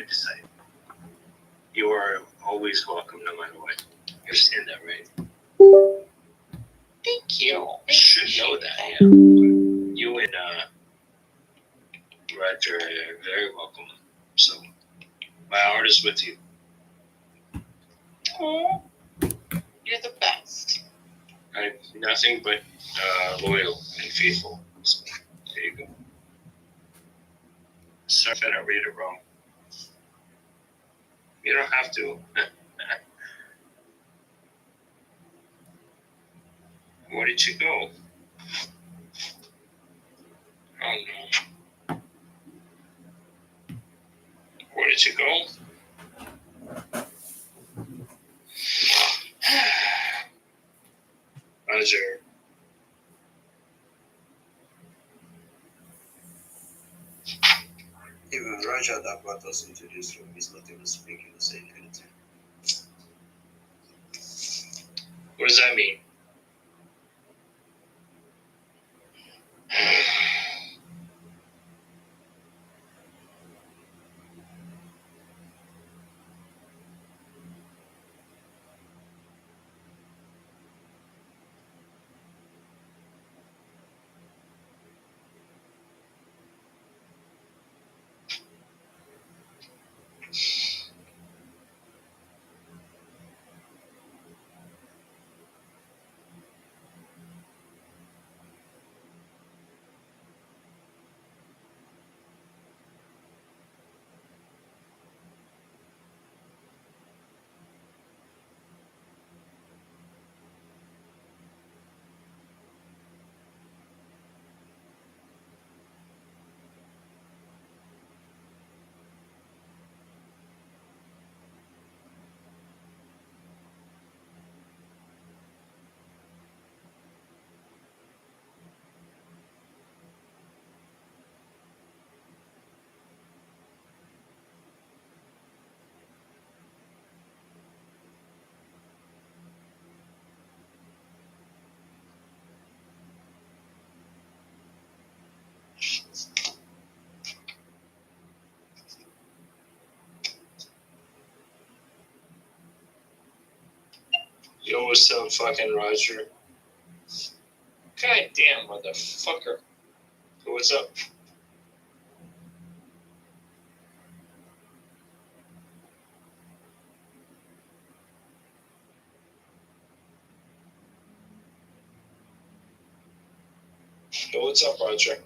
you decide. You are always welcome, no matter what. You understand that, right? Thank you. You should know that, yeah. You and Roger are very welcome. So, my heart is with you. Oh, you're the best. I'm nothing but loyal and faithful. So, there you go. Sorry if I read it wrong. You don't have to. Where did you go? Oh no. Where did you go? Roger. Even Roger that brought us into this room is not even speaking or saying anything. What does that mean? Yo, what's up, fucking Roger? God damn, motherfucker. What's up? Yo, what's up, Roger?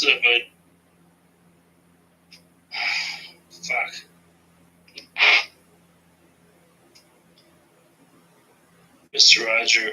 What's up, bud? Fuck. Mr. Roger.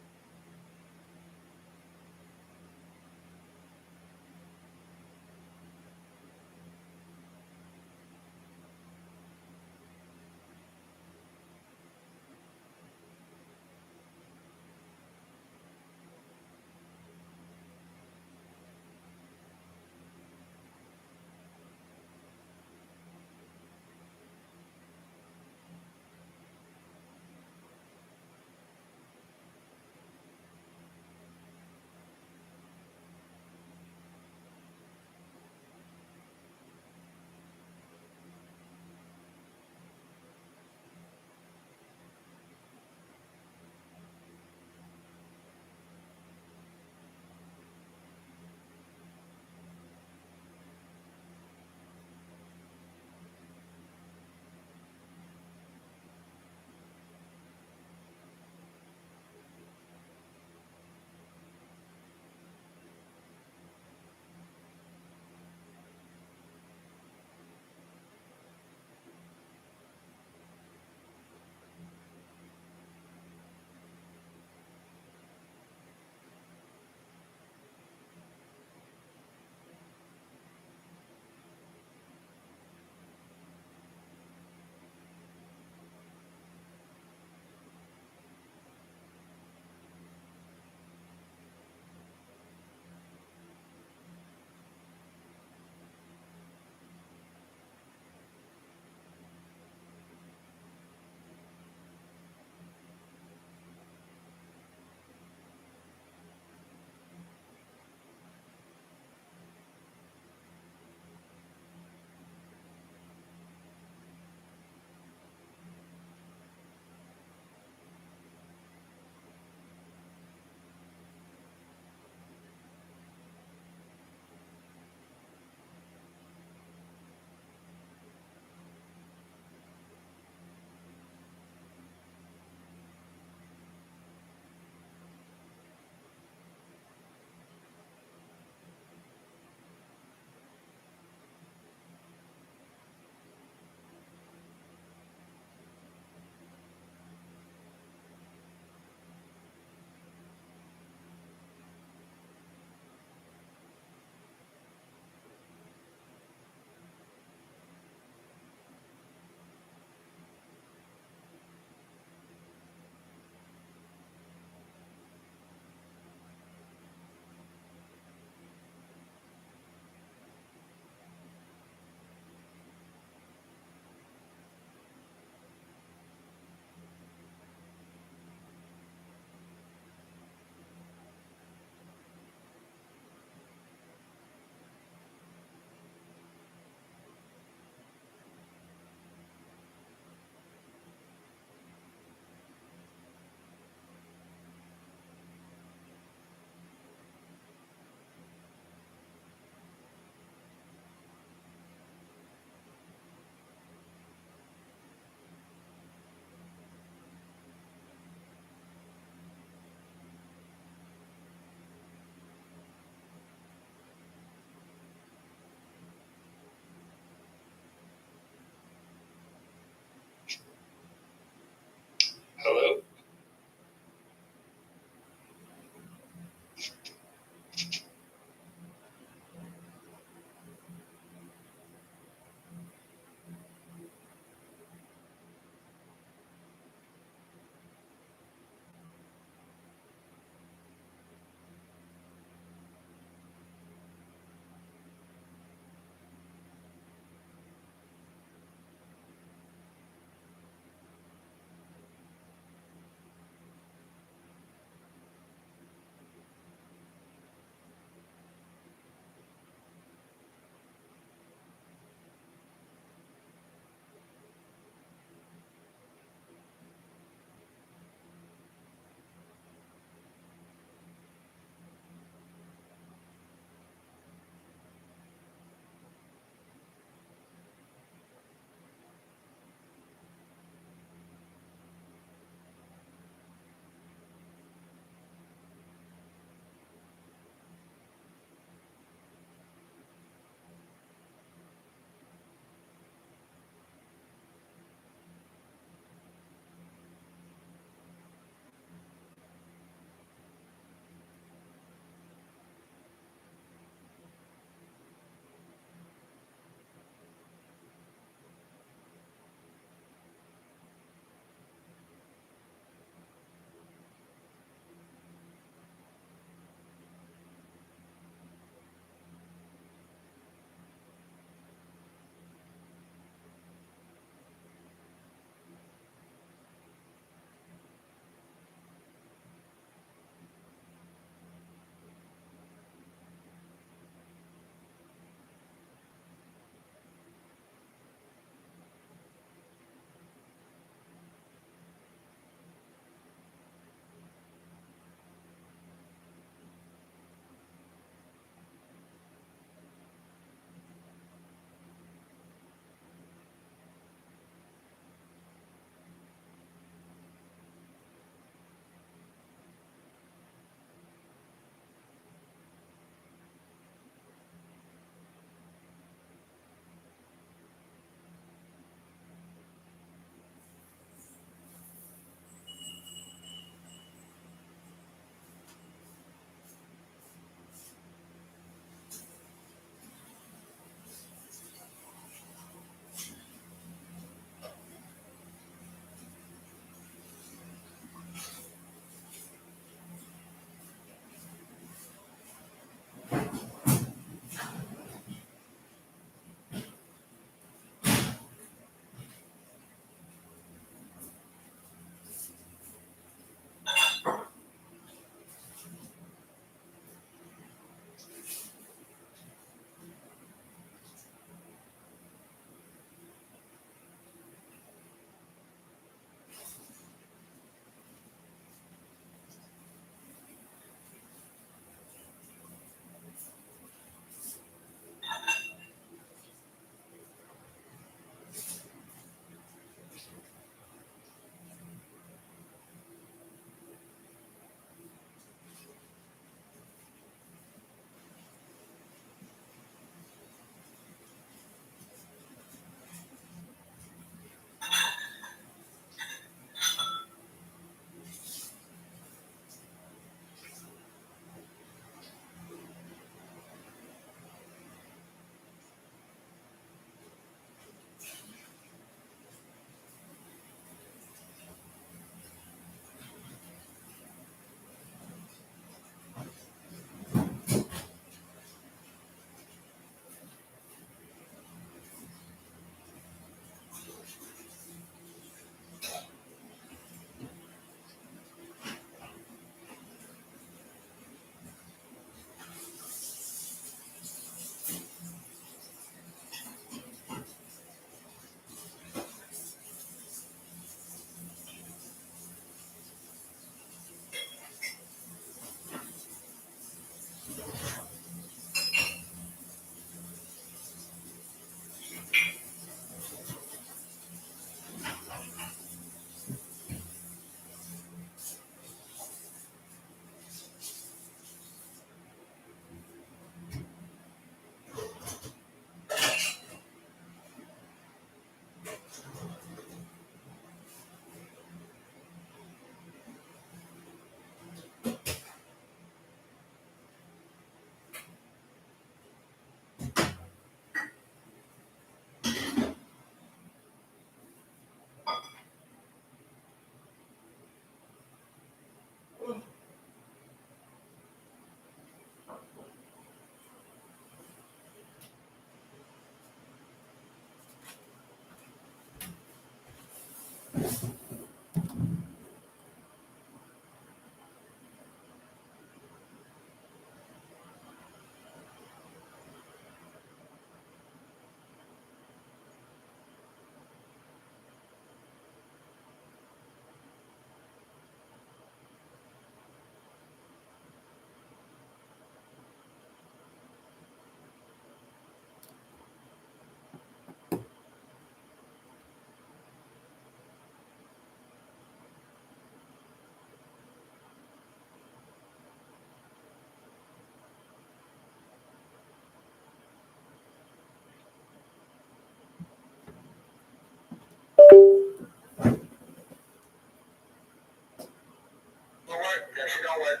know what?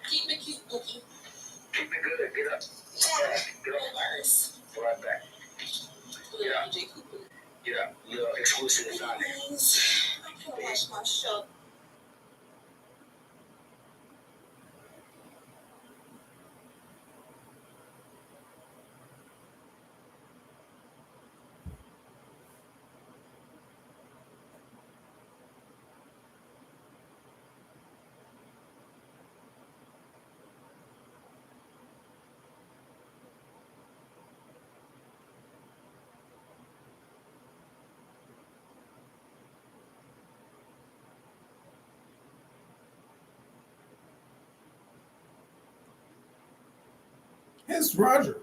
Keep it cute, Bookie. Keep it good. Get up. Get up. Reverse. Right back. Yeah. DJ Cooper. Get up. Your exclusive is on there. Please. I can't watch my show. It's Roger.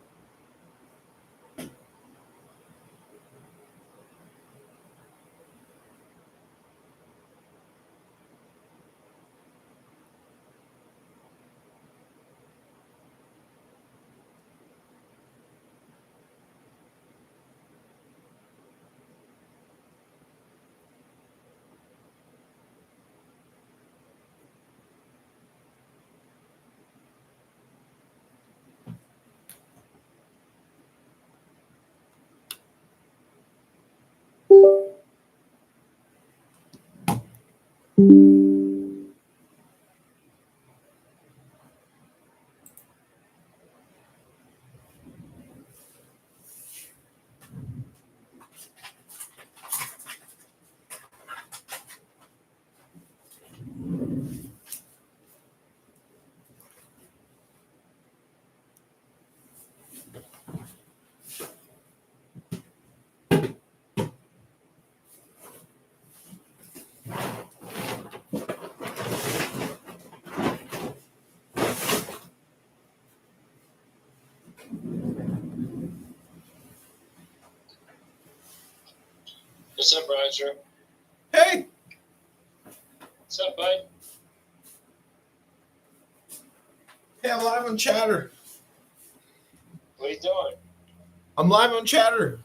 What's up, Roger? Hey, What's up, bud? hey, I'm live on Chatter. What are you doing? I'm live on Chatter.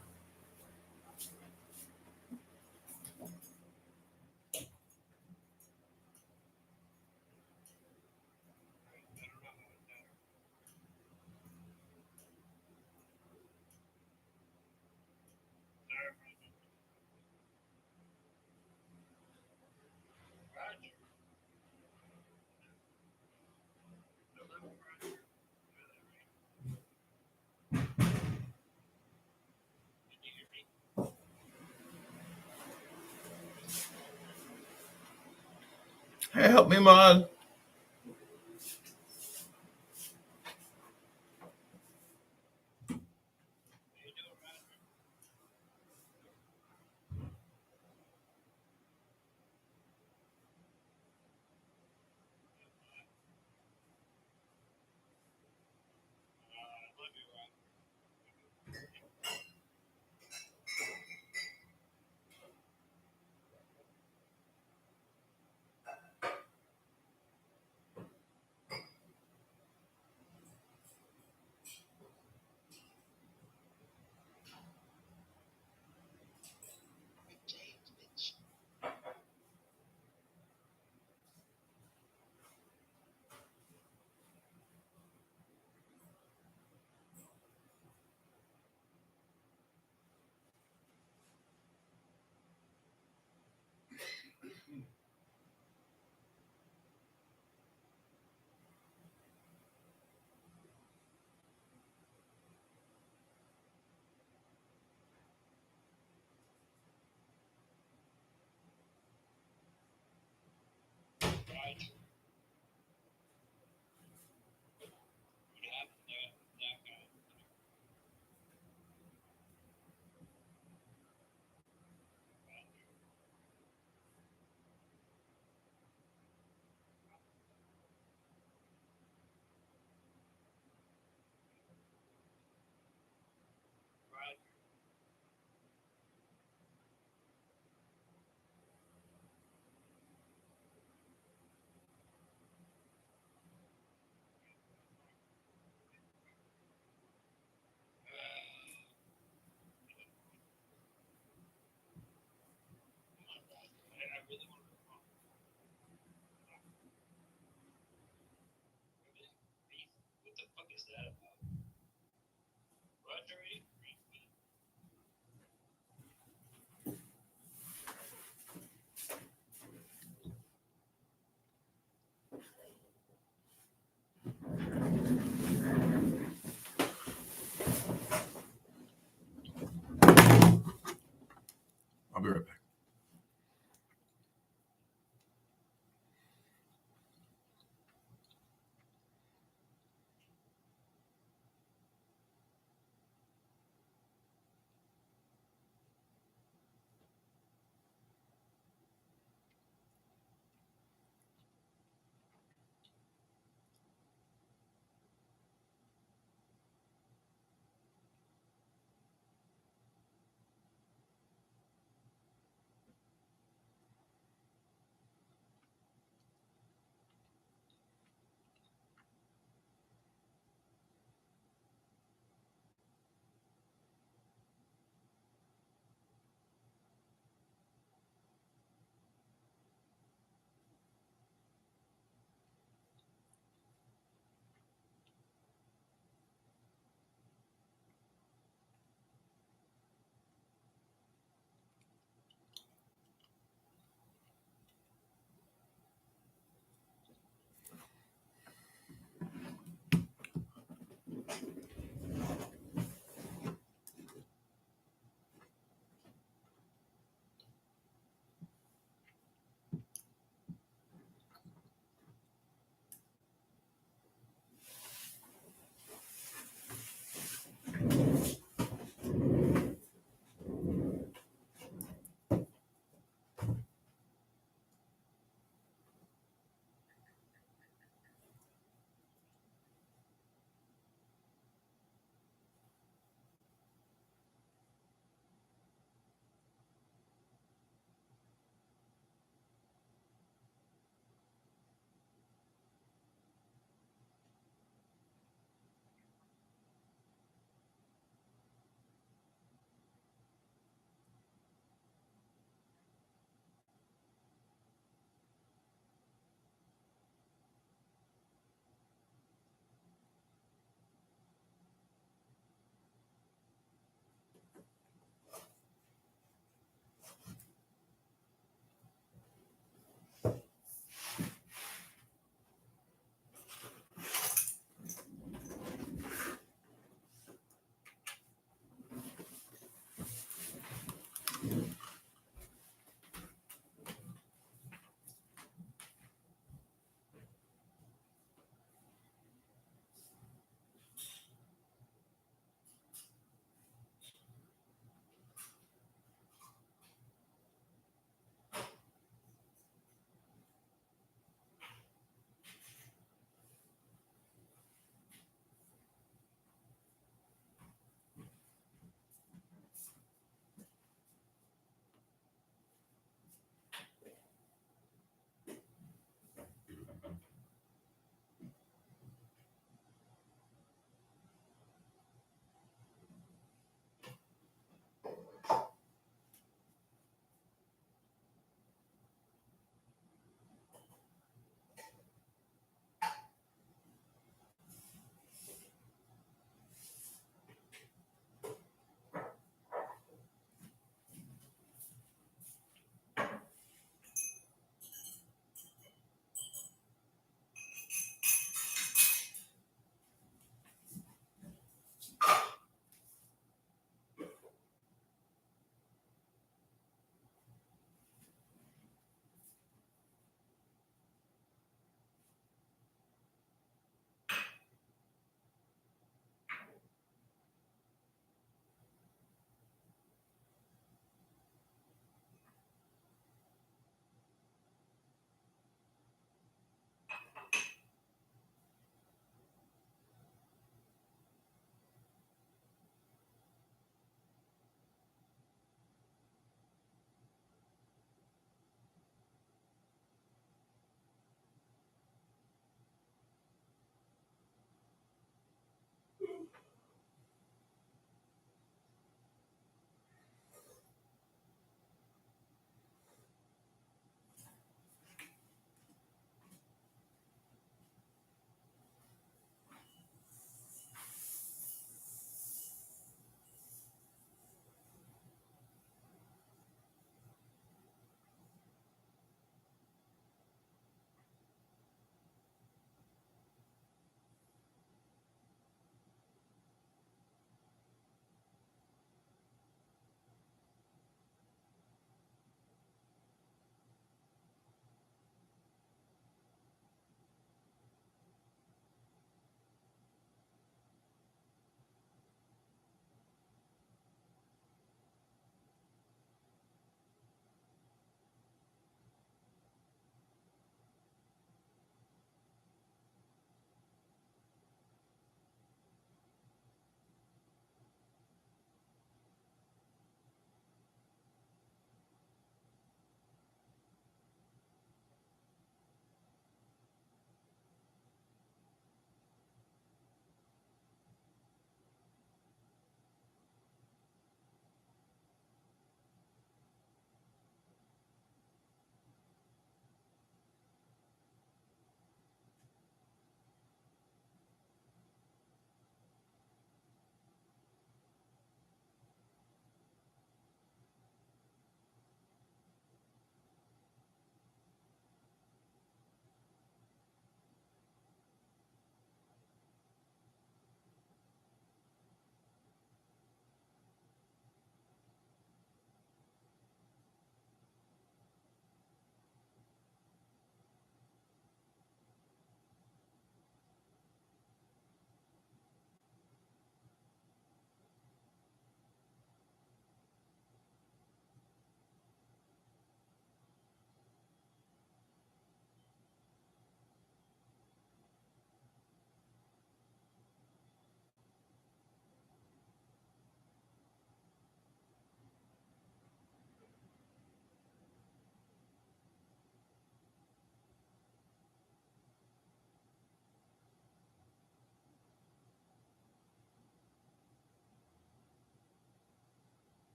Hey, help me, Mod. that about? Roger, I'll be right back.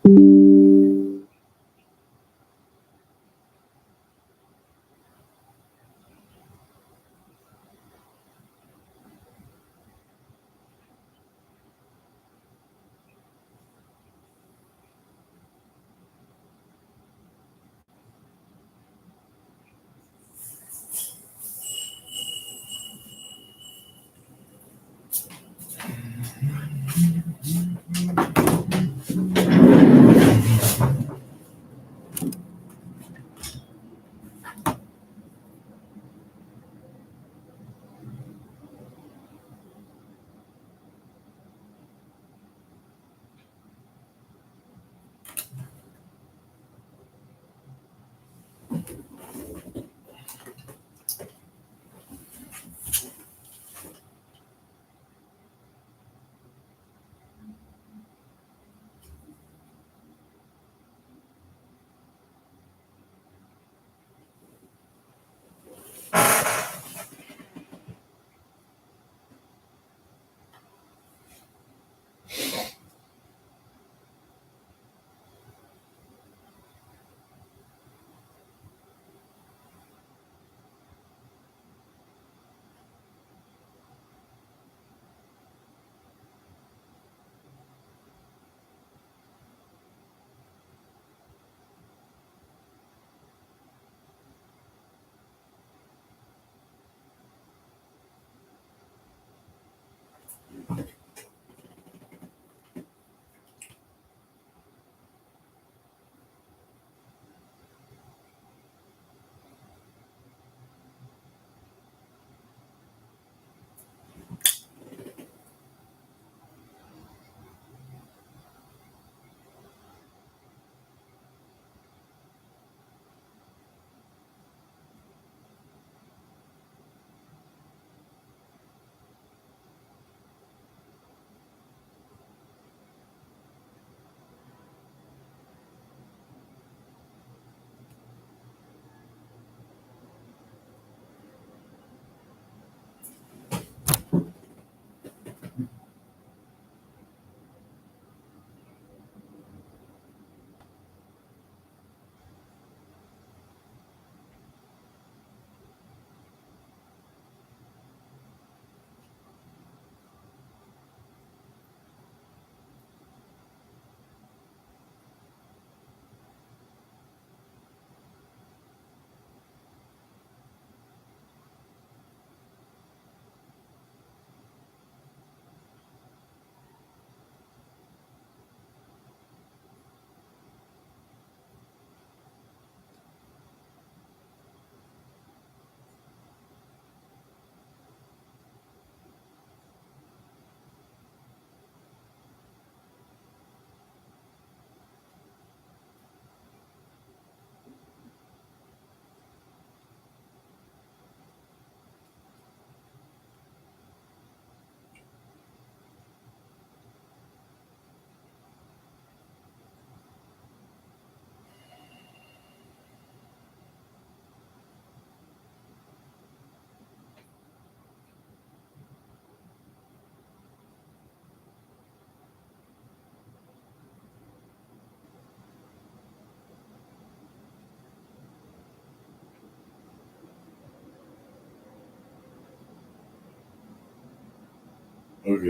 Okay,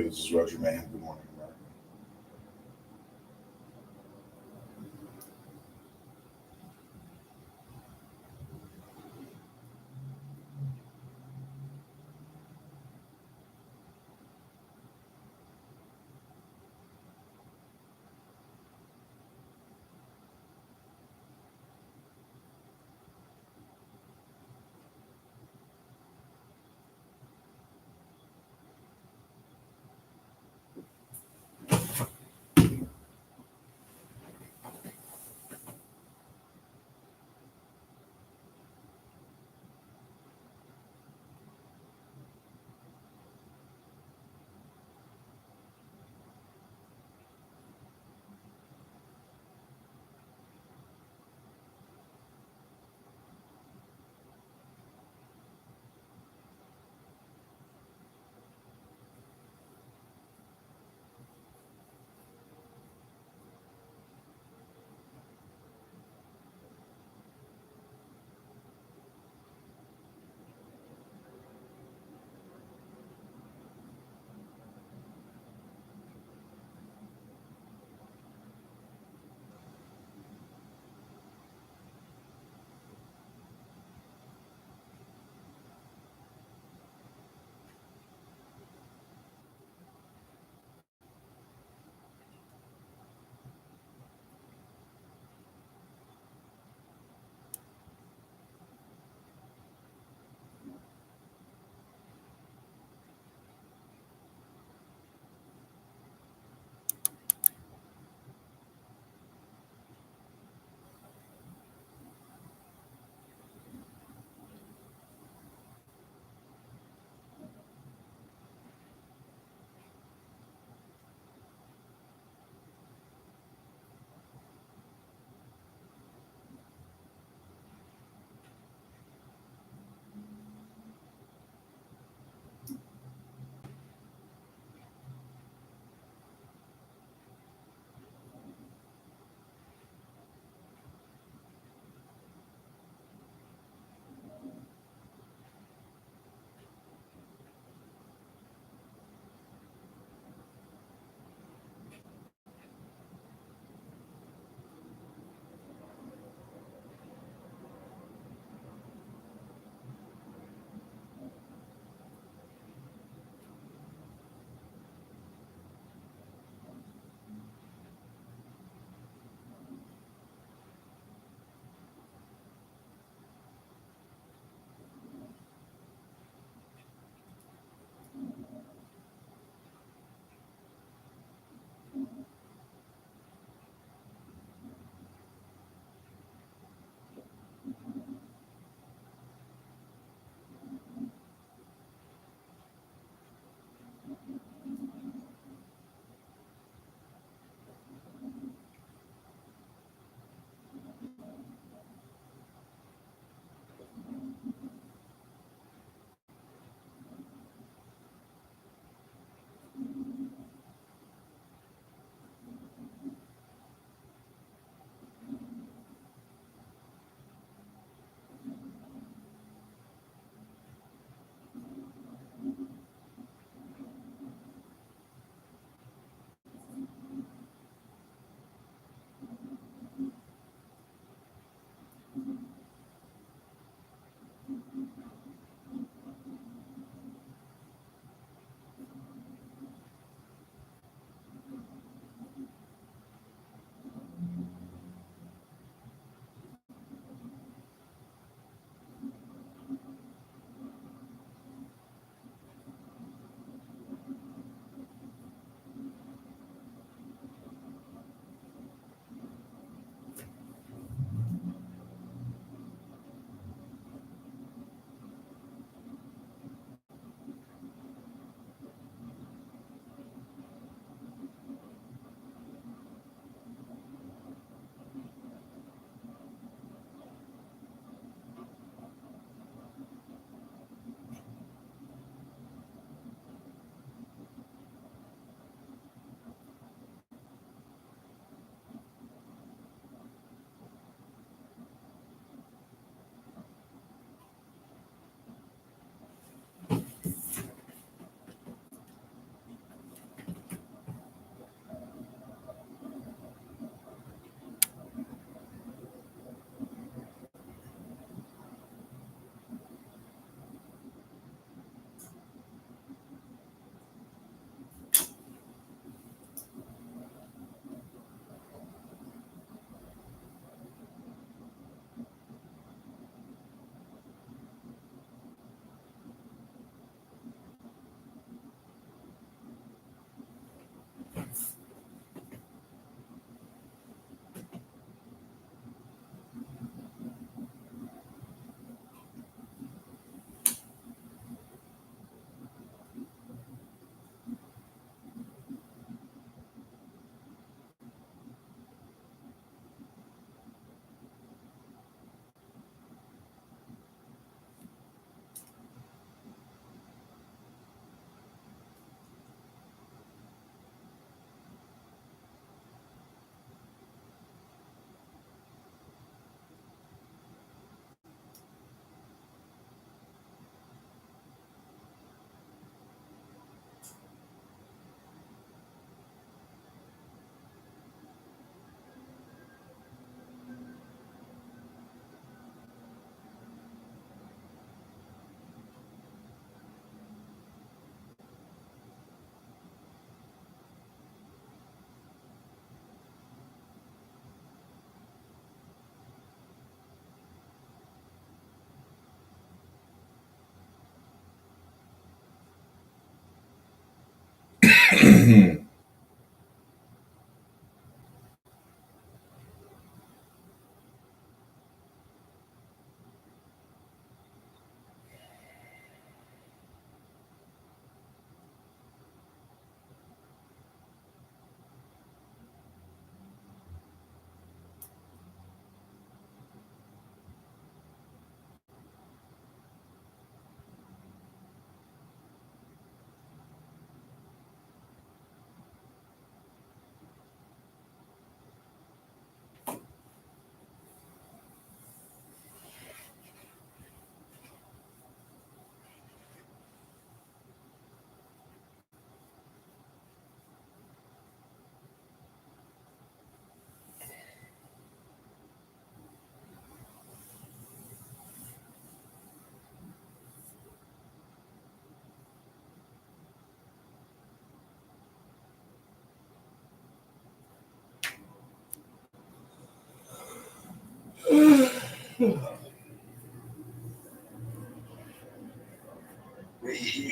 this is Roger Mayhem. Good morning, America.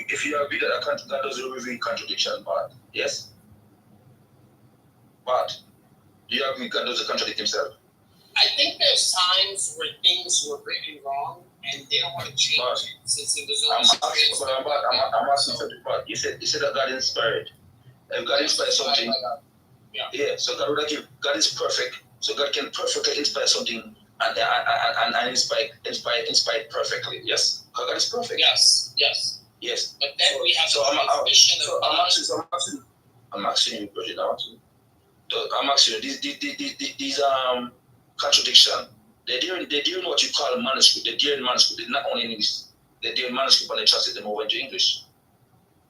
If you agree that God doesn't reveal contradiction, but yes, but do you agree God doesn't contradict himself? I think there's times where things were written wrong and they don't want to change But it since it was I'm asking something. But you said that God inspired. If God inspired something, yeah. So God is perfect. So God can perfectly inspire something and inspire perfectly. Yes, God is perfect. Yes. But then we have the vision of I'm asking you, brother. Now, I'm asking you these contradiction. They're doing what you call manuscript. They're doing manuscript. They're not only in English. They're doing manuscript and they translate them over into English.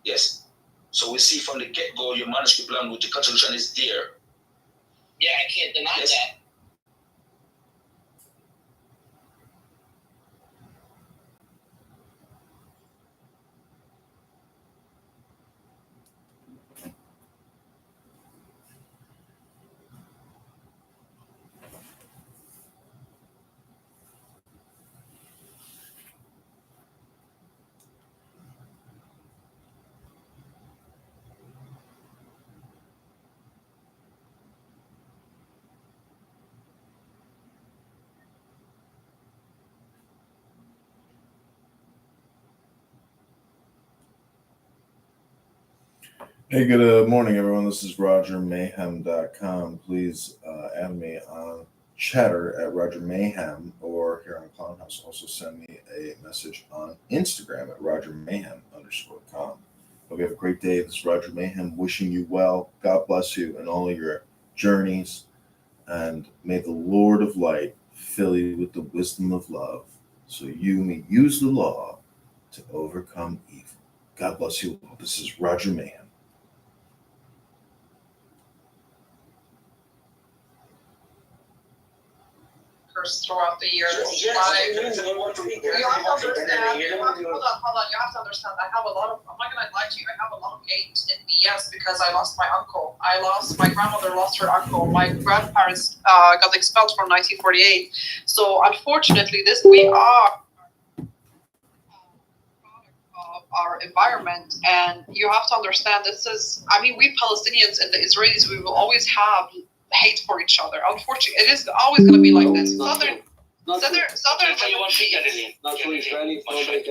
Yes. So we see from the get-go your manuscript language, the contradiction is there. Yeah, I can't deny that. Hey, good morning, everyone. This is RogerMayhem.com. Please add me on Chatter at Roger Mayhem or here on Clownhouse. Also send me a message on Instagram at RogerMayhem_com. Hope you have a great day. This is Roger Mayhem wishing you well. God bless you in all of your journeys. And may the Lord of Light fill you with the wisdom of love so you may use the law to overcome evil. God bless you all. This is Roger Mayhem. Throughout the years. You have to understand. Hold on. You have to understand. I have a lot of. I'm not gonna lie to you. I have a lot of hate in me. Yes, because I lost my uncle. My grandmother lost her uncle. My grandparents got expelled from 1948. So unfortunately, we are of our environment, and you have to understand. We Palestinians and the Israelis, we will always have hate for each other. Unfortunately, it is always going to be like this. Southern. I'll tell you one thing, Galilei. Not for Israelis, don't hate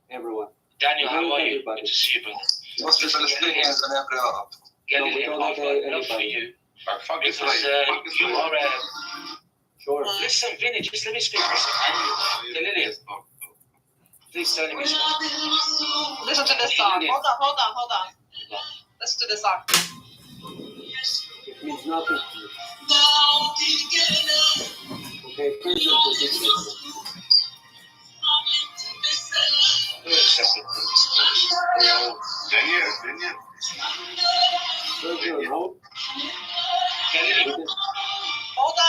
everyone. Daniel, how are you? Good to see you, brother. Most Palestinians and every Arab. Galilei, I've got love for you. Because you are a... Sure. Listen, Vinny, just let me speak for a second. Galilei, please tell me something. Listen to this song. Hold on. Listen to this song. It means nothing to you. Okay, please don't forget this. Daniel. Sergio, no? Galilei. Hold on.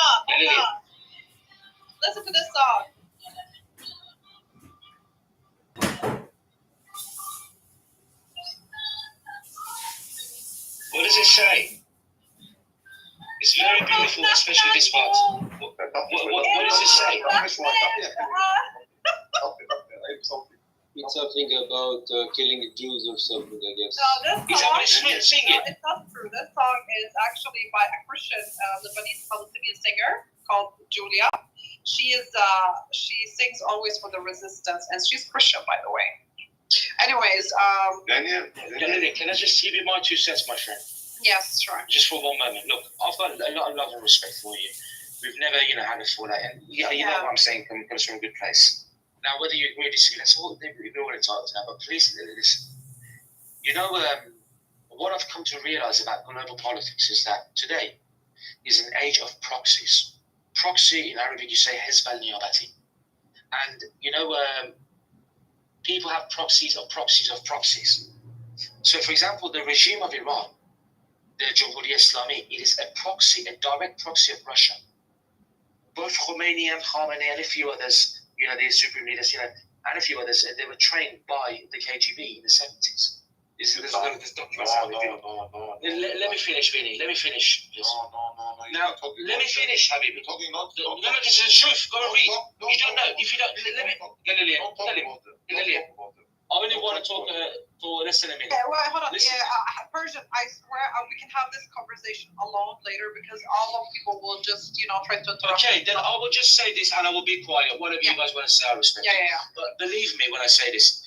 Listen to this song. What does it say? It's very beautiful, especially this part. What does it say? It's something about killing Jews or something, I guess. No, this Is that song, what it's sing it? it's not true. This song is actually by a Christian Lebanese Palestinian singer called Julia. She sings always for the resistance, and she's Christian, by the way. Anyways, Daniel, Can I just give you my 2 cents, my friend? yes, sure. Just for one moment. Look, I've got a lot of love and respect for you. We've never, had a fallout, and you know what I'm saying comes from a good place. Now, whether you agree or disagree, that's all we're all entitled to that. But please listen. What I've come to realize about global politics is that today is an age of proxies. Proxy in Arabic, you say Hezbollah Niyabati. And, people have proxies of proxies of proxies. So, for example, the regime of Iran, the Jamhuriya Islami, it is a proxy, a direct proxy of Russia. Both Khomeini and Khamenei and a few others, the supreme leaders, and a few others, they were trained by the KGB in the 70s. There's documents how they do it. Let me finish, Vinny. Let me finish. No. Now, let me finish, Habibi. No, this is the truth. Go and read. You don't know. If you don't, let me. Galileo. I only want to talk for less than a minute. Yeah, well, hold on. Listen. Yeah, Persian, I swear we can have this conversation alone later because all of people will just, try to interrupt. Okay, then I will just say this and I will be quiet. Whatever you guys want to say, I respect. Yeah. But believe me when I say this.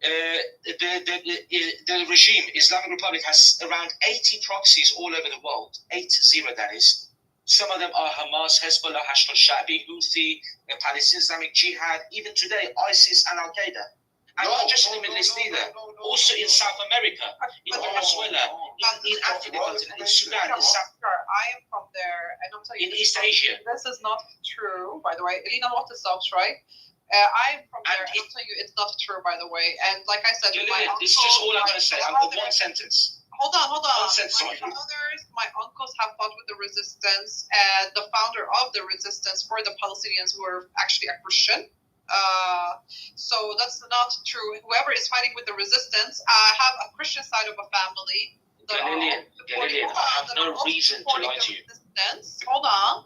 The regime, Islamic Republic, has around 80 proxies all over the world. 80, that is. Some of them are Hamas, Hezbollah, Hashd al-Sha'bi, Houthi, Palestinian Islamic Jihad, even today, ISIS and Al-Qaeda. And not just in the Middle East either. Also in South America, in Venezuela, in Africa continent, in Sudan, in South. I am from there, and I'm telling you. In East Asia. This is not true, by the way. Elena Watersoft, right? I am from there, and I'll tell you, it's not true, by the way. And like I said, this is just all I'm going to say. I'm the one sentence. Hold on. One sentence. My uncles have fought with the resistance, and the founder of the resistance for the Palestinians who are actually a Christian. So that's not true. Whoever is fighting with the resistance, have a Christian side of a family. Galileo, I have no reason to lie to you. Hold on.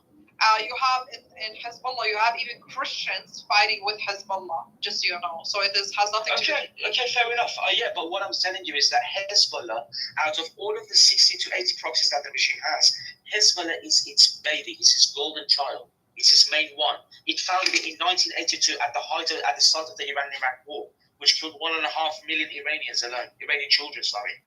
You have in Hezbollah, you have even Christians fighting with Hezbollah, just so you know. So it has nothing to do. Okay, fair enough. But what I'm telling you is that Hezbollah, out of all of the 60 to 80 proxies that the regime has, Hezbollah is its baby. It's its golden child. It's its main one. It founded it in 1982 at the start of the Iran-Iraq war, which killed 1.5 million Iranians alone. Iranian children, sorry.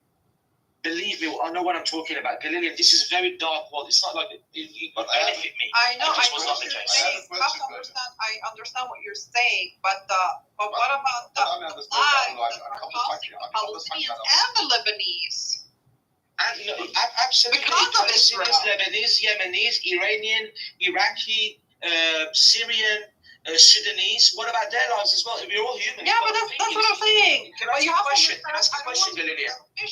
Believe me, I know what I'm talking about. Galileo, this is very dark world. It's not like it benefit me. I know. This was not the case. I understand what you're saying, but what about the lives that are costing the Palestinians and the Lebanese? And absolutely, Because of Israel. Lebanese, Yemenis, Iranian, Iraqi, Syrian, Sudanese. What about their lives as well? We're all human. Yeah, but that's what I'm saying. Can I ask a question, Galileo? I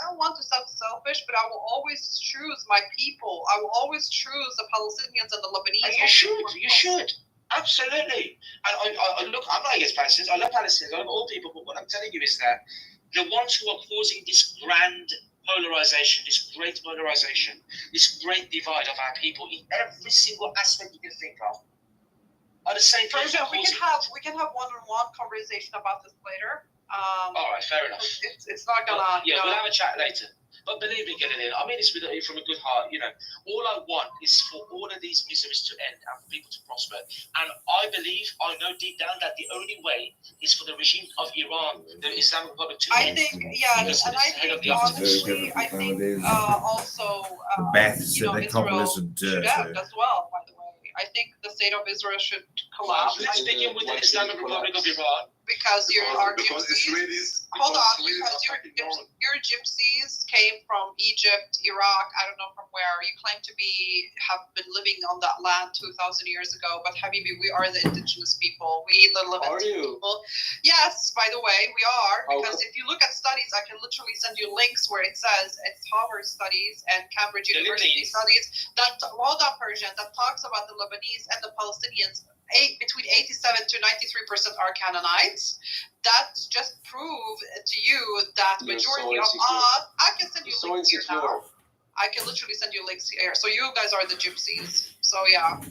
don't want to sound selfish, but I will always choose my people. I will always choose the Palestinians and the Lebanese. And you should. Absolutely. And I look, I'm not against Palestinians. I love Palestinians. I love all people. But what I'm telling you is that the ones who are causing this grand polarization, this great polarization, this great divide of our people in every single aspect you can think of, are the same people. We can have one-on-one conversation about this later. All right, fair enough. It's not gonna. We'll have a chat later. But believe me, Galileo, I mean this from a good heart. All I want is for all of these miseries to end and for people to prosper. And I know deep down that the only way is for the regime of Iran, the Islamic Republic, to end. I think also The Baaths said they call Israel this a should end as well. By the way, I think the state of Israel should collapse. Let's begin with the Islamic Republic of Iran. Because Israelis. Hold on, because your gypsies came from Egypt, Iraq, I don't know from where. You claim to have been living on that land 2,000 years ago, but Habibi, we are the indigenous people. We the Lebanese people. Yes, by the way, we are. Because if you look at studies, I can literally send you links where it says it's Harvard studies and Cambridge University studies that Persian that talks about the Lebanese and the Palestinians. Between 87 to 93% are Canaanites. That just prove to you that majority of us. I can send you links here now. I can literally send you links here. So you guys are the gypsies. So yeah.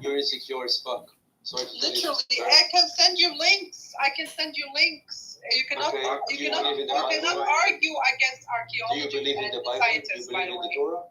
You're insecure as fuck. Sorry to tell you Literally, this, I can send you links. You cannot, Okay, do you cannot believe in the Bible? argue against Do you archaeology believe in and the Bible? Do you scientists, by believe the in the way. Torah?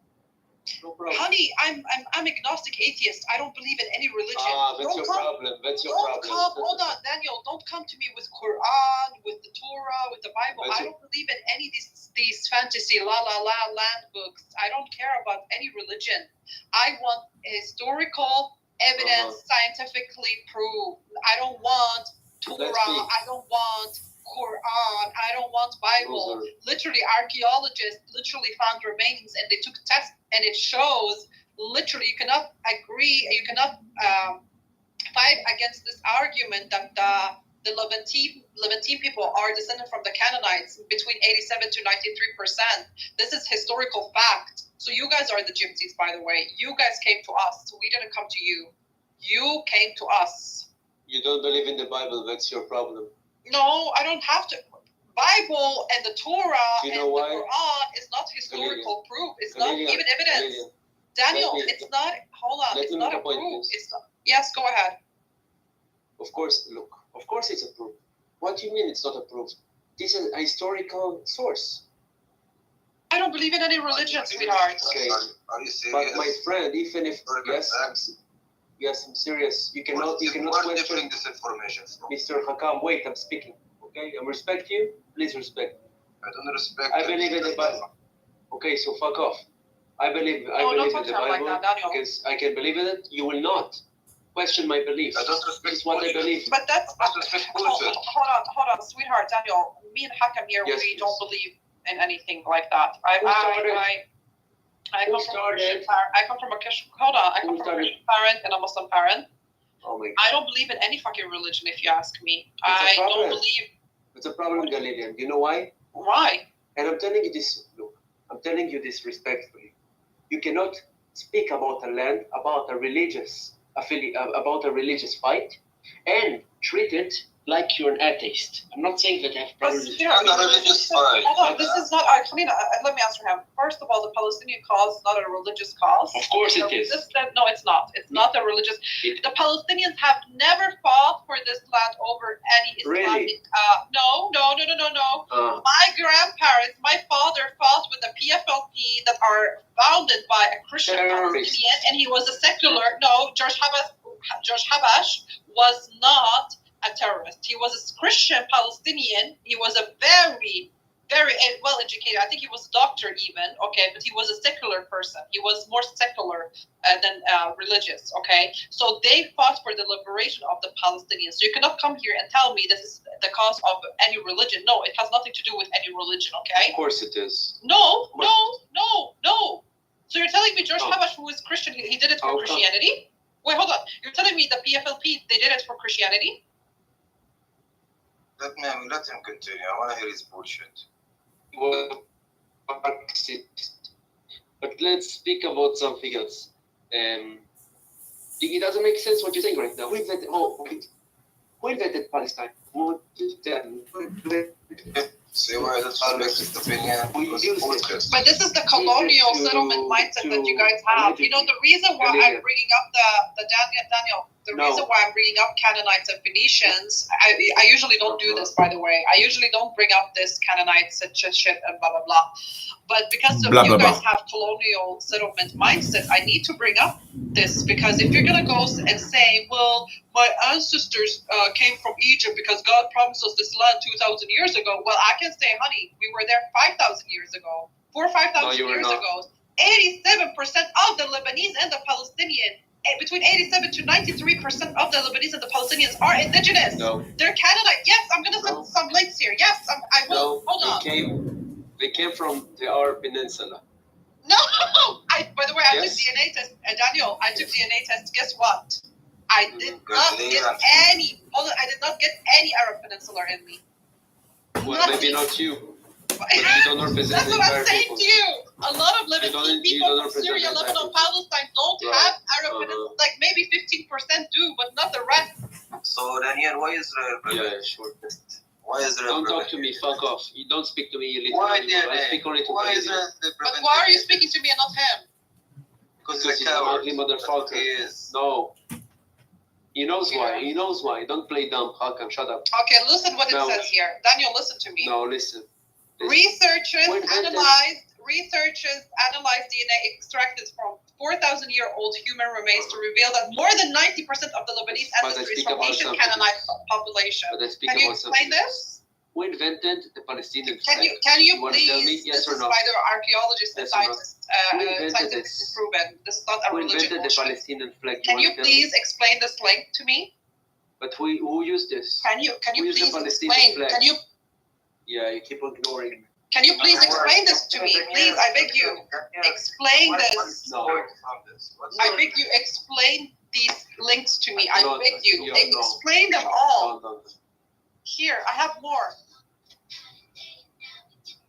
No problem. Honey, I'm agnostic atheist. I don't believe in any religion. That's Don't your come, problem. That's your don't problem. come. Hold on, Daniel. Don't come to me with Quran, with the Torah, with the Bible. That's I don't believe in any of these fantasy la la la land books. I don't care about any religion. I want historical evidence, scientifically proved. I don't want Torah. I don't want Quran. I don't want Bible. Literally, archaeologists literally found remains, and they took tests, and it shows. Literally, you cannot agree. You cannot fight against this argument that the Levantine people are descended from the Canaanites between 87 to 93%. This is historical fact. So you guys are the gypsies, by the way. You guys came to us. We didn't come to you. You came to us. You don't believe in the Bible. That's your problem. No, I don't have to. Bible and the Torah You and know the why? Quran is not historical proof. It's not Galileo, even evidence. Galileo. Daniel, Let me- it's not. Hold on. let It's me not make a a point, proof. please. It's not. Yes, go ahead. Of course, look. Of course, it's a proof. What do you mean it's not a proof? This is a historical source. I don't believe in any religion, sweetheart. Okay. Are you serious? But my friend, even if yes, Facts. yes, I'm serious. You cannot Where question different this information from? Mr. Hakam. Wait, I'm speaking. Okay, I respect you. Please respect. I don't respect. I believe in the Bible. Okay, so fuck off. I believe No, in don't the talk to her like Bible that, Daniel. because I can believe in it. You will not question my beliefs. I don't respect This is what I bullshit. believe. But that's I don't respect hold bullshit. on, sweetheart, Daniel. Me and Hakam here, Yes, we please. don't believe in anything like that. I Who started? come Who from a started? Christian parent. I come from a Christian. Hold on, I come Who from a started? Christian parent and a Muslim parent. Oh my God. I don't believe in any fucking religion, if you ask me. It's a I don't problem. believe. It's a problem, Galileo. Do you know why? Why? And I'm telling you this. Look, I'm telling you this respectfully. You cannot speak about a land, about a religious about a religious fight, and treat it like you're an atheist. I'm not saying that I have But problems. sweetheart, It's not a religious fight. hold on, this is not. Kalina, let me answer him. First of all, the Palestinian cause is not a religious cause. Of course it is. No, it's not. It's not a religious. The Palestinians have never fought for this land over any Islamic. Really? No. My grandparents, my father fought with the PFLP that are founded by a Christian Terrorists. Palestinian, and he was a secular. No, George Habash was not a terrorist. He was a Christian Palestinian. He was a very, very well educated. I think he was a doctor even. Okay, but he was a secular person. He was more secular than religious. Okay, so they fought for the liberation of the Palestinians. So you cannot come here and tell me this is the cause of any religion. No, it has nothing to do with any religion. Okay. Of course it is. No. So you're telling me George Oh. Habash, who is Christian, he did it for How come? Christianity? Wait, hold on. You're telling me the PFLP, they did it for Christianity? Let him continue. I want to hear his bullshit. Well, but let's speak about something else. It doesn't make sense what you're saying right now. Who invented Palestine? Who See why the respect opinion? Because used it. bullshit. But this is the colonial settlement mindset that you guys have. You know, the reason why I'm bringing up the Daniel, the reason why I'm bringing up Canaanites and Phoenicians, I usually don't do this, by the way. I usually don't bring up this Canaanites and shit and blah, blah, blah. But because of Blah, you blah, guys blah. have colonial settlement mindset, I need to bring up this because if you're going to go and say, well, my ancestors came from Egypt because God promised us this land 2,000 years ago. Well, I can say, honey, we were there 5,000 years ago, 4,000 or 5,000 you were years not. ago. 87% of the Lebanese and the Palestinian, between 87 to 93% of the Lebanese and the Palestinians are indigenous. No. They're Canaanite. Yes, I'm going to send No. some links here. Yes, I will. Hold on. They came from the Arab Peninsula. No, by the way, I Yes. took DNA test. Daniel, I took DNA test. Guess what? I did not Good get idea. any. Hold on, I did not get any Arab Peninsula in me. Well, Nothing. maybe not you. But you don't represent That's the what I'm entire saying people. to you. A lot of You don't- Lebanese you people don't from represent Syria, the entire Lebanon, people. Palestine don't Right. have Arab Peninsula. Like maybe 15% do, but not the rest. So Daniel, why Israel? Yeah, sure. Why Israel? Don't talk to me. Fuck off. You don't speak to me, you little Why animal. I speak only to Why Galileo. Israel? But why are you speaking to me and not him? Because Because he's he's a an coward. ugly That's what motherfucker. he is. No. He knows why. He knows why. Don't play dumb. Hakam, shut up. Okay, listen what it No. says here. Daniel, listen to me. No, listen. Researchers Wait, analyzed DNA extracted from 4,000-year-old human remains to reveal that more than 90% of the Lebanese But I ancestry is speak from about Asian something Canaanite else. population. But I speak Can you about something explain else. this? Who invented the Palestinian Can flag? you wanna tell me? please? Yes This or is no? by the archaeologists and Yes or no? scientists, Who invented scientifically this? proven. This is not a Who religion invented the bullshit. Palestinian flag? Can you wanna tell please me? explain this link to me? But who used this? Can you Who used the please Palestinian explain? flag? Can You keep ignoring me. you please explain this to me? Please, I beg you. Explain this. No. I beg you, explain these links to me. I No, beg you. no. Explain them all. No. Here, I have more.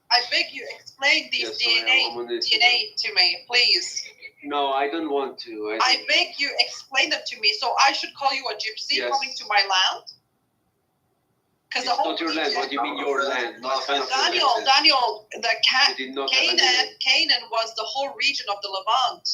I beg you, explain these Yes, I'm on this. DNA to me, please. No, I don't want to. I beg you, explain them to me. So I should call you a gypsy Yes. coming to my land? Because It's not your land. What do you mean your land? No offense. Daniel, the You did not have any land. Canaan was the whole region of the Levant.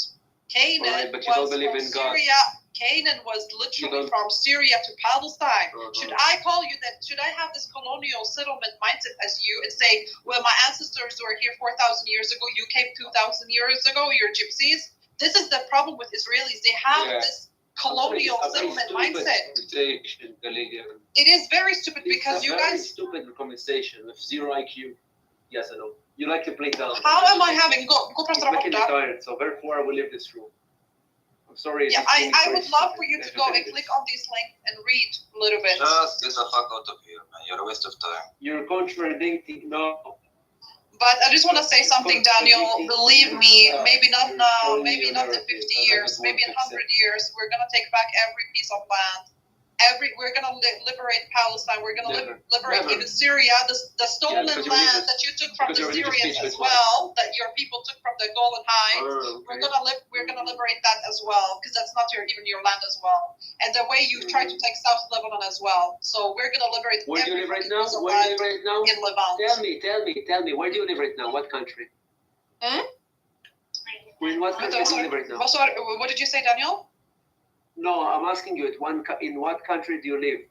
Canaan Alright, but you don't was believe from in God. Syria. Canaan was literally don't- from Syria to Palestine. Uh-huh. Should I call you that? Should I have this colonial settlement mindset as you and say, well, my ancestors were here 4,000 years ago, you came 2,000 years ago, you're gypsies? This is the problem with Israelis. They have Yeah. this colonial settlement mindset. It is very stupid because you guys. Stupid conversation with zero IQ. Yes, I know. You like to play dumb. How am I having go It's making me tired, so therefore I will leave this room. I'm sorry. Yeah, this thing is I very would love stupid. for you to Let me go and finish click this. on this link and read a little bit. Just get the fuck out of here, man. You're a waste of time. You're contradicting. No. But I just want to say something, Daniel. Believe me, maybe not now, maybe not in 50 years, maybe in 100 years, we're going to take back every piece of land. We're going to liberate Palestine. We're going to liberate Never. even Syria, the stolen because you're land religious. that you took from Because the you're religious Syrians as people. well, that your people took from the Golan Heights. Okay. We're gonna liberate that as well, because that's not even your land as well. And the way you tried to take South Lebanon as well. So we're gonna liberate Where do you live right every now? piece of Where do you land live right now? in Levant. Tell me. Where do you live right now? What country? Hmm? In what country do you live right now? What did you say, Daniel? No, I'm asking you. In what country do you live?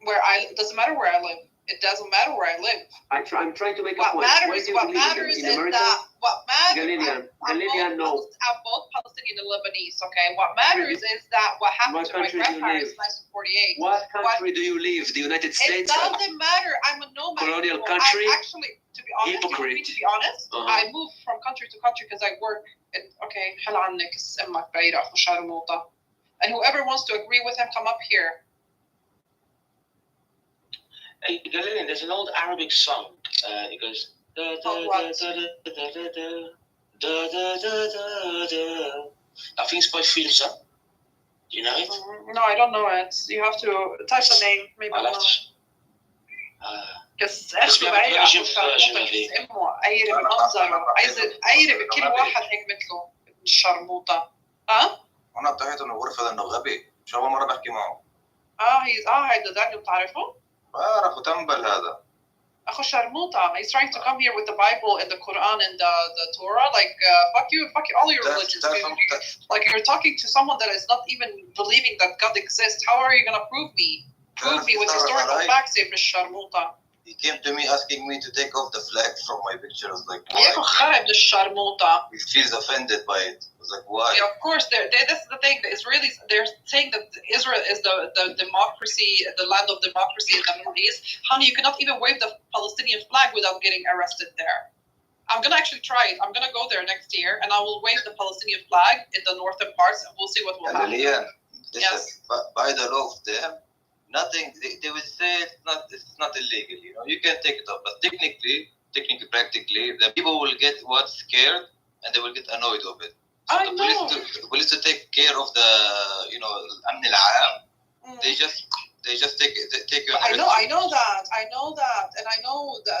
It doesn't matter where I live. It doesn't matter where I live. I'm trying to make a What point. Where matters, do you what live? matters In is America? that what matters. Galilean. I'm both Palestinian and Lebanese. Okay. What matters is that what happened What to my country do you grandparents live? in 1948. What country do you live? The United It States? doesn't matter. I'm a nomad. Colonial people. country? I actually, to be honest, Hypocrite. I move from country to country because I work. Okay, هلا عنك اسمك بعيد أخو شرموطة. And whoever wants to agree with him, come up here. Hey, Galilin, there's an old Arabic song. It goes. Da, da, what? da, da, da, da, da, da, da, da, da, da. I think it's by Filza. Do you know it? No, I don't know it. You have to type the name. Maybe I'll I'll have know. to. بس Let's اخي be بعيد Persian أخو شرموطة version of it. اسمه أيرب منظره أيرب كل واحد هيك مثله الشرموطة. ها؟ انا انتهيت انه غرفه انه غبي. مش اول مره بحكي معه. هيدا دانيال بتعرفه؟ بعرفه تنبل هذا. أخو شرموطة. He's trying to come here with the Bible and the Quran and the Torah. Like, fuck you, all your religions. Like, you're talking to someone that is not even believing that God exists. How are you going to prove me? Prove me with historical facts, Ibn Sharmuta. He came to me asking me to take off the flag from my picture. I was like, كيف why? خرب الشرموطة? He feels offended by it. I was like, why? Yeah, of course, that's the thing. The Israelis, they're saying that Israel is the democracy, the land of democracy in the Middle East. Honey, you cannot even wave the Palestinian flag without getting arrested there. I'm going to actually try it. I'm going to go there next year, and I will wave the Palestinian flag in the northern parts, and we'll see what will happen. Lilian, Yes. by the law of them, nothing, they will say it's not illegal, you know, you can take it off, but technically, practically, the people will get scared, and they will get annoyed of it. So I the know. police to take care of the, you know, الأمن العام, they just take you. I know that, and I know the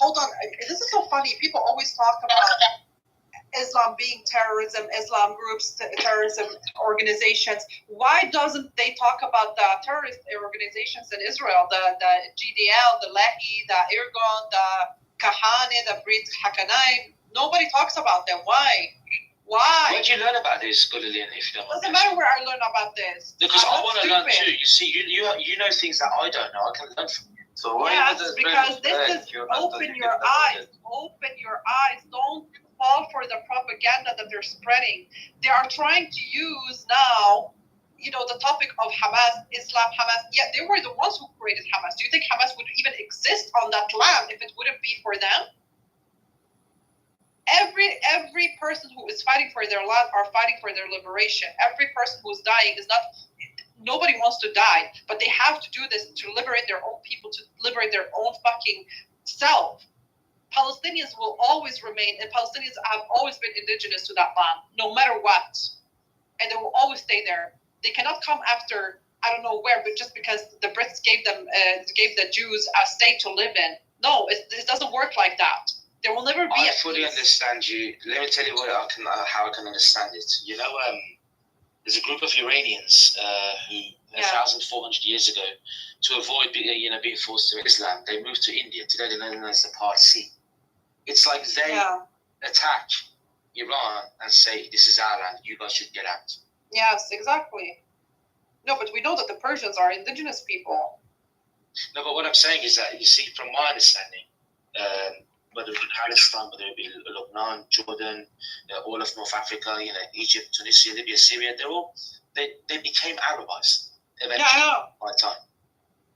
hold on. This is so funny. People always talk about Islam being terrorism, Islam groups, terrorism organizations. Why doesn't they talk about the terrorist organizations in Israel, the GDL, the Lehi, the Irgun, the Kahane, the Brit Hakanai? Nobody talks about them. Why? Why? Where did you learn about this, Galilean, if you don't mind? Doesn't matter where I learn about this. Because I I'm not want to learn stupid. too. You see, you know things that I don't know. I can learn from you. So why Yes, would the because this spread is if you're not open educated your about eyes. it? Open your eyes. Don't fall for the propaganda that they're spreading. They are trying to use now, the topic of Hamas, Islam, Hamas. Yeah, they were the ones who created Hamas. Do you think Hamas would even exist on that land if it wouldn't be for them? Every person who is fighting for their land are fighting for their liberation. Every person who is dying is not. Nobody wants to die, but they have to do this to liberate their own people, to liberate their own fucking self. Palestinians will always remain, and Palestinians have always been indigenous to that land, no matter what, and they will always stay there. They cannot come after I don't know where, but just because the Brits gave the Jews a state to live in. No, it doesn't work like that. There will never be. I fully understand you. Let me tell you how I can understand it. There's a group of Iranians who 1,400 years ago, to avoid being forced to Islam, they moved to India. Today they're known as the Parsi. It's like they attack Iran and say, "This is our land. You guys should get out." Yes, exactly. No, but we know that the Persians are indigenous people. No, but what I'm saying is that, you see, from my understanding, whether it be Palestine, whether it be Lebanon, Jordan, all of North Africa, Egypt, Tunisia, Libya, Syria, they became Arabized eventually. Yeah, I know. By time.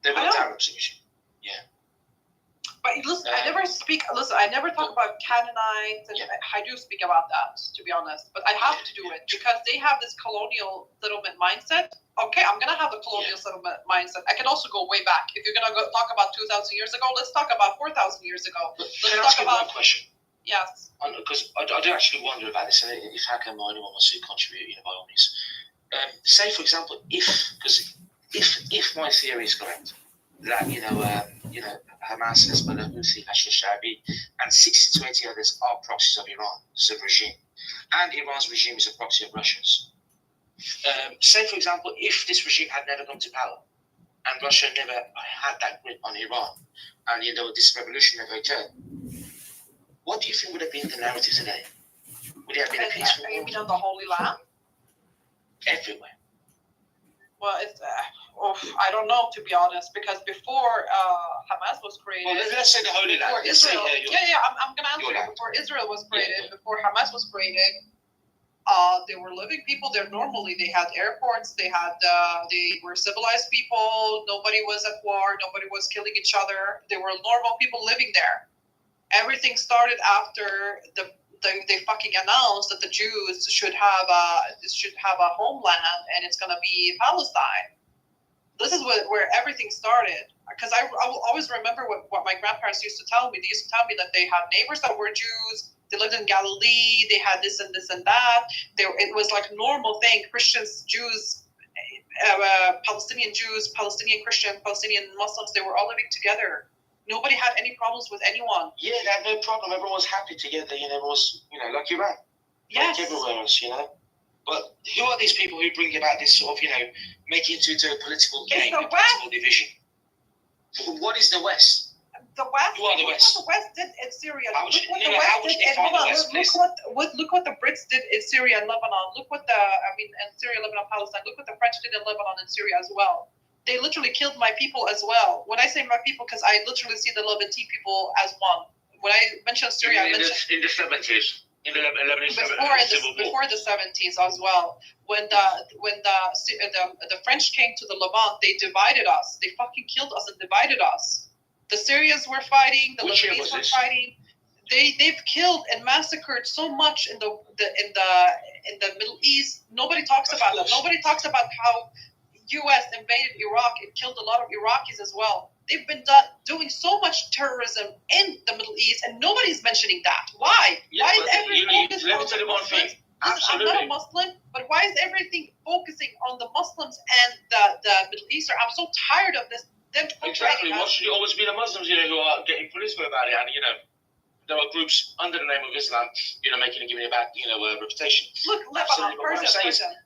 They weren't Arabs initially. Yeah. But listen, I never talk about Canaanites, and I do speak about that, to be honest. But I have to do it because they have this colonial settlement mindset. Okay, I'm gonna have the colonial settlement mindset. I can also go way back. If you're gonna talk about 2,000 years ago, let's talk about 4,000 years ago. Can I ask you one question? Yes. Because I do actually wonder about this, and if I can, anyone wants to contribute, by all means. Say, for example, if my theory is correct, that Hamas, Hezbollah, Houthi, Hashd-e-Sha'bi, and 60 to 80 others are proxies of Iran, the regime, and Iran's regime is a proxy of Russia's. Say, for example, if this regime had never come to power, and Russia never had that grip on Iran, and this revolution never occurred, what do you think would have been the narrative today? Would it have been a peaceful war? You mean on the Holy Land? Everywhere. Well, I don't know, to be honest, because before Hamas was created. Well, let's say the Holy Land. Before Israel, I'm going to answer it. Before Israel was created, before Hamas was created, they were living people there normally. They had airports. They were civilized people. Nobody was at war. Nobody was killing each other. They were normal people living there. Everything started after they fucking announced that the Jews should have a homeland, and it's gonna be Palestine. This is where everything started. Because I will always remember what my grandparents used to tell me. They used to tell me that they had neighbors that were Jews. They lived in Galilee. They had this and this and that. It was like a normal thing. Christians, Jews, Palestinian Jews, Palestinian Christians, Palestinian Muslims. They were all living together. Nobody had any problems with anyone. Yeah, they had no problem. Everyone was happy together. Everyone was, like Iran. Yes. Like everywhere else, But who are these people who bring about this sort of, make it into a political game, a political division? What is the West? The West. Who are the West? What the West did in Syria. Look what the Brits did in Syria and Lebanon. In Syria, Lebanon, Palestine. Look what the French did in Lebanon and Syria as well. They literally killed my people as well. When I say my people, because I literally see the Levantine people as one. When I mention Syria, in the 70s, in the Lebanese before the 70s as well. When the French came to the Levant, they divided us. They fucking killed us and divided us. The Syrians were fighting. The Lebanese were fighting. They've killed and massacred so much in the Middle East. Nobody talks about that. Nobody talks about how U.S. invaded Iraq and killed a lot of Iraqis as well. They've been doing so much terrorism in the Middle East, and nobody's mentioning that. Why? Why is everything focused on the Muslims? I'm not a Muslim, but why is everything focusing on the Muslims and the Middle Eastern? I'm so tired of this. Exactly. Why should it always be the Muslims, who are getting political about it? And there are groups under the name of Islam, making and giving it back, reputation. Look, Lebanon, Persia.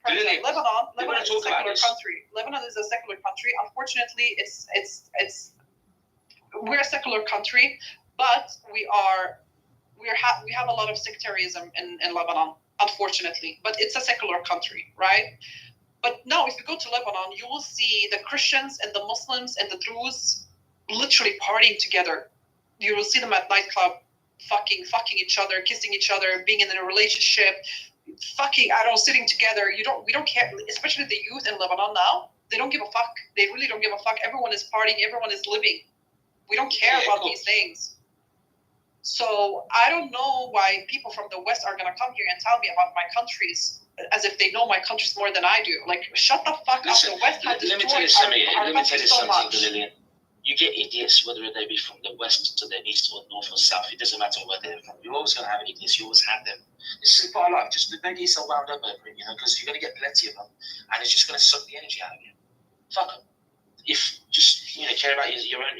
Lebanon is a secular country. Lebanon is a secular country. Unfortunately, we're a secular country, but we have a lot of sectarianism in Lebanon. unfortunately. But it's a secular country, right? But now, if you go to Lebanon, you will see the Christians and the Muslims and the Druze literally partying together. You will see them at nightclub, fucking each other, kissing each other, being in a relationship, sitting together. We don't care, especially the youth in Lebanon now. They don't give a fuck. They really don't give a fuck. Everyone is partying. Everyone is living. We don't care about these things. So I don't know why people from the West are gonna come here and tell me about my countries as if they know my countries more than I do. Like, shut the fuck up. The West has destroyed our country so much. Lillian. You get idiots, whether they be from the west to the east or north or south. It doesn't matter where they're from. You're always going to have idiots. You always have them. This is part of life. Just don't get yourself wound up over it, because you're going to get plenty of them, and it's just going to suck the energy out of you. Fuck them. If just care about your own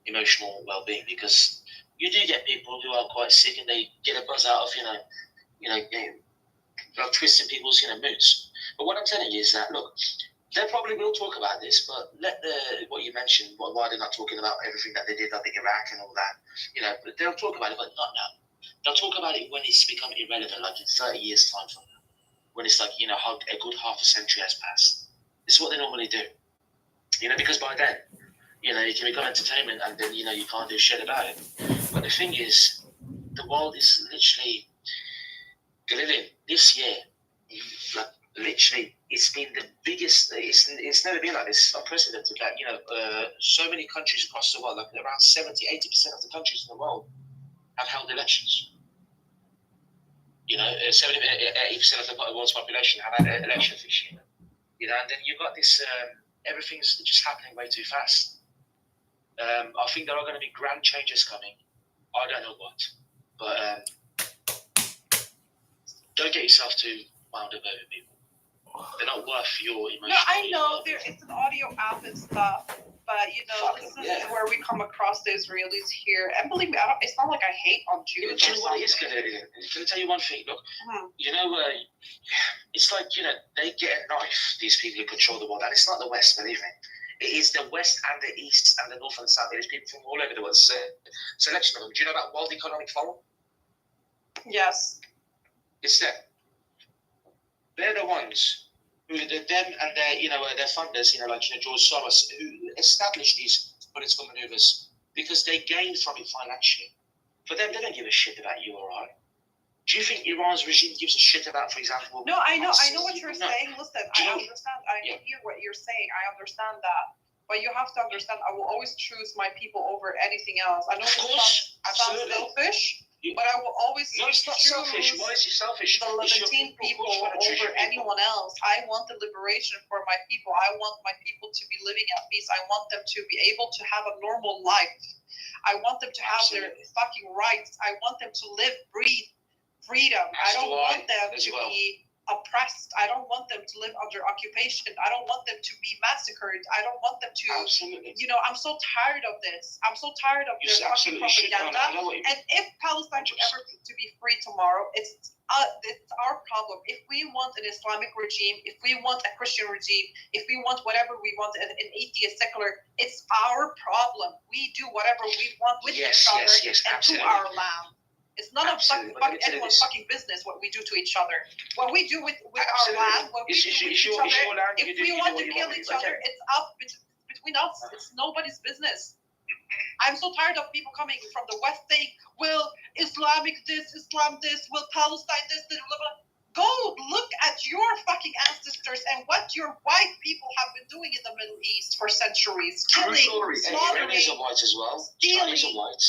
emotional well-being, because you do get people who are quite sick and they get a buzz out of twisting people's moods. But what I'm telling you is that, look, they probably will talk about this, but what you mentioned, why they're not talking about everything that they did up in Iraq and all that, they'll talk about it, but not now. They'll talk about it when it's become irrelevant, like in 30 years' time from now, when it's like, a good half a century has passed. This is what they normally do, because by then, it can become entertainment, and then, you can't do shit about it. But the thing is, the world is literally, Galilin, this year, literally, it's been the biggest. It's never been like this. It's unprecedented. That so many countries across the world, like around 70-80% of the countries in the world, have held elections. 80% of the world's population have had elections this year. And then you've got this. Everything's just happening way too fast. I think there are going to be grand changes coming. I don't know what, but don't get yourself too wound up over people. They're not worth your emotion. No, I know it's an audio app and stuff, but this is where we come across the Israelis here. And believe me, it's not like I hate on Jews. Do you know what it is, Can I tell you one thing? Look, it's like they get a knife. These people who control the world, and it's not the West, believe me. It is the West and the East and the North and the South. It is people from all over the world. Selection of them. Do you know about World Economic Forum? Yes. It's them. They're the ones who, them and their funders, like George Soros, who established these political maneuvers because they gained from it financially. For them, they don't give a shit about you or I. Do you think Iran's regime gives a shit about, for example? No, I know what you're saying. Listen, I understand. I hear what you're saying. I understand that. But you have to understand, I will always choose my people over anything else. I know this sounds selfish, but I will always choose selfish. Why is it selfish? The Levantine people over anyone else. I want the liberation for my people. I want my people to be living at peace. I want them to be able to have a normal life. I want them to have their fucking rights. I want them to live, breathe freedom. I don't want them to be oppressed. I don't want them to live under occupation. I don't want them to be massacred. I don't want them to, I'm so tired of this. I'm so tired of their fucking propaganda. And if Palestine were ever to be free tomorrow, it's our problem. If we want an Islamic regime, if we want a Christian regime, if we want whatever we want, an atheist, secular, it's our problem. We do whatever we want with each other and to our land. It's none of anyone's fucking business what we do to each other. What we do with our land, what we do with each other, if we want to kill each other, it's up between us. It's nobody's business. I'm so tired of people coming from the West saying, will Islamic this, Islam this, will Palestine this, blah, blah, blah. Go look at your fucking ancestors and what your white people have been doing in the Middle East for centuries. Killing, slaughtering, Chinese are white as well. stealing. Chinese are white.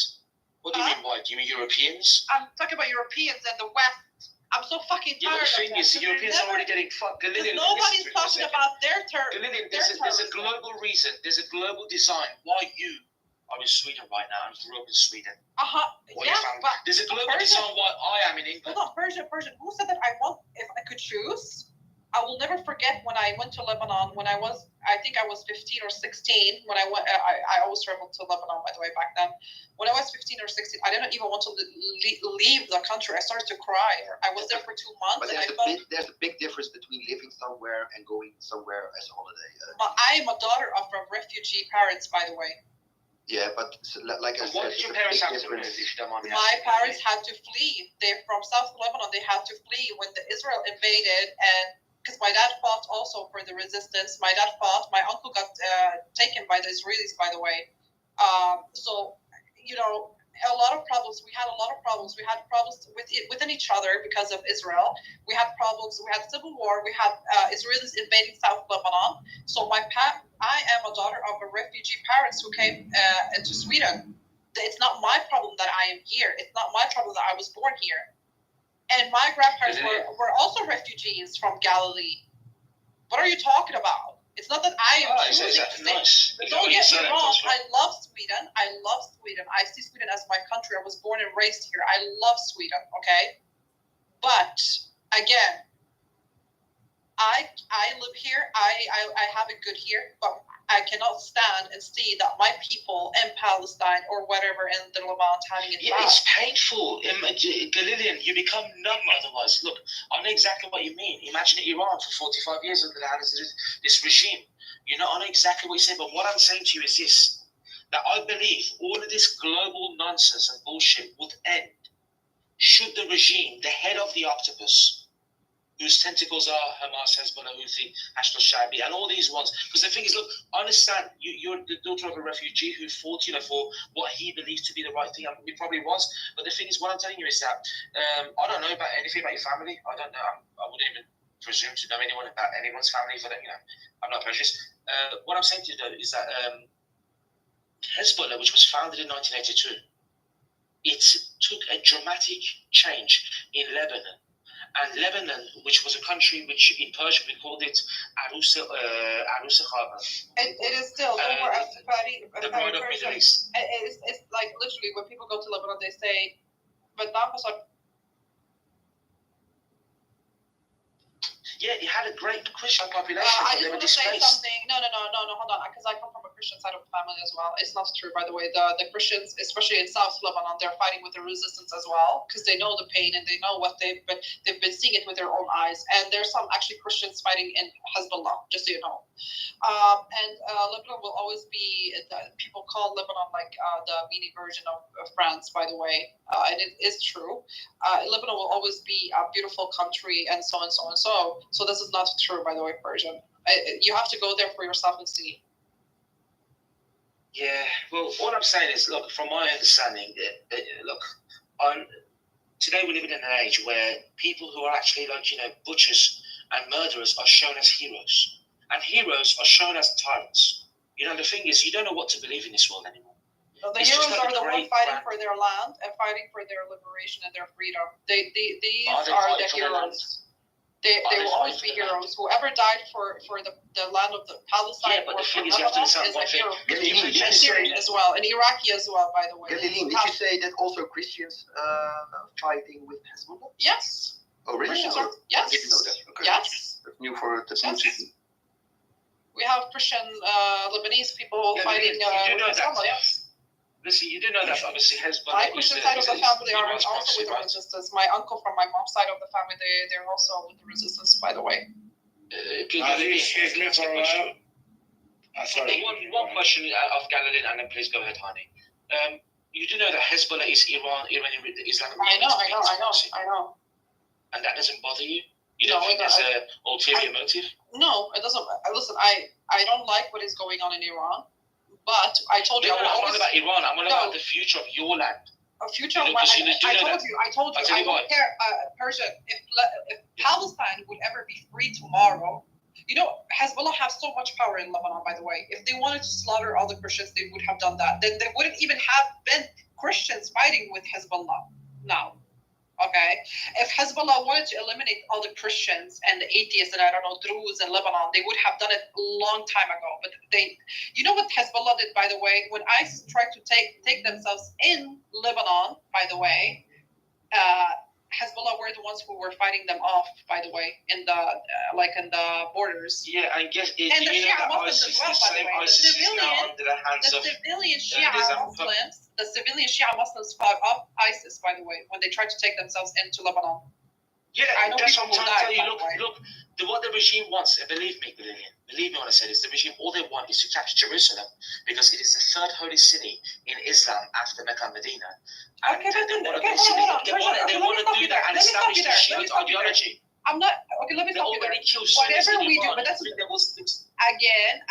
What do you mean white? Do you mean Europeans? I'm talking about Europeans and the West. I'm so fucking tired of that. The thing is, Europeans are already getting fucked. Nobody's talking about their turn. There's a global reason. There's a global design why you are in Sweden right now and grew up in Sweden. There's a global design why I am in England. Hold on, Persian. Who said that if I could choose? I will never forget when I went to Lebanon when I think I was 15 or 16 when I went. I always traveled to Lebanon, by the way, back then. When I was 15 or 16, I didn't even want to leave the country. I started to cry. I was there for 2 months. But there's a big difference between living somewhere and going somewhere as a holiday. I am a daughter of refugee parents, by the way. Yeah, but like I said, What did your parents have to move, if you don't mind me My asking? parents had to flee. They're from South Lebanon. They had to flee when the Israel invaded, and because my dad fought also for the resistance. My dad fought. My uncle got taken by the Israelis, by the way. So, you know, a lot of problems. We had a lot of problems. We had problems within each other because of Israel. We had problems. We had civil war. We had Israelis invading South Lebanon. So I am a daughter of a refugee parents who came into Sweden. It's not my problem that I am here. It's not my problem that I was born here. And my grandparents were also refugees from Galilee. What are you talking about? It's not that I am choosing to stay. Nice. Don't get me wrong. I love Sweden. I see Sweden as my country. I was born and raised here. I love Sweden. Okay, but again, I live here. I have it good here, but I cannot stand and see that my people in Palestine or whatever in the Levant having it bad. It's painful. Galilian, you become numb otherwise. Look, I know exactly what you mean. Imagine Iran for 45 years under the hands of this regime. You know, I know exactly what you're saying, but what I'm saying to you is this, that I believe all of this global nonsense and bullshit would end should the regime, the head of the octopus, whose tentacles are Hamas, Hezbollah, Houthi, Ashtar Shabi, and all these ones. Because the thing is, look, I understand you're the daughter of a refugee who fought, for what he believes to be the right thing, and he probably was. But the thing is, what I'm telling you is that I don't know about anything about your family. I don't know. I wouldn't even presume to know anyone about anyone's family for that. I'm not prejudiced. What I'm saying to you, though, is that Hezbollah, which was founded in 1982, it took a dramatic change in Lebanon. And Lebanon, which was a country which in Persian we called it Arus Khaba. It is still over as the bride of Middle East. It's like literally when people go to Lebanon, they say, Yeah, it had a great Christian population. I just want to say something. No, hold on, because I come from a Christian side of the family as well. It's not true, by the way. The Christians, especially in South Lebanon, they're fighting with the resistance as well because they know the pain and they know what they've been seeing it with their own eyes. And there's some actually Christians fighting in Hezbollah, just so you know. Lebanon will always be. People call Lebanon like the mini version of France, by the way, and it is true. Lebanon will always be a beautiful country, and so and so and so. So this is not true, by the way, Persian. You have to go there for yourself and see. Yeah, well, all I'm saying is, look, from my understanding, today we're living in an age where people who are actually butchers and murderers are shown as heroes, and heroes are shown as tyrants. The thing is, you don't know what to believe in this world anymore. The heroes are the ones fighting for their land and fighting for their liberation and their freedom. These are the heroes. They will always be heroes. Whoever died for the land of the Palestine or for Lebanon is a hero. And Syrian as well, and Iraqi as well, by the way. Galilin, did you say that also Christians fighting with Hezbollah? Yes. Oh, really? Christians Oh, yes. I didn't know that. Okay. Yes. That's new for We have Christian Lebanese people fighting with Hezbollah, yes. Listen, you do know that obviously Hezbollah. My Christian side of the family are also with the resistance. My uncle from my mom's side of the family, they're also with the resistance, by the way. One question of Galilin, and then please go ahead, honey. You do know that Hezbollah is Iranian Islamic. I know. And that doesn't bother you? You don't think there's an ulterior motive? No, it doesn't. Listen, I don't like what is going on in Iran. But I told you, I'm not about Iran. I'm about the future of your land. A future of I told you. I don't care. Persia. If Palestine would ever be free tomorrow, Hezbollah have so much power in Lebanon. By the way, if they wanted to slaughter all the Christians, they would have done that. Then they wouldn't even have been Christians fighting with Hezbollah now. Okay, if Hezbollah wanted to eliminate all the Christians and the atheists and Druze in Lebanon, they would have done it a long time ago. But what Hezbollah did, by the way, when ISIS tried to take themselves in Lebanon, by the way, Hezbollah were the ones who were fighting them off, by the way, in the borders. Yeah, I guess and the Shia Muslims as well, by the way. The civilian Shia Muslims fought off ISIS, by the way, when they tried to take themselves into Lebanon. Yeah, I know that's what I'm people trying to tell died, you. by Look, the way. look, what the regime wants, believe me, believe me when I say this, the regime, all they want is to capture Jerusalem because it is the third holy city in Islam after Mecca and Medina. And Okay, but they want to okay, basically, hold on. they want to do that and establish the Shiite ideology. I'm not okay. Let me They stop you there. already killed so many Whatever we do, Iran, but that's the Muslims. again,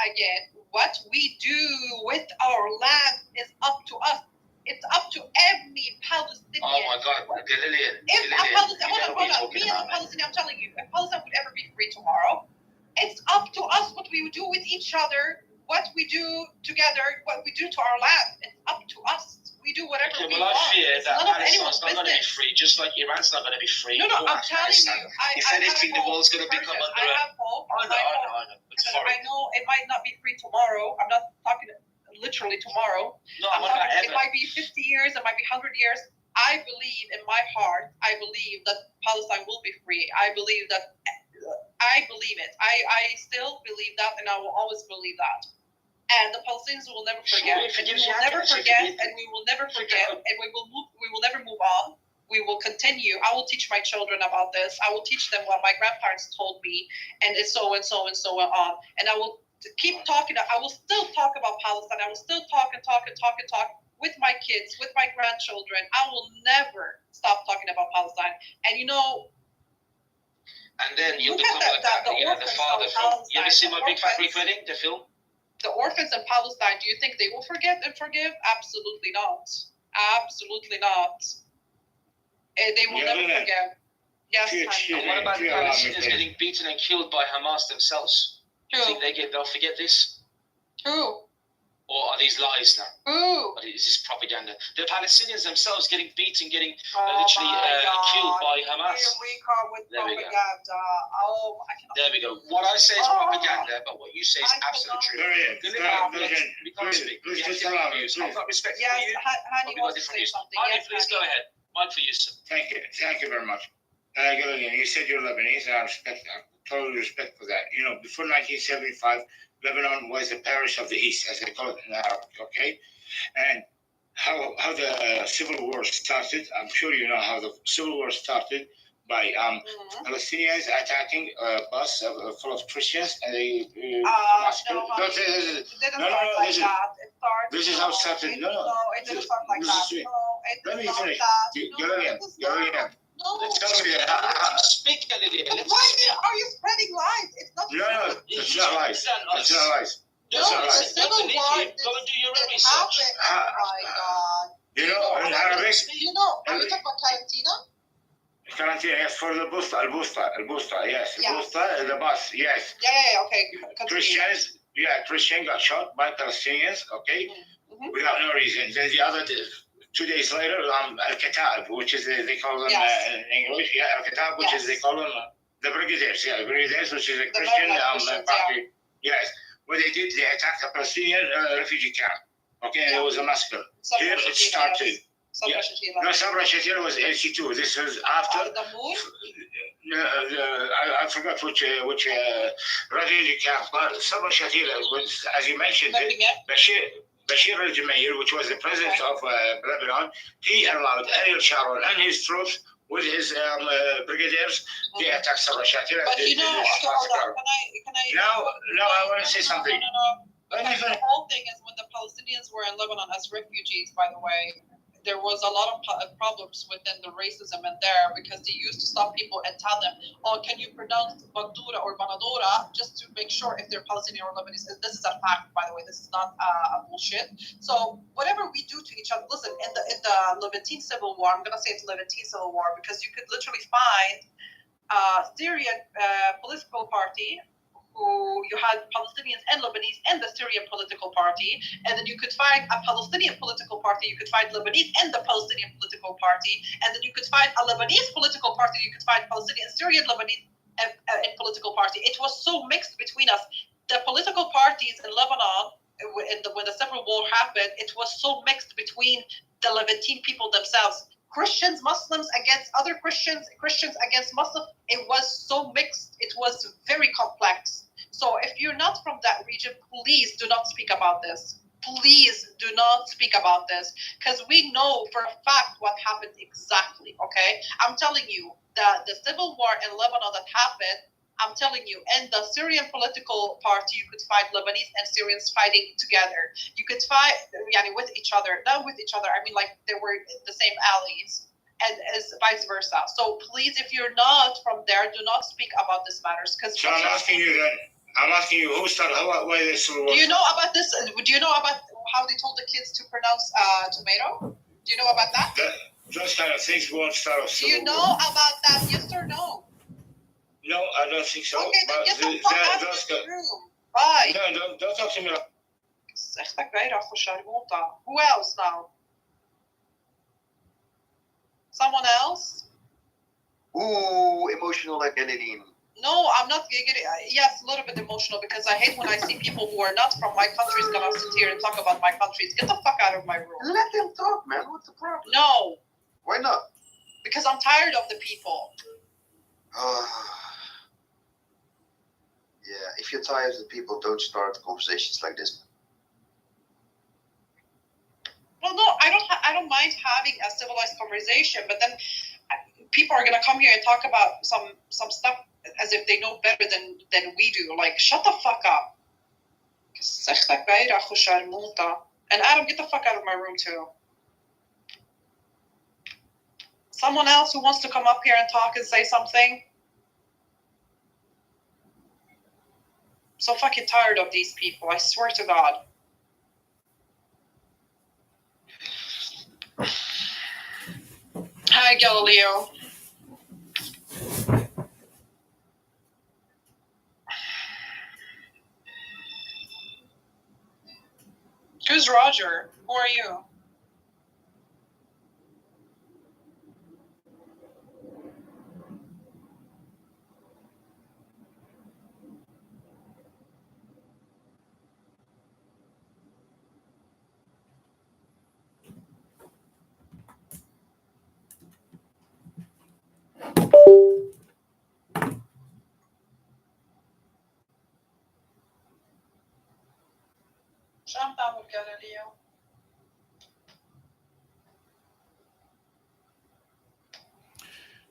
what we do with our land is up to us. It's up to every Palestinian. Oh my God, Lillian. If a Palestinian, hold on, me as a Palestinian, I'm telling you, if Palestine would ever be free tomorrow, it's up to us what we do with each other, what we do together, what we do to our land. It's up to us. We do whatever Okay, we well, want. I fear It's that none of Palestine's anyone's not going to be business. free, just like Iran's not going to be free. No, or I'm telling you, Afghanistan. if If anything, the world's going to become I under. have hope. I know. It's I horrible. know it might not be free tomorrow. I'm not talking literally tomorrow. No, I'm what about talking, ever? it might be 50 years, it might be 100 years. I believe in my heart, I believe that Palestine will be free. I believe it. I still believe that, and I will always believe that. And the Palestinians will never forget. Sure, We will never forget, and we will never forget, and we will never move on. We will continue. I will teach my children about this. I will teach them what my grandparents told me, and it's so and so and so on. And I will keep talking. I will still talk about Palestine. I will still talk with my kids, with my grandchildren. I will never stop talking about Palestine. And you know, and then you'll look become at the father from. You ever see My Big Fat Greek Wedding, the film? The orphans in Palestine, do you think they will forget and forgive? Absolutely not. Absolutely not. They will never forget. Yes, And what about the Palestinians getting beaten and killed by Hamas themselves? Do you think they'll forget this? Who? Or are these lies now? Who? Or is this propaganda? The Palestinians themselves getting beaten, getting Oh literally killed by Hamas. Here we come with There we go. propaganda. Oh, I cannot. There we go. What I say is propaganda, but what you say is absolute truth. I've got respect for Yes, you. Hani wants to say something. Hani, Yes, please go ahead. Mike for you, sir. Thank you very much. Gillian, you said you're Lebanese, and I totally respect for that. You know, before 1975, Lebanon was the Paris of the East, as they call it in Arabic, okay? And how the Civil War started, I'm sure you know how the Civil War started by Palestinians attacking a bus full of Christians, and they massacred. This is how it started. No, it didn't start like that. Let me finish. Gillian. Speak a little. Why are you spreading lies? It's not. No, it's not lies. It's not lies. No, the Civil War. Go and do your own research. Oh my God. You know, in Arabic. You know, are you talking about Quarantina? Quarantine, yes, for the Busta, yes. Busta, the bus, yes. Yeah, okay. Christians, Christian got shot by Palestinians, okay, without no reason. Then the other 2 days later, Al-Katab, which is, they call them in English, Al-Katab, which is, they call them the Brigadiers, which is a Christian party. Yes, what they did, they attacked a Palestinian refugee camp, okay, and it was a massacre. Here it started. No, Sabra Shatila was LC2. This was after. I forgot which refugee camp, but Sabra Shatila was, as you mentioned, Bashir al-Jumeir, which was the president of Lebanon, he allowed Ariel Sharon and his troops with his brigadiers to attack Sabra Shatila. But you know, can I? No, I want to say something. Because the whole thing is when the Palestinians were in Lebanon as refugees, by the way, there was a lot of problems within the racism in there because they used to stop people and tell them, oh, can you pronounce Bagdoura or Banadora, just to make sure if they're Palestinian or Lebanese. This is a fact, by the way. This is not a bullshit. So whatever we do to each other, listen, in the Levantine Civil War, I'm going to say it's Levantine Civil War because you could literally find Syrian political party who you had Palestinians and Lebanese and the Syrian political party, and then you could find a Palestinian political party, you could find Lebanese and the Palestinian political party, and then you could find a Lebanese political party, you could find Palestinian, Syrian, Lebanese and political party. It was so mixed between us. The political parties in Lebanon, when the Civil War happened, it was so mixed between the Levantine people themselves. Christians, Muslims against other Christians, Christians against Muslims. It was so mixed. It was very complex. So if you're not from that region, please do not speak about this. please do not speak about this, because we know for a fact what happened exactly, okay? I'm telling you, that the civil war in Lebanon that happened, I'm telling you, in the Syrian political party, you could find Lebanese and Syrians fighting together. You could fight with each other. Not with each other, I mean, like, they were the same allies, and as vice versa. So please, if you're not from there, do not speak about these matters. So I'm asking you then. I'm asking you, who started? Why the civil war? Do you know about this? Do you know about how they told the kids to pronounce tomato? Do you know about that? Those kind of things won't start a Do civil you know war. about that? Yes or no? No, I don't think so. Okay, then But get the fuck out of this room. Bye. No, don't talk to me like. Who else now? Someone else? Ooh, emotional identity. No, I'm not getting. Yes, a little bit emotional, because I hate when I see people who are not from my countries gonna sit here and talk about my countries. Get the fuck out of my room. Let them talk, man. What's the problem? No. Why not? Because I'm tired of the people. Yeah, if you're tired of the people, don't start conversations like this. Well, no, I don't mind having a civilized conversation, but then people are gonna come here and talk about some stuff as if they know better than we do. Like, shut the fuck up. And Adam, get the fuck out of my room too. Someone else who wants to come up here and talk and say something. So fucking tired of these people, I swear to God. Hi, Galileo. Who's Roger? Who are you? Jump down with Galileo.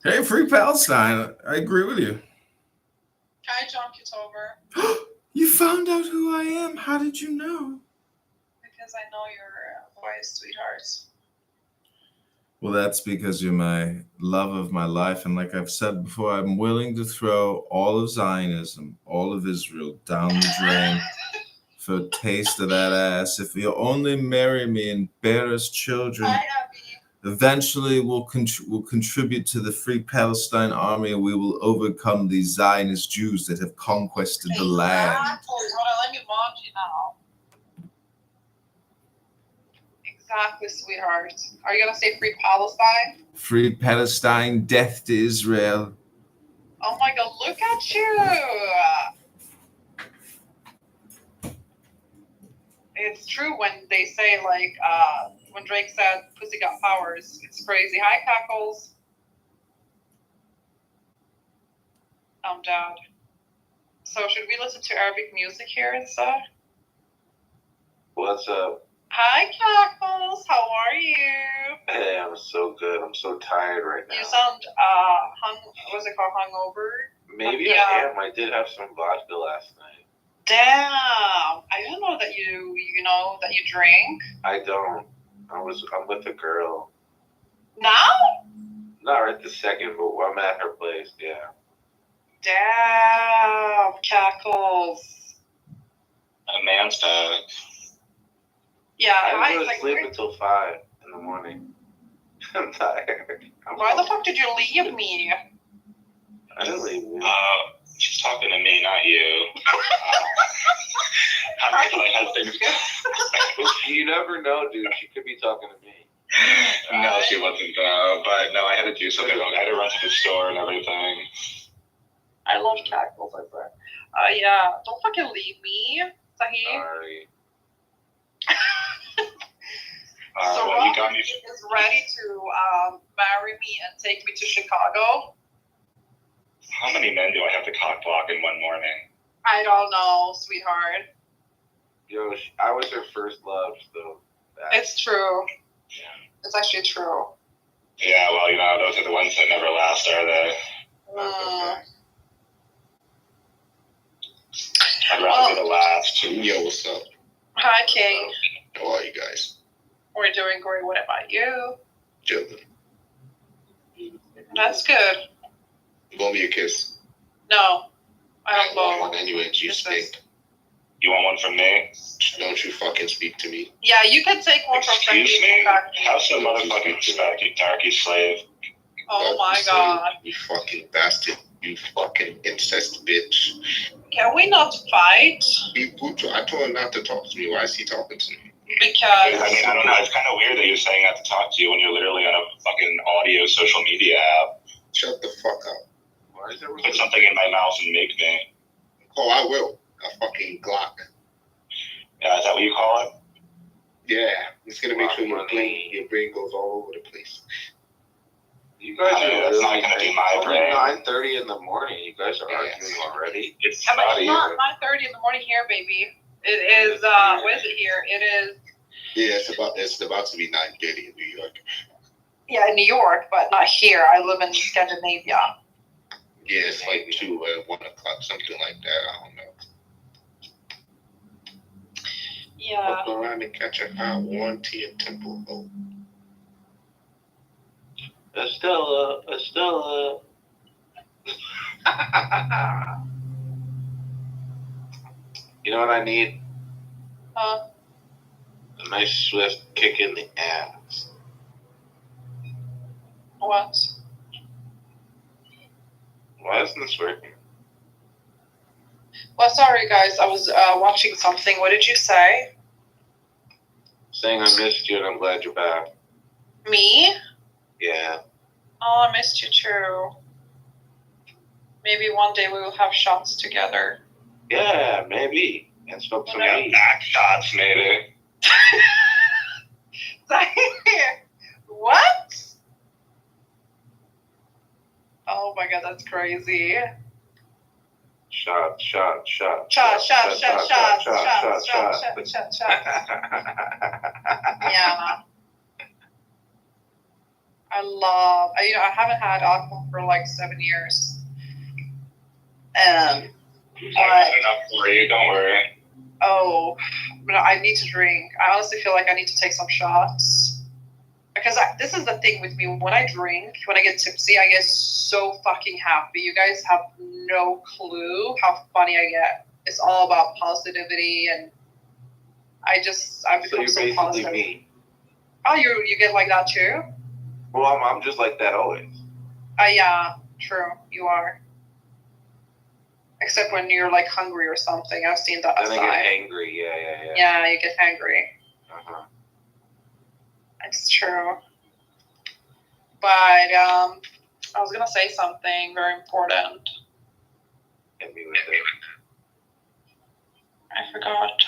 Hey, free Palestine. I agree with you. Hi, John Kitover. You found out who I am. How did you know? Because I know your voice, sweetheart. Well, that's because you're my love of my life. And like I've said before, I'm willing to throw all of Zionism, all of Israel down the drain for a taste of that ass. If you only marry me and bear us children, eventually we'll contribute to the Free Palestine Army, and we will overcome these Zionist Jews that have conquered the land. Let me mod you now. Exactly, sweetheart. Are you gonna say Free Palestine? Free Palestine, death to Israel. Oh my God, look at you! It's true when they say, like, when Drake said pussy got powers. It's crazy. Hi, Cackles. I'm dead. So should we listen to Arabic music here instead? What's up? Hi, Cackles. How are you? Hey, I'm so good. I'm so tired right now. You sound what's it called, hungover? Maybe I am. I did have some vodka last night. Damn. I didn't know that you drink. I don't. I'm with a girl. Now? Not right this second, but I'm at her place, yeah. Damn, Cackles. A man's bad. Yeah, I didn't go to sleep until 5 in the morning. I'm tired. Why the fuck did you leave me? I didn't leave you. She's talking to me, not you. How things go? You never know, dude. She could be talking to me. No, she wasn't. But no, I had to do something. I had to run to the store and everything. I love Cackles, I bet. Yeah, don't fucking leave me, Sahih. Sorry. So Rob is ready to marry me and take me to Chicago. How many men do I have to cock block in one morning? I don't know, sweetheart. Yo, I was her first love, so. It's true. It's actually true. Yeah, well, those are the ones that never last, are they? I'd rather be the last. Yo, what's up? Hi, King. How are you guys? We're doing great. What about you? Chilling. That's good. Blow me a kiss. No, I don't I blow. want one anyway. You stink. You want one from me? Don't you fucking speak to me. Yeah, you can take one from Excuse me? Have some motherfucking respect, you darky slave. Oh my god. You fucking bastard. You fucking incest bitch. Can we not fight? I told him not to talk to me. Why is he talking to me? Because I mean, I don't know. It's kind of weird that you're saying not to talk to you when you're literally on a fucking audio social media app. Shut the fuck up. Why is there put something in my mouth and make me? Oh, I will. A fucking Glock. Yeah, is that what you call it? Yeah, it's gonna make sure your brain goes all over the place. You guys are that's not gonna be my brain. 9:30 in the morning. You guys are arguing already. It's yeah, but not it's even. not 9:30 in the morning here, baby. It is. What is it here? It is. Yeah, it's about to be 9:30 in New York. Yeah, in New York, but not here. I live in Scandinavia. Yeah, it's like 1 o'clock, something like that. I don't know. Yeah. Look around and catch a hot warm tea at Temple Oak. Estella. You know what I need? Huh? A nice swift kick in the ass. What? Why isn't this working? Well, sorry guys. I was watching something. What did you say? Saying I missed you and I'm glad you're back. Me? Yeah. Oh, I missed you too. Maybe one day we will have shots together. Yeah, maybe. And smoke some Yeah, weed. back shots, maybe. What? Oh my god, that's crazy. Shot. Shot. Yeah. I haven't had alcohol for like 7 years. I got enough for you, don't worry. Oh, but I need to drink. I honestly feel like I need to take some shots. Because this is the thing with me. When I drink, when I get tipsy, I get so fucking happy. You guys have no clue how funny I get. It's all about positivity, and I become so positive. Me. Oh, you get like that too? Well, I'm just like that always. Yeah, true. You are. Except when you're like hungry or something. I've seen that Then side. I get angry. Yeah. Yeah, you get angry. Uh-huh. It's true. But I was gonna say something very important. Hit me with it. I forgot.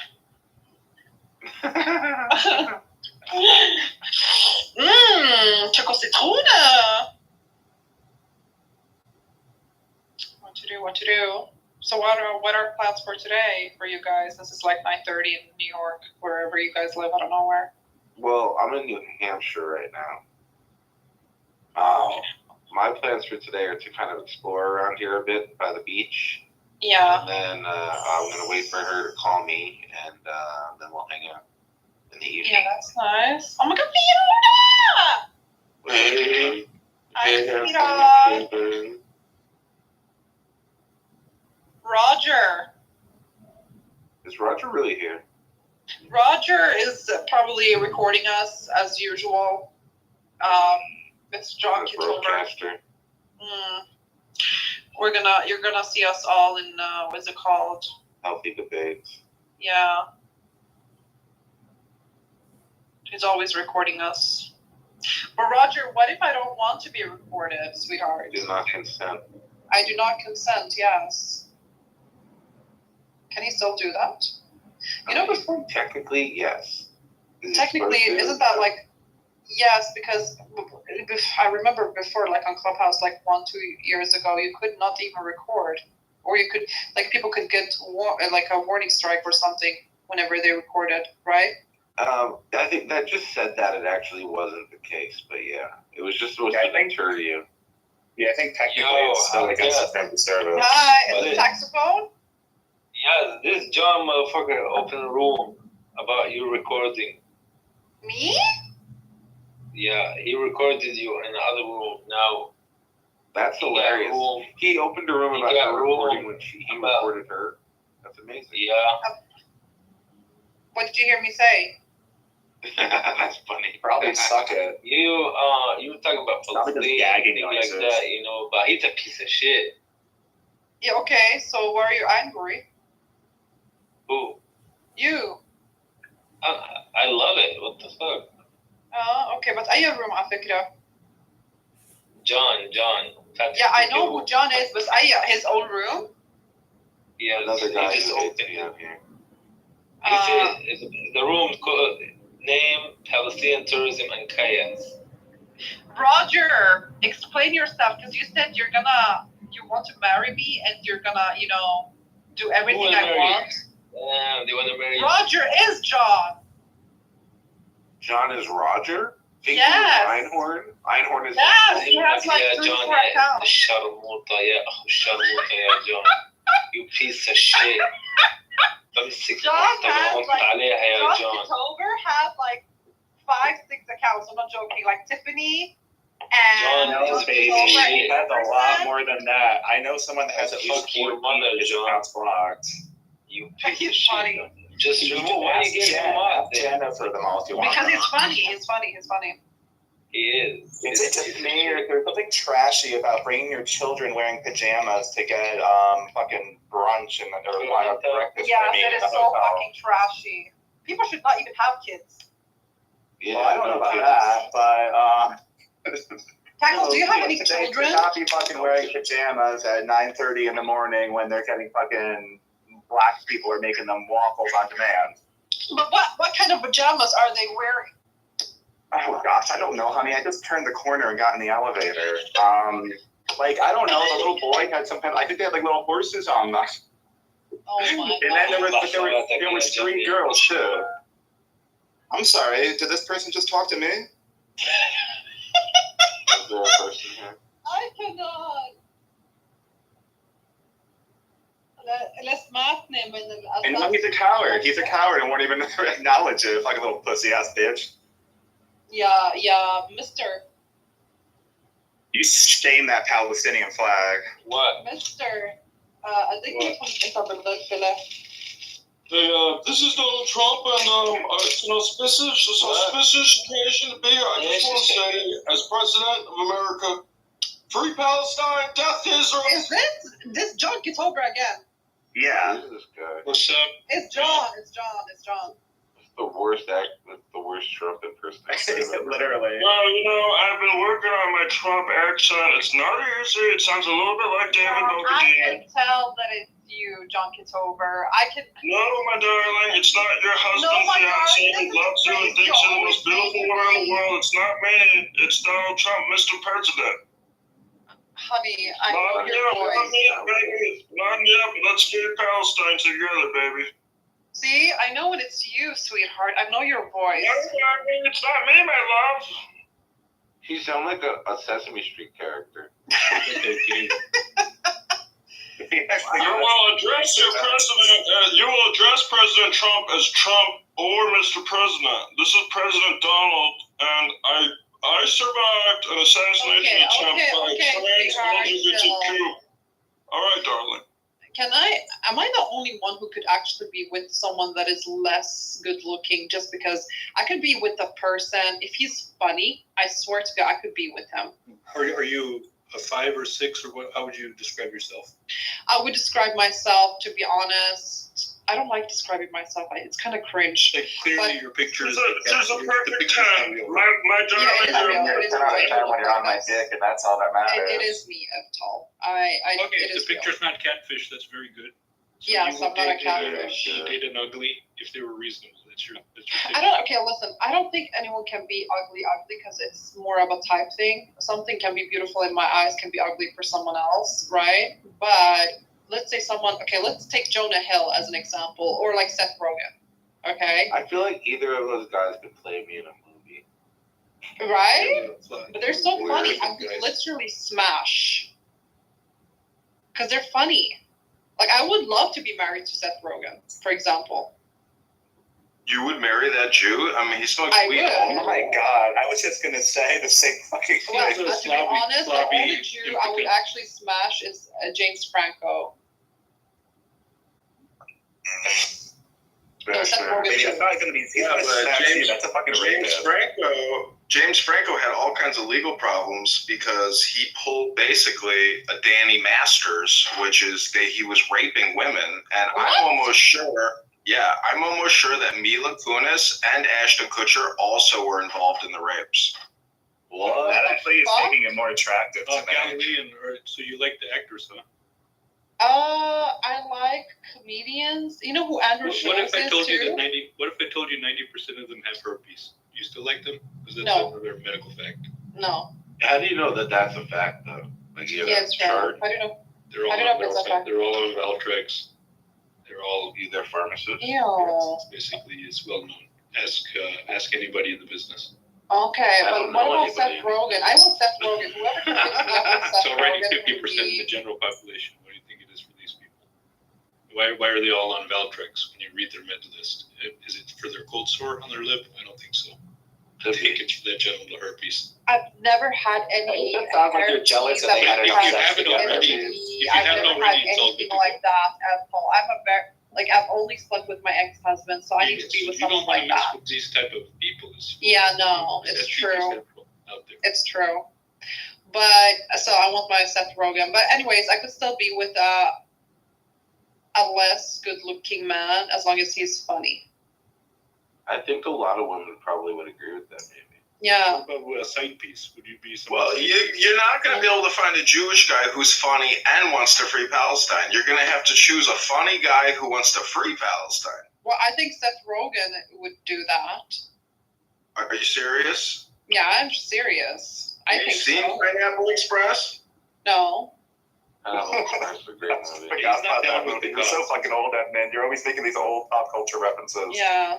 Chococitrone. What to do? So what are plans for today for you guys? This is like 9:30 in New York, wherever you guys live. I don't know where. Well, I'm in New Hampshire right now. My plans for today are to kind of explore around here a bit by the beach. Yeah. And then I'm going to wait for her to call me, and then we'll hang out in the evening. Yeah, that's nice. Oh my god, Fiona! Hi, sweetheart. Roger. Is Roger really here? Roger is probably recording us as usual. It's John Kitover. You're gonna see us all in what's it called? Healthy Debates. Yeah. He's always recording us. But Roger, what if I don't want to be recorded, sweetheart? Do not consent. I do not consent, yes. Can he still do that? You know, before. Technically, yes. Technically, isn't that like. Yes, because I remember before, like on Clubhouse, like 1-2 years ago, you could not even record. Or you could, like, people could get like a warning strike or something whenever they recorded, right? I think that just said that it actually wasn't the case, but yeah, it was just supposed to deter you. Yeah, I think technically it's still against the terms of service. Hi, is it saxophone? Yeah, this John motherfucker opened a room about you recording. Me? Yeah, he recorded you in the other room. Now, that's hilarious. He opened a room about her recording when he recorded her. That's amazing. Yeah. What did you hear me say? That's funny. Probably suck it. You talking about police gagging like noises. that, you know, but he's a piece of shit. Yeah, okay, so why are you angry? Who? You. I love it. What the fuck? Okay, but I room على فكرة. John. Yeah, I know who John is, but his own room? Yeah, another guy he just opened down here. He said the room name Palestinian Tourism and Kayaks. Roger, explain yourself, because you said you want to marry me and you're gonna, do everything I want. They want to marry Roger is John. John is Roger? Yes. Einhorn? Einhorn is... Yes, he has like yeah, 3 John, or 4 accounts. Sharmuta, John. You piece of shit. John Kitover has like 5-6 accounts. I'm not joking. Like Tiffany and No, baby, he has a lot more than that. I know someone that has at least 4 accounts blocked. You piece He's of shit. funny. Just remove why you getting him off then? Jenna for them all if you want. Because he's funny. He's funny. He is. Is it just me, or there's something trashy about bringing your children wearing pajamas to get fucking brunch or breakfast? Yes, it is so fucking trashy. People should not even have kids. Yeah, well, I don't know about that, but Tackle, do you have any they children? should not be fucking wearing pajamas at 9:30 in the morning when they're getting fucking black people are making them waffles on demand. But what kind of pajamas are they wearing? Oh gosh, I don't know, honey. I just turned the corner and got in the elevator. Like I don't know. The little boy had some kind. I think they had like little horses on them. Oh my God. And then there was 3 girls too. I'm sorry. Did this person just talk to me? Is there a person here? I cannot. And no, he's a coward. He's a coward and won't even acknowledge it. Like a little pussy ass bitch. Yeah, mister. You shame that Palestinian flag. What? Mister. I think it's up in the Hey, this is Donald Trump, and it's an auspicious occasion to be here. I just want to say, as President of America, free Palestine, death to Israel. Is this John Kitover again? Yeah. Who's this guy? What's up? It's John. It's the worst Trump impersonation. Literally. Well, I've been working on my Trump accent. It's not easy. It sounds a little bit like David I Bogadin. can tell that it's you, John Kitover. No, my darling, it's not your husband, fiance, who loves you and thinks you're the most beautiful woman in the world. It's not me. It's Donald Trump, Mr. President. Honey, I know your voice. Not yet, but let's get Palestine together, baby. See, I know when it's you, sweetheart. I know your voice. It's not me, my love. You sound like a Sesame Street character. You will address President Trump as Trump or Mr. President. This is President Donald, and I survived an assassination attempt by trans LGBTQ. All right, darling. Am I the only one who could actually be with someone that is less good looking just because I could be with a person, if he's funny, I swear to God, I could be with him. Are you a 5 or 6 or what? How would you describe yourself? I would describe myself, to be honest, I don't like describing myself. It's kind of cringe. Like clearly your picture is there's a perfect 10. My darling, you're 10 out of 10 when you're on my dick, and that's all that matters. It is me, Tall. Okay, if the picture's not catfish, that's very good. So yes, I'm not a catfish. You date an ugly if they were reasonable. That's your listen, I don't think anyone can be ugly because it's more of a type thing. Something can be beautiful in my eyes, can be ugly for someone else, right? But let's say let's take Jonah Hill as an example, or like Seth Rogen. Okay, I feel like either of those guys could play me in a movie. right? But they're so Weird funny. I could guys. literally smash. Because they're funny. Like, I would love to be married to Seth Rogen, for example. You would marry that Jew? I mean, he smokes I weed would. all Oh my god, I was just gonna say the same fucking thing. Well, to be honest, the only Jew I would actually smash is James Franco. No, Seth Rogen Maybe too. that's not gonna be. He's Yeah, gonna but smash you. That's a fucking James Franco had all kinds of legal problems because he pulled basically a Danny Masters, which is he was raping women, and I'm almost sure that Mila Kunis and Ashton Kutcher also were involved in the rapes. What? That actually is making it more attractive to me. Galilean, so you like the actors, huh? I like comedians. You know who Andrew What Schultz if I is told you too? that 90% of them have herpes? You still like them? Because that's No. another medical fact. No. How do you know that that's a fact, though? Like, you have Yeah, a it's chart? right. I don't know. They're all I don't know if it's a fact. They're all on Valtrex. They're all either pharmacists. Ew. Basically, it's well known. Ask anybody in the business. Okay, I but don't what know about Seth anybody. Rogen? I want Seth Rogen. Whoever can fix me up with It's Seth already Rogen 50% would of be... the general population. What do you think it is for these people? Why are they all on Valtrex when you read their med list? Is it for their cold sore on their lip? I don't think so. I think it's for that genital herpes. I've never had any. That sounds like you're jealous that they had If you enough sex haven't together. already, I've never had anything like that at all. I'm a very, like, I've only slept with my ex-husband, so I need to be with someone like that. With these type of people. Yeah, no, it's true. It's true. But, so I want my Seth Rogen. But anyways, I could still be with a less good-looking man as long as he's funny. I think a lot of women probably would agree with that, maybe. Yeah. What about a side piece? Would you be Well, you're not going to be able to find a Jewish guy who's funny and wants to free Palestine. You're going to have to choose a funny guy who wants to free Palestine. Well, I think Seth Rogen would do that. Are you serious? Yeah, I'm serious. I Have you think seen so. Pineapple Express? No. That's a great movie. Forgot about that movie. You're so fucking old, man. You're always making these old pop culture references. Yeah.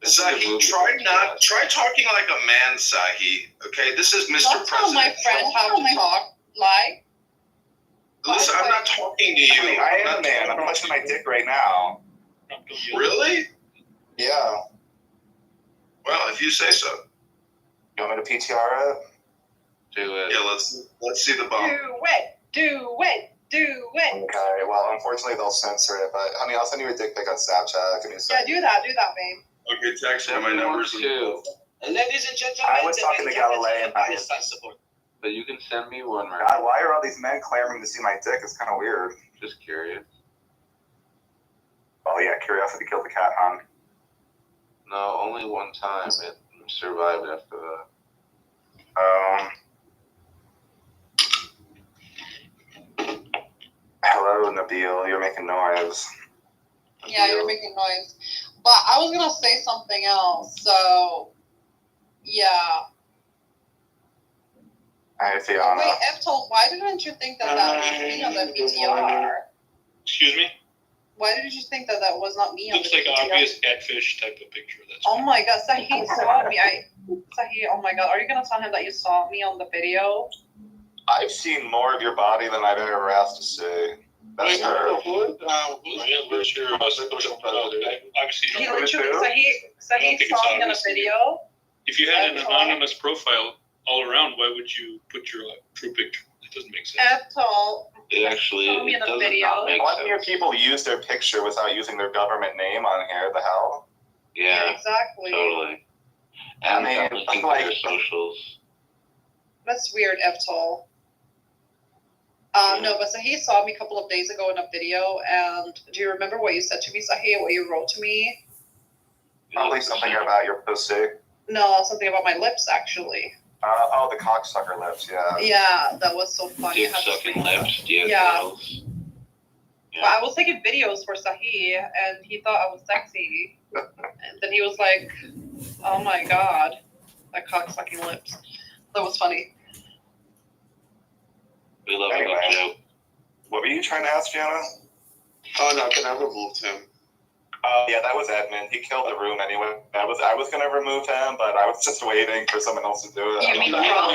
Sahi, try talking like a man, Sahi. Okay, this is Mr. Don't tell President. my friend how to talk. Like. Listen, I'm not talking to you. I am a man. I'm touching my dick right now. Really? Yeah. Well, if you say so. You want me to PTR it? Do it. Yeah, let's see the bump. Do it. Okay, well, unfortunately, they'll censor it, but, honey, I'll send you a dick pic on Snapchat. Give me a Yeah, second. do that, babe. Okay, text me my numbers. Too. Ladies and gentlemen, I was talking to Galilean about it. But you can send me one, right? God, why are all these men clamoring to see my dick? It's kind of weird. Just curious. Oh, yeah, curiosity killed the cat, hon. No, only one time. It survived after that. Hello, Nabil. You're making noise. Yeah, you're making noise. But I was gonna say something else. So, yeah. Hey, Fiona. Wait, Eptol, why didn't you think that was me on the PTR? Excuse me? Why did you think that was not me on Looks the like PTR? an obvious catfish type of picture. That's Oh my god, Sahi saw me. Sahi, oh my god, are you gonna tell him that you saw me on the video? I've seen more of your body than I've ever asked to see. That's her. Obviously, you He don't literally, Sahi think saw it's me on a obvious to you. video. If you had an anonymous profile all around, why would you put your true picture? It doesn't make sense. Eptol. It actually Saw me it in a does video. not make Why sense. do your people use their picture without using their government name on here? The hell? Yeah, Exactly. totally. I And mean, that was like- their socials. That's weird, Eptol. No, but Sahi saw me a couple of days ago in a video, and do you remember what you said to me, Sahi? What you wrote to me? Probably something about your pussy. No, something about my lips, actually. Oh, the cocksucker lips, yeah. Yeah, that was so funny. Dick sucking lips, Yeah. But I was taking videos for Sahi, and he thought I was sexy. And then he was like, oh my god, that cock-sucking lips. That was funny. We love Anyway. a good joke. What were you trying to ask, Fiona? Oh, nothing. I removed him. Oh yeah, that was Edmund. He killed the room anyway. I was gonna remove him, but I was just waiting for someone else to do it. You mean Yeah.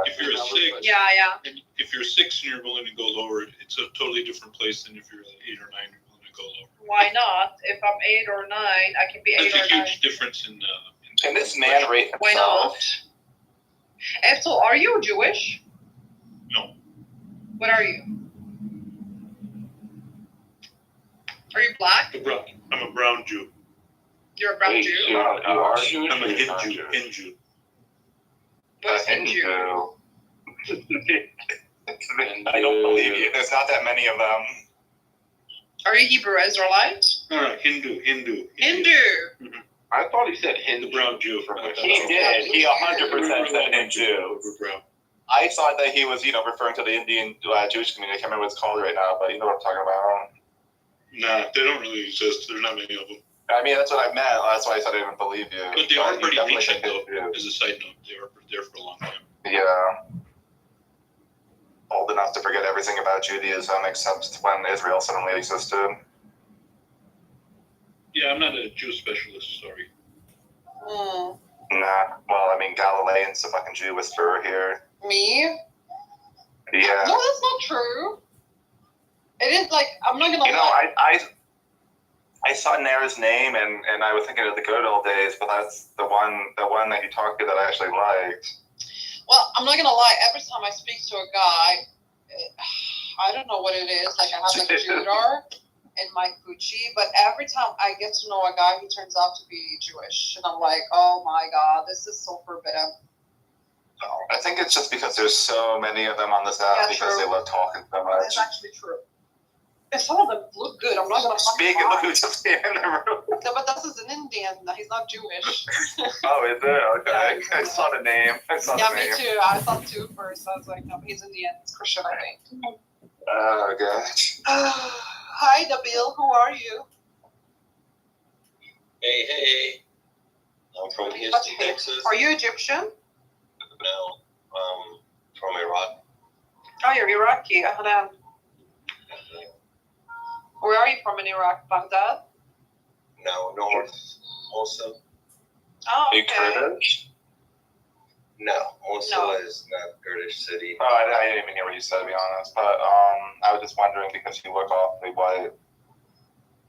If you're a 6, Yeah. and if you're 6 and you're willing to go lower, it's a totally different place than if you're 8 or 9 and willing to go lower. Why not? If I'm 8 or 9, I can be 8 That's or a 9. huge difference in. Can this man rate himself? Why not? Eftel, are you Jewish? No. What are you? Are you black? I'm a brown Jew. You're a brown Jew? You are Jewish? I'm a Hindu. What's Hindu? I don't believe you. There's not that many of them. Are you Hebrew Israelite? No, Hindu. I thought he said Hindu. The brown Jew. He did. He 100% said Hindu. I thought that he was, referring to the Indian Jewish community. I can't remember what it's called right now, but you know what I'm talking about. Nah, they don't really exist. There's not many of them. I mean, that's what I meant. That's why I said I didn't believe you. But they are pretty definitely ancient, think though. As a side note, they were there for a long time. Yeah. Old enough to forget everything about Judaism except when Israel suddenly existed. Yeah, I'm not a Jew specialist, sorry. Nah. Well, I mean, Galilean's the fucking Jew whisperer here. Me? Yeah. No, that's not true. It is like, I'm not gonna lie. I saw Nair's name and I was thinking of the good old days, but that's the one that you talked to that I actually liked. Well, I'm not gonna lie. Every time I speak to a guy, I don't know what it is. Like I have like a Judar in my Gucci, but every time I get to know a guy, he turns out to be Jewish, and I'm like, oh my god, this is so forbidden. I think it's just because there's so many of them on this app because they love talking so much. That's actually true. And some of them look good. I'm not gonna Speaking of who just came in the room. No, but this is an Indian. He's not Jewish. Oh, is it? Okay. I saw the name. Yeah, me too. I thought too first. I was like, no, he's Indian. He's Christian, I think. Oh, gosh. Hi, Nabil. Who are you? Hey. I'm from Houston, Texas. Are you Egyptian? No, from Iraq. Oh, you're Iraqi. Ahlan. Where are you from in Iraq? Baghdad? No, North Mosul. Oh, okay. Kurdish? No, Mosul is not Kurdish city. Oh, I didn't even hear what you said, to be honest. But I was just wondering because you look awfully white.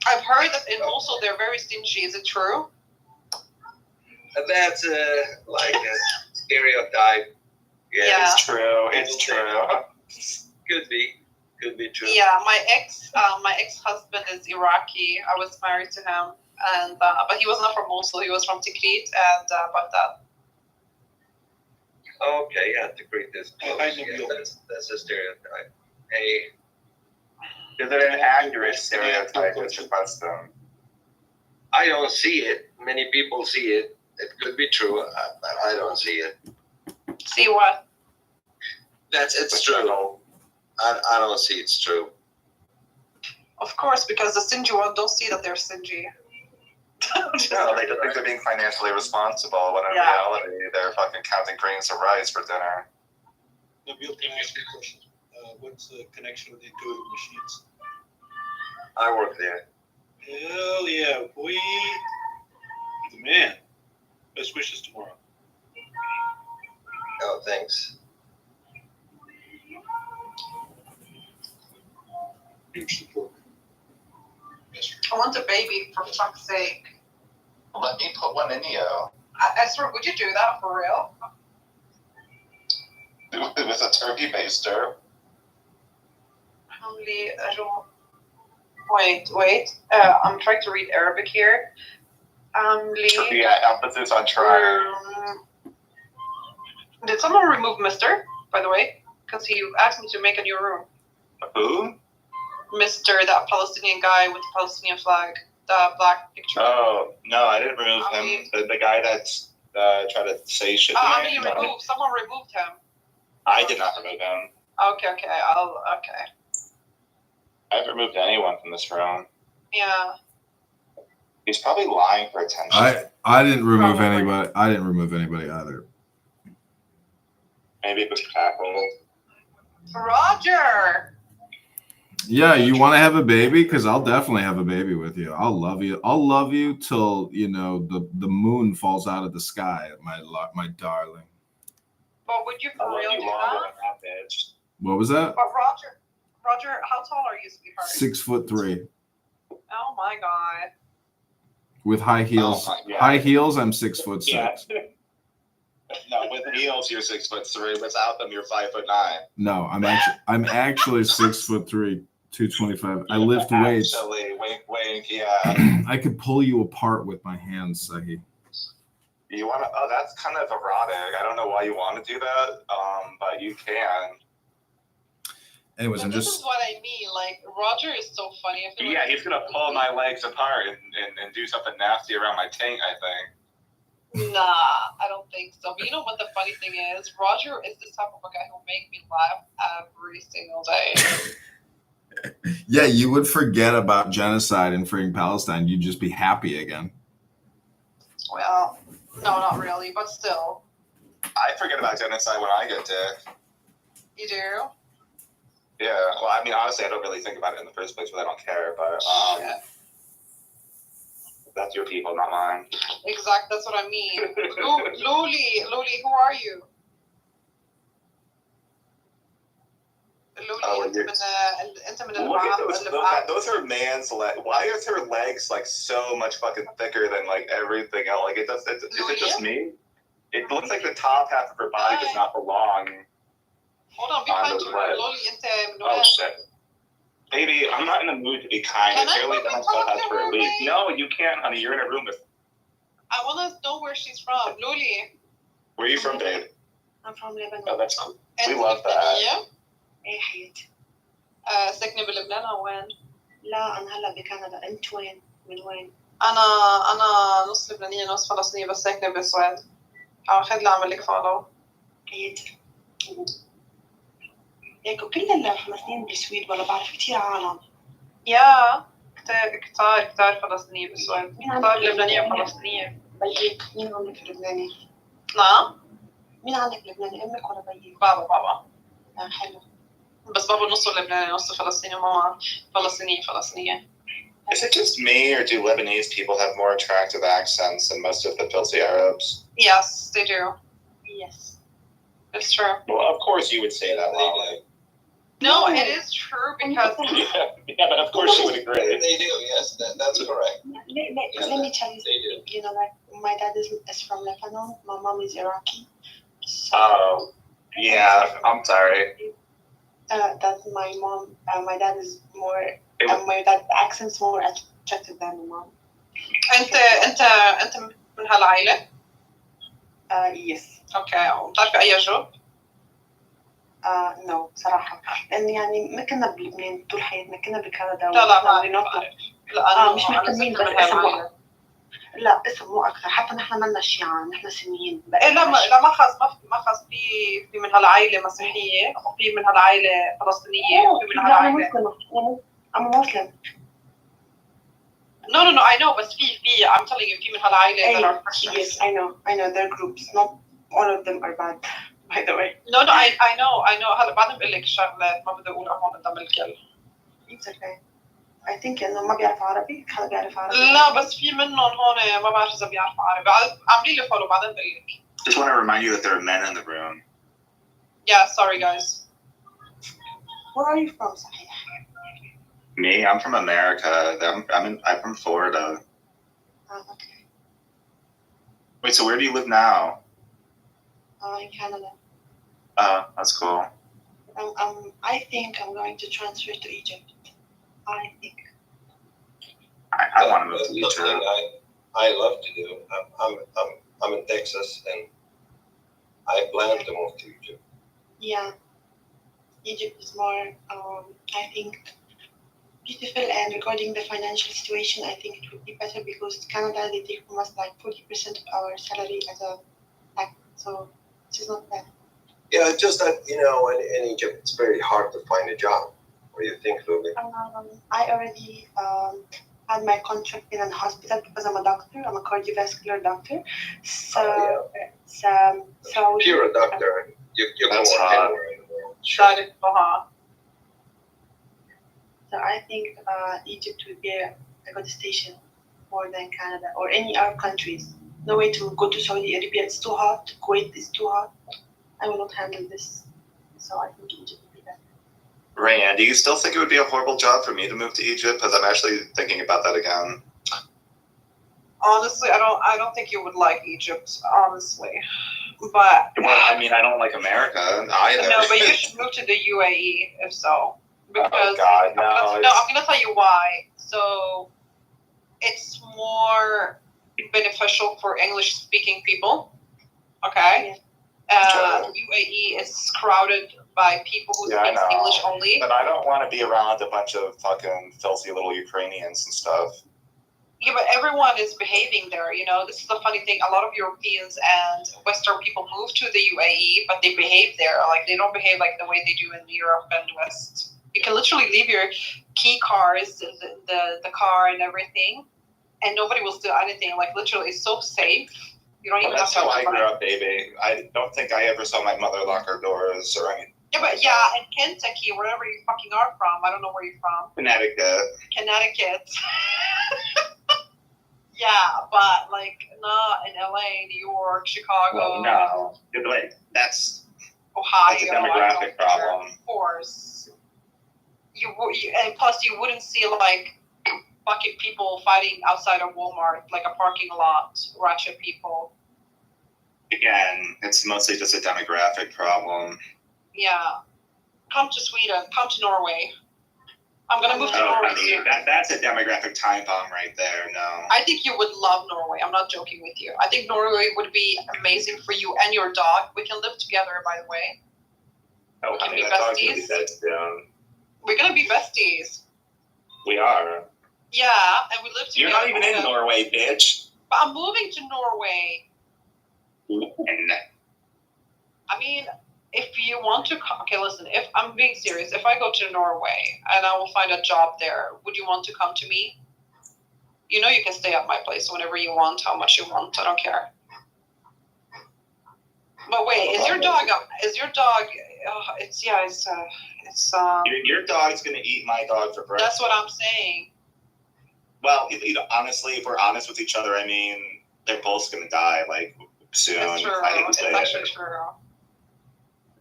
I've heard that in Mosul they're very stingy. Is it true? That's like a stereotype. Yeah. It's true. It's true. Could be true. Yeah, my ex-husband is Iraqi. I was married to him, and but he was not from Mosul. He was from Tikrit and Baghdad. Okay, yeah, Tikrit is close. Yeah, that's a stereotype. Hey, is it an accurate stereotype? It's your question. I don't see it. Many people see it. It could be true, but I don't see it. See what? It's true. I don't see it's true. Of course, because the stingy ones don't see that they're stingy. No, they just think they're being financially responsible when in reality they're fucking counting grains of rice for dinner. Nabil, can I ask you a question? What's the connection with the intuitive machines? I work there. Hell yeah, boy. The man. Best wishes tomorrow. Oh, thanks. Huge support. I want a baby, for fuck's sake. Let me put one in you. Esther, would you do that for real? With a turkey baster. Wait. I'm trying to read Arabic here. Yeah, emphasis on trying. Did someone remove Mister, by the way? Because he asked me to make a new room. Who? Mr. That Palestinian guy with the Palestinian flag, the black picture. Oh, no, I didn't remove him. The guy that's tried to say shit to me. Someone removed him. I did not remove him. Okay. I haven't removed anyone from this room. Yeah. He's probably lying for attention. I didn't remove anybody. I didn't remove anybody either. Maybe it was cackled. Roger! Yeah, you want to have a baby? Because I'll definitely have a baby with you. I'll love you. I'll love you till the moon falls out of the sky, my darling. But would you for real do that? What was that? But Roger, how tall are you, sweetheart? 6'3". Oh my god. With high heels. Oh my God. High heels, I'm 6'6". Yeah. No, with heels you're 6'3". Without them, you're 5'9". No, I'm actually 6'3", 225. I lift weights. Actually, wink, yeah. I could pull you apart with my hands, Sahi. You want to? Oh, that's kind of erotic. I don't know why you want to do that, but you can. Anyways, This is what I mean. Like, Roger is so funny. I feel like He's gonna pull my legs apart and do something nasty around my taint, I think. Nah, I don't think so. But you know what the funny thing is? Roger is the type of a guy who make me laugh every single day. Yeah, you would forget about genocide and freeing Palestine. You'd just be happy again. Well, no, not really, but still. I forget about genocide when I get dick. You do? Yeah. Well, I mean, honestly, I don't really think about it in the first place, but I don't care. But that's your people, not mine. Exactly, that's what I mean. Luli, who are you? Look at those are man's legs. Why is her legs like so much fucking thicker than like everything else? Like is it just me? It looks like the top half of her body does not belong. Hold on, be kind to her. Loli, Oh shit. Baby, I'm not in the mood to be kind. It's barely been on Clubhouse for a week. No, you can't, honey. You're in a room with. I want to know where she's from. Loli. Where are you from, babe? I'm from Lebanon. Oh, that's cool. We love that. ايه حياتي. ساكنة بلبنان أو وين؟ لا أنا هلا بكندا. أنت وين؟ من وين؟ أنا نص لبنانية نص فلسطينية بس ساكنة بالسويد. هاخد لي أعمل لك فولو. حياتي. ياكو كل الفلسطينيين بالسويد ولا بعرف كتير عالم. يا كتار فلسطينية بالسويد. كتار لبنانية وفلسطينية. بيك مين عندك لبناني؟ نعم؟ مين عندك لبناني؟ أمك ولا بيك؟ بابا. حلو. بس بابا نصه لبناني نصه فلسطيني وماما فلسطينية. Is it just me, or do Lebanese people have more attractive accents than most of the filthy Arabs? Yes, they do. Yes. It's true. Well, of course you would say that, Lala. No, it is true because... yeah, but of course you would agree. They do, yes, that's correct. Let me tell you, they do. You know, like, my dad is from Lebanon, my mom is Iraqi. So, oh, yeah, I'm sorry. That's my mom. My dad is more. My dad's accent's more attractive than my mom. أنت من هالعائلة؟ Yes. Okay. وبتعرفي أي جوب؟ No صراحة. لأن يعني ما كنا بلبنان طول حياتنا، كنا بكندا. لا ما بعرف. لا مش مهتمين بس اسم. لا اسم مو أكثر. حتى نحن مالنا شيعة، نحن سنيين. لا ما خاص في من هالعائلة مسيحية وفي من هالعائلة فلسطينية وفي من هالعائلة. I'm Muslim. No, I know, but I'm telling you, في من هالعائلة that are Christians. Yes, I know, they're groups. Not all of them are bad, by the way. No, I know. هلا بعدين بقول لك شغلات ما بدي أقولها هون قدام الكل. It's okay. I think إنه ما بيعرف عربي، حدا بيعرف عربي. لا بس في منهم هون ما بعرف إذا بيعرفوا عربي. عاملين لي فولو بعدين بقول لك. Just want to remind you that there are men in the room. Yeah, sorry guys. Where are you from, Sahih? Me, I'm from America. I'm from Florida. Oh, okay. Wait, so where do you live now? In Canada. That's cool. I think I'm going to transfer to Egypt. I think. I want to move to Egypt. Something I love to do. I'm in Texas, and I plan to move to Egypt. Yeah, Egypt is more. I think. Beautiful, and regarding the financial situation, I think it would be better because Canada, they take from us like 40% of our salary as a tax, so this is not bad. Yeah, just that, in Egypt, it's very hard to find a job. What do you think, Lily? I already had my contract in a hospital because I'm a doctor. I'm a cardiovascular doctor. So, if you're a doctor, you can work anywhere in the world. Sure. So I think Egypt would be a good station more than Canada or any other countries. No way to go to Saudi Arabia. It's too hot. Kuwait is too hot. I will not handle this. So I think Egypt would be better. Rayanne, do you still think it would be a horrible job for me to move to Egypt? Because I'm actually thinking about that again. Honestly, I don't think you would like Egypt, honestly. But well, I mean, I don't like America either. No, but you should move to the UAE if so. Because oh God, no! I'm gonna tell you why. So it's more beneficial for English-speaking people. Okay. UAE is crowded by people who speak English only. But I don't want to be around a bunch of fucking filthy little Ukrainians and stuff. Yeah, but everyone is behaving there, you know. This is the funny thing. A lot of Europeans and Western people move to the UAE, but they behave there. Like, they don't behave like the way they do in Europe and West. You can literally leave your key cards, the car and everything, and nobody will steal anything. Like, literally, it's so safe. You don't even that's have to. That's how I grew up, baby. I don't think I ever saw my mother lock her doors or anything. Yeah, but in Kentucky, wherever you fucking are from, I don't know where you're from. Connecticut. Yeah, but like not in LA, New York, Chicago. Well, no, wait, that's Ohio. That's a demographic problem. Of course. And plus you wouldn't see like fucking people fighting outside of Walmart, like a parking lot, Russian people. Again, it's mostly just a demographic problem. Yeah. Come to Sweden. Come to Norway. I'm going to move to Norway soon. That's a demographic time bomb right there, no. I think you would love Norway. I'm not joking with you. I think Norway would be amazing for you and your dog. We can live together, by the way. Oh, we can be that dog's besties. gonna be dead soon. We're going to be besties. We are. Yeah, and we live together. You're not even in Norway, bitch. But I'm moving to Norway. When? I mean, if you want to, okay, listen, if I'm being serious, if I go to Norway and I will find a job there, would you want to come to me? You know you can stay at my place whenever you want, how much you want, I don't care. But wait, is your dog, Your dog's gonna eat my dog for breakfast. That's what I'm saying. Well, honestly, if we're honest with each other, I mean, they're both gonna die, like, soon. It's true, it's actually true.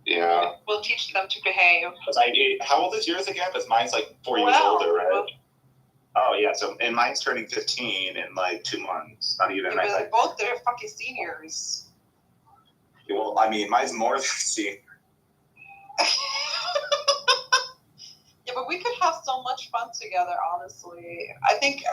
Yeah. We'll teach them to behave. How old is yours again? Because mine's like 4 years older, right? Oh, yeah. So, and mine's turning 15 in like 2 months. Not even. Yeah, but they're fucking seniors. Well, I mean, mine's more than senior. Yeah, but we could have so much fun together, honestly. I think,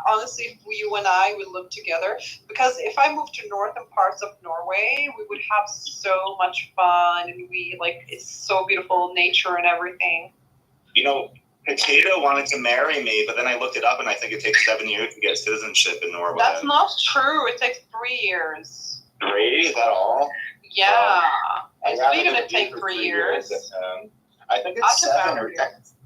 honestly, if you and I would live together, because if I moved to northern parts of Norway, we would have so much fun, and it's so beautiful, nature and everything. You know, Potato wanted to marry me, but then I looked it up, and I think it takes 7 years to get citizenship in Norway. That's not true. It takes 3 years. 3? Is that all? Yeah. It's really going to take 3 years. I think it's 7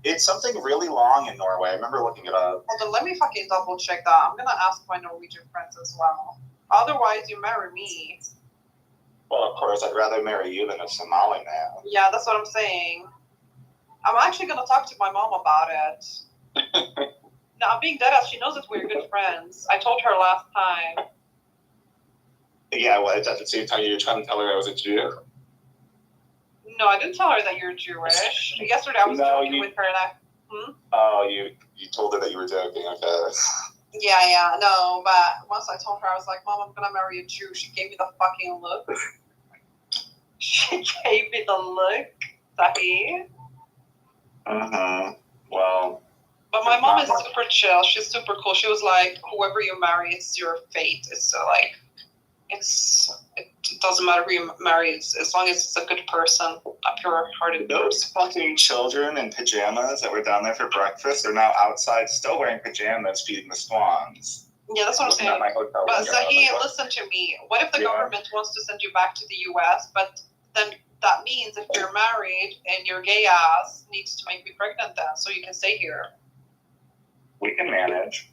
it's something really long in Norway. I remember looking it up. Hold on, let me fucking double check that. I'm going to ask my Norwegian friends as well. Otherwise, you marry me. Well, of course, I'd rather marry you than a Somali man. Yeah, that's what I'm saying. I'm actually going to talk to my mom about it. No, I'm being deadass. She knows that we're good friends. I told her last time. Yeah, well, at the same time, you're trying to tell her I was a Jew? No, I didn't tell her that you're Jewish. Yesterday I was joking with her and Oh, you told her that you were joking, okay. Yeah, no, but once I told her, I was like, Mom, I'm going to marry a Jew. She gave me the fucking look. She gave me the look, Sahi. Well. But my mom is super chill. She's super cool. She was like, whoever you marry, it's your fate. It's it doesn't matter who you marry, as long as it's a good person, a pure-hearted person. Those fucking children in pajamas that were down there for breakfast are now outside still wearing pajamas feeding the swans. Yeah, that's what I'm saying. But Zahi, listen to me. What if the government wants to send you back to the U.S., but then that means if you're married and your gay ass needs to make me pregnant then, so you can stay here? We can manage.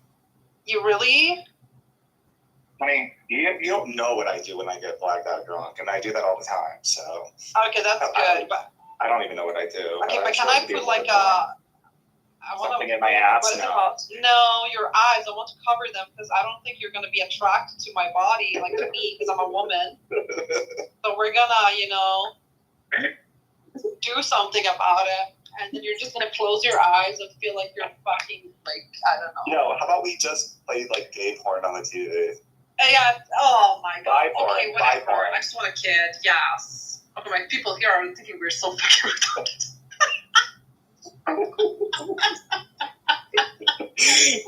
You really? I mean, you don't know what I do when I get blacked out drunk, and I do that all the time, so... Okay, that's good, but... I don't even know what I do. Okay, but can I put like a Something in my abs? What is it called? No, your eyes. I want to cover them because I don't think you're going to be attracted to my body, like to me, because I'm a woman. So we're gonna, do something about it, and then you're just gonna close your eyes and feel like you're fucking, like, I don't know. No, how about we just play like gay porn on the TV? Yeah. Oh my god. Bi porn. Okay, whatever. I just want a kid. Yes. Okay, my people here are thinking we're so fucking retarded.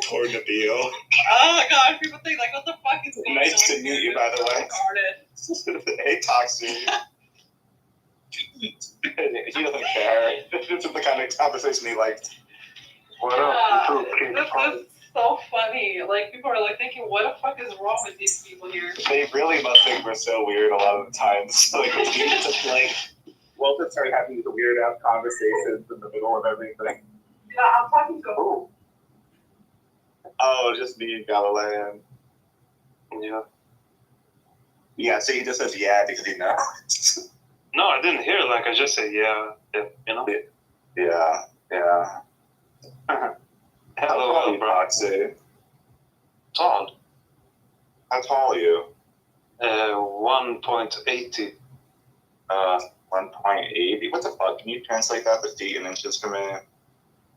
Pornobile. Oh god, people think like, what the fuck is going on? Nice to meet you, by the way. Hey, Toxie. He doesn't care. This is the kind of conversation he likes. What up? This is so funny. Like, people are like thinking, what the fuck is wrong with these people here? They really must think we're so weird a lot of the times. Like, it's just like, we'll just start having these weird ass conversations in the middle of everything. Yeah, I'm talking to who? Oh, just me and Galilean. Yeah. Yeah, so he just says yeah because he knows. No, I didn't hear. Like, I just said yeah, Yeah. Hello, Proxy. Tall. How tall are you? 1.80. 1.80. What the fuck? Can you translate that to feet and inches for me?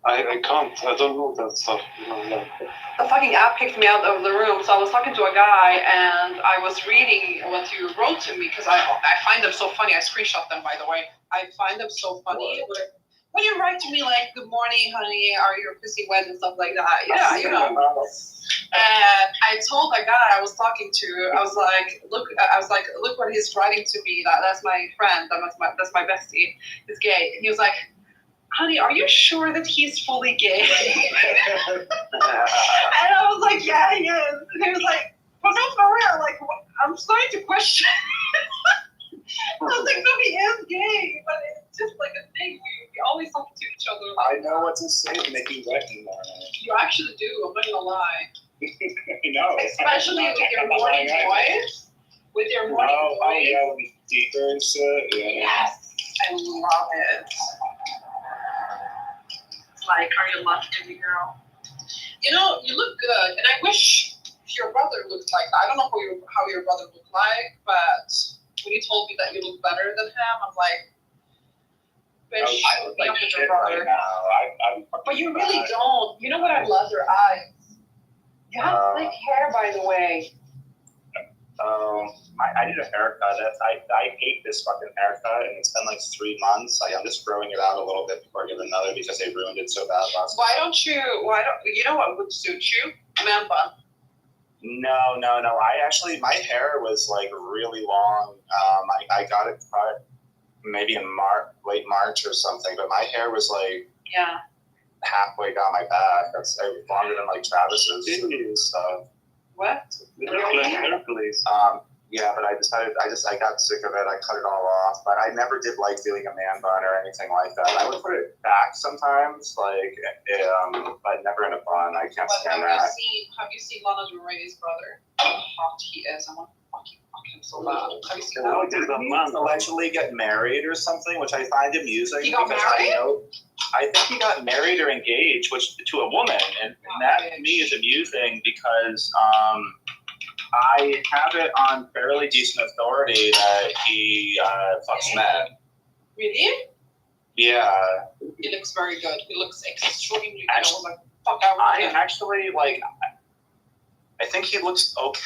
I can't. I don't know that stuff. The fucking app kicked me out of the room, so I was talking to a guy and I was reading what you wrote to me because I find them so funny. I screenshot them, by the way. I find them so funny. When you write to me like, "Good morning, honey, are your pussy wet?" and stuff like that. Yeah, And I told a guy I was talking to, I was like, look what he's writing to me. That's my friend. That's my bestie. He's gay. And he was like, honey, are you sure that he's fully gay? And I was like, yeah, he is. And he was like, but no, for real, like, I'm starting to question. I was like, no, he is gay, but it's just like a thing. We always talk to each other. I know what to say to make you wet in the morning. You actually do, I'm not gonna lie. No. Especially with your morning voice. With your morning voice. Oh, yeah, when it's deeper and shit. Yeah. Yes, I love it. Like, are you loved, baby girl? You look good, and I wish your brother looked like that. I don't know how your brother looked like, but when you told me that you look better than him, I'm like, wish I look like with shit your brother. right now. But you really don't. You know what I love? Your eyes. You have thick hair, by the way. I need a haircut. I hate this fucking haircut, and it's been like 3 months. I'm just growing it out a little bit before I get another because they ruined it so bad last time. You know what would suit you? A man bun. No. My hair was like really long. I got it cut maybe in late March or something, but my hair was like halfway down my back. That's longer than like Travis's and stuff. What? Yeah, but I got sick of it. I cut it all off. But I never did like doing a man bun or anything like that. I would put it back sometimes, but never in a bun. I can't stand that. Have you seen Lana Del Rey's brother? How hot he is. I want to fucking fuck him so bad. Have you seen that? Did he allegedly get married or something, which I find amusing. He got married? I think he got married or engaged, to a woman, and that to me is amusing because I have it on fairly decent authority that he fucks men. Really? Yeah. He looks very good. He looks extremely good. Actually, I was like, fuck, I think he looks okay.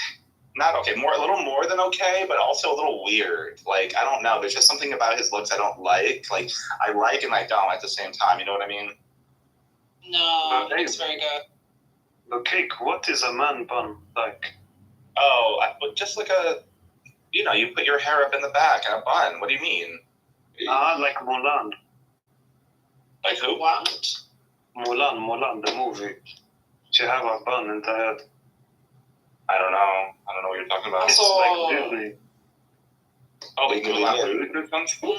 Not okay, a little more than okay, but also a little weird. Like, I don't know. There's just something about his looks I don't like. Like, I like and I don't at the same time. You know what I mean? No, he looks very good. Okay, what is a man bun like? Oh, just like you put your hair up in the back in a bun. What do you mean? Like Mulan. Like who? What? Mulan, the movie. She have a bun in the head. I don't know what you're talking about. It's like Disney. Oh, like Mulan Rouge or something?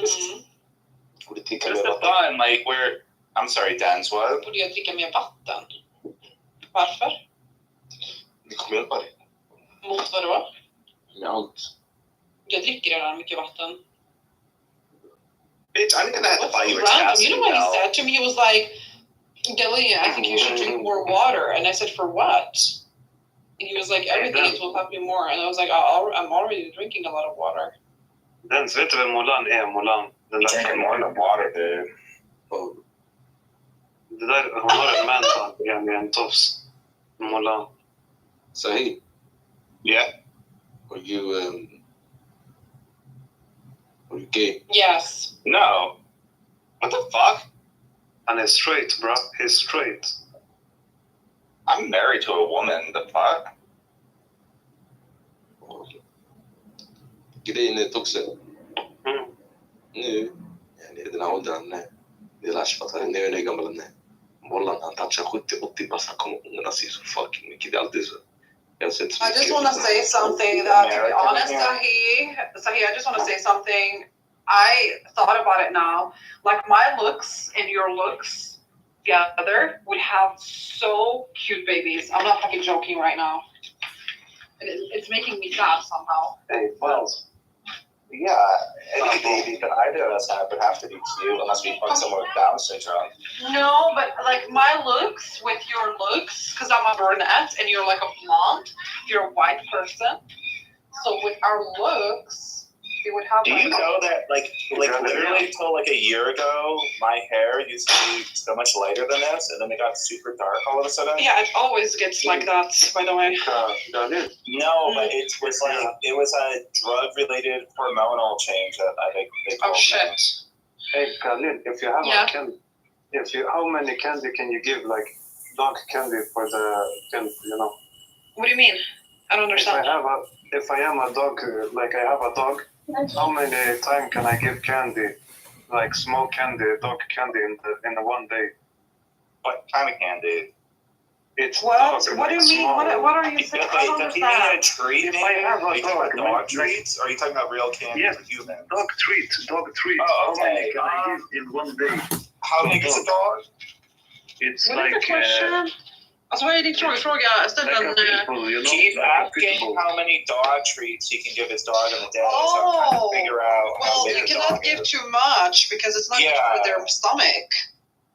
Just a bun, like where... I'm sorry, Dans, what? Borde jag dricka mer vatten? Varför? Du kommer hjälpa dig. Mot vad då? Allt. Jag dricker redan mycket vatten. Bitch, I'm gonna have to buy you a Random. chastity You know what belt. he said to me? He was like, Gillian, I think you should drink more water. And I said, for what? And he was like, everything will help you more. And I was like, I'm already drinking a lot of water. Den vet du vem Molan är, Molan? Den där Drinking more than water, dude. Det där, hon har en man med en tofs. Molan. Saeed. Yeah. Are you gay? Yes. No. What the fuck? And he's straight, bro. He's straight. I'm married to a woman. The fuck? Grejen är också nu يعني den här åldern det är lashfattar nu är det gamla nu bollen han touchar 70-80 pass han kommer ungarna ser så fucking mycket det är alltid så I just want to say something that, to be honest, Sahi, I just want to say something. I thought about it now. Like, my looks and your looks together would have so cute babies. I'm not fucking joking right now. It's making me sad somehow. Hey, well, yeah, any baby that either of us have would have to be cute unless we find someone with Down syndrome. No, but like my looks with your looks, because I'm a brunette and you're like a blonde, you're a white person. So with our looks, we would have. Do you know that, like literally till like a year ago, my hair used to be so much lighter than this, and then it got super dark all of a sudden? Yeah, it always gets like that, by the way. No, but it was like it was a drug-related hormonal change that I think they told me. Hey, Khalil, if you have a candy, how many candy can you give, like dog candy for the kid, you know? What do you mean? I don't understand. If I am a dog, like I have a dog, how many times can I give candy, like small candy, dog candy in one day? What kind of candy? It's what do you mean? What are you saying? I don't Does he mean a understand. treat? If I have a are you talking about dog, dog treats, or are you talking about real candy Yes, for humans? dog treat. Oh, How many okay. can I give in one day? How big is a dog? It's What is the question? Alltså vad är din fråga? Jag ställde en... He's asking how many dog treats he can give his dog in a day, so I'm trying to figure out how Well, big you a cannot dog give is. too much because it's not good for their stomach.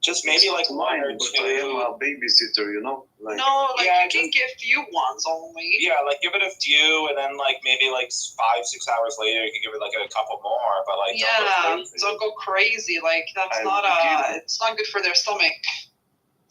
Just maybe like one or two. I am a babysitter, you know? Like, No, like you can give few ones only. Yeah, like give it a few, and then like maybe like 5-6 hours later, you can give it like a couple more. But like, Don't go crazy. Like that's it's not good for their stomach.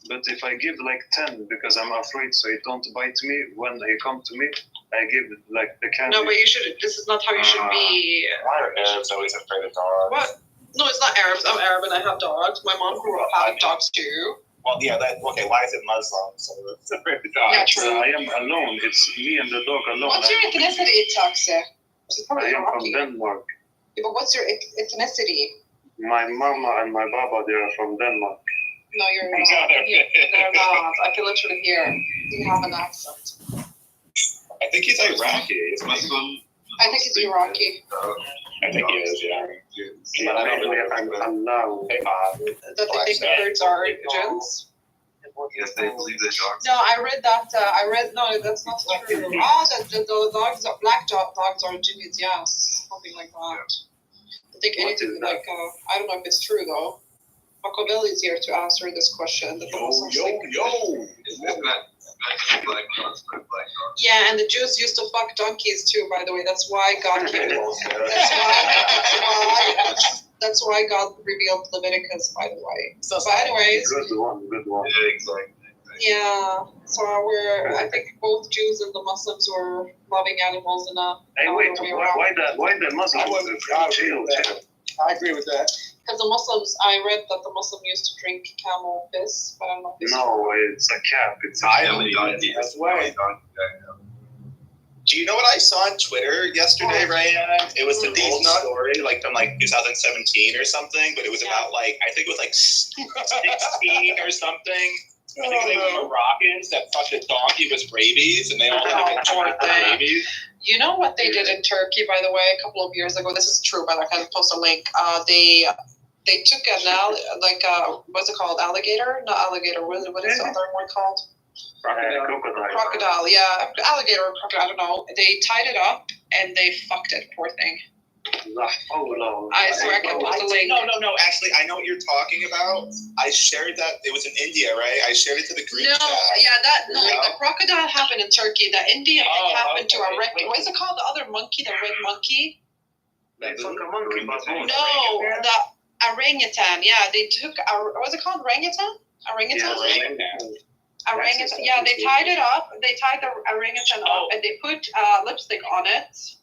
But if I give like 10 because I'm afraid so it don't bite me, when they come to me, I give like the candy. No, but you should. This is not how you should be. Why are Arabs always afraid of dogs? What? No, it's not Arabs. I'm Arab and I have dogs. My mom grew up having dogs too. Well, yeah, okay. Why is it Muslim? So it's afraid of dogs. Yeah, true. I am alone. It's me and the dog alone. What's your ethnicity, Taxi? I am from Denmark. Yeah, but what's your ethnicity? My mama and my baba, they are from Denmark. No, you're not. They're not. I can literally hear. You have an accent. I think he's Iraqi. Is Muslim? I think he's Iraqi. I think he is, yeah. But I don't really allow. That they think the Kurds are Jews. Yes, they believe the dogs. No, I read that. No, that's not true. The dogs are black dogs are Jews. Yes, something like that. I think anything like I don't know if it's true though. Machiavelli is here to answer this question. Yeah, and the Jews used to fuck donkeys too, by the way. That's why God came. That's why God revealed Leviticus, by the way. So, but anyways. Good one. Yeah, exactly. Yeah, so I think both Jews and the Muslims were loving animals in a. Hey, wait, why the Muslims? I agree with that. Because the Muslims, I read that the Muslim used to drink camel piss, but I don't know if it's No, it's a cap. It's a That's right. Do you know what I saw on Twitter yesterday, Ryan? It was an old story, like from like 2017 or something, but it was about like, I think it was like 16 or something. I think they were Moroccans that fucked a donkey with rabies, and they all had rabies. You know what they did in Turkey, by the way, a couple of years ago? This is true, but I can post a link. They took what's it called? Alligator? Not alligator. What is the other one called? Crocodile. Yeah, alligator or crocodile. I don't know. They tied it up and they fucked it. Poor thing. I swear I can post a link. No. Actually, I know what you're talking about. I shared that. It was in India, right? I shared it to the group chat. The crocodile happened in Turkey. The Indian thing happened to a red. What is it called? The other monkey, the red monkey. It's like a monkey, but No, the orangutan. Yeah, they took. What's it called? Orangutan. Orangutan. Orangutan. Yeah, they tied it up. They tied the orangutan up, and they put lipstick on it.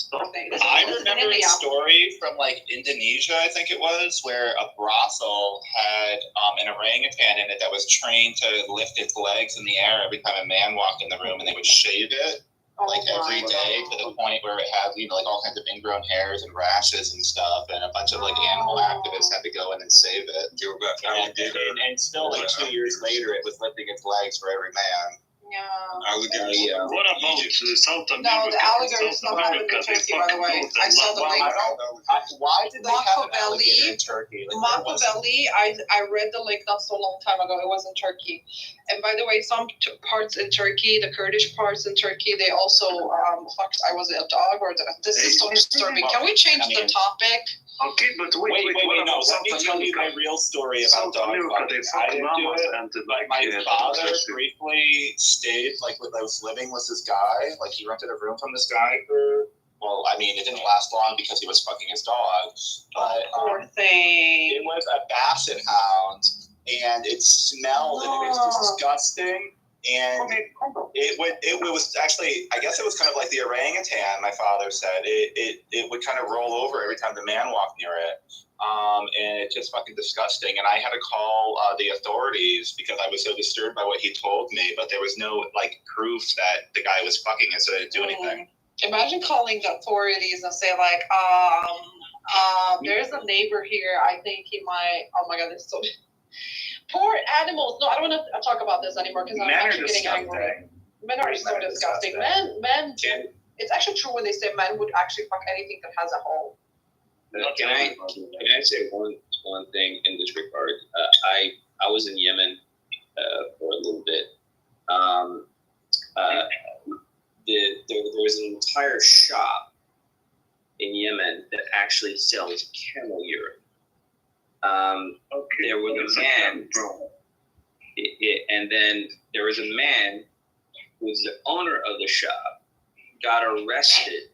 I remember a story from like Indonesia, I think it was, where a brothel had an orangutan in it that was trained to lift its legs in the air every time a man walked in the room, and they would shave it every day to the point where it had like all kinds of ingrown hairs and rashes and stuff, and a bunch of like animal activists had to go in and save it. And still like 2 years later, it was lifting its legs for every man. Alligator. What about South America? No, the alligator is not happening in Turkey, by the way. I saw the link. Why did they have an alligator in Turkey? Machiavelli, I read the link not so long time ago. It was in Turkey. And by the way, some parts in Turkey, the Kurdish parts in Turkey, they also, I was a dog or this is so disturbing. Can we change the topic? Okay, but wait, no. Let me tell you my real story about dog fucking. I didn't do it. Like my father briefly stayed, like when I was living with this guy. Like he rented a room from this guy for. Well, I mean, it didn't last long because he was fucking his dog. But poor thing. It was a basset hound, and it smelled and it was disgusting. And it was actually, I guess it was kind of like the orangutan, my father said. It would kind of roll over every time the man walked near it. And it's just fucking disgusting. And I had to call the authorities because I was so disturbed by what he told me, but there was no like proof that the guy was fucking it, so I didn't do anything. Imagine calling the authorities and say like, there's a neighbor here. I think he might. Oh my god, this is so. Poor animals. No, I don't want to talk about this anymore because I'm actually getting angry. Men are so disgusting. Men. It's actually true when they say men would actually fuck anything that has a hole. Can I say one thing in this regard? I was in Yemen for a little bit. There was an entire shop in Yemen that actually sells camel urine. There was a man, and then there was a man who was the owner of the shop, got arrested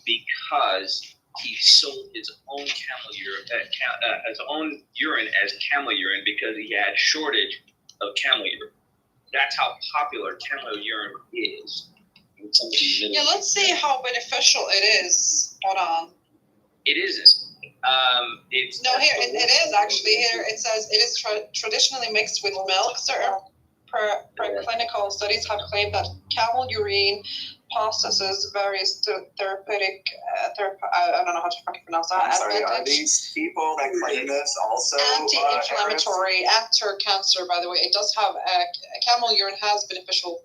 because he sold his own camel urine, his own urine as camel urine because he had shortage of camel urine. That's how popular camel urine is. Yeah, let's see how beneficial it is. Hold on. It isn't. Here it is actually. Here it says it is traditionally mixed with milk. Certain preclinical studies have claimed that camel urine possesses various therapeutic. I don't know how to fucking pronounce that. I'm sorry, are these people that claim this also anti-inflammatory, anti-cancer? By the way, it does have camel urine has beneficial.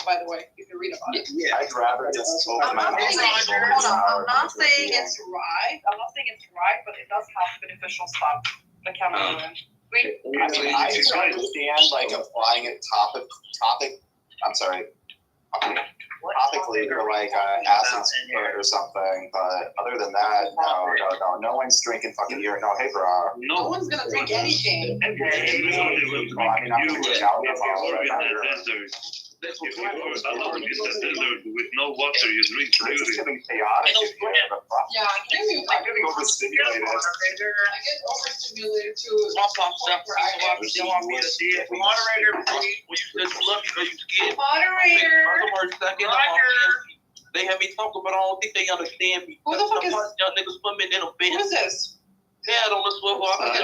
By the way, you can read about it. Yeah, I'd rather just open my mouth. I'm not saying it's right. But it does have beneficial stuff. The camel urine. I mean, I can understand like applying it topically for like acid or something, but other than that, no one's drinking fucking urine. No, hey, bro. No one's gonna drink anything. I'm That's what with no water, you drink urine. It's getting chaotic in here. Yeah, I'm getting overstimulated. I get overstimulated too. Moderator, please. Will you just look because you scared? Moderator. They have me talk about all things they understand me. Who the fuck is y'all niggas put me in a bed? Who is this? Yeah, on the swivel. I'm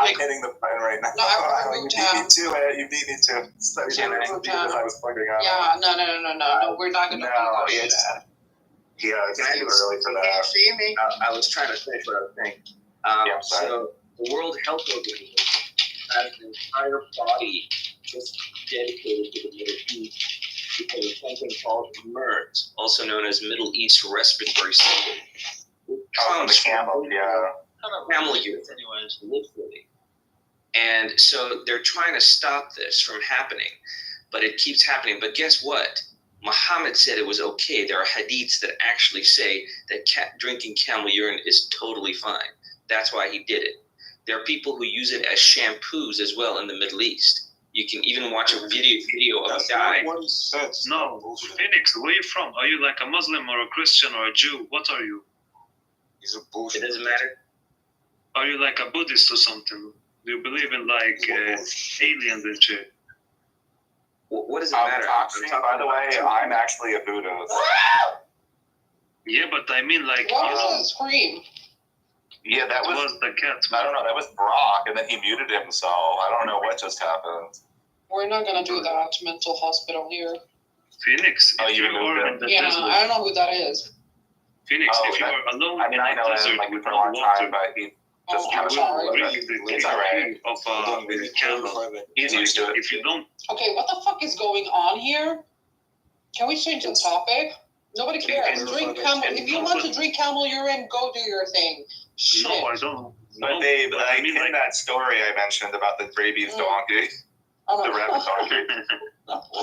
hitting the button right now. No, you beat me to it. You beat me to it. Because I was plugging out. Yeah, no. We're not gonna. No, it's too early for that. Can't see me. I was trying to finish what I was saying. So the World Health Organization has an entire body just dedicated to the Middle East because of something called MERS, also known as Middle East Respiratory Syndrome. The camel, camel youth, anyways, literally. And so they're trying to stop this from happening, but it keeps happening. But guess what? Muhammad said it was okay. There are hadiths that actually say that drinking camel urine is totally fine. That's why he did it. There are people who use it as shampoos as well in the Middle East. You can even watch a video of a guy. No, Phoenix, where are you from? Are you like a Muslim or a Christian or a Jew? What are you? It doesn't matter. Are you like a Buddhist or something? Do you believe in like aliens and shit? What does it matter? By the way, I'm actually a Buddhist. Yeah, but I mean like. What was that scream? Yeah, that was the cat. I don't know. That was Brock, and then he muted himself. I don't know what just happened. We're not gonna do that. Mental hospital here. Phoenix. Oh, you removed him? Yeah, I don't know who that is. Phenix, Oh, if you are alone I mean, I know him like for a long time, but he just kind of it's all right. Of camel. He's used to it. If you don't. Okay, what the fuck is going on here? Can we change the topic? Nobody cares. Drink camel. If you want to drink camel urine, go do your thing. Shit. No, I don't. But babe, like in that story I mentioned about the rabies donkey, the rabbit donkey,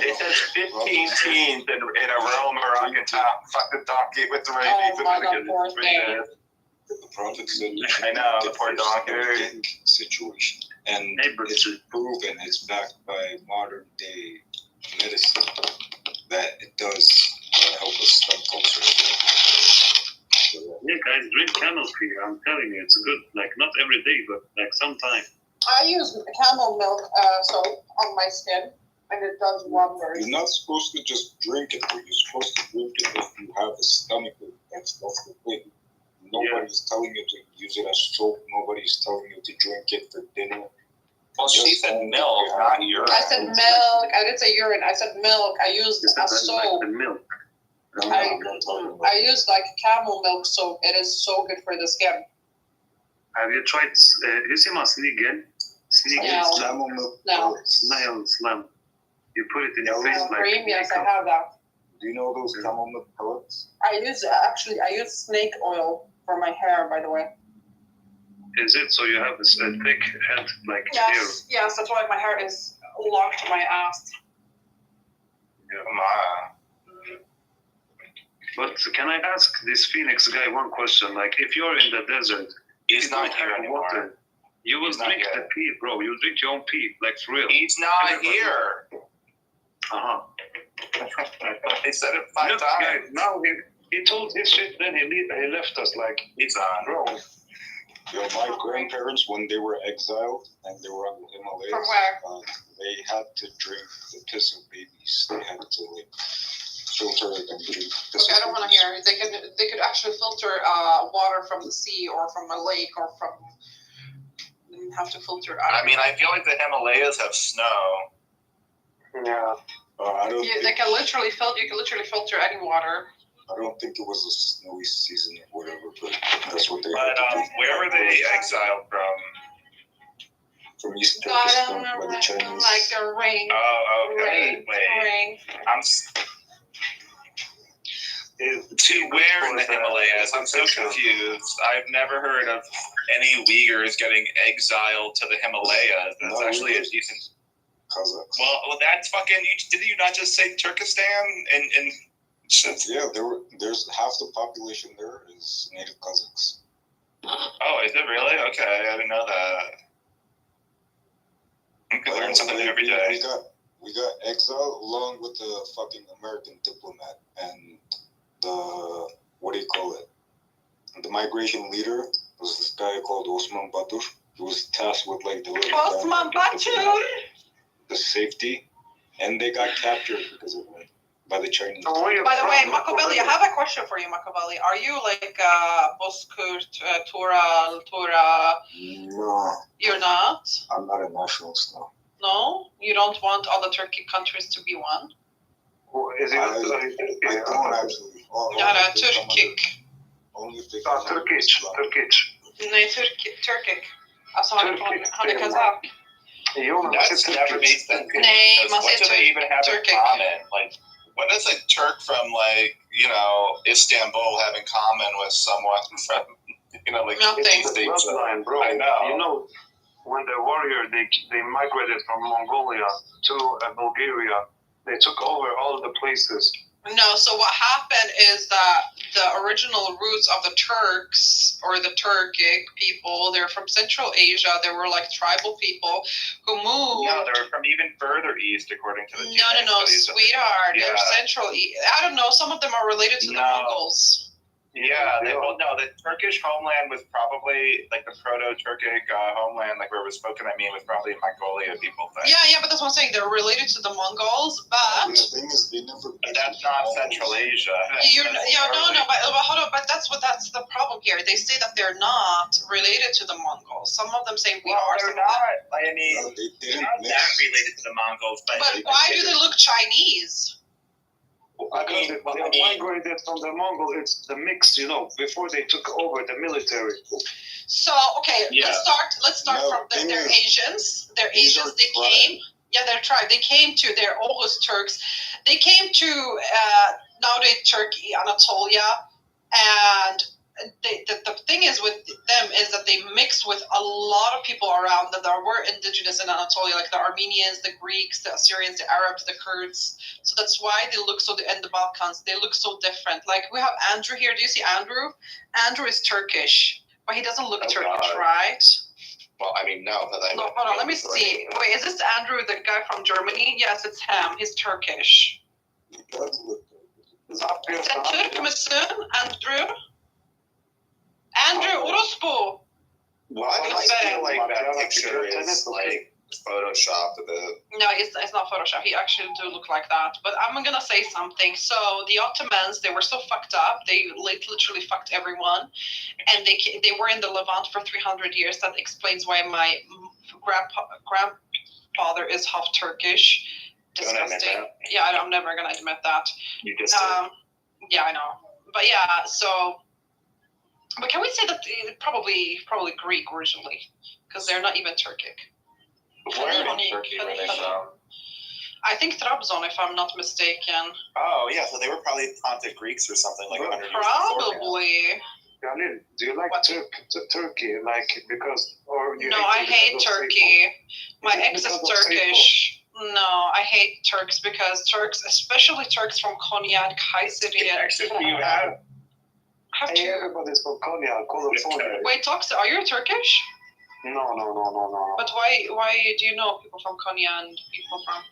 it says 15 teens in a rural Moroccan town. Fuck the donkey with the rabies. Oh my God, poor thing. The prophet said, I know, the poor donkey situation. And it's proven, it's backed by modern day medicine that it does help us stop culture. Yeah, guys, drink camel cream. I'm telling you, it's good. Like, not every day, but like sometime. I use camel milk soap on my skin, and it does wonders. You're not supposed to just drink it, but you're supposed to drink it if you have a stomach ache. That's the thing. Nobody's telling you to use it as soap. Nobody's telling you to drink it for dinner. Well, she said milk, not urine. I said milk. I didn't say urine. I said milk. I used a soap. Milk. I use like camel milk soap. It is so good for the skin. Have you tried? You see my sneakin? Camel milk. No. Snail slam. You put it in your face like cream. Yes, I have that. Do you know those camel milk pellets? I use snake oil for my hair. By the way. Is it so you have a thick head like Yes, yes. That's why my hair is long to my ass. But can I ask this Phoenix guy one question? Like, if you're in the desert, he's not here anymore. Water, you will drink the pee, bro. You'll drink your own pee, like for real. He's not here. He said it 5 times. Guys, now he told his shit, then he left us like he's on, bro. Yo, my grandparents, when they were exiled and they were on the Himalayas, from where? They had to drink the piss of babies. They had to like filter it and drink piss. Okay, I don't want to hear. They could actually filter water from the sea or from a lake or from. They didn't have to filter. I mean, I feel like the Himalayas have snow. Yeah. They can literally filter. You can literally filter any water. I don't think it was a snowy season or whatever, but that's what they had But to do. where were they exiled from? From East Turkestan by the Chinese. Like the rain. Oh, okay. Rain. To where in the Himalayas? I'm so confused. I've never heard of any Uyghurs getting exiled to the Himalayas. That's actually a decent. Kazakhs. Well, that's fucking. Did you not just say Turkestan and yeah, there's half the population there is native Kazakhs. Oh, is it really? Okay, I didn't know that. I can learn something every day. We got exiled along with the fucking American diplomat and the what do you call it? The migration leader was this guy called Osman Batur. He was tasked with like delivering Osman Batur. The safety, and they got captured because of it. By the Chinese. By the way, Makaveli, I have a question for you, Makaveli. Are you like Bozkurt, Tural? No. You're not? I'm not a nationalist, no. No? You don't want all the Turkic countries to be one? Is it I don't actually. Turkic. Only if they Turkish. Nej, Turkic. Alltså han är kazak. That's never made sense. Nej, man What do they even have in common? Like, what does a Turk from like Istanbul have in common with someone from like nothing? Bloodline, bro. I know. You know, when the warrior they migrated from Mongolia to Bulgaria, They took over all the places. No, so what happened is that the original roots of the Turks or the Turkic people, they're from Central Asia. They were like tribal people who moved. No, they're from even further east, according to the No, sweetheart. Yeah. They're Central. I don't know. Some of them are related to the Mongols. Yeah, the Turkish homeland was probably like the proto-Turkic homeland, like where it was spoken. I mean, was probably Mongolia people thing. Yeah, but that's what I'm saying. They're related to the Mongols, but The thing is, they never. But that's not Central Asia. But that's the problem here. They say that they're not related to the Mongols. Some of them say we are. They're not. I mean, they're not that related to the Mongols. But why do they look Chinese? Because they migrated from the Mongols. It's the mix, before they took over the military. So let's start from they're Asians. They're Asians. They came. Yeah, they're tribe. They came to. They're always Turks. They came to nowadays Turkey, Anatolia, and the thing is with them is that they mixed with a lot of people around that were indigenous in Anatolia, like the Armenians, the Greeks, the Assyrians, the Arabs, the Kurds. So that's why they look and the Balkans, they look so different. Like we have Andrew here. Do you see Andrew? Andrew is Turkish, but he doesn't look Turkish, right? Well, I mean, no. No, hold on. Let me see. Wait, is this Andrew, the guy from Germany? Yes, it's him. He's Turkish. Sen Türk müsün, Andrew? Andrew, orospu. Why do I feel like that picture is like photoshopped a bit? No, it's not Photoshop. He actually do look like that. But I'm gonna say something. So the Ottomans, they were so fucked up. They literally fucked everyone, and they were in the Levant for 300 years. That explains why my grandfather is half Turkish. Disgusting. Yeah, I'm never gonna admit that. You just yeah, I know. But yeah, so. But can we say that probably Greek originally, because they're not even Turkic. Where in Turkey were they from? I think Trabzon, if I'm not mistaken. Oh yeah, so they were probably Pontic Greeks or something like 100 years Probably. Galil, do you like Turkey? Like because No, I hate Turkey. My ex is Turkish. No, I hate Turks because Turks, especially Turks from Konya and Kayseri. You have. Hey, everybody's from Konya, California. Wait, Toxa, are you Turkish? No. But why do you know people from Konya and people from?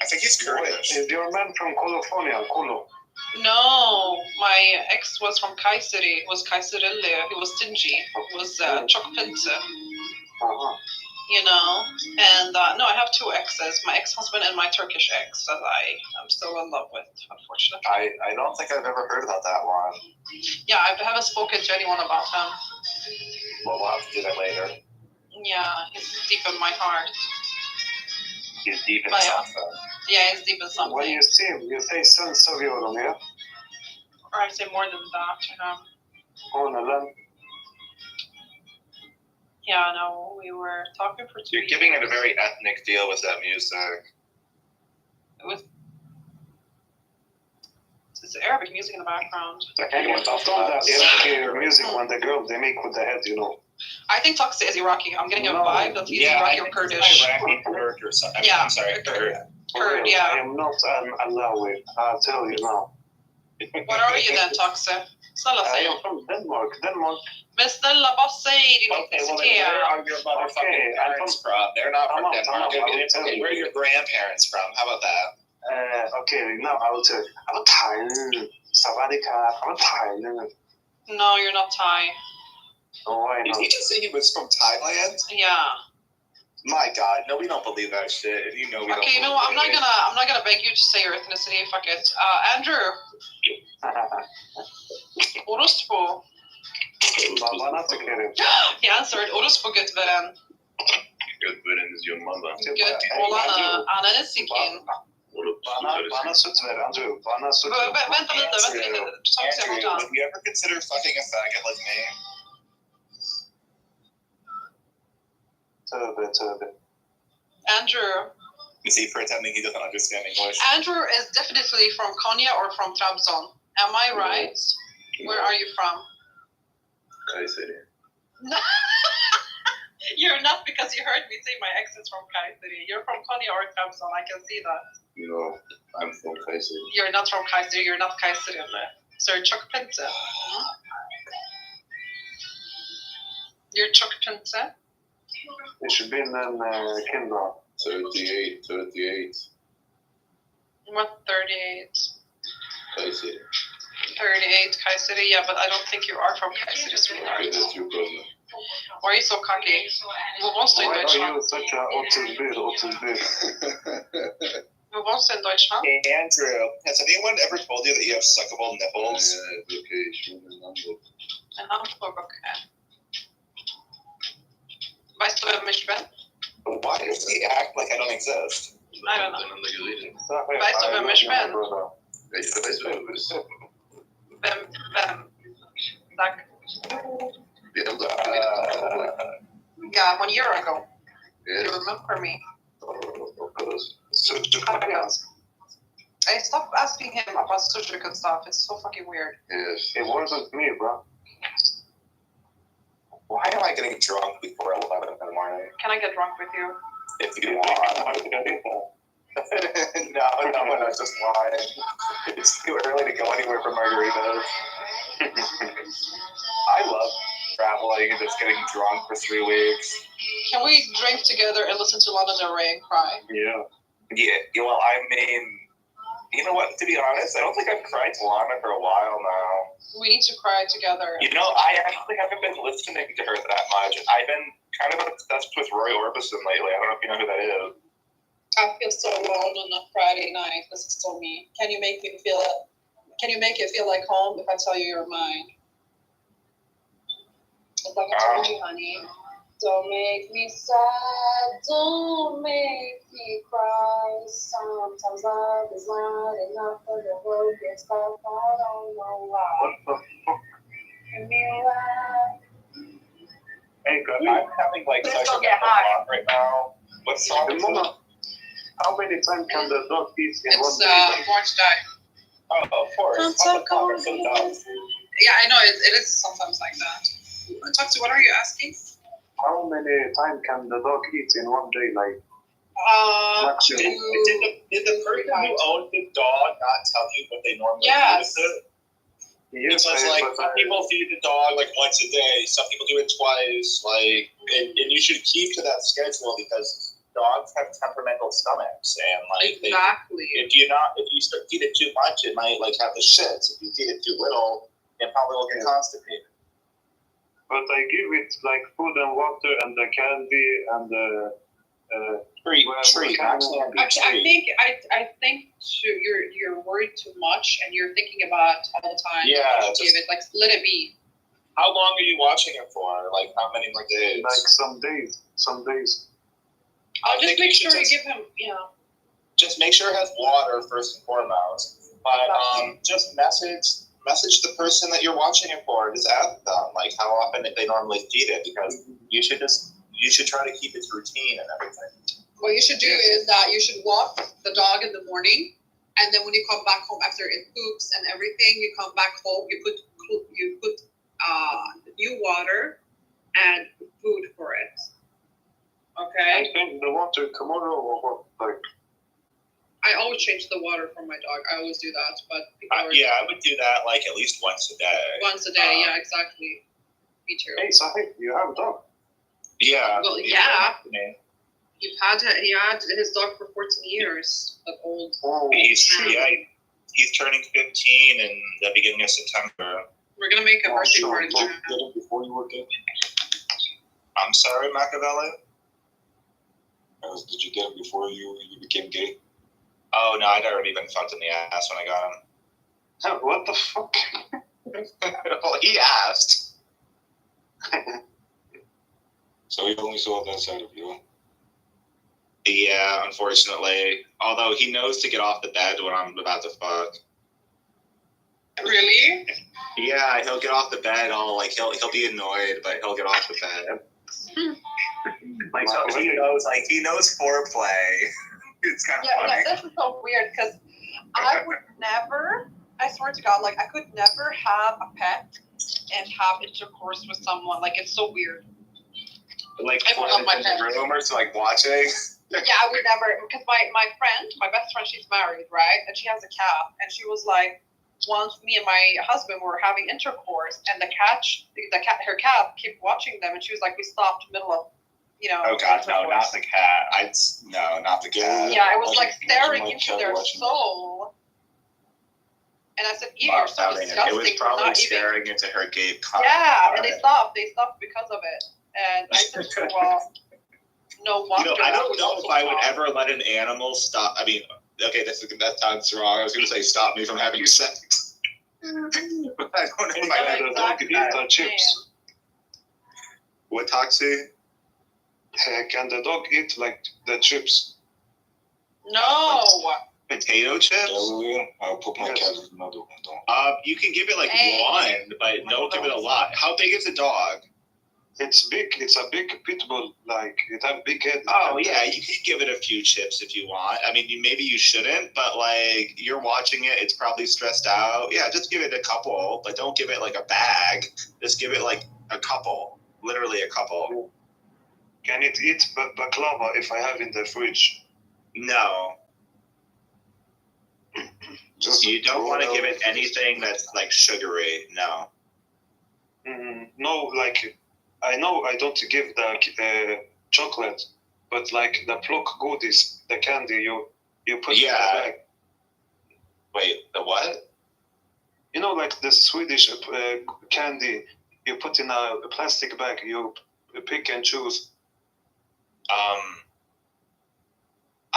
I think he's Kurdish. Is your man from California, Kulu? No, my ex was from Kayseri. He was Kayserili. He was stingy. He was Chokpince. And no, I have two exes. My ex-husband and my Turkish ex that I'm still in love with, unfortunately. I don't think I've ever heard about that one. Yeah, I haven't spoken to anyone about him. Well, we'll have to do that later. Yeah, he's deep in my heart. He's deep in something. Yeah, he's deep in something. When you see him, you say sen seviyorum, yeah? Or I say more than that, Onalan. Yeah, no, we were talking for 2 You're years. giving it a very ethnic deal with that music. It's Arabic music in the background. I've done that Iraqi music when the girl they make with the head, I think Toxa is Iraqi. I'm getting a vibe that he's Iraqi or Kurdish. Iraqi, Kurd or something. Yeah. I'm sorry, Kurd. Kurd, yeah. I am not an Alawi, I'll tell you now. What are you then, Toxa? I am from Denmark. Men snälla, bara säg din etnicitet. Where are your motherfucking parents from? They're not from Denmark. Where are your grandparents from? How about that? Okay, now I will tell you. I'm Thai. Savadika. I'm Thai. No, you're not Thai. Oh, why not? Did he just say he was from Thailand? Yeah. My God, no, we don't believe that shit. We don't. Okay, you know what? I'm not gonna beg you to say your ethnicity. Fuck it. Andrew. Orospu. He answered Orospu Götveren. Götveren is your mother. Göt olanı ananı sikin. Bana süt ver, Andrew. Bana süt ver. Vänta lite. Andrew, would you ever consider fucking a faggot like me? Tövbe. Andrew. Is he pretending he doesn't understand English? Andrew is definitely from Konya or from Trabzon. Am I right? Where are you from? Kayseri. You're not, because you heard me say my ex is from Kayseri. You're from Konya or Trabzon. I can see that. I'm from Kayseri. You're not from Kayseri. You're not Kayseri'li. So you're çok pinti. You're çok pinti. Ich bin ein Kinder. 38. What 38? Kayseri. 38 Kayseri. Yeah, but I don't think you are from Kayseri, sweetheart. Okay, that's your brother. Why are you so cocky? Wo wohnst du in Why are Deutschland? you such a Otzelbild? Wo wohnst du in Deutschland? Hey, Andrew, has anyone ever told you that you have suckable nipples? Yeah, okay, sure. In Hamburg, okay. Weißt du, wer ich bin? Why does he act like I don't exist? I don't know. Weißt du, wer ich bin? Sag. Yeah, 1 year ago. You remember me? Hey, stop asking him about sushi and stuff. It's so fucking weird. Yes. It wasn't me, bro. Why am I getting drunk before 11 in the morning? Can I get drunk with you? If you want. No, that's just lying. It's too early to go anywhere for margaritas. I love traveling and just getting drunk for 3 weeks. Can we drink together and listen to Lana Del Rey and cry? Yeah. Yeah, well, I mean, you know what, to be honest, I don't think I've cried to Lana for a while now. We need to cry together. You know, I actually haven't been listening to her that much. I've been kind of obsessed with Roy Orbison lately. I don't know if you know who that is. I feel so alone on a Friday night. This is so mean. Can you make it feel like home if I tell you you're mine? It's like I told you, honey. Don't make me sad, don't make me cry. Sometimes love is not enough for the road gets tough. I don't know why. What the fuck? Give me a ride. Hey, God. I'm having like Let's such go a get mental high. block right now. What song is it? How many times can the dog eat in one It's day? Born to Die. Oh, of course. I'm Oh, the song is so dumb. Yeah, I know it is sometimes like that. Talk to. What are you asking? How many times can the dog eat in one day? Like, Two. Did the person who owned the dog not tell you what they normally Yes. do with it? yes, Because like some people feed the dog like once a day, some people do it twice, like and you should keep to that schedule because dogs have temperamental stomachs and like Exactly. if you feed it too much, it might like have the shits. If you feed it too little, it probably will get constipated. but I give it like food and water and the candy and the treat. I think you're worried too much and you're thinking about all the time. Yeah, What you give it, like let it be. How long are you watching it for? Like how many more days? like some days. I'll just think make you should sure you just- give him, Just make sure it has water first and foremost. But just message the person that you're watching it for. Just ask them like how often they normally feed it because you should try to keep its routine and everything. What you should do is that you should walk the dog in the morning, and then when you come back home after it poops and everything, you come back home. You put new water and food for it. Okay. I think the water tomorrow or what? Like, I always change the water for my dog. I always do that, but people are Yeah, I would do that like at least once a day. once a day. Yeah, exactly. Me too. hey, Sahib, you have a dog. Yeah. Well, yeah. Yeah. He had his dog for 14 years. That old. Oh, He's turning 15 in the beginning of September. We're gonna make a birthday party for him. Get him before you were good. I'm sorry, Machiavelli. Did you get him before you became gay? Oh no, I'd already been fucked in the ass when I got him. what the fuck? Well, he asked. So he only saw that side of you. Yeah, unfortunately. Although he knows to get off the bed when I'm about to fuck. Really? Yeah, he'll get off the bed. He'll be annoyed, but he'll get off the bed. Like so he knows foreplay. It's kind of funny. Yeah, this is so weird because I would never. I swear to God, like I could never have a pet and have intercourse with someone. Like it's so weird. Like I love my in the room or like watching. Yeah, I would never, because my best friend, she's married, right? And she has a cat. And she was like, once me and my husband were having intercourse, and her cat kept watching them, and she was like, we stopped middle of, Oh God, no, not the cat. No, not the cat. Yeah, it was like staring into their soul. And I said, ew, you're so disgusting. It was probably staring into her gay cock. Yeah, and they stopped because of it. And I said, well, no wonder. I don't know if I would ever let an animal stop. I mean, okay, that sounds wrong. I was going to say stop me from having sex. But I don't know if I would dog eat chips. What, Toxie? Can the dog eat like the chips? No. Potato chips? I'll put my cat with another one. You can give it like one, but don't give it a lot. How big is the dog? It's big. It's a big pit bull. Like it has big head. Oh yeah, you can give it a few chips if you want. I mean, maybe you shouldn't, but like you're watching it, it's probably stressed out. Yeah, just give it a couple, but don't give it like a bag. Just give it like a couple, literally a couple. Can it eat baklava if I have in the fridge? No. You don't want to give it anything that's like sugary. No. No, like I know I don't give the chocolate, but like the Plock goodies, the candy you put in the bag. Wait, the what? You know, like the Swedish candy you put in a plastic bag. You pick and choose.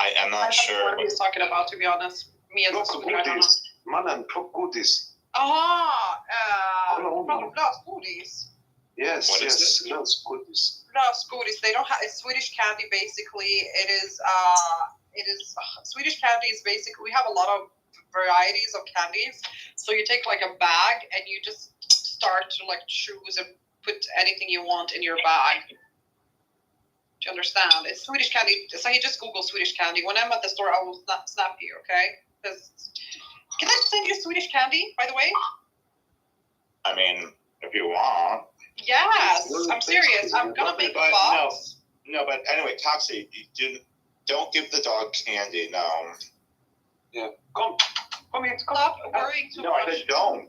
I am not sure what he's talking about, to be honest. Me as a goodies. Man, Plock goodies. Lösgodis. Yes, lösgodis. Lösgodis. They don't have Swedish candy. Basically, it is Swedish candy is basically, we have a lot of varieties of candies. So you take like a bag and you just start to like choose and put anything you want in your bag. Do you understand? It's Swedish candy. So you just Google Swedish candy. When I'm at the store, I will snap you, okay? Can I send you Swedish candy, by the way? I mean, if you want. Yes, I'm serious. I'm gonna make a box. No, but anyway, Toxie, don't give the dog candy. No. Yeah. Come here. Stop worrying too much. I said don't.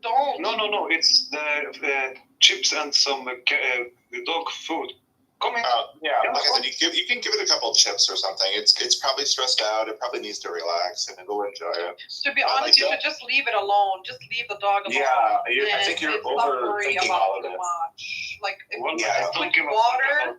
Don't. No. It's the chips and some dog food. Come here. Like I said, you can give it a couple of chips or something. It's probably stressed out. It probably needs to relax, and it'll enjoy it. To be honest, you should just leave it alone. Just leave the dog alone. Yeah, I think you're overthinking all of it. Much. Like if you don't drink water.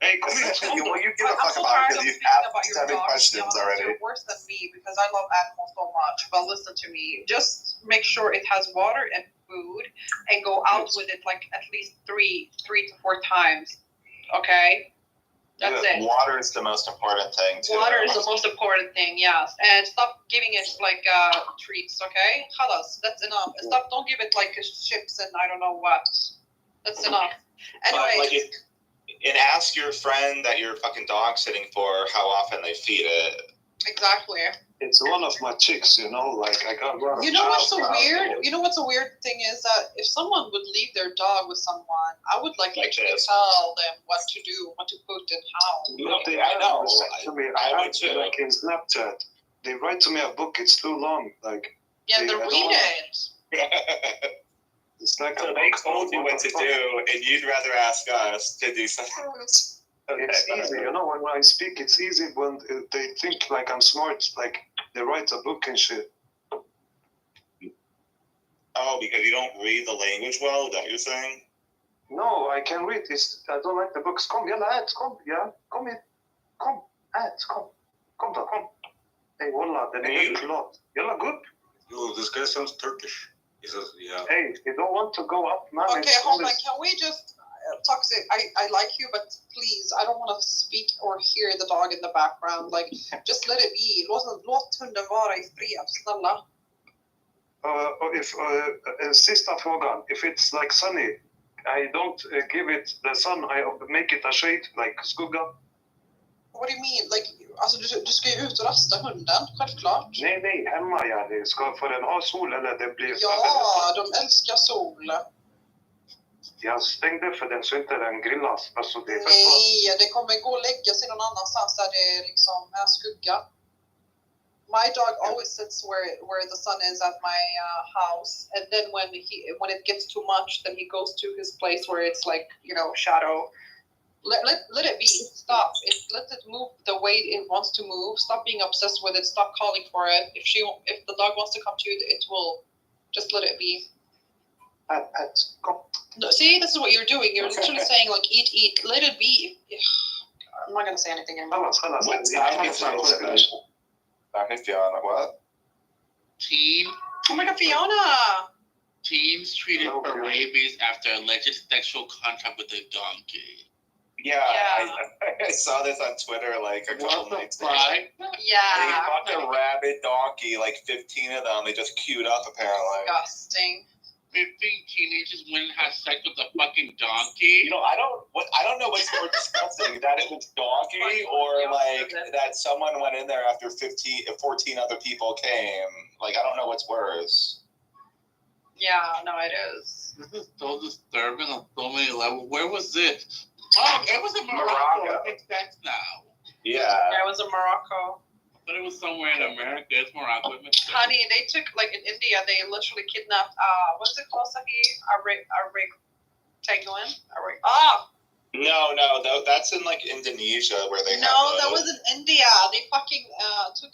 Hey, come here. Well, you give a fuck about it because you've asked 7 questions already. You're worse than me because I love animals so much. But listen to me. Just make sure it has water and food, and go out with it like at least three to 4 times. Okay, that's it. Water is the most important thing too. Water is the most important thing, yes. And stop giving it like treats, okay? Khalas, that's enough. Stop. Don't give it like chips and I don't know what. That's enough. Anyway. And ask your friend that you're fucking dog sitting for how often they feed it. Exactly. It's one of my chicks, you know, like I got one. You know what's so weird? You know what's a weird thing is that if someone would leave their dog with someone, I would like literally tell them what to do, what to put, and how. I know. I would too. Like in Snapchat, they write to me a book. It's too long. Like they're reading it. It's like so they told you what to do, and you'd rather ask us to do something. Okay. It's easy, you know. When I speak, it's easy when they think like I'm smart. Like they write a book and shit. Oh, because you don't read the language well? Is that what you're saying? No, I can read. I don't like the books. Come, yalla, Ad, come, yeah, come in, come, Ad, come, come. Hey, wallah, then you a lot. Yalla, good. Yo, this guy sounds Turkish. He says, yeah. Hey, you don't want to go up, man. Okay, hold on. Can we just Toxic? I like you, but please, I don't want to speak or hear the dog in the background. Like, just let it be. Låt hunden vara I fred, snälla. Sista frågan. If it's like sunny, I don't give it the sun. I make it a shade, like skugga. What do you mean? Like, alltså du ska ju ut och rasta hunden, självklart. Nej, hemma yani. Ska för den ha sol eller det blir... Ja, de älskar sol. Jag stängde för den så inte den grillas. Alltså det är Nej, det kommer gå och lägga sig någon annanstans där det liksom är skugga. My dog always sits where the sun is at my house, and then when it gets too much, then he goes to his place where it's like, you know, shadow. Let it be. Stop. Let it move the way it wants to move. Stop being obsessed with it. Stop calling for it. If the dog wants to come to you, it will. Just let it be. No, see, this is what you're doing. You're literally saying like, eat. Let it be. I'm not gonna say anything anymore. Fiona, what? Oh my God, Fiona! Teens treated for rabies after alleged sexual contact with a donkey. Yeah. I saw this on Twitter like a couple nights ago. Yeah. They fucked a rabid donkey, like 15 of them. They just queued up apparently. Disgusting. 15 teenagers went and had sex with a fucking donkey. You know, I don't know what's more disgusting, that it was donkey or like that someone went in there after 14 other people came. Like, I don't know what's worse. Yeah, no, it is. This is so disturbing on so many levels. Where was this? Oh, it was in Morocco. It makes sense now. Yeah. Yeah, it was in Morocco. But it was somewhere in America. It's Morocco. Honey, they took, like in India, they literally kidnapped, what's it called, Sahi? Orangutan? No, that's in like Indonesia where they No, that was in India. They fucking took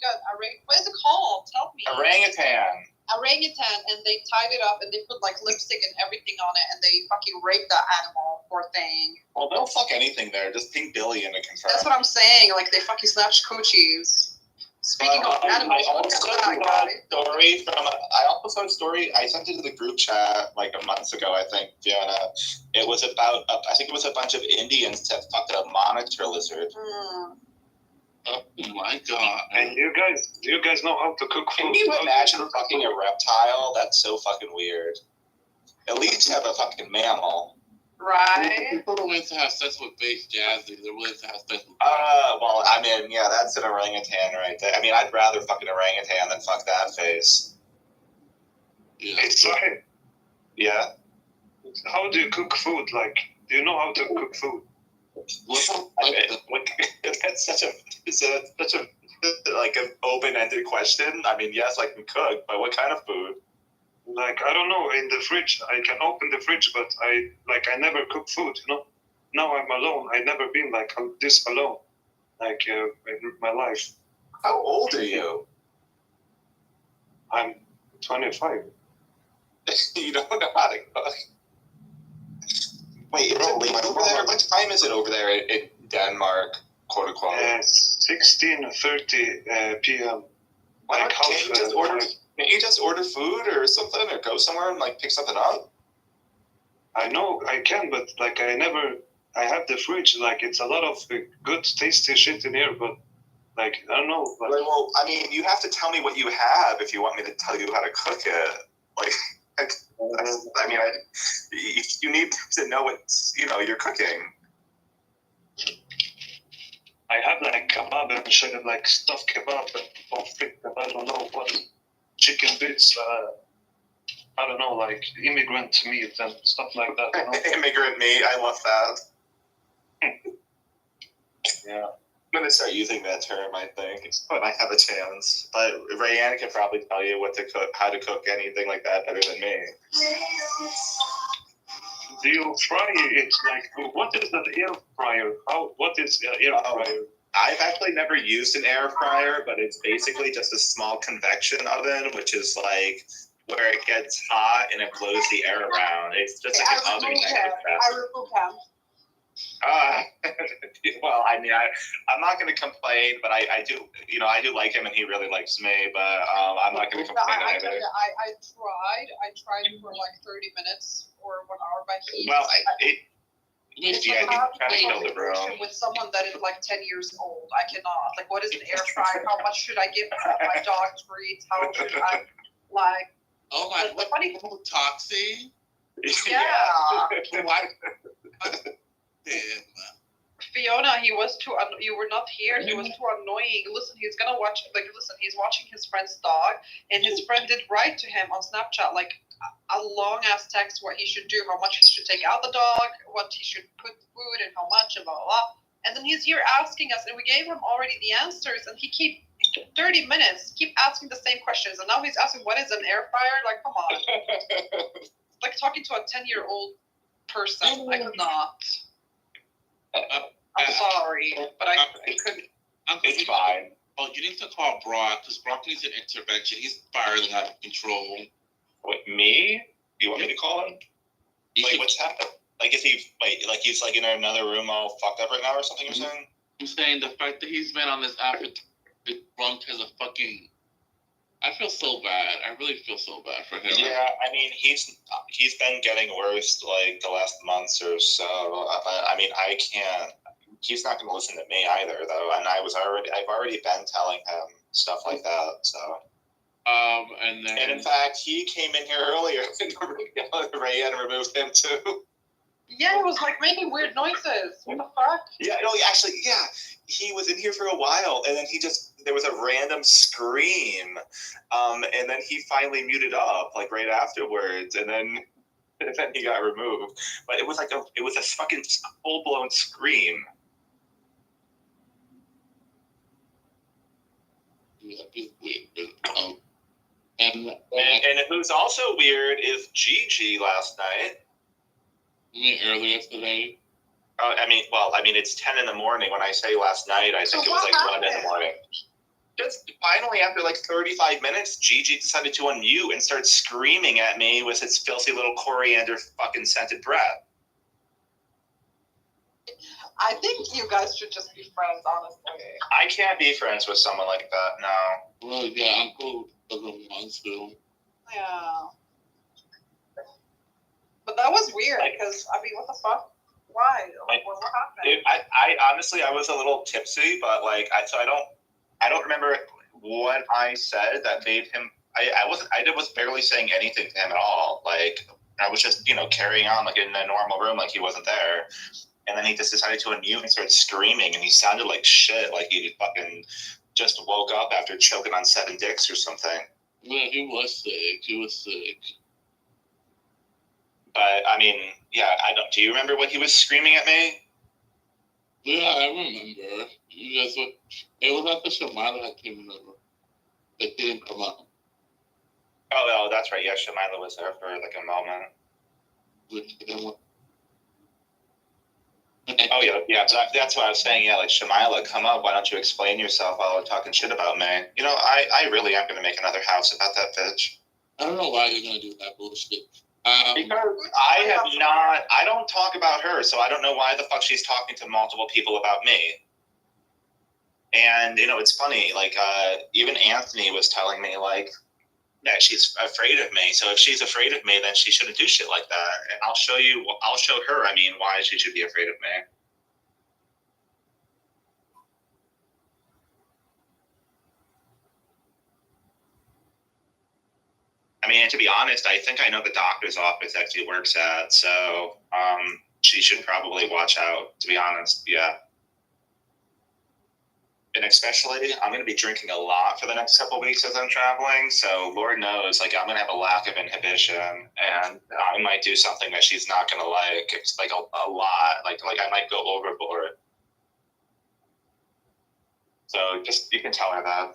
what is it called? Tell me. Orangutan, and they tied it up and they put like lipstick and everything on it and they fucking raped that animal, poor thing. Well, they'll fuck anything there. Just ping Billy in to confirm. That's what I'm saying. Like, they fucking snatched coochies. Speaking of animals, I also saw a story. I sent it to the group chat like a month ago, I think, Fiona. It was about, I think it was a bunch of Indians that fucked a monitor lizard. Oh my God. And you guys know how to cook food. Can you imagine fucking a reptile? That's so fucking weird. At least have a fucking mammal. Right. People don't want to have sex with bass jazzy. They're willing to have sex with. Well, I mean, yeah, that's an orangutan right there. I mean, I'd rather fuck an orangutan than fuck that face. Yeah. Hey, sorry. Yeah. How do you cook food? Like, do you know how to cook food? That's such a like an open-ended question. I mean, yes, I can cook, but what kind of food? Like, I don't know, in the fridge, I can open the fridge, but I never cook food, you know? Now I'm alone. I've never been like this alone, like in my life. How old are you? I'm 25. You don't know how to cook? Wait, is it late over there? What time is it over there in Denmark, quote unquote? 16:30 p.m. Like Can't you just order food or something, or go somewhere and like pick something up? I know I can, but like I have the fridge. Like, it's a lot of good, tasty shit in here, but like I don't know. But... Well, I mean, you have to tell me what you have if you want me to tell you how to cook it. Like, I mean, you need to know what you're cooking. I have like kebab and shit, like stuffed kebab and pommes frites, and I don't know what. Chicken bits, I don't know, like immigrant meat and stuff like that. You know? Immigrant meat, I love that. Yeah. I'm going to start using that term, I think, when I have a chance. But Rayanne can probably tell you how to cook anything like that better than me. Do you fry it? Like, what is that air fryer? What is air fryer? I've actually never used an air fryer, but it's basically just a small convection oven, which is like where it gets hot and it blows the air around. It's just like an oven. Well, I mean, I'm not going to complain, but I do like him and he really likes me, but I'm not going to complain either. I tried for like 30 minutes or 1 hour, but it's like a conversation with someone that is like 10 years old. I cannot. Like, what is an air fryer? How much should I give my dog treats? How should I, like... Oh my, what funny Toxie? Yeah. Damn. Fiona, you were not here. He was too annoying. Listen, he's gonna watch, he's watching his friend's dog, and his friend did write to him on Snapchat, like, a long ass text what he should do, how much he should take out the dog, what he should put food and how much and blah blah blah. And then he's here asking us, and we gave him already the answers, and he keep 30 minutes keep asking the same questions, and now he's asking what is an air fryer? Like, come on. It's like talking to a 10-year-old person. I could not. I'm sorry, but I couldn't. It's fine. Oh, you need to call Brock, because Brock needs an intervention. He's spiraling out of control. What, me? You want me to call him? Like, what's happened? Like, is he, like he's like in another room all fucked up right now or something, you're saying? I'm saying the fact that he's been on this app for drunk as a fucking... I feel so bad. I really feel so bad for him. Yeah, I mean, he's been getting worse, like, the last months or so. I mean, I can't... He's not going to listen to me either, though. And I've already been telling him stuff like that, so... And in fact, he came in here earlier and Ray had removed him too. Yeah, it was like making weird noises. What the fuck? Yeah, no, actually, yeah. He was in here for a while, and then there was a random scream, and then he finally muted up, like, right afterwards, and then he got removed. But it was a fucking full-blown scream. Yeah, it's weird. And who's also weird is Gigi last night. You mean earlier today? I mean, it's 10 in the morning. When I say last night, I think it was like 1 in the morning. Just finally, after like 35 minutes, Gigi decided to unmute and start screaming at me with its filthy little coriander fucking scented breath. I think you guys should just be friends, honestly. I can't be friends with someone like that, no. Well, yeah, Uncle doesn't want to. Yeah. But that was weird, because, I mean, what the fuck? Why? Like, what happened? I honestly, I was a little tipsy, but, like, I don't remember what I said that made him, I was barely saying anything to him at all. Like, I was just, carrying on, like, in a normal room, like he wasn't there. And then he just decided to unmute and started screaming, and he sounded like shit, like he fucking just woke up after choking on 7 dicks or something. Yeah, he was sick. But, I mean, yeah, do you remember when he was screaming at me? Yeah, I remember. It was after Shamila had came over. They didn't come out. Oh, that's right. Yeah, Shamila was there for, like, a moment. Oh, yeah, that's what I was saying. Yeah, like, Shamila, come up. Why don't you explain yourself while we're talking shit about me? I really am going to make another house about that bitch. I don't know why you're going to do that bullshit. Because I don't talk about her, so I don't know why the fuck she's talking to multiple people about me. And, it's funny, like, even Anthony was telling me, like, that she's afraid of me. So if she's afraid of me, then she shouldn't do shit like that. And I'll show her, why she should be afraid of me. I mean, to be honest, I think I know the doctor's office that she works at, so she should probably watch out, to be honest, yeah. And especially, I'm going to be drinking a lot for the next couple of weeks as I'm traveling, so Lord knows, like, I'm going to have a lack of inhibition, and I might do something that she's not going to like. It's like a lot, like I might go overboard. So just, you can tell her that.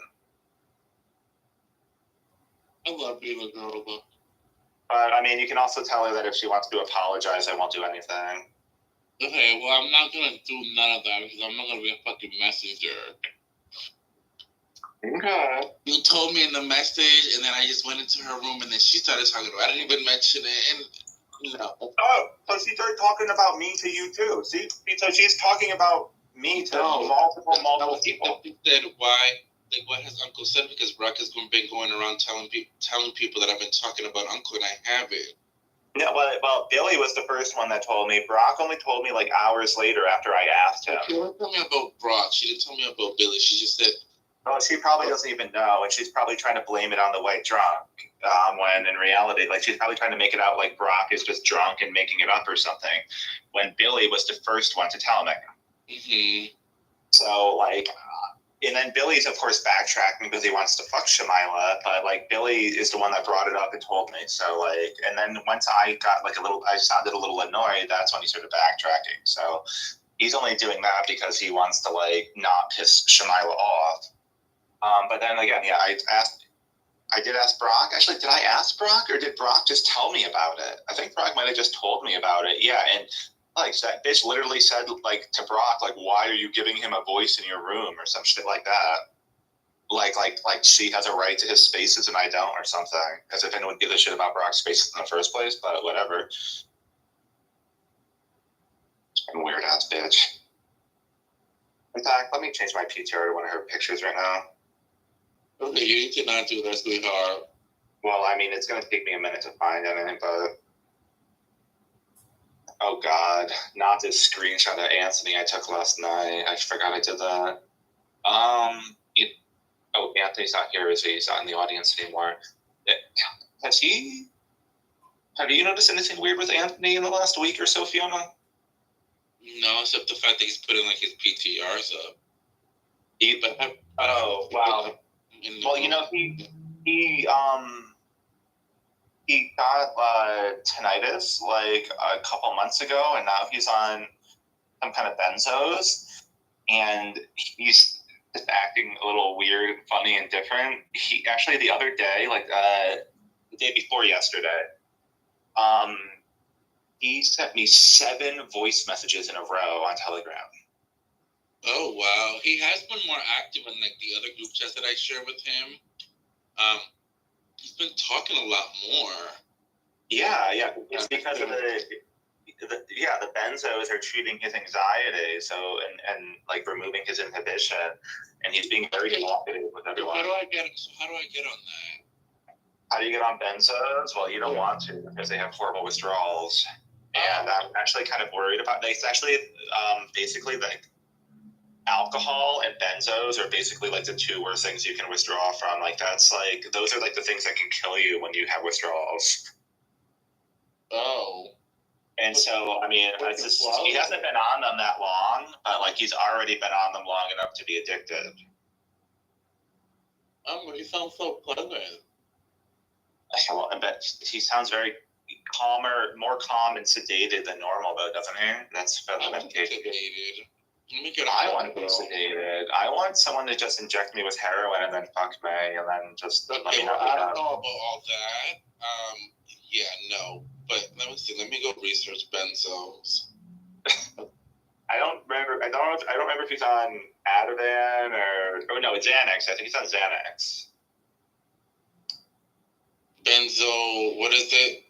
I love being a girl, though. But, I mean, you can also tell her that if she wants to apologize, I won't do anything. Okay, well, I'm not going to do none of that because I'm not going to be a fucking messenger. Okay. You told me in the message, and then I just went into her room, and then she started talking about it. I didn't even mention it, and, Oh, so she started talking about me to you, too. See? So she's talking about me to multiple people. She said, why? Like, what has Uncle said? Because Brock has been going around telling people that I've been talking about Uncle, and I haven't. Yeah, well, Billy was the first one that told me. Brock only told me like hours later after I asked him. She didn't tell me about Brock. She didn't tell me about Billy. She just said... Oh, she probably doesn't even know, and she's probably trying to blame it on the white drunk, when in reality, like, she's probably trying to make it out like Brock is just drunk and making it up or something, when Billy was the first one to tell me. Mm-hmm. So, like, And then Billy's, of course, backtracking because he wants to fuck Shamila, but like Billy is the one that brought it up and told me. So like, and then once I got like I sounded a little annoyed. That's when he started backtracking. So he's only doing that because he wants to like not piss Shamila off. But then again, yeah, I did ask Brock. Actually, did I ask Brock or did Brock just tell me about it? I think Brock might have just told me about it. Yeah, and like that bitch literally said like to Brock, like, why are you giving him a voice in your room or some shit like that? Like she has a right to his spaces and I don't or something. As if anyone gives a shit about Brock's spaces in the first place, but whatever. Weird ass bitch. In fact, let me change my PTR to one of her pictures right now. Okay, you need to not do that, sweetheart. Well, I mean, it's gonna take me a minute to find anything, but oh god, not this screenshot of Anthony I took last night. I forgot I did that. Oh, Anthony's not here, is he? He's not in the audience anymore. Have you noticed anything weird with Anthony in the last week or so, Fiona? No, except the fact that he's putting like his PTRs up. Oh wow. Well, you know, he got tinnitus like a couple months ago, and now he's on some kind of benzos, and he's just acting a little weird and funny and different. He actually the other day, like the day before yesterday, he sent me 7 voice messages in a row on Telegram. Oh wow, he has been more active in like the other group chats that I share with him. He's been talking a lot more. Yeah. It's because of the benzos are treating his anxiety, so and like removing his inhibition, and he's being very talkative with everyone. How do I get on that? How do you get on benzos? Well, you don't want to because they have horrible withdrawals, and I'm actually kind of worried about. It's actually basically like alcohol and benzos are basically like the 2 worst things you can withdraw from. Like that's like those are like the things that can kill you when you have withdrawals. Oh. And so, I mean, it's just, he hasn't been on them that long, but like he's already been on them long enough to be addicted. Oh, but he sounds so pleasant. Well, I bet he sounds very calmer, more calm and sedated than normal, though, doesn't he? That's for the medication. I want to be sedated. I want someone to just inject me with heroin and then fuck me and then just let me not be I done. don't know about all that. Yeah, no. But let me see. Let me go research benzos. I don't remember if he's on Ativan or no, it's Xanax. I think he's on Xanax. Benzo, what is it?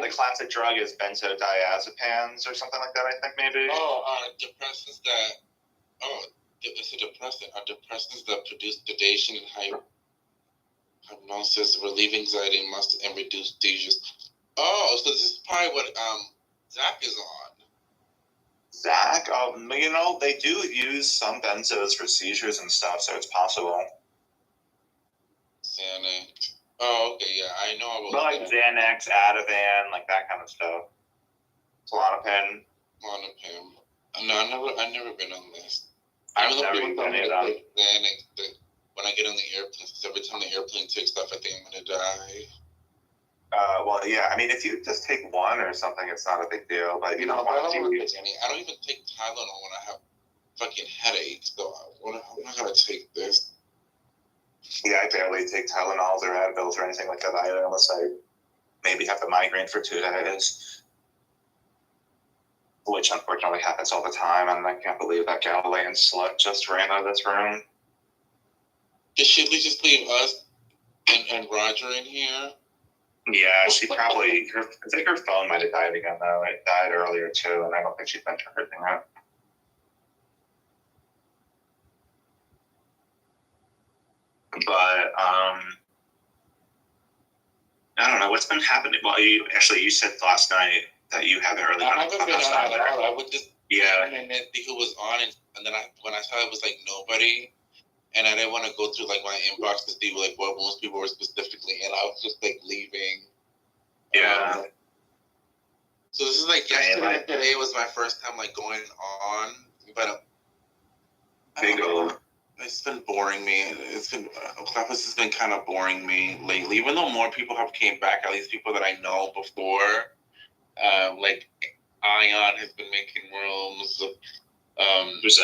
The classic drug is benzodiazepines or something like that, I think maybe. Depressants that. It's a depressant. Are depressants that produce sedation and hypnosis, relieve anxiety, and reduce seizures. Oh, so this is probably what Zach is on. Zach, you know, they do use some benzos for seizures and stuff, so it's possible. Xanax. Oh, okay, yeah, I know about like Xanax, Ativan, like that kind of stuff. Klonopin. No, I've never been on this. I've never used any of them. Xanax, when I get on the airplane, every time the airplane takes off, I think I'm gonna die. Well, yeah. I mean, if you just take one or something, it's not a big deal. But you know, I don't even take Tylenol when I have fucking headaches. So I'm not gonna take this. Yeah, I barely take Tylenols or Advils or anything like that either, unless I maybe have a migraine for 2 days, which unfortunately happens all the time. And I can't believe that Galilean slut just ran out of this room. Did she just leave us and Roger in here? Yeah, she probably. I think her phone might have died again, though. It died earlier, too, and I don't think she's been charging it. But, I don't know. What's been happening? Well, you said last night that you haven't really I haven't been on at all. I would just and think it was on, and then when I saw it was like nobody, and I didn't want to go through like my inbox to see like what most people were specifically in. I was just like leaving. Yeah. So this is like yesterday. Today was my first time like going on, but Big O. It's been boring me. Clubhouse has been kind of boring me lately. Even though more people have came back, at least people that I know before, like Ion has been making rooms. There's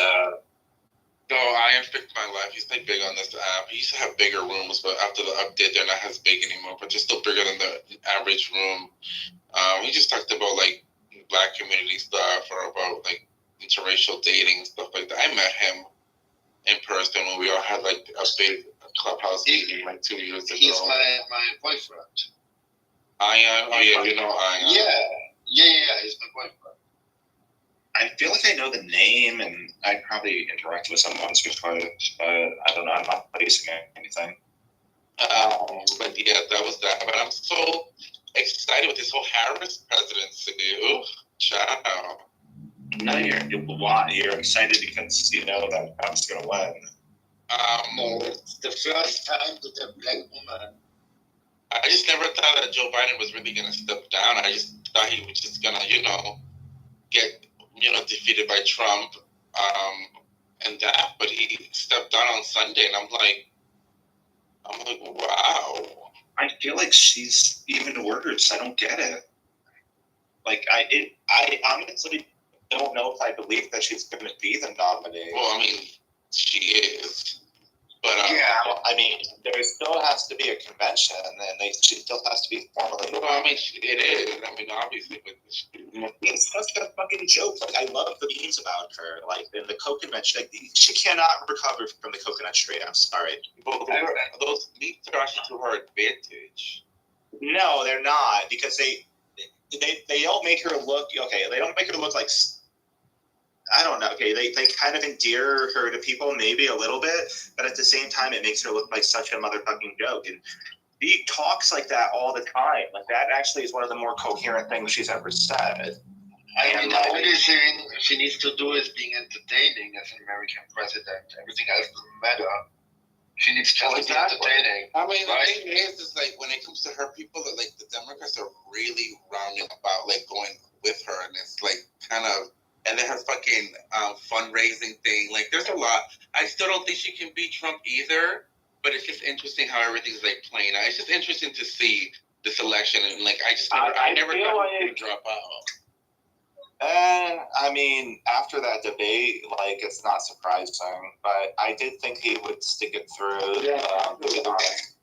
No, Ion fixed my life. He's like big on this app. He used to have bigger rooms, but after the update, they're not as big anymore. But just still bigger than the average room. We just talked about like Black community stuff or about like interracial dating and stuff like that. I met him in person when we all had like a big Clubhouse meeting like 2 years ago. He's my boyfriend. Ion? Oh yeah, you know Ion. Yeah, he's my boyfriend. I feel like I know the name, and I probably interacted with someone once before, but I don't know. I'm not placing anything. But yeah, that was that. But I'm so excited with this whole Harris presidency. Ooh, ciao. No, you're excited because you know that Trump's gonna win. It's the first time that a black woman. I just never thought that Joe Biden was really gonna step down. I just thought he was just gonna, get, defeated by Trump, and that. But he stepped down on Sunday, and I'm like, wow. I feel like she's even worse. I don't get it. Like I honestly don't know if I believe that she's going to be the nominee. Well, I mean, she is. But I mean, there still has to be a convention, and she still has to be formally. Well, I mean, it is. I mean, obviously, but it's such a fucking joke. Like, I love the memes about her. Like, the coconut tree. Like, she cannot recover from the coconut tree. I'm sorry. Well, those memes are actually to her advantage. No, they're not, because they don't make her look okay. They don't make her look like. I don't know. Okay, they kind of endear her to people, maybe a little bit, but at the same time, it makes her look like such a motherfucking joke. And she talks like that all the time. Like, that actually is one of the more coherent things she's ever said. I mean, the only thing she needs to do is being entertaining as an American president. Everything else doesn't matter. She needs to be entertaining. I mean, the thing is like, when it comes to her, people that like the Democrats are really rounding about like going with her, and it's like kind of. And then her fucking fundraising thing. Like, there's a lot. I still don't think she can beat Trump either, but it's just interesting how everything's, like, playing out. It's just interesting to see this election. And, like, I never thought she would drop out. I mean, after that debate, like, it's not surprising. But I did think he would stick it through. To be honest.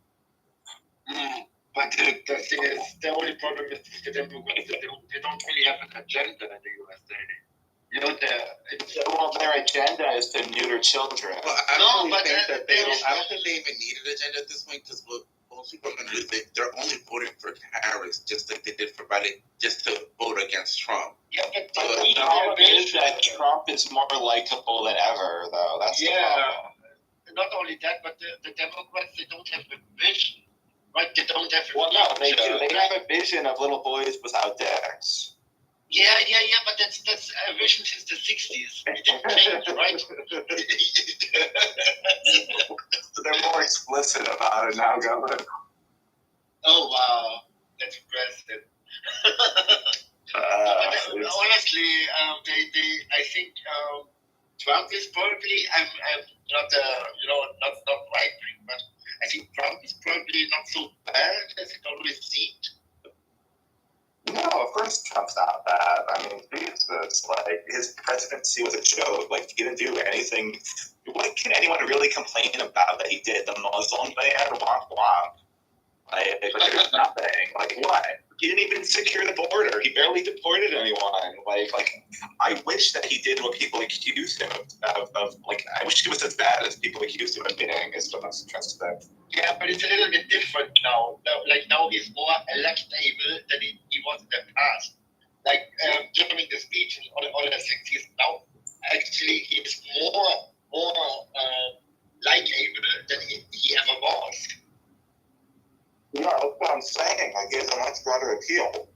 But the thing is, the only problem is the Democrats, they don't really have an agenda in the USA. You know, their agenda is to neuter children. Well, I don't think they even need an agenda at this point, because what most people are going to do is they're only voting for Harris, just like they did for Biden, just to vote against Trump. Yeah, but the problem is that Trump is more likable than ever, though. That's the problem. Not only that, but the Democrats, they don't have a vision. Right? They don't have a Well, no, they do. They have a vision of little boys without dicks. Yeah, but that's a vision since the 60s. It didn't change, right? They're more explicit about it now, Governor. Oh, wow. That's impressive. Honestly, I think Trump is probably, I'm not, not right-wing, but I think Trump is probably not so bad as it always seemed. No, of course Trump's not bad. I mean, Jesus, like, his presidency was a joke. Like, he didn't do anything. What can anyone really complain about that he did? The Muslim ban? Womp womp. Like, there's nothing. Like, what? He didn't even secure the border. He barely deported anyone. Like, I wish that he did what people accused him of. Like, I wish he was as bad as people accused him of being, is what I'm supposed to say. Yeah, but it's a little bit different now. Like, now he's more electable than he was in the past. Like, during the speech and all the things, he's now actually he's more likeable than he ever was. Yeah, that's what I'm saying. Like, he has a much broader appeal.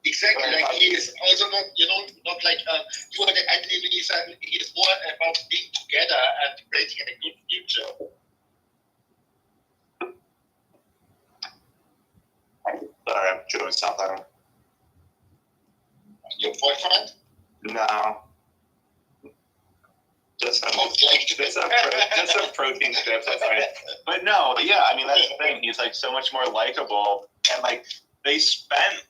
Exactly, like he is also not, not like you are the enemy. He is more about being together and creating a good future. Sorry, I'm doing something. Your boyfriend? No. just some protein strips. That's fine. But no, yeah, I mean that's the thing. He's like so much more likable, and like they spent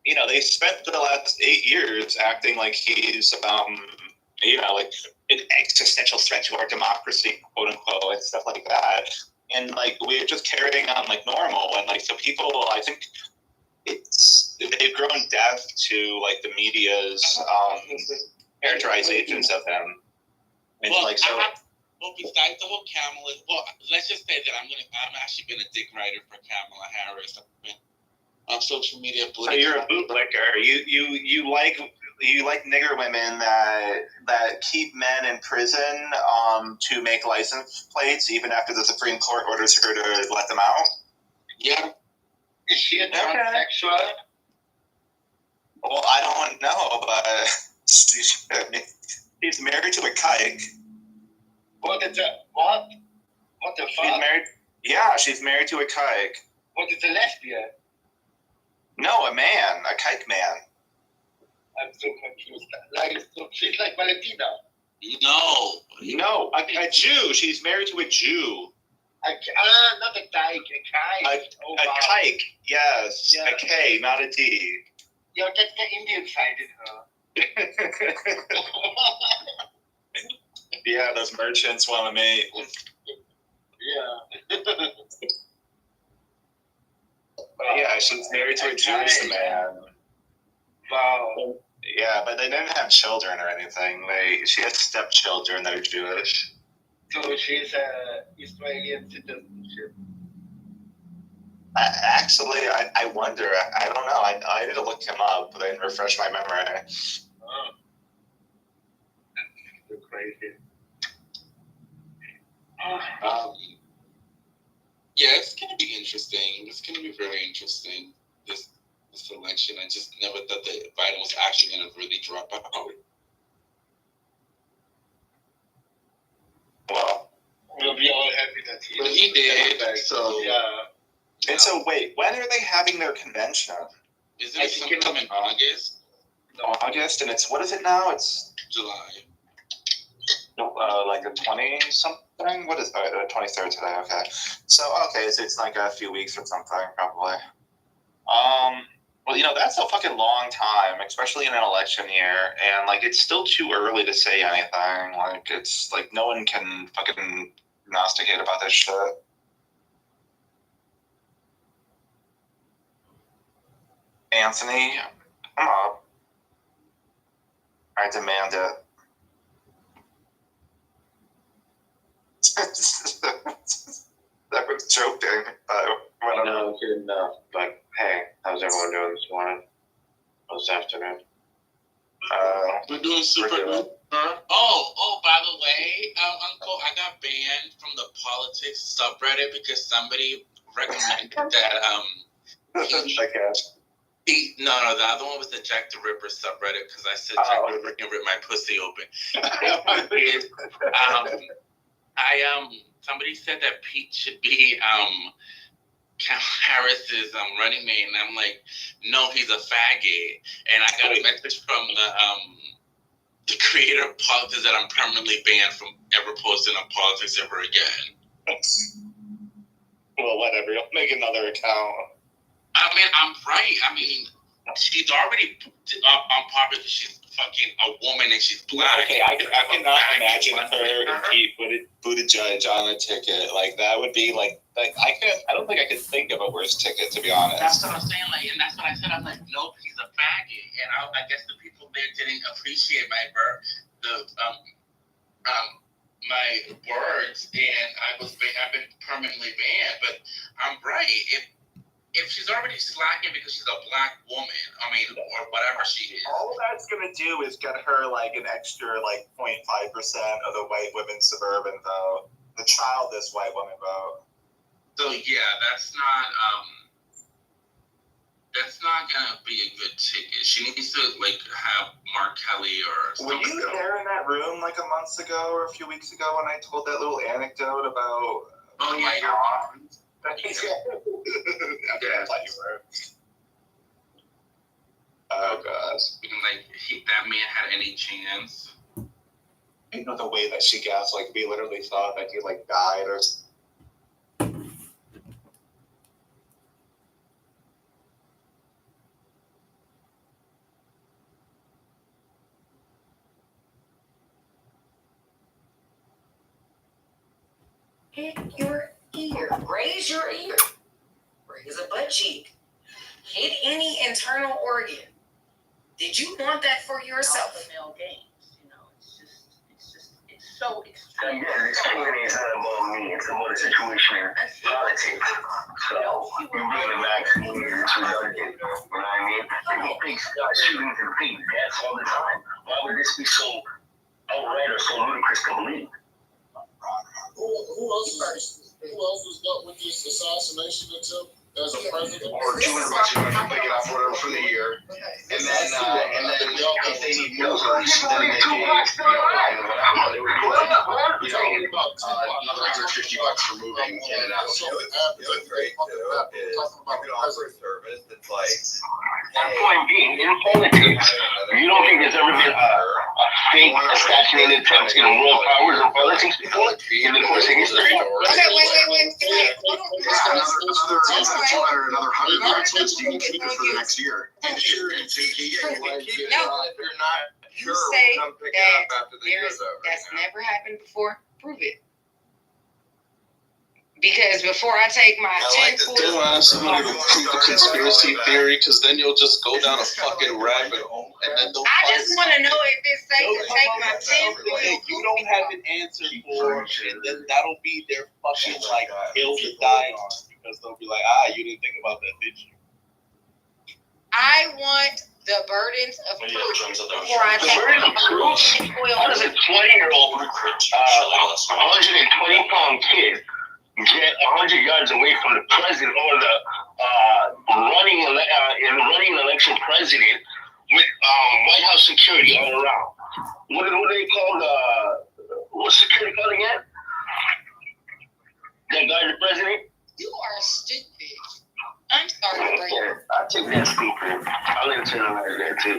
the last 8 years acting like he's like an existential threat to our democracy, quote unquote, and stuff like that. And like we're just carrying on like normal, and like so people, I think they've grown deaf to like the media's characterizations of him. And Well, like so. Well, besides the whole Kamala, let's just say that I'm actually been a dick writer for Kamala Harris. I've been on social media. So you're a bootlicker. You like nigger women that keep men in prison to make license plates even after the Supreme Court orders her to let them out? Yeah. Is she a transsexual? Well, I don't know, but she's married to a kike. What the fuck? She's married. Yeah, she's married to a kike. What is a lesbian? No, a man, a kike man. I'm so confused. She's like Valentina. No, a Jew. She's married to a Jew. Not a dyke, a kike. A kike, yes. Yeah. A K, not a D. Yo, that's the Indian side in her. Yeah, those merchants want to mate. Yeah. Yeah, she's married to a Jewish man. Wow. Yeah, but they didn't have children or anything. She has stepchildren that are Jewish. So she's Israeli citizenship. Actually, I wonder. I don't know. I need to look him up, but I didn't refresh my memory. Oh. That's crazy. Yeah, it's gonna be interesting. It's gonna be very interesting. This election. I just never thought that Biden was actually gonna really drop out. Well, we'll be all happy that he did. So yeah. And so wait, when are they having their convention? Isn't it sometime in August? August, and what is it now? It's July. No, like the 20-something? What is the 23rd today? Okay. So, it's like a few weeks or something, probably. Well, that's a fucking long time, especially in an election year, and, like, it's still too early to say anything. Like, it's, like, no one can fucking gnosticate about this shit. Anthony, come up. I demand it. That was joking, but whatever. No, good enough. But hey, how's everyone doing this morning? Or this afternoon? We're doing super good. Oh, by the way, Uncle, I got banned from the politics subreddit because somebody recommended that No, the other one was the Jack the Ripper subreddit because I said Jack the Ripper can rip my pussy open. Somebody said that Pete should be Kamala Harris's running mate, and I'm like, no, he's a faggot. And I got a message from the creator of politics that I'm permanently banned from ever posting on politics ever again. Well, whatever. You'll make another account. I mean, I'm right. I mean, she's already unpopular because she's fucking a woman and she's black. Okay, I cannot imagine her and Pete Buttigieg on a ticket. Like, that would be like I don't think I could think of a worse ticket, to be honest. That's what I'm saying. Like, and that's what I said. I'm like, nope, he's a faggot. And I guess the people there didn't appreciate my words, and I've been permanently banned. But I'm right. If she's already slacking because she's a black woman, I mean, or whatever she is. All that's going to do is get her, like, an extra, like, 0.5% of the white women's suburban vote. The childless white woman vote. So, yeah, that's not going to be a good ticket. She needs to, like, have Mark Kelly or something. Were you there in that room, like, a month ago or a few weeks ago when I told that little anecdote about... Oh, yeah, you're wrong. Okay, I thought you were. Oh gosh. Like, that man had any chance. You know, the way that she gasped, like we literally thought that he like died or. Hit your ear. Raise your ear. Raise a butt cheek. Hit any internal organ. Did you want that for yourself? Alpha male games, you know, it's so extreme. Yeah, this community is not about me, it's about the situation in politics. So, you bring it back to me, it's redundant, you know what I mean? People think shootings and big deaths all the time. Why would this be so outright or so ludicrous to believe? Who else was dealt with this assassination attempt as a president? Or doing a bunch of picking up whatever for the year, and then if they need movers, then they gave whatever they were doing, another $150 for moving in and out. It was great. Service that's like. My point being, in politics, you don't think there's ever been a fake assassinated attempt in world powers or politics before in the course of history? Wait. Another $100 do you keep it for the next year? No, you Sure, say we'll come pick it that up after the year's over. that's never happened before. Prove it. Because before I take my Don't ask somebody to prove the conspiracy theory, because then you'll just go down a fucking rabbit hole, and then they'll I just want to know if it's safe to take my If you don't have an answer for it, and then that'll be their fucking like hill to die on, because they'll be like, you didn't think about that, did you? I want the burdens of proof before I The take burden of proof? How does a 20-year-old, 120-pound kid get 100 yards away from the president or the running election president with White House security all around? What do they call what's security called again? That guy, the president? You are stupid. I'm sorry, Brady. Yeah, I took that stupid. I'll internalize that too.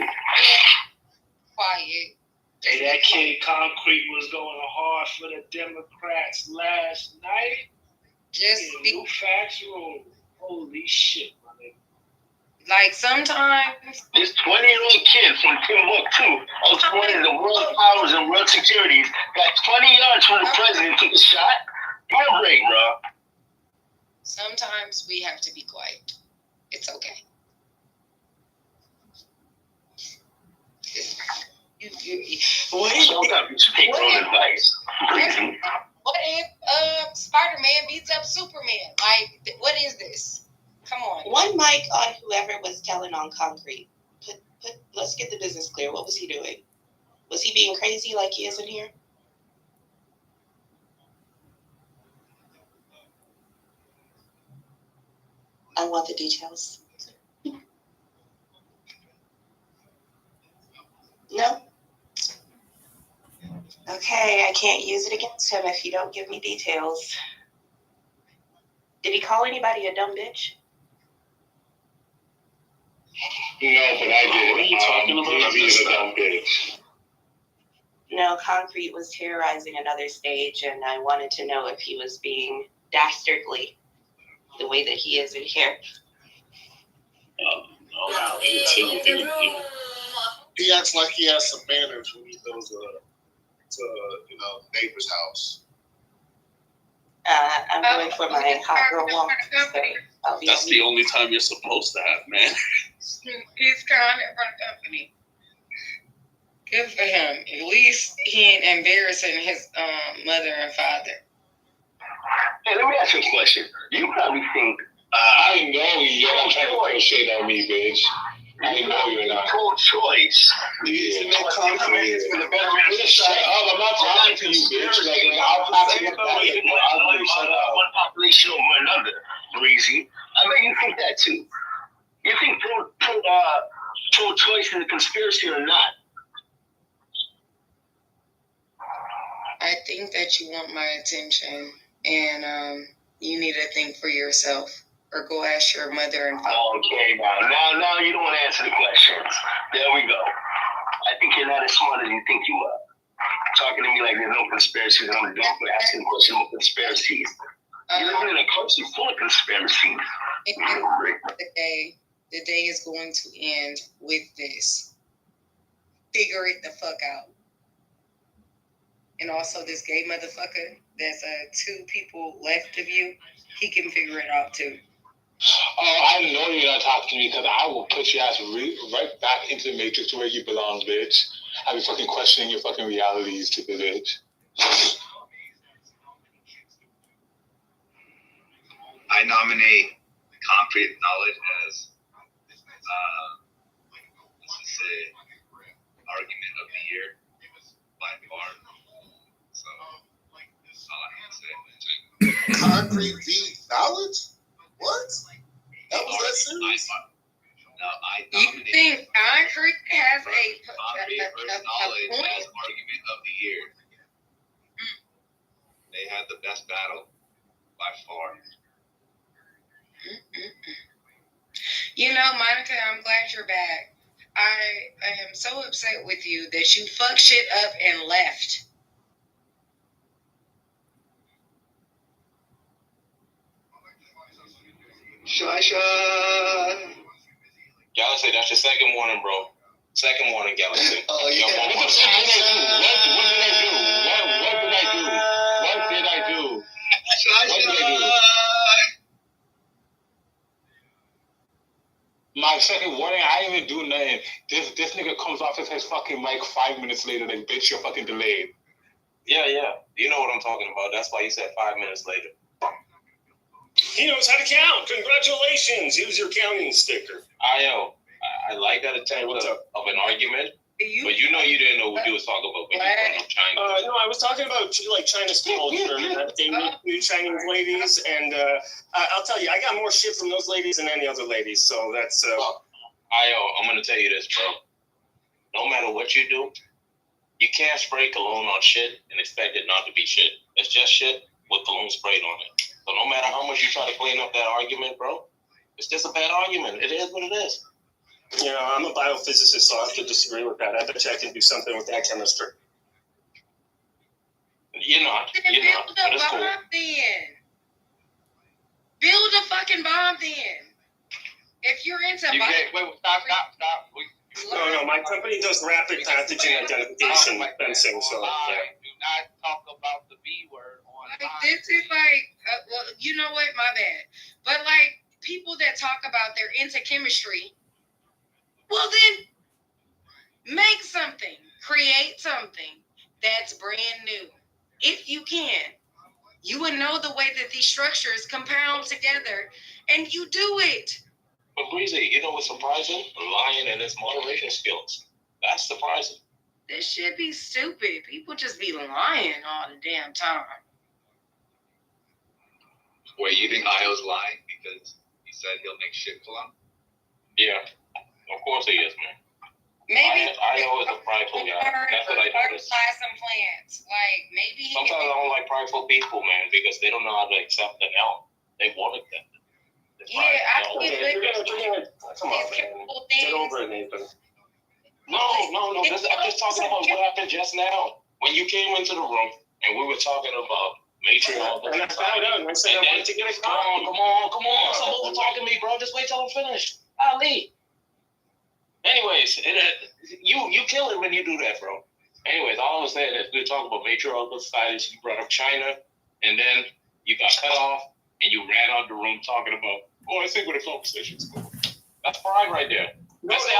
Quiet. Hey, that kid Concrete was going hard for the Democrats last night. Just new facts roll. Holy shit, my nigga. Like sometimes this 20-year-old kid from Timbuktu, outscoring the world powers and world securities, got 20 yards from the president, took a shot. Give a break, bro. sometimes we have to be quiet. It's okay. Sometimes you should take your own advice. What if Spider-Man beats up Superman? Like, what is this? Come on. One mic on whoever was telling on Concrete. Let's get the business clear. What was he doing? Was he being crazy like he is in here? I want the details. No? Okay, I can't use it against him if you don't give me details. Did he call anybody a dumb bitch? No, but I did. What are you talking about? He's a dumb bitch. No, Concrete was terrorizing another stage, and I wanted to know if he was being dastardly the way that he is in here. He acts like he has some manners when he goes to neighbor's house. I'm going for my hot girl walk. That's the only time you're supposed to have, man. He's crying in front of company. Good for him. At least he ain't embarrassing his mother and father. Hey, let me ask you a question. You probably think I know you're not trying to throw shit on me, bitch. I know you're not. Pro choice. Yeah. For the betterment of Shut society. up! I'm not talking to you, bitch. I'll pop you up back. Shut up. One population over another, Breezy. I bet you think that too. You think pro-choice is a conspiracy or not? I think that you want my attention, and you need to think for yourself, or go ask your mother and father. Okay, now you don't want to answer the questions. There we go. I think you're not as smart as you think you are. talking to me like there's no conspiracies, and I'm definitely asking questions about conspiracies. You're living in a country full of conspiracies. The day is going to end with this. Figure it the fuck out. And also this gay motherfucker, there's 2 people left of you, he can figure it out too. Oh, I know you're not talking to me because I will put your ass right back into the matrix where you belong, bitch. I'll be fucking questioning your fucking realities, stupid bitch. I nominate Concrete Knowledge as, let's just say, argument of the year by far. So, that's all I have to say. Concrete v. Knowledge? What? That was that serious? I You think Concrete has Concrete versus Knowledge as argument of the year. They had the best battle by far. You know, Monica, I'm glad you're back. I am so upset with you that you fucked shit up and left. Shy. Galaxy, that's your second warning, bro. Second warning, Galaxy. Oh, yeah. What did I do? My second warning, I didn't even do nothing. This nigga comes off his fucking mic 5 minutes later, like, bitch, you're fucking delayed. Yeah. You know what I'm talking about. That's why you said 5 minutes later. He knows how to count. Congratulations. Here's your counting sticker. I like that attempt of an argument, but you know you didn't know what you was talking about when you brought up China. No, I was talking about like China's culture and that they meet Chinese ladies, and I'll tell you, I got more shit from those ladies than any other ladies. So that's. I'm gonna tell you this, bro. No matter what you do, you can't spray cologne on shit and expect it not to be shit. It's just shit with cologne sprayed on it. So no matter how much you try to clean up that argument, bro, it's just a bad argument. It is what it is. You know, I'm a biophysicist, so I have to disagree with that. I bet you I can do something with that chemistry. You're not, but it's cool. Build a fucking bomb then. If you're into Wait, stop. No, my company does rapid pathogen identification fencing, so yeah. Do not talk about the B word on This is like, well, you know what? My bad. But like people that talk about they're into chemistry, well then make something, create something that's brand new. If you can, you would know the way that these structures compound together, and you do it. But Breezy, you know what's surprising? Lying and his moderation skills. That's surprising. This should be stupid. People just be lying all the damn time. Wait, you think Io's lying because he said he'll make shit cologne? Yeah, of course he is, man. Maybe Io is a prideful guy. That's what I noticed. Fertilize some plants. Like maybe. Sometimes I don't like prideful people, man, because they don't know how to accept the no. They wanted them. Yeah, I come on, man. Get over it, Nathan. No. I'm just talking about what happened just now. When you came into the room and we were talking about matriarch. And I found out and I said I wanted to get a coffee. Come on. Stop over talking to me, bro. Just wait till I'm finished. I'll leave. Anyways, you kill it when you do that, bro. Anyways, all I was saying is we were talking about matriarchal societies. You brought up China, and then you got cut off, and you ran out of the room talking about, I think where the conversation's going. That's pride right there. I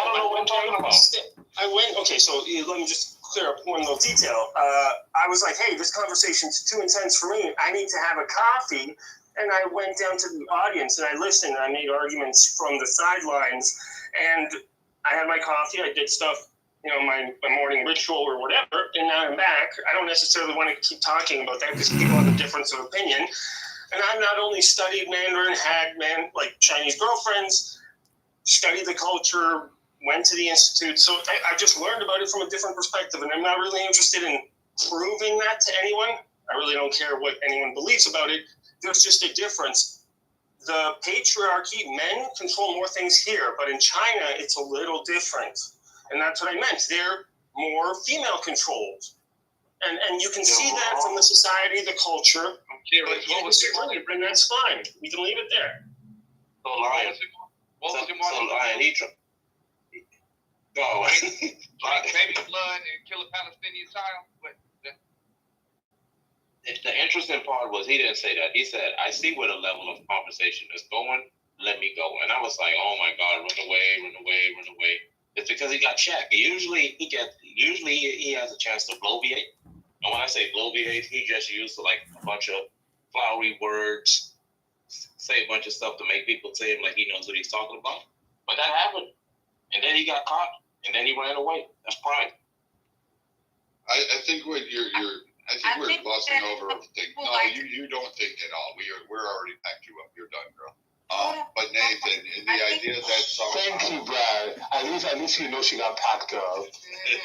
don't know what I'm talking about. Okay, so let me just clear up one little detail. I was like, hey, this conversation's too intense for me. I need to have a coffee. And I went down to the audience and I listened. I made arguments from the sidelines. And I had my coffee. I did stuff, my morning ritual or whatever. And now I'm back. I don't necessarily want to keep talking about that because people have a difference of opinion. And I've not only studied Mandarin, had Chinese girlfriends, studied the culture, went to the institute. So I just learned about it from a different perspective. And I'm not really interested in proving that to anyone. I really don't care what anyone believes about it. There's just a difference. The patriarchy, men control more things here, but in China, it's a little different. And that's what I meant. They're more female controlled. And you can see that from the society, the culture. But what was and that's fine. We can leave it there. So Lion, No. baby blood and kill a Palestinian child. What? The interesting part was he didn't say that. He said, "I see where the level of conversation is going. Let me go." And I was like, "Oh my God, run away!" It's because he got checked. Usually he has a chance to bloviate. And when I say bloviate, he just used like a bunch of flowery words, say a bunch of stuff to make people say him like he knows what he's talking about. But that happened, and then he got caught, and then he ran away. That's pride. I think what I think we're glossing over everything. No, you don't think at all. We're already packed you up. You're done, girl. But Nathan, the idea that somehow. Thank you, Brad. At least you know she got packed up.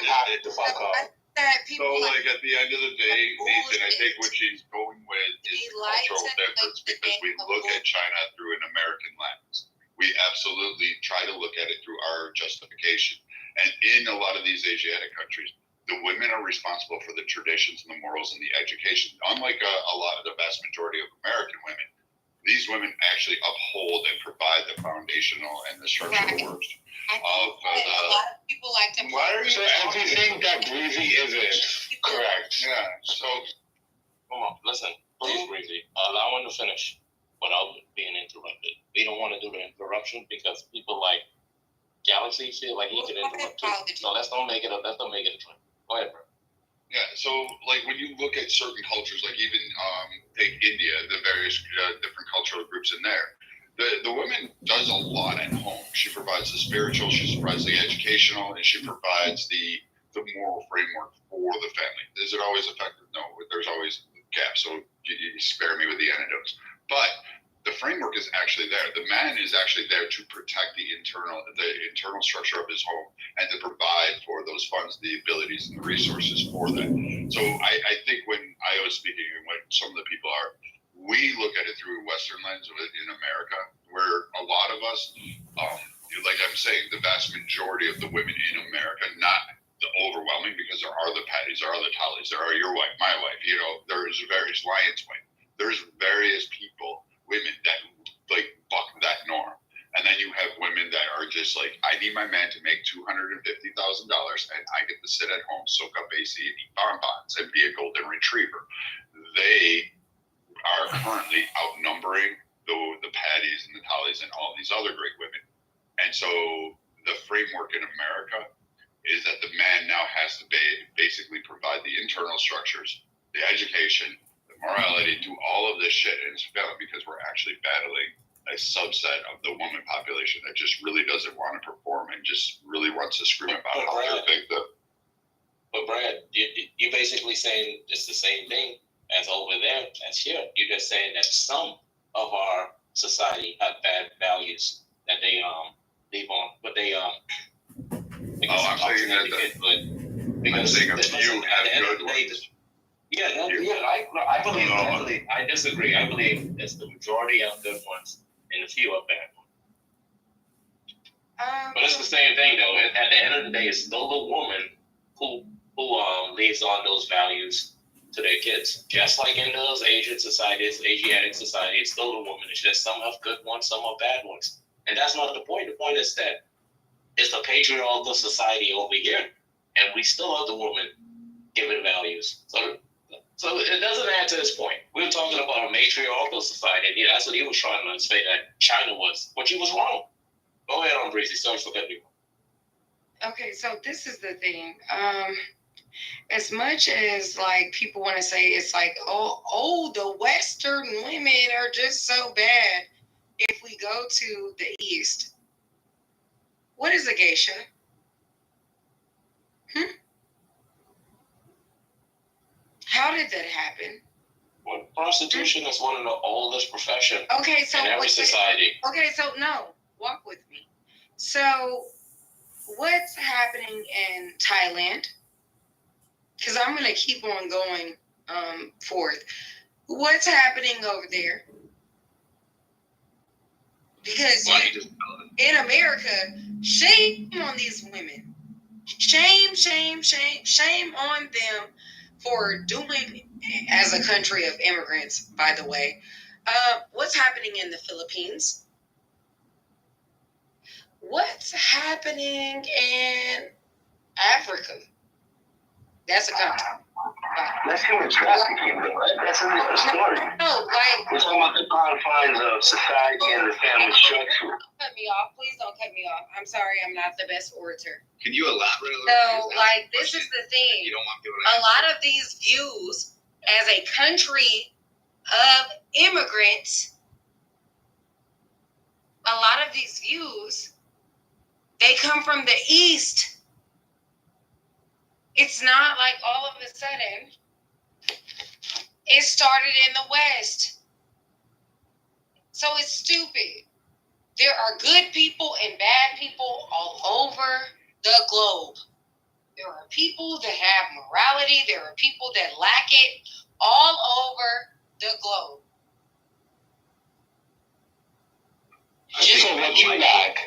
Packed the fuck up. So, like, at the end of the day, Nathan, I think what she's going with is the cultural difference because we look at China through an American lens. We absolutely try to look at it through our justification. And in a lot of these Asiatic countries, the women are responsible for the traditions and the morals and the education. Unlike a lot of the vast majority of American women, these women actually uphold and provide the foundational and the structural works of a lot of people like to. Why are you everything that Breezy isn't correct? Yeah. So, come on, listen, please, Breezy, allow him to finish without being interrupted. We don't want to do the interruption because people like Galaxy feel like he can interrupt too. So let's don't make it a trend. Go ahead, bro. Yeah, so like when you look at certain cultures, like even take India, the various different cultural groups in there, the woman does a lot at home. She provides the spiritual, she provides the educational, and she provides the moral framework for the family. Is it always effective? No, there's always gaps. So you spare me with the anecdotes, but the framework is actually there. The man is actually there to protect the internal structure of his home and to provide for those funds, the abilities, and the resources for that. So I think when I was speaking and when some of the people are, we look at it through a Western lens in America, where a lot of us, like I'm saying, the vast majority of the women in America, not the overwhelming, because there are the Patties, there are the Tallys, there are your wife, my wife, there's various Lions' wife, there's various people, women that like buck that norm. And then you have women that are just like, I need my man to make $250,000 and I get to sit at home, soak up AC and eat bonbons and be a golden retriever. They are currently outnumbering the Patties and the Tallys and all these other great women. And so the framework in America is that the man now has to basically provide the internal structures, the education, morality, do all of this shit, and it's failing because we're actually battling a subset of the woman population that just really doesn't want to perform and just really wants to scream about how they're big. But Brad, you're basically saying it's the same thing as over there as here. You're just saying that some of our society have bad values that they leave on, but they I'm saying that because I'm saying a few have good ones. I disagree. I believe it's the majority of good ones and a few of bad ones. But it's the same thing, though. At the end of the day, it's still the woman who leaves on those values to their kids. Just like in those Asiatic societies, it's still the woman. It's just some have good ones, some have bad ones. And that's not the point. The point is that it's the patriarchal society over here, and we still have the woman given values. So it doesn't add to this point. We're talking about a matriarchal society. Yeah, that's what he was trying to say that China was, which he was wrong. Go ahead on, Breezy. Sorry for cutting you. Okay, so this is the thing. As much as like people want to say it's like, oh, the Western women are just so bad. If we go to the East, what is a geisha? How did that happen? Well, prostitution is one of the oldest professions in every society. Okay, so no, walk with me. So what's happening in Thailand? Because I'm going to keep on going forth. What's happening over there? Because in America, shame on these women. Shame on them for doing as a country of immigrants, by the way. What's happening in the Philippines? What's happening in Africa? That's a country. That's human trafficking, though, right? That's another story. No, like we're talking about the confines of society and the family structure. Cut me off. Please don't cut me off. I'm sorry, I'm not the best orator. Can you elaborate a little So, bit? like, this is the thing. You don't want people A lot of these views as a country of immigrants, a lot of these views, they come from the East. It's not like all of a sudden it started in the West. So it's stupid. There are good people and bad people all over the globe. There are people that have morality. There are people that lack it all over the globe. Just what you lack.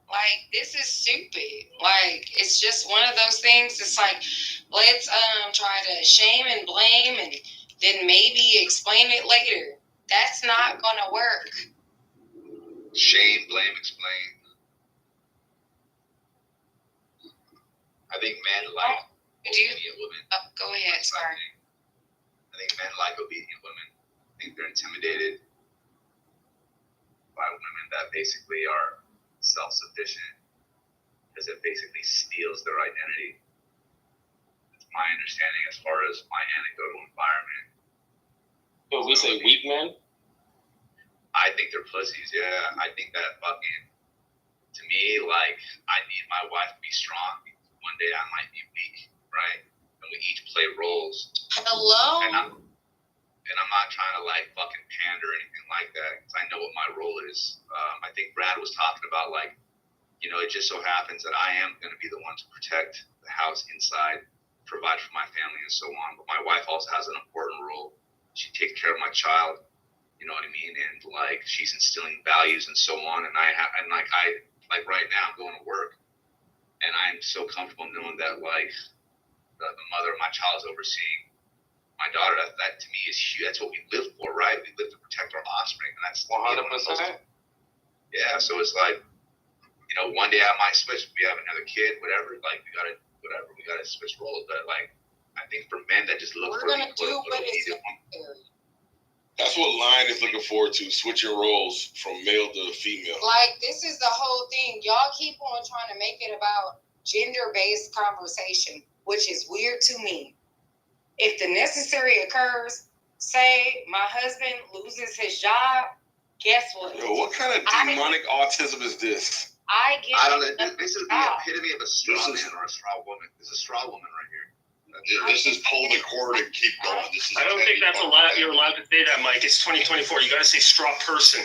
Like, this is stupid. Like, it's just one of those things. It's like, let's try to shame and blame and then maybe explain it later. That's not gonna work. Shame, blame, explain. I think men like obedient women. Oh, go ahead, sorry. I think men like obedient women. I think they're intimidated by women that basically are self-sufficient because it basically steals their identity. That's my understanding as far as my anecdotal environment. So we say weak men? I think they're pussies, yeah. I think that fucking, to me, like, I need my wife to be strong. One day I might be weak, right? And we each play roles. Hello? And I'm not trying to, like, fucking pander or anything like that, because I know what my role is. I think Brad was talking about, like, you know, it just so happens that I am going to be the one to protect the house inside, provide for my family and so on. But my wife also has an important role. She takes care of my child. You know what I mean? And like, she's instilling values and so on. And I right now I'm going to work, and I'm so comfortable knowing that like the mother of my child is overseeing my daughter. That to me is huge. That's what we live for, right? We live to protect our offspring, and that's 100%. Yeah. So it's like, you know, one day I might switch. We have another kid, whatever. Like we gotta switch roles. But like, I think for men that just look for the obedient woman. That's what Lion is looking forward to, switching roles from male to female. Like, this is the whole thing. Y'all keep on trying to make it about gender-based conversation, which is weird to me. If the necessary occurs, say my husband loses his job, guess what? Yo, what kind of demonic autism is this? I don't know. This is the epitome of a straw man or a straw woman. This is a straw woman right here. This is pull the cord and keep going. I don't think that's allowed. You're allowed to say that, Mike. It's 2024. You got to say straw person.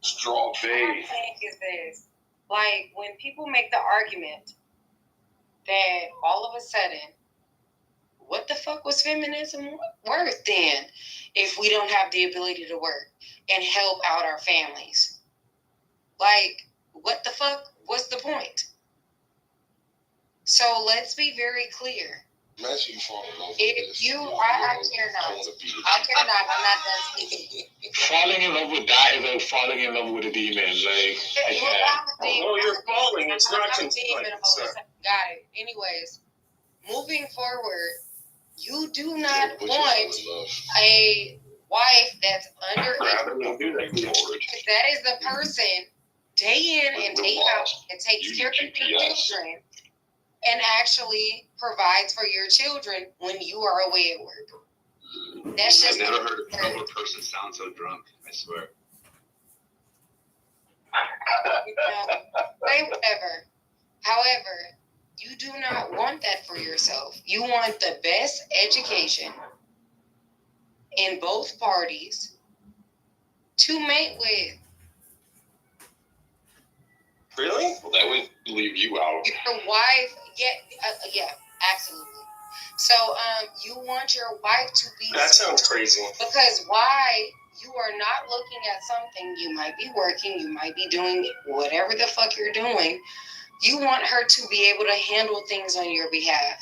Straw babe. What I'm saying is this. Like, when people make the argument that all of a sudden, what the fuck was feminism worth then if we don't have the ability to work and help out our families? Like, what the fuck? What's the point? So let's be very clear. Imagine you fall in love with If you, I care not. I care not. I'm not done speaking. Falling in love with that is like falling in love with a demon. Like, oh, you're falling. It's not Got it. Anyways, moving forward, you do not want a wife that's underage. That is the person day in and day out that takes care of your children and actually provides for your children when you are away at work. That's just I've never heard a normal person sound so drunk, I swear. Say whatever. However, you do not want that for yourself. You want the best education in both parties to mate with. Really? Well, that would leave you out. Your wife, yeah, absolutely. So, you want your wife to be. That sounds crazy. Because why? You are not looking at something. You might be working. You might be doing whatever the fuck you're doing. You want her to be able to handle things on your behalf.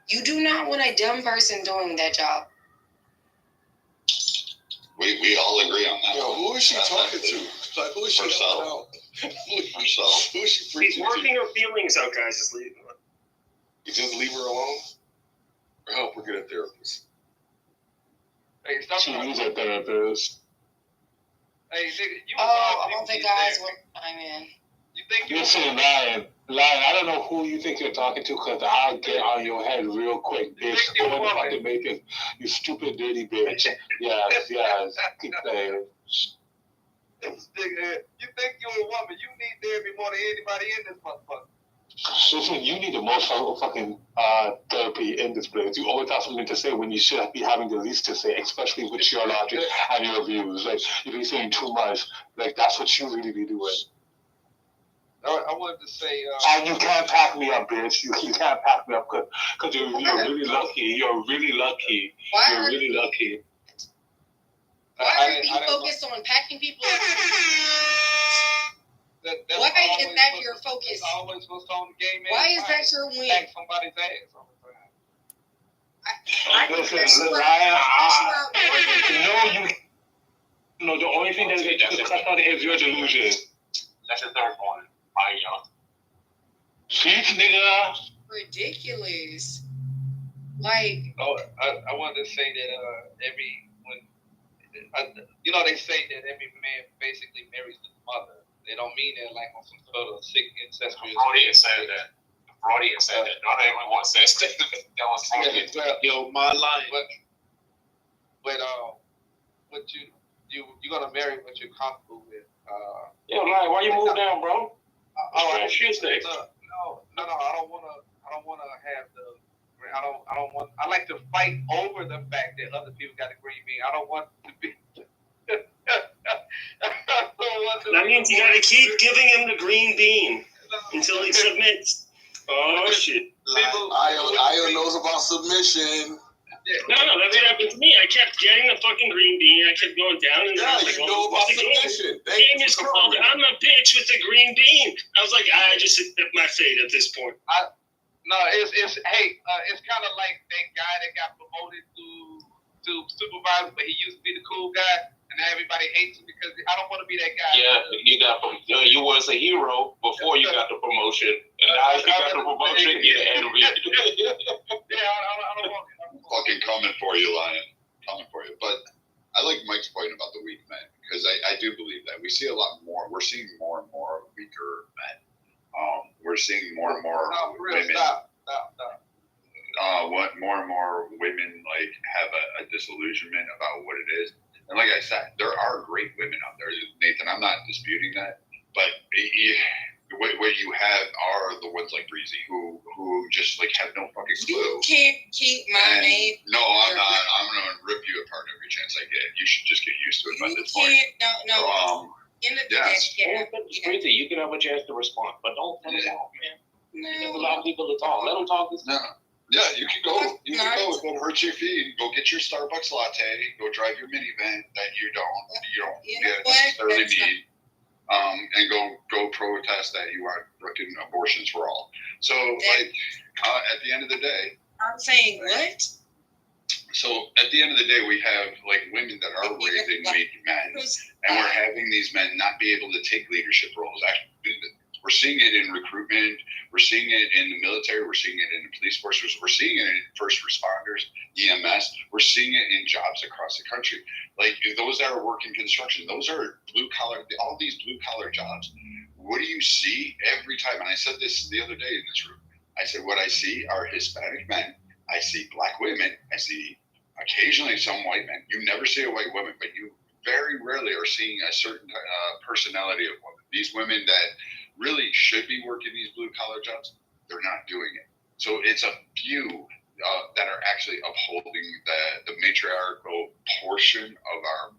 You do not want a dumb person doing that job. We all agree on that. Yo, who is she talking to? Like, who is she talking out? Herself. Who is she She's preaching working to? her feelings out, guys. Just leave her. You just leave her alone? Or help her get a therapist? Hey, stop She needs a therapist. Hey, nigga, you I don't think guys will. I'm in. You think you Listen, Lion, I don't know who you think you're talking to, because I'll get on your head real quick, bitch. Go in the fucking matrix, you stupid, dirty bitch. Yes. Keep playing. This nigga, you think you're a woman? You need therapy more than anybody in this motherfucker. Listen, you need the most fucking therapy in this place. You always have something to say when you should be having the least to say, especially with your logic and your views. Like, you've been saying too much. Like, that's what you really be doing. I wanted to say... and you can't pack me up, bitch. You can't pack me up because you're really lucky. You're really lucky. You're really lucky. Why are you focused on packing people up? Why is that your focus? That's always what's on the game. Why is that your win? Pack somebody's ass all the time. Listen, no, the only thing that gets you cut out is your delusion. That's your third one. Why, y'all? Sheesh, nigga. Ridiculous. Like. Oh, I wanted to say that they say that every man basically marries his mother. They don't mean that like on some sort of sick incestuous. Freudian said that. Not everyone says that. That was Freudian. Yo, my line. But you're gonna marry what you're comfortable with. Yo, Ryan, why you move down, bro? Tuesday. No. I don't wanna have the. I like to fight over the fact that other people got a green bean. I don't want to be. That means you gotta keep giving him the green bean until he submits. Oh shit! Io knows about submission. No, that's what happened to me. I kept getting the fucking green bean. I kept going down and down. You know about submission. The game is called I'm a bitch with the green bean. I was like, I just accept my fate at this point. It's kind of like that guy that got promoted to supervisor, but he used to be the cool guy. And now everybody hates him because I don't want to be that guy. Yeah, you was a hero before you got the promotion, and now you got the promotion, you're angry. I don't want it. Fucking coming for you, Lion. Coming for you. But I like Mike's point about the weak men, because I do believe that. We see a lot more. We're seeing more and more weaker men. We're seeing more and more women. Stop. More and more women like have a disillusionment about what it is. And like I said, there are great women out there, Nathan. I'm not disputing that, but what you have are the ones like Breezy who just like have no fucking clue. You can't keep my name. No, I'm not. I'm gonna rip you apart every chance I get. You should just get used to it by this point. No. Breezy, you can have a chance to respond, but don't cut it out, man. There's a lot of people to talk. Let them talk this time. Yeah, you can go. You can go. It won't hurt your feet. Go get your Starbucks latte. Go drive your minivan that you don't necessarily need. And go protest that you want freaking abortions for all. So at the end of the day, I'm saying what? So at the end of the day, we have like women that are raising weak men, and we're having these men not be able to take leadership roles. Actually, we're seeing it in recruitment. We're seeing it in the military. We're seeing it in the police forces. We're seeing it in first responders, EMS. We're seeing it in jobs across the country. Like those that are working construction, those are blue collar. All these blue collar jobs. What do you see every time? And I said this the other day in this room. I said what I see are Hispanic men. I see black women. I see occasionally some white men. You never see a white woman, but you very rarely are seeing a certain personality of women. These women that really should be working these blue collar jobs, they're not doing it. So it's a few that are actually upholding the matriarchal portion of our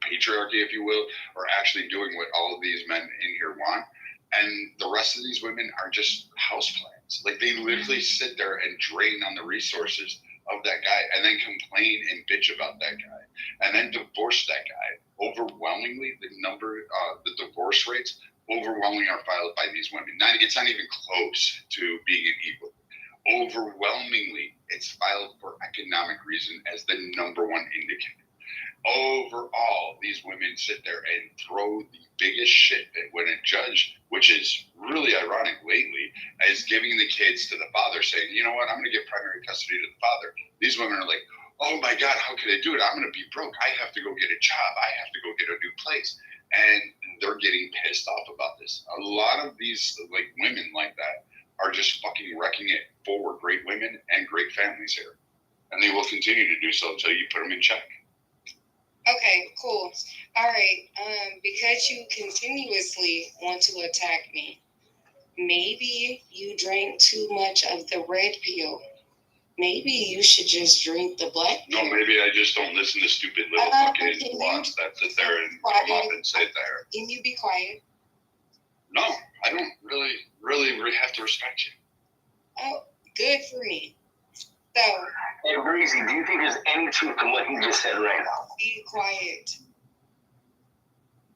patriarchy, if you will, are actually doing what all of these men in here want. And the rest of these women are just houseplants. Like they literally sit there and drain on the resources of that guy and then complain and bitch about that guy and then divorce that guy. Overwhelmingly, the divorce rates overwhelmingly are filed by these women. It's not even close to being an equal. Overwhelmingly, it's filed for economic reason as the number one indicator. Overall, these women sit there and throw the biggest shit that when a judge, which is really ironic lately, is giving the kids to the father, saying, you know what, I'm going to give primary custody to the father. These women are like, oh my God, how could I do it? I'm going to be broke. I have to go get a job. I have to go get a new place. And they're getting pissed off about this. A lot of these like women like that are just fucking wrecking it for great women and great families here. And they will continue to do so until you put them in check. Okay, cool. All right. Because you continuously want to attack me, maybe you drank too much of the red pill. Maybe you should just drink the black pill. No, maybe I just don't listen to stupid little fucking blondes that sit there and come up and sit there. Can you be quiet? No, I don't really have to respect you. Oh, good for me. So, hey, Breezy, do you think there's any truth to what he just said right now? Be quiet.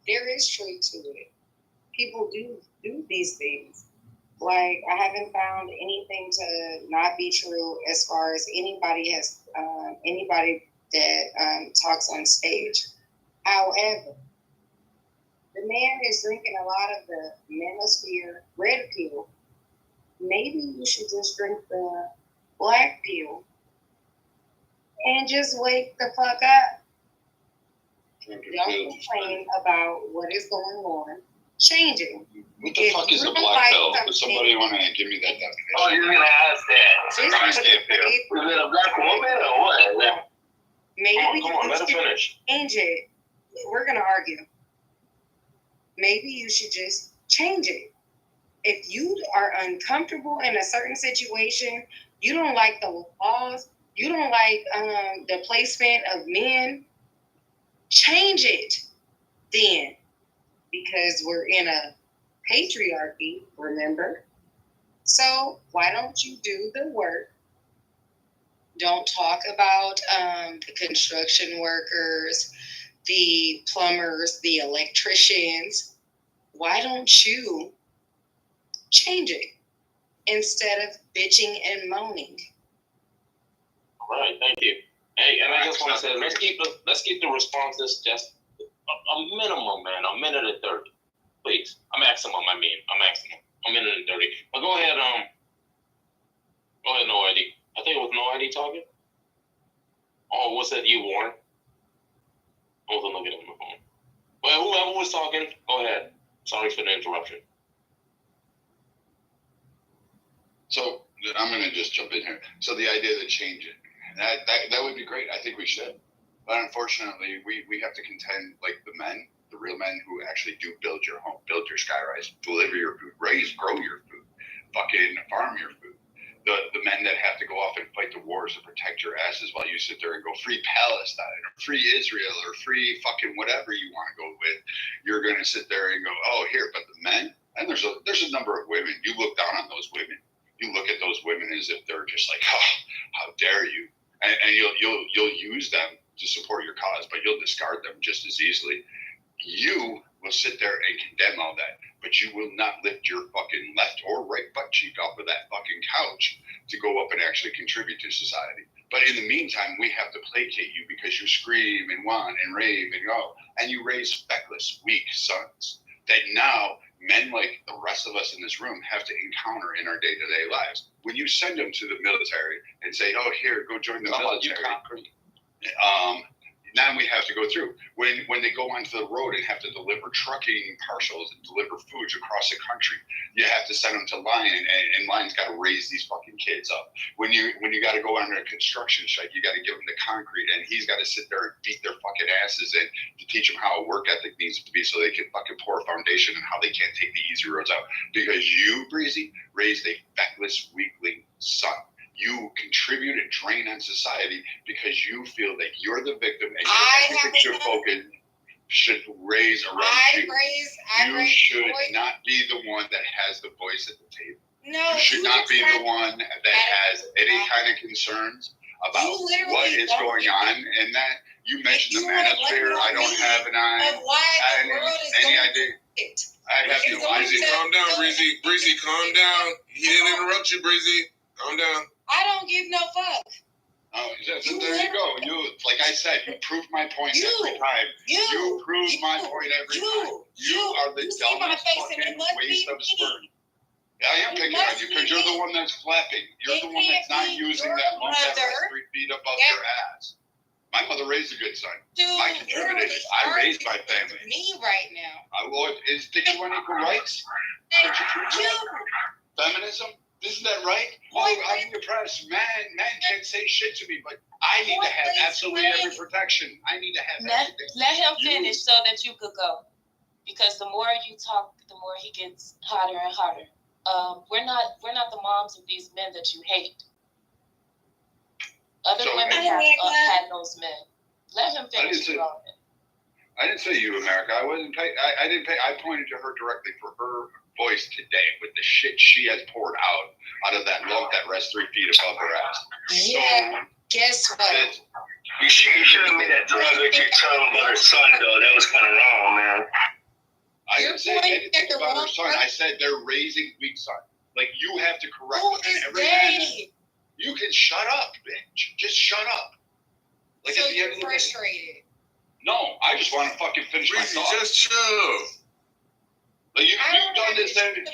There is truth to it. People do these things. Like, I haven't found anything to not be true as far as anybody that talks on stage. However, the man is drinking a lot of the manosphere red pill. Maybe you should just drink the black pill and just wake the fuck up. Don't complain about what is going on. Change it. What the fuck is a black pill? Does somebody want to give me that definition? Oh, you're going to ask that. Is it a black woman or what? Maybe come on, let her finish. Change it. We're going to argue. Maybe you should just change it. If you are uncomfortable in a certain situation, you don't like the laws, you don't like the placement of men, change it then. Because we're in a patriarchy, remember? So why don't you do the work? Don't talk about the construction workers, the plumbers, the electricians. Why don't you change it instead of bitching and moaning? All right, thank you. Hey, and I just want to say, let's keep the responses just a minimum, man, a minute and 30, please. A maximum. A minute and 30. But go ahead, No ID. I think it was No ID talking. Oh, was that you, Warren? I wasn't looking at my phone. Well, whoever was talking, go ahead. Sorry for the interruption. So I'm going to just jump in here. So the idea to change it, that would be great. I think we should. But unfortunately, we have to contend like the men, the real men who actually do build your home, build your skyrise, deliver your food, grow your food, fucking farm your food. The men that have to go off and fight the wars to protect your asses while you sit there and go free Palestine or free Israel or free fucking whatever you want to go with. You're going to sit there and go, oh, here, but the men, and there's a number of women. You look down on those women. You look at those women as if they're just like, oh, how dare you? And you'll use them to support your cause, but you'll discard them just as easily. You will sit there and condemn all that, but you will not lift your fucking left or right butt cheek off of that fucking couch to go up and actually contribute to society. But in the meantime, we have to placate you because you scream and whine and rave and go, and you raise feckless, weak sons that now men like the rest of us in this room have to encounter in our day-to-day lives. When you send them to the military and say, oh, here, go join the military. Now we have to go through. When they go onto the road and have to deliver trucking parcels and deliver foods across the country, you have to send them to Lion, and Lion's got to raise these fucking kids up. When you got to go on a construction site, you got to give them the concrete, and he's got to sit there and beat their fucking asses in to teach them how a work ethic needs to be so they can fucking pour a foundation and how they can't take the easy roads out. Because you, Breezy, raised a feckless weakling son. You contribute and drain on society because you feel that you're the victim and everything should raise around you. You should not be the one that has the voice at the table. No, you should not be the one that has any kind of concerns about what is going on in that. You mentioned the manosphere. I don't have any idea. I have no Breezy, idea. calm down, Breezy. Breezy, calm down. He didn't interrupt you, Breezy. Calm down. I don't give no fuck. Oh, so there you go. You, like I said, you prove my point every time. You prove my point every time. You are the dumbest fucking waste of sperm. I am picking on you because you're the one that's flapping. You're the one that's not using that lump that was 3 feet above your ass. My mother raised a good son. I contributed. I raised my family. Me right now. Well, is did you want equal rights? Feminism? Isn't that right? Oh, I'm oppressed. Man can't say shit to me, but I need to have absolutely every protection. I need to have everything. Let him finish so that you could go. Because the more you talk, the more he gets hotter and hotter. We're not the moms of these men that you hate. Other women have had those men. Let him finish. I didn't say you, America. I wasn't pay. I didn't pay. I pointed to her directly for her voice today with the shit she has poured out of that lump that rests 3 feet above her ass. Yeah. Guess what? You should have made that derogatory term about her son, though. That was kind of wrong, man. I didn't say anything about her son. I said they're raising weak son. Like, you have to correct them. Every man, you can shut up, bitch. Just shut up. Like, So at the you're end of the frustrated. No, I just want to fucking finish my thought. Just chill. Like you've done this, and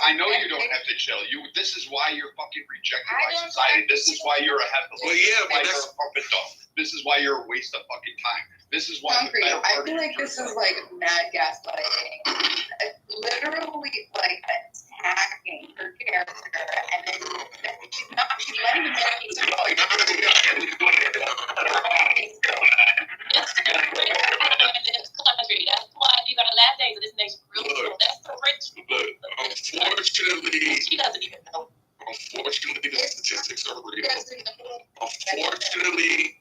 I know you don't have to chill. This is why you're fucking rejected by society. This is why you're a Well, yeah, but you're a puppet dog. This is why you're a waste of fucking time. This is why. Concrete. I feel like this is like mad gaslighting. Literally, like attacking her character, and then she's letting the country. That's why you got to laugh days of this nation. That's the rich. Unfortunately, she doesn't even know. Unfortunately, the statistics are real. Unfortunately,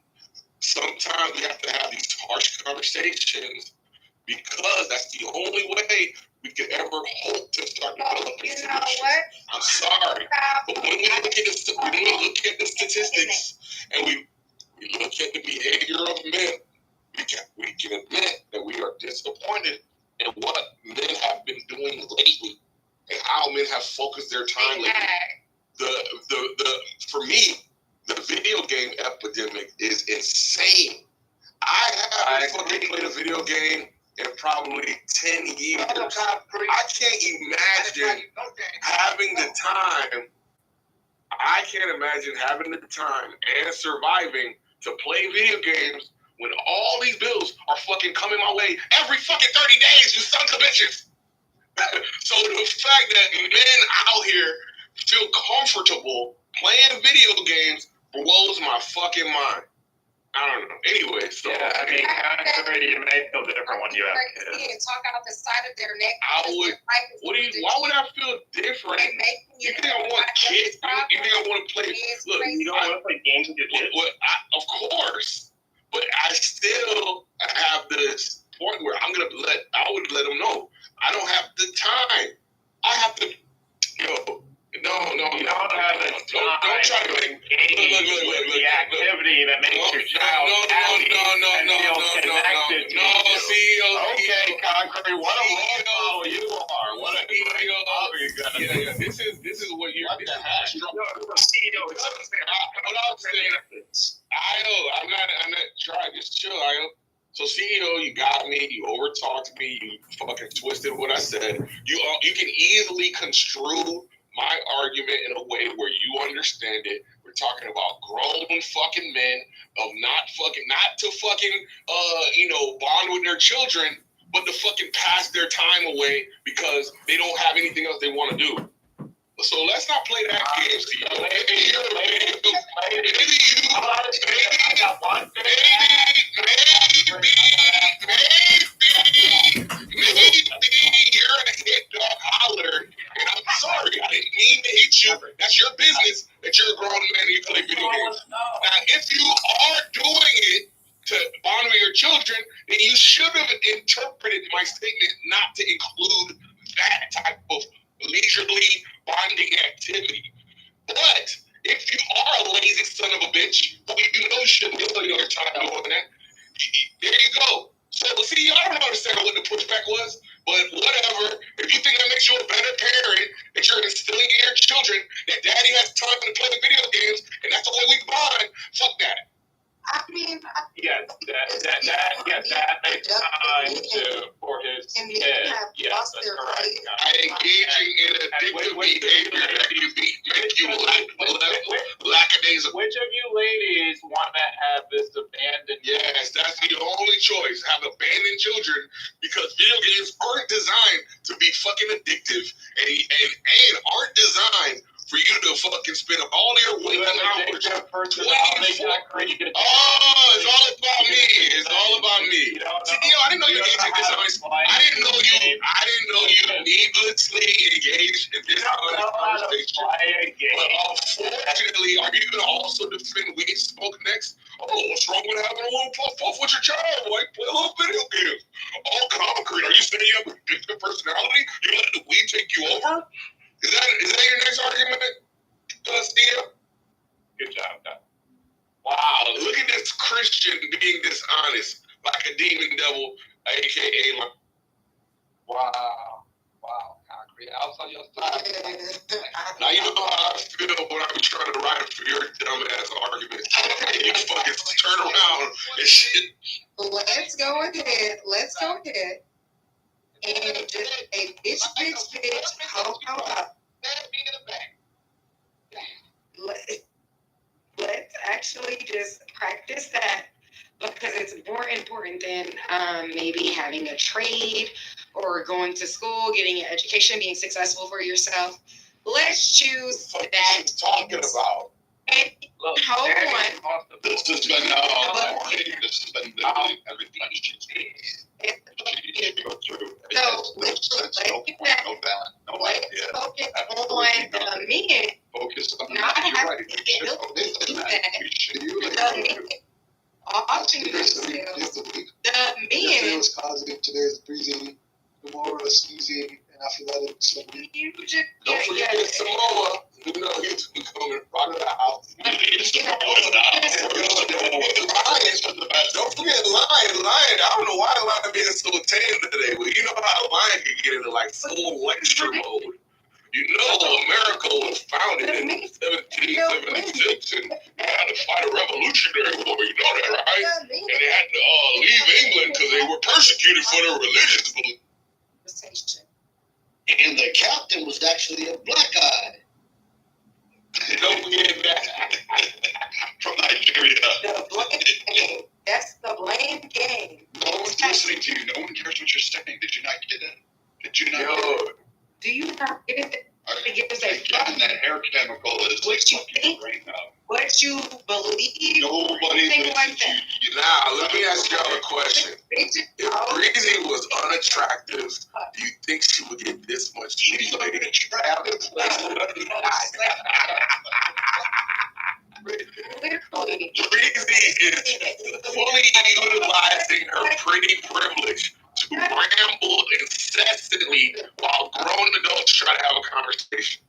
sometimes we have to have these harsh conversations because that's the only way we could ever hope to start developing solutions. I'm sorry, but when we look at the statistics and we look at the behavior of men, we can admit that we are disappointed in what men have been doing lately and how men have focused their time lately. For me, the video game epidemic is insane. I haven't fucking played a video game in probably 10 years. I can't imagine having the time. I can't imagine having the time and surviving to play video games when all these bills are fucking coming my way every fucking 30 days, you sons of bitches. So the fact that men out here feel comfortable playing video games blows my fucking mind. I don't know. Anyway, so yeah, I mean, you may feel different when you have kids. Talk out the side of their neck. I would. Why would I feel different? You think I want kids? You think I want to play? Look, you don't want to play games with your kids? Of course, but I still have this point where I would let them know I don't have the time. I have to. No. You don't have the time. Don't try to engage with the activity that makes your child happy and feel connected to you. Okay, Concrete, what a role model you are. What a great father you got. Yeah. This is what you're. What the heck? CEO. What I'm saying. I'm not trying. Just chill, Io. So CEO, you got me. You overtalked me. You fucking twisted what I said. You can easily construe my argument in a way where you understand it. We're talking about grown fucking men of not to bond with their children, but to fucking pass their time away because they don't have anything else they want to do. So let's not play that game, CEO. Maybe you're a hit dog holler, and I'm sorry, I didn't mean to hit you. That's your business that you're a grown man and you play video games. Now, if you are doing it to bond with your children, then you should have interpreted my statement not to include that type of leisurely bonding activity. But if you are a lazy son of a bitch, you know you shouldn't be your time doing that. There you go. So, see, I don't understand what the pushback feedback was, but whatever. If you think that makes you a better parent, that you're instilling in your children that daddy has time to play video games and that's the way we bond, fuck that. I mean, Yes, that makes time for his kid. Yes, that's correct. Engaging in addictive behavior that you make you lackadaisical. Which of you ladies want to have this abandoned? Yes, that's the only choice. Have abandoned children because video games aren't designed to be fucking addictive and aren't designed for you to fucking spend all your waking hours. 24. Oh, it's all about me. It's all about me. See, I didn't know you engaged in this honest. I didn't know you needlessly engaged in this honest conversation. But unfortunately, are you gonna also defend weed smoke next? Oh, what's wrong with having a little puff with your child? Like, play a little video games. All concrete. Are you saying you have a addictive personality? You let the weed take you over? Is that your next argument, Steve? Good job, Doc. Wow, look at this Christian being dishonest, like a demon devil, aka. Wow, concrete. I'll tell you a story. Now you know how I feel when I'm trying to write for your dumb ass arguments. And you fucking turn around and shit. Let's go ahead. And just a bitch, how about let's actually just practice that because it's more important than maybe having a trade or going to school, getting an education, being successful for yourself. Let's choose that. What are you talking about? Hold on. This has been This has been literally everything she's go through. Let's focus on the men. Focus on not having right. to get do that. Often the men was causing today's breathing, tomorrow sneezing, and after that it's don't forget Samoa. You know he's becoming part of the house. Don't forget Lion. I don't know why Lion being so tame today, but you know how Lion can get into like full lecture mode. You know America was founded in 1776 and they had to fight a revolutionary war. You know that, right? And they had to leave England because they were persecuted for their religious beliefs. And the captain was actually a black guy. Don't forget that. From Nigeria. That's the blame game. No one's listening to you. No one cares what you're saying. Did you not get it? Did you not get it? Do you not get it? And that hair chemical is like fucking your brain up. What you believe? Nobody like that. Now, let me ask y'all a question. If Breezy was unattractive, do you think she would get this much? She's unattractive. Breezy is fully utilizing her pretty privilege to ramble incessantly while grown adults try to have a conversation.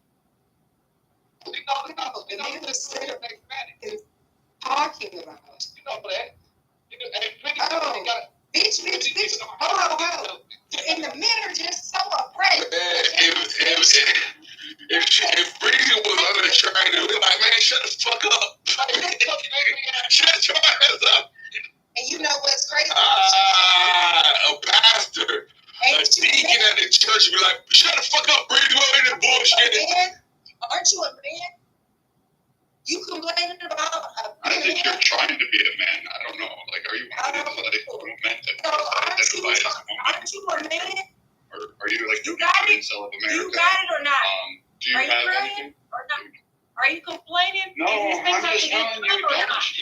Talking about. You know that. Bitch. Hold on. And the men are just so afraid. If Breezy was unattractive, we'd be like, man, shut the fuck up. Shut your ass up. And you know what's crazy? A pastor, a deacon at the church would be like, shut the fuck up, Breezy, what is this bullshit? Aren't you a man? You complaining about I think you're trying to be a man. I don't know. Like, are you meant to aren't you a man? Or are you like you got it? of America? You got it or not? Do you have anything? Or not? Are you complaining? No, I'm just telling you,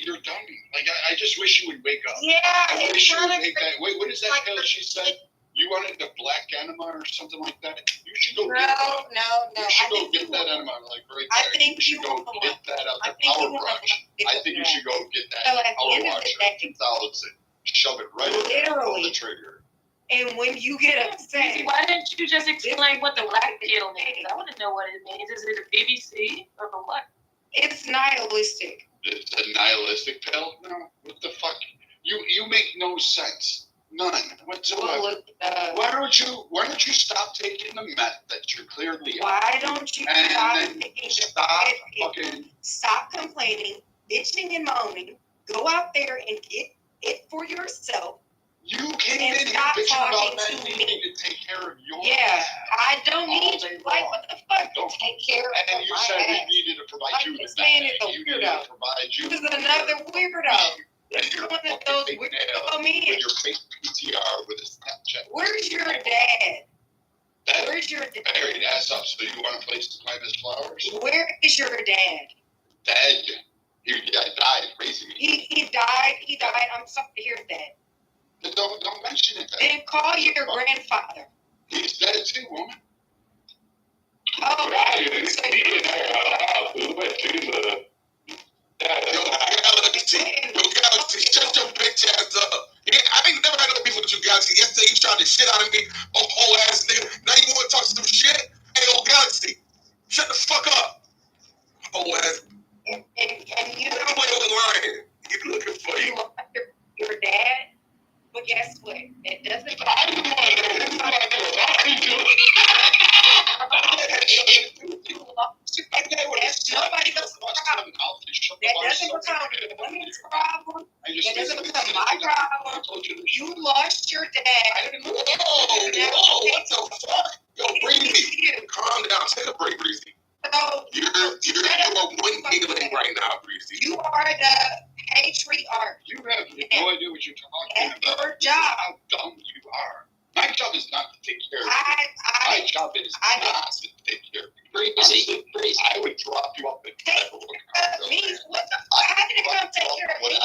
you're dumb. Like, I just wish you would wake up. Yeah, I wish you would take that. Wait, what is that pill she said? You wanted the black enema or something like that? You should go get that. No. You should go get that enema, like right there. I think you should go get that out the power brush. I think you should go get that power washer, 2000. Shove it right in there, pull the trigger. And when you get upset, why didn't you just explain what the black pill means? I want to know what it means. Is it a BBC or what? It's nihilistic. It's a nihilistic pill? No. What the fuck? You make no sense. None whatsoever. Why don't you stop taking the meth that you're clearly on? Why don't you And stop then taking stop complaining, bitching and moaning, go out there and get it for yourself. You came in here bitching about men needing to take care of your Yeah, I don't need you. Like, what the fuck? Don't take care of and you my said ass. we needed to provide you with This that. man is a You needed weirdo. to provide you. This is another weirdo. And you're one of those weirdo men. with your fake PTR with a Snapchat. Where's your dad? Where's your dad? Buried ass up, so you want a place to plant his flowers? Where is your dad? Dead. He died crazy. He died. He died. I'm sorry to hear that. Don't mention it. Then call your grandfather. He's dead too, woman. Oh, Galaxy, shut your bitch ass up. Yeah, I ain't never had no beef with you, Galaxy. Yesterday you tried to shit out of me, whole ass nigga. Now you want to talk some shit? Hey, old Galaxy, shut the fuck up. Whole ass. And you know lying. He's looking for you. Your dad. But guess what? It doesn't. Nobody else's problem. That doesn't become women's problem. That doesn't become my problem. You lost your dad. Whoa, what the fuck? Yo, Breezy, calm down. Take a break, Breezy. So you're windmilling right now, Breezy. You are the patriarch. You have no idea what you're talking about. Your job. How dumb you are. My job is not to take care of you. My job is not to take care of you. Breezy, I would drop you off the table. Me? What the fuck? How did it come take care of me?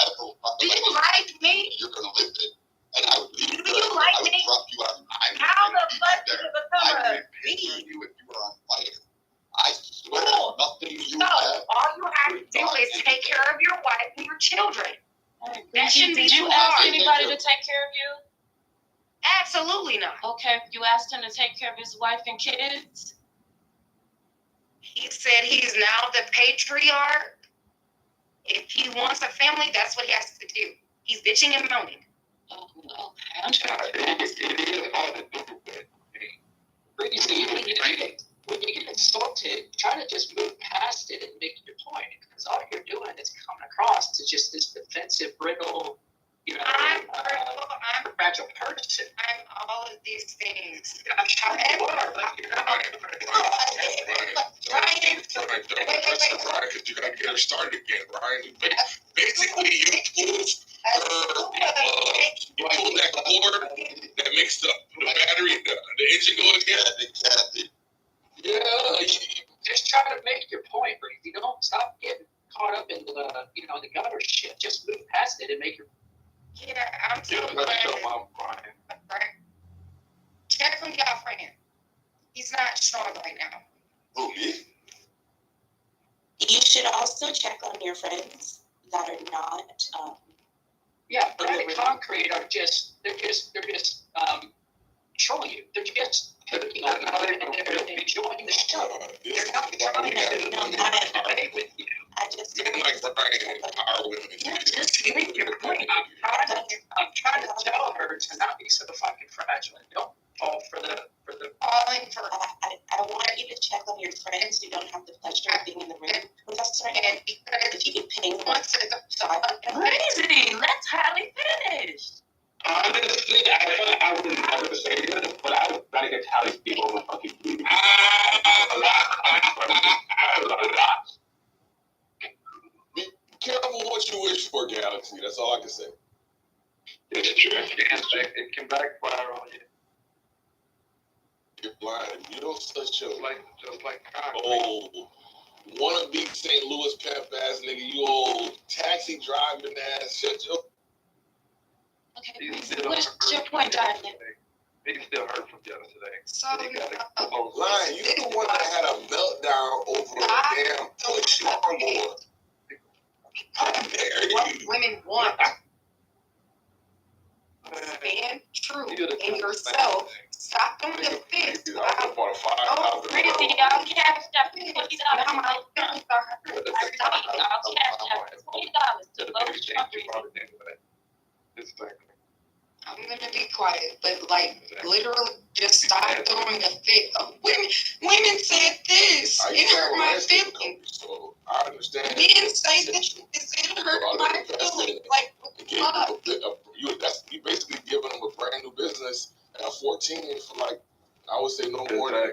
Do you like me? You're gonna live it. And I would leave Do you like me? drop you out. How the fuck did it become a me? You if you were on fire. I swear, nothing you have. All you have to do is take care of your wife and your children. That shouldn't be Did too you ask hard. anybody to take care of you? Absolutely not. Okay, you asked him to take care of his wife and kids? He said he's now the patriarch. If he wants a family, that's what he has to do. He's bitching and moaning. Oh, okay. I'm trying to It is hard to do it. Breezy, when you get insulted, try to just move past it and make your point. Because all you're doing is coming across to just this defensive, brittle, I'm fragile person. I'm all of these things. Ryan, because you got to get her started again, Ryan. Basically, you pulled that cord that makes the battery, the engine go again. Yeah, you just try to make your point, Breezy. Don't stop getting caught up in the gutter shit. Just move past it and make your. Yeah, I'm so glad. Right? Check on your friend. He's not strong right now. Who, me? You should also check on your friends that are not. Private concrete are they're just trolling you. They're just picking on you and they're enjoying the show. They're not trying to debate with you. I just like Ryan, our women. Just make your point. I'm trying to tell her to not be so fucking fragile and don't fall for the. falling for. I want you to check on your friends who don't have the pleasure of being in the room with us right now. If you could ping them. Breezy, let's highly finished. Honestly, I would never say this, but I would try to get Tally's people over fucking you. Be careful what you wish for, Galaxy. That's all I can say. It's true. It can backfire on you. You're blind. You don't such a just like concrete. old wannabe St. Louis pimp ass nigga. You old taxi driving ass. Shut your. Okay, what's your point, darling? He still hurt from yesterday. So, Lion, you the one that had a meltdown over a damn push lord. How dare what you? women want. Stand true in yourself. Stop doing the fist. Oh, Breezy, y'all cashed out $20. I'll cash out $20 to both countries. I'm gonna be literally just started throwing a fit of women. Women said this. It hurt my feelings. So I understand. Men say this. It hurt my feelings. Like, fuck. You basically giving them a brand new business at 14 for like, I would say no more than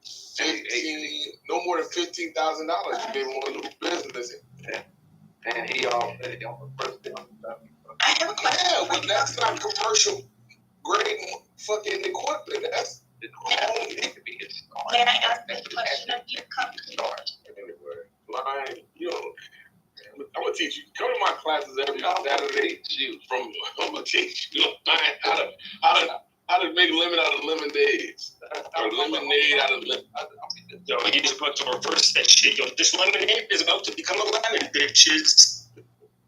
15, no more than $15,000. You gave him a new business. And he on the president. I have a question. Yeah, but that's not commercial grade fucking equipment. That's it could be his. May I ask this question of you? Line, you know, I'm gonna teach you. Come to my classes every Saturday. I'm gonna teach you how to make lemon out of lemonades or lemonade out of lemon. Yo, he's about to reverse that shit. Yo, this lemonade is about to become a lemon, bitches.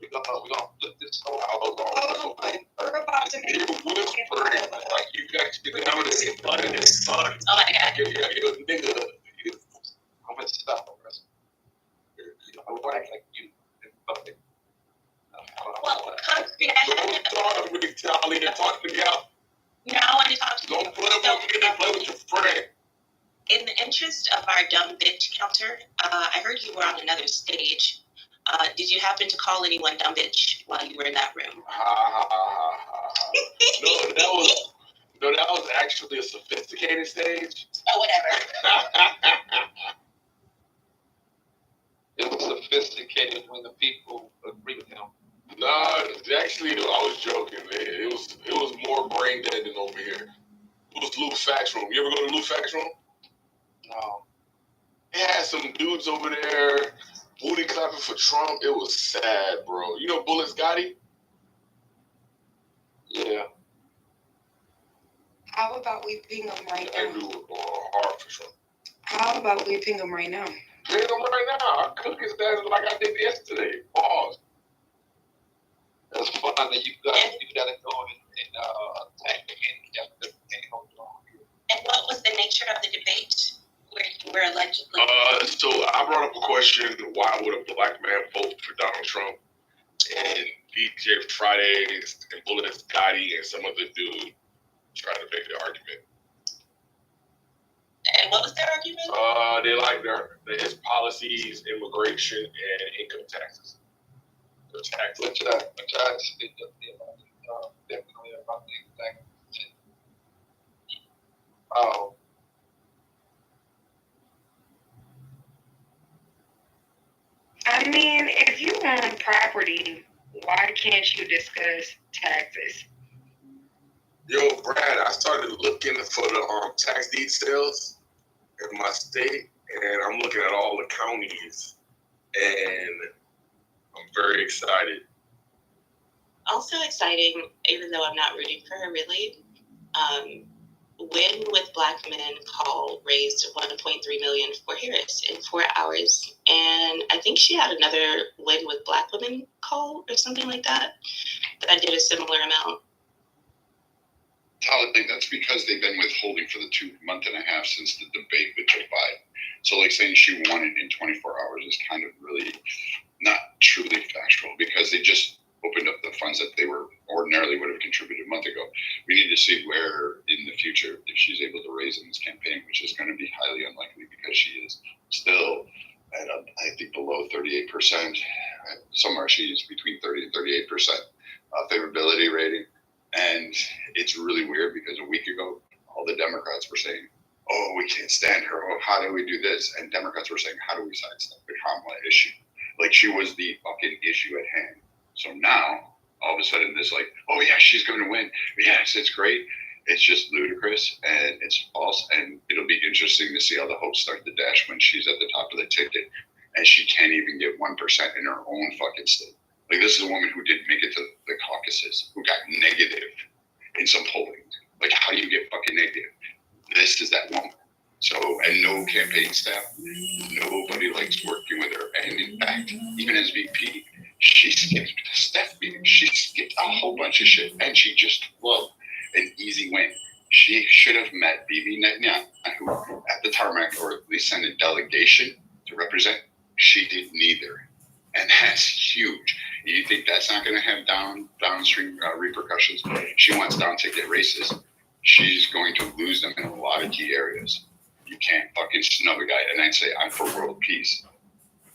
We're gonna flip this whole Oh, we're about to make like you actually know this is fun as fuck. Oh my god. You're a nigga. I'm gonna stop. I want to like you. Well, concrete, I haven't. Talk to me, Charlie, and talk to me out. Now I want to talk to you. Don't play with me, play with your friend. In the interest of our dumb bitch counter, I heard you were on another stage. Did you happen to call anyone dumb bitch while you were in that room? No, that was actually a sophisticated stage. Oh, whatever. It was sophisticated when the people agree with him. No, actually, I was joking, man. It was more brain dead than over here. It was Lou Fax Room. You ever go to Lou Fax Room? No. It had some dudes over there booty clapping for Trump. It was sad, bro. You know Bullet Gotti? Yeah. How about we ping him right now? That dude was going hard for Trump. How about we ping him right now? Ping him right now. I cook his ass like I did yesterday. Pause. That's fun that you gotta go and attack the handicap. And what was the nature of the debate where you were allegedly? So I brought up a question: why would a black man vote for Donald Trump? And DJ Fridays and Bullet Gotti and some other dude tried to make the argument. And what was their argument? They like his policies, immigration, and income taxes. The tax. Which I speak definitely about the exact. Oh. I mean, if you own property, why can't you discuss taxes? Yo, Brad, I started looking for the tax details in my state, and I'm looking at all the counties, and I'm very excited. Also exciting, even though I'm not rooting for her really. Win with Black Men call raised $1.3 million for Harris in 4 hours, and I think she had another Win with Black Women call or something like that did a similar amount. I think that's because they've been withholding for the 2 months and a half since the debate with Joe Biden. So like saying she won it in 24 hours is kind of really not truly factual because they just opened up the funds that they were ordinarily would have contributed a month ago. We need to see where in the future if she's able to raise in this campaign, which is going to be highly unlikely because she is still at I think below 38%. Somewhere she's between 30 and 38% favorability rating. And it's really weird because a week ago, all the Democrats were saying, oh, we can't stand her. Oh, how do we do this? And Democrats were saying, how do we sidestep the Kamala issue? Like she was the fucking issue at hand. So now, all of a sudden, it's like, oh yeah, she's going to win. Yes, it's great. It's just ludicrous and it's false. And it'll be interesting to see how the hopes start to dash when she's at the top of the ticket and she can't even get 1% in her own fucking state. Like this is a woman who didn't make it to the caucuses, who got negative in some polling. Like how do you get fucking negative? This is that woman. So, and no campaign staff, nobody likes working with her. And in fact, even as VP, she skipped the staff meeting. She skipped a whole bunch of shit and she just loved an easy win. She should have met Bibi Netanyahu at the tarmac or at least sent a delegation to represent. She did neither. And that's huge. You think that's not going to have downstream repercussions? She wants down ticket races. she's going to lose them in a lot of key areas. You can't fucking snub a guy and then say, I'm for world peace.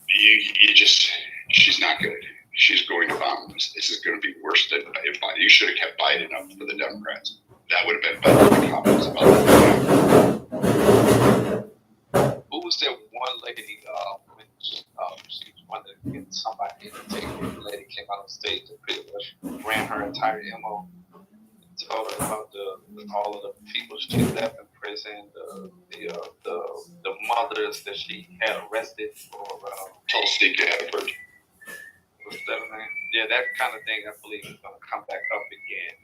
You just, she's not good. She's going to bomb this. This is going to be worse than if Biden. You should have kept Biden up for the Democrats. That would have been better than the comments about that. Who was that one lady when she wanted to get somebody to take her? The lady came out on stage and pretty much ran her entire MO. Told her about all of the people she left in prison, the mothers that she had arrested for Tulsi Gabbard. What's that name? Yeah, that kind of thing I believe is going to come back up again.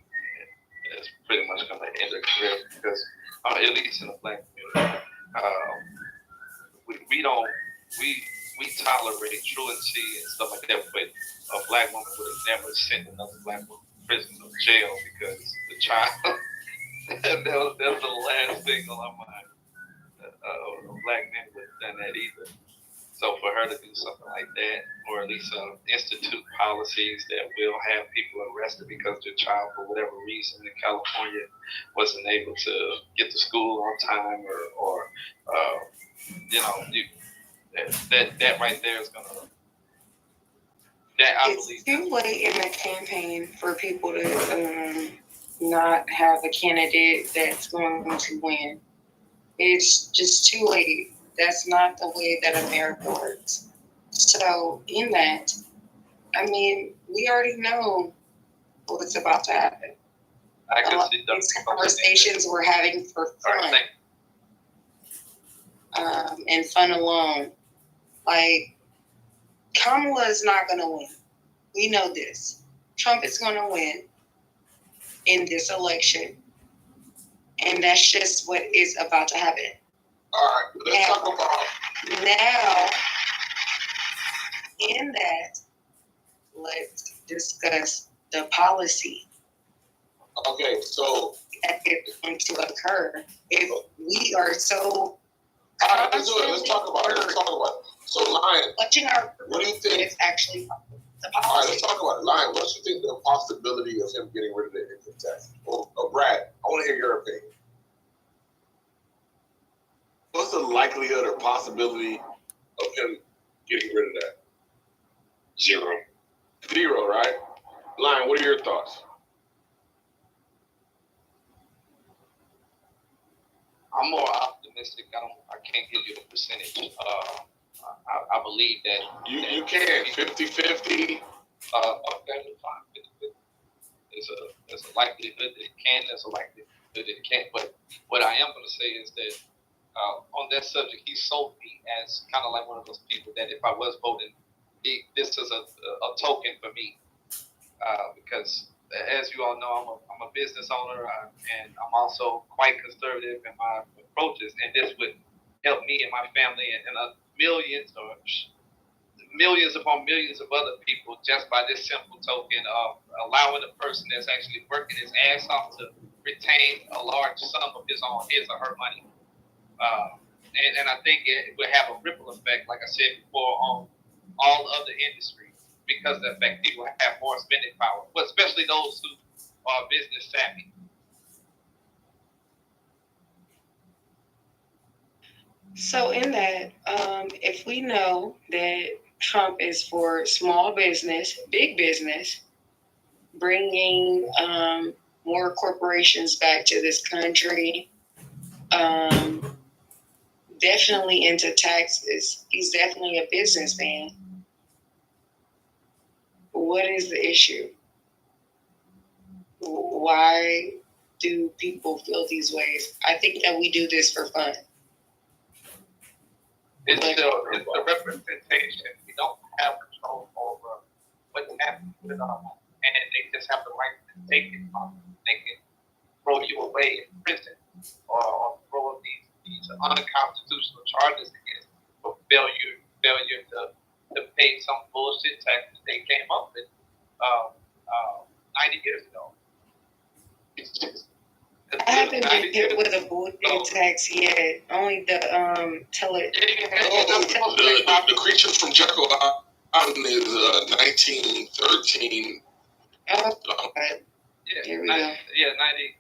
And it's pretty much going to end her career because, at least in the black community, we tolerate truancy and stuff like that, but a black woman would have never sent another black woman to prison or jail because the child. That's the last thing on my mind. A black man would have done that either. So for her to do something like that, or at least institute policies that will have people arrested because their child, for whatever reason, in California wasn't able to get to school on time, or that right there is gonna. That I believe. It's too late in the campaign for people to not have a candidate that's going to win. It's just too late. That's not the way that America works. So in that, I mean, we already know what's about to happen. I can see these conversations we're having for fun. And fun alone. Like, Kamala is not going to win. We know this. Trump is going to win in this election. And that's just what is about to happen. All right, let's talk about. Now, in that, let's discuss the policy. Okay, so that is going to occur if we are so. All right, let's do it. Let's talk about it. So, Lion, what do you think? It's actually the policy. All right, let's talk about it. Lion, what do you think the possibility of him getting rid of the income tax? Or Brad, I want to hear your opinion. What's the likelihood or possibility of him getting rid of that? Zero, right? Lion, what are your thoughts? I'm more optimistic. I can't give you the percentage. I believe that you can 50-50. Okay, fine. 50-50. There's a likelihood that it can. There's a likelihood that it can't. But what I am going to say is that on that subject, he sold me as kind of like one of those people that if I was voting, this is a token for me because. As you all know, I'm a business owner, and I'm also quite conservative in my approaches, and this would help me and my family and millions upon millions of other people just by this simple token of allowing a person that's actually working his ass off to retain a large sum of his or her money. And I think it would have a ripple effect, like I said before, on all other industries. Because of the fact people have more spending power, but especially those who are business savvy. So in that, if we know that Trump is for small business, big business, bringing more corporations back to this country, definitely into taxes. He's definitely a businessman. What is the issue? Why do people feel these ways? I think that we do this for fun. It's the representation. We don't have control over what happens with them, and they just have the right to take it from you. They can throw you away in prison or throw these unconstitutional charges against you for failure to pay some bullshit taxes they came up with 90 years ago. I haven't been hit with a bullshit tax yet. Only the the Creatures from Jekyll Island is 1913. Oh, here we go. Yeah, 90.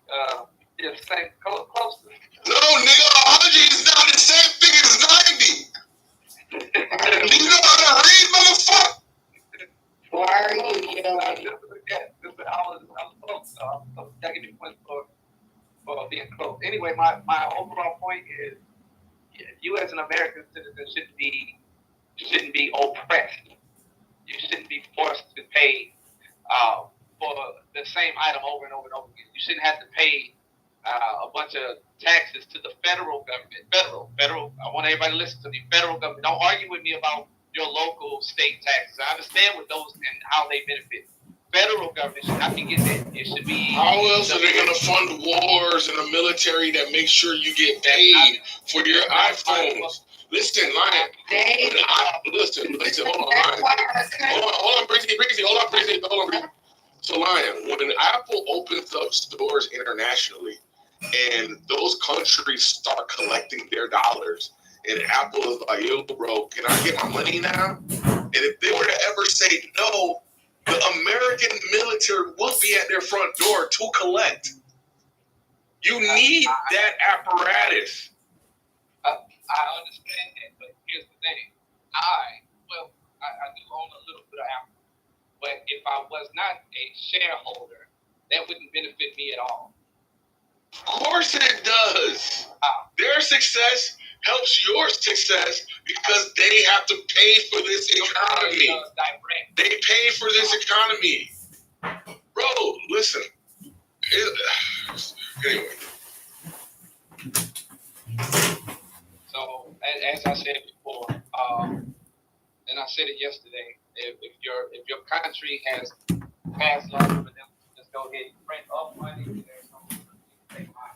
Yeah, same close to. No, nigga, 100 is not the same thing as 90. Do you know how to read, motherfucker? Why are you yelling? I'm taking the point for being close. Anyway, my overall point is, you as an American citizen shouldn't be oppressed. You shouldn't be forced to pay for the same item over and over and over again. You shouldn't have to pay a bunch of taxes to the federal government. Federal. I want everybody to listen to me. Federal government. Don't argue with me about your local, state taxes. I understand what those and how they benefit. Federal government, I can get that. It should be. How else are they gonna fund wars and a military that makes sure you get paid for your iPhones? Listen, Lion. Listen. Hold on, Lion. Hold on, Breezy. Hold on, Breezy. So, Lion, when Apple opens up stores internationally, and those countries start collecting their dollars, and Apple is like, yo, bro, can I get my money now? And if they were to ever say no, the American military will be at their front door to collect. You need that apparatus. I understand that, but here's the thing. I do own a little bit of Apple, but if I was not a shareholder, that wouldn't benefit me at all. Of course it does. Their success helps your success because they have to pay for this economy. They pay for this economy. Bro, listen. Anyway. So, as I said before, and I said it yesterday, if your country has passed laws for them, just go ahead and print up money. There's no take money.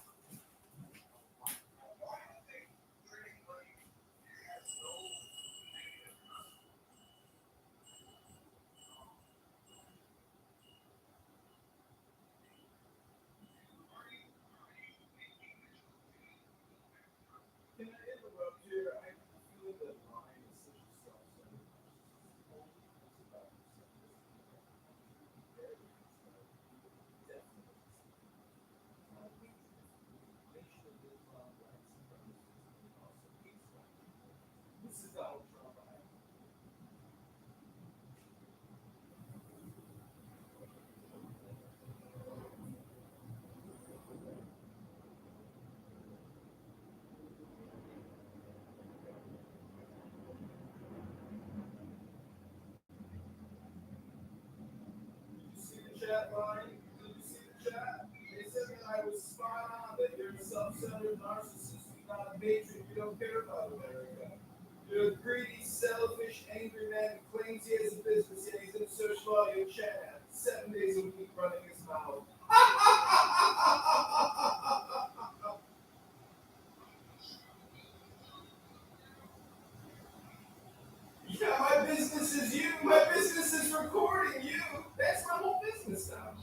Chat line. Did you see the chat? They said that I was spot on, that you're a self-centered narcissist. You're not a matron. You don't care about America. You're a greedy, selfish, angry man who claims he has a business and he's in search for all your chat. 7 days a week running his mouth. Yeah, my business is you. My business is recording you. That's my whole business now.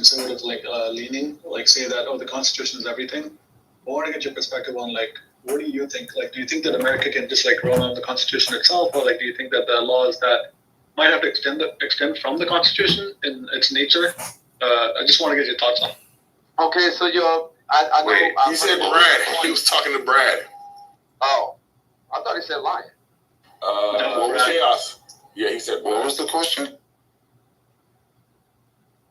conservative leaning, say that the Constitution is everything. I want to get your perspective on what do you think? Do you think that America can just run on the Constitution itself, or do you think that the laws that might have to extend from the Constitution in its nature? I just want to get your thoughts on. Okay, so I Wait, know. he said Brad. He was talking to Brad. Oh, I thought he said Lion. What was chaos? Yeah, he said. What was the question?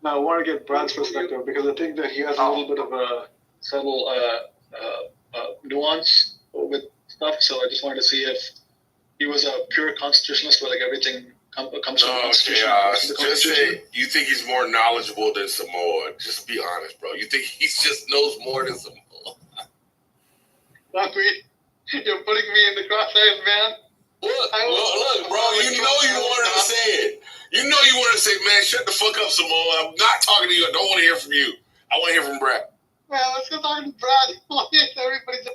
Now, I want to get Brad's perspective because I think that he has a little bit of a subtle nuance with stuff. So I just wanted to see if he was a pure constitutionalist where everything comes from the Constitution. Just say you think he's more knowledgeable than Samoa. Just be honest, bro. You think he just knows more than Samoa? You're putting me in the crosshairs, man. Look, bro. You know you wanted to say it. You know you wanted to say, man, shut the fuck up, Samoa. I'm not talking to you. I don't want to hear from you. I want to hear from Brad. Man, let's go talk to Brad. Everybody's.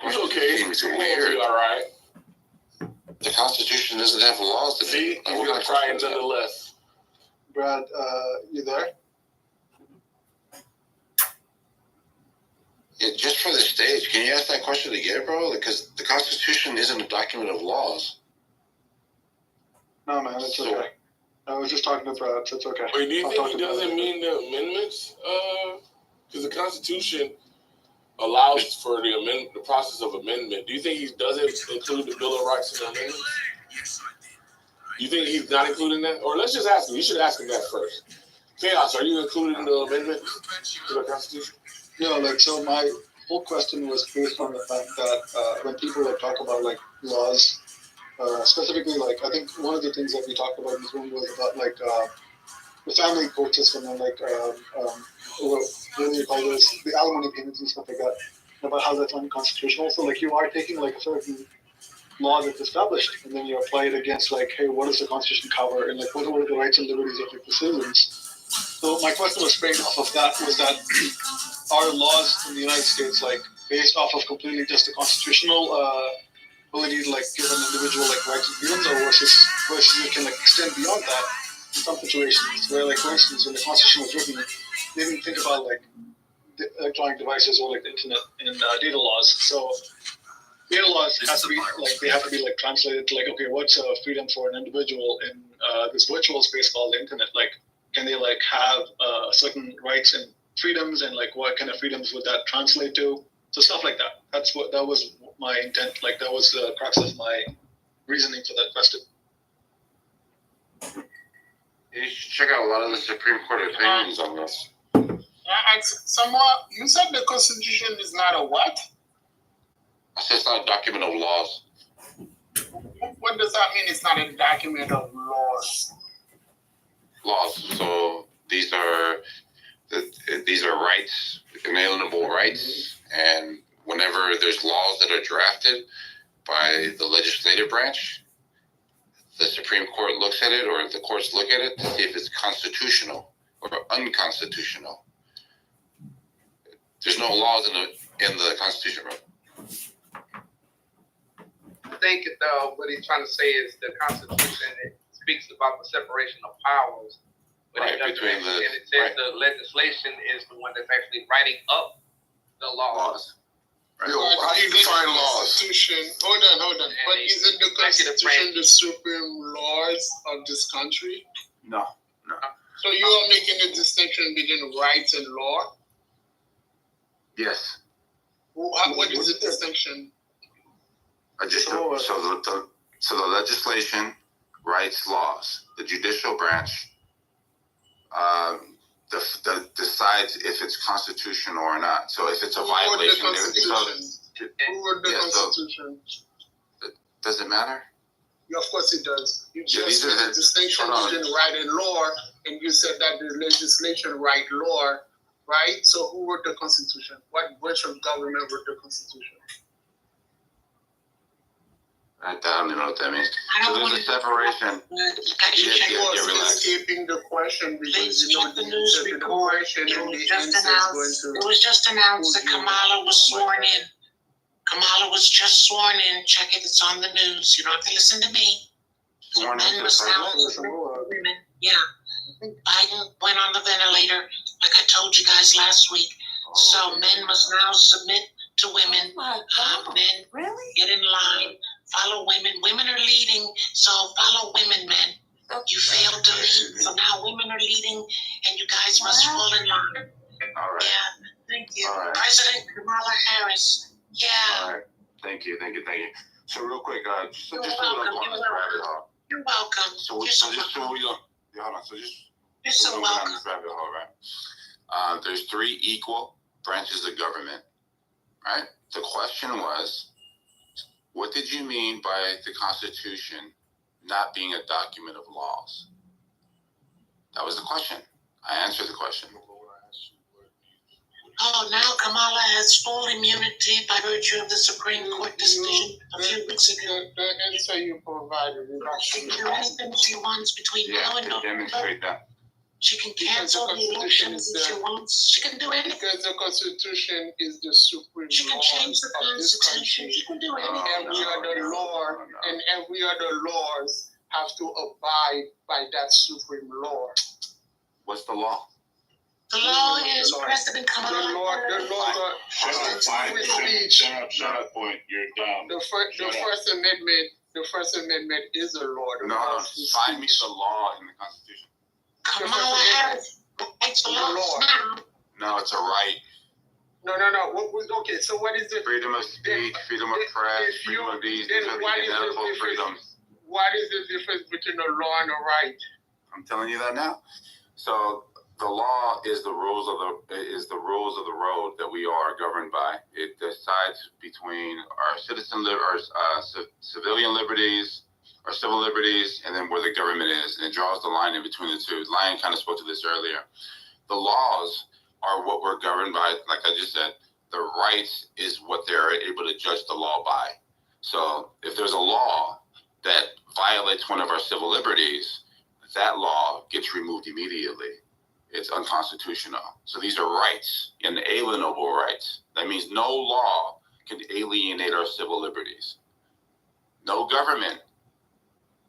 It's okay. It's weird. All right. The Constitution doesn't have laws to see. We're gonna try it nonetheless. Brad, you there? Yeah, just for the stage, can you ask that question again, bro? Because the Constitution isn't a document of laws. No, man, it's okay. I was just talking to Brad, so it's okay. Wait, do you think he doesn't mean the amendments? Because the Constitution allows for the process of amendment. Do you think he doesn't include the Bill of Rights in the amendments? You think he's not including that? Or let's just ask him. You should ask him that first. Chaos, are you including the amendment to the Constitution? No, so my whole question was based on the fact that when people talk about laws, specifically I think one of the things that we talked about in this room was about the family court system and what do you call this, the alimony payments and stuff like that, about how that's unconstitutional. So you are taking a certain law that's established and then you apply it against hey, what does the Constitution cover and what are the rights and liberties of the citizens. So my question was framed off of that, was that are laws in the United States based off of completely just the constitutional ability to give an individual rights and freedoms, or versus it can extend beyond that in some situations where for instance when the Constitution was written they didn't think about the electronic devices or the internet and data laws. So data laws have to be they have to be translated to okay, what's a freedom for an individual in this virtual space called the internet? Can they have certain rights and freedoms, and what kind of freedoms would that translate to? So stuff like that. That was my intent. That was the crux of my reasoning for that question. You should check out a lot of the Supreme Court opinions on this. Somewhat, you said the Constitution is not a what? I said it's not a document of laws. What does that mean? It's not a document of laws. Laws. So these are rights, inalienable rights, and whenever there's laws that are drafted by the legislative branch, the Supreme Court looks at it, or the courts look at it to see if it's constitutional or unconstitutional. There's no laws in the Constitution, bro. I think what he's trying to say is the Constitution, it speaks about the separation of powers. But Right, it between the- and it says the legislation is the one that's actually writing up the laws. Right. How do you define laws? Constitution. Hold on. But isn't the Constitution the supreme laws of this country? No. So you are making a distinction between rights and law? Yes. What is the distinction? So the legislation writes laws. The judicial branch decides if it's constitutional or not. So if it's a violation, Who wrote the Constitution? Does it matter? Yeah, of course it does. You Yeah, just made a distinction between right and law, and you said that the legislation write law, right? So who wrote the Constitution? What branch of government wrote the Constitution? I don't even know what that means. So there's a separation. You are escaping the question because you know the answer to the question and the answer is going to... It was just announced that Kamala was sworn in. Kamala was just sworn in. Check it. It's on the news. You don't have to listen to me. So men must now women. Yeah. Biden went on the ventilator, like I told you guys last week. So men must now submit to women. Men, really? Get in line, follow women. Women are leading, so follow women, men. You failed to lead, so now women are leading, and you guys must fall in line. All right. Yeah, thank you. All right. President Kamala Harris. Yeah. All right. Thank you. So real quick, just You're so we don't welcome. go on this rabbit hole. You're welcome. So You're so just so welcome. we don't, hold on. So just You're so so we don't go welcome. down this rabbit hole, right? There's 3 equal branches of government, right? The question was, what did you mean by the Constitution not being a document of laws? That was the question. I answered the question. Oh, now Kamala has full immunity by virtue of the Supreme Court decision a few weeks ago. The answer you provided is She actually can do anything she wants between now and November. Demonstrate that. She can cancel the elections if she wants. She can do anything. Because the Constitution is the supreme She can law change the of this Constitution. country. She can do anything. Every other law and every other laws have to abide by that supreme law. What's the law? The law is President Kamala. The laws are free speech. Shut up, point. You're dumb. The First Amendment is a law. No, sign me the law in the Constitution. Kamala Harris writes the law. No, it's a right. No. Okay, so what is it? Freedom of speech, freedom of press, freedom of these. These are the inalienable freedoms. What is the difference between a law and a right? I'm telling you that now. So the law is the rules of the road that we are governed by. It decides between our civilian liberties, our civil liberties, and then where the government is, and it draws the line in between the two. Lion kind of spoke to this earlier. The laws are what we're governed by. Like I just said, the rights is what they're able to judge the law by. So if there's a law that violates one of our civil liberties, that law gets removed immediately. It's unconstitutional. So these are rights, inalienable rights. That means no law can alienate our civil liberties. No government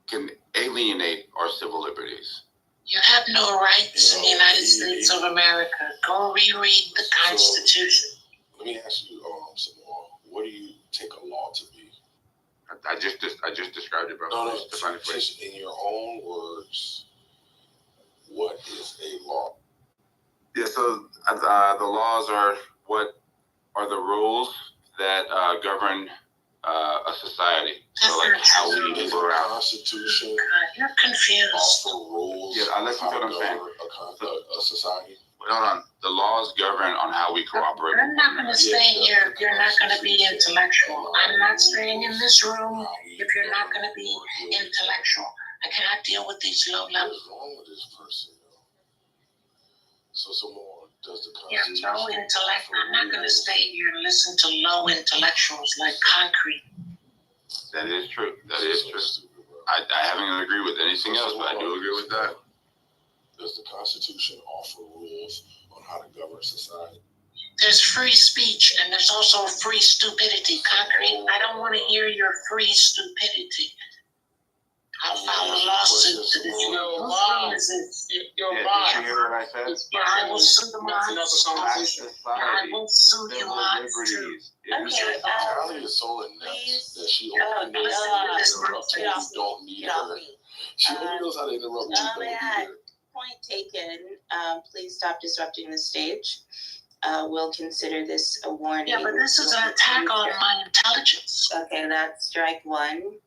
can alienate our civil liberties. You have no rights in the United States of America. Go reread the Constitution. Let me ask you some more. What do you take a law to be? I just described it, bro. No, just in your own words, what is a law? Yeah, so the laws are what are the rules that govern a society. So like how we move around. Constitution. You're confused. Also rules. Yeah, I listen to what I'm saying. A society. Hold on. The laws govern on how we cooperate. I'm not going to stay here if you're not going to be intellectual. I'm not staying in this room if you're not going to be intellectual. I cannot deal with these low levels. What's wrong with this person? So some more. Does the Constitution? Yeah, low intellect. I'm not going to stay here and listen to low intellectuals like concrete. That is true. That is true. I haven't agreed with anything else, but I do agree with that. Does the Constitution offer rules on how to govern society? There's free speech and there's also free stupidity, concrete. I don't want to hear your free stupidity. I'll file a lawsuit to this. You're wrong. Did you hear what I said? I will sue the mods. I will sue you mods too. Okay, Charlie is so inept that she only knows how to interrupt when you don't need her. She only knows how to interrupt when you don't need her. Point taken. Please stop disrupting the stage. We'll consider this a warning. Yeah, but this is an attack on my intelligence. Okay, that's strike 1.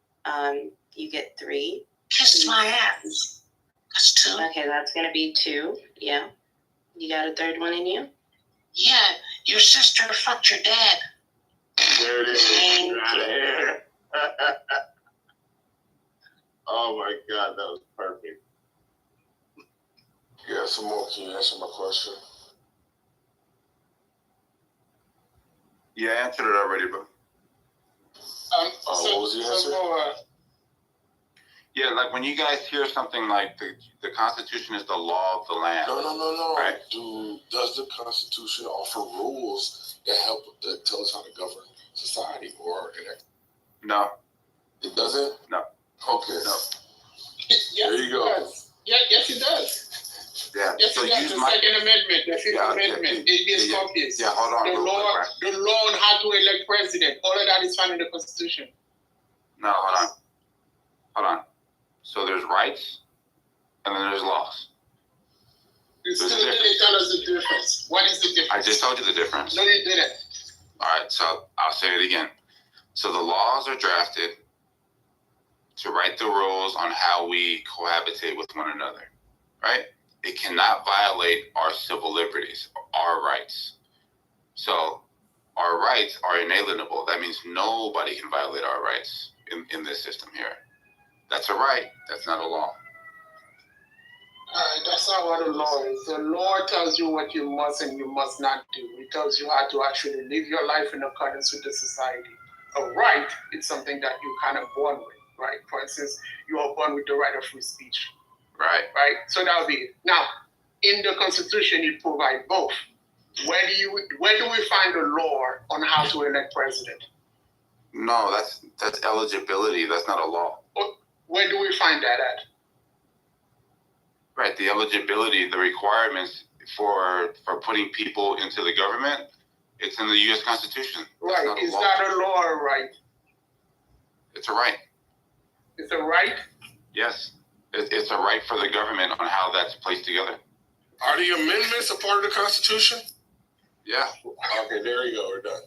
You get 3. Kiss my ass. That's 2. Okay, that's gonna be 2. Yeah. You got a 3rd one in you? Yeah, your sister fucked your dad. There it is. Oh my God, that was perfect. Yeah, some more. Can you answer my question? Yeah, I answered it already, bro. What was the answer? Yeah, like when you guys hear something like the Constitution is the law of the land. No. Right? Does the Constitution offer rules that tell us how to govern society No. It doesn't? No. Okay. Yes, there you go. Yes, it does. Yeah. Yes, So the use my. Second Amendment, the Fifth Amendment, habeas corpus. Yeah, hold on. The law on how to elect president. All of that is found in the Constitution. No, hold on. So there's rights, and then there's laws. You still didn't tell us the difference. What is the difference? I just told you the difference. No, you didn't. All right, so I'll say it again. So the laws are drafted to write the rules on how we cohabitate with one another, right? It cannot violate our civil liberties, our rights. So our rights are inalienable. That means nobody can violate our rights in this system here. That's a right. That's not a law. That's not what the law is. The law tells you what you must and you must not do. It tells you how to actually live your life in accordance with the society. A right is something that you're kind of born with, right? For instance, you are born with the right of free speech. Right. Right? So that would be it. Now, in the Constitution, it provides both. Where do we find the law on how to elect president? No, that's eligibility. That's not a law. Where do we find that at? Right, the eligibility, the requirements for putting people into the government, it's in the U.S. Constitution. Right, is that a law or right? It's a right. It's a right? Yes, it's a right for the government on how that's placed together. Are the amendments a part of the Constitution? Yeah. Okay, there you go. We're done.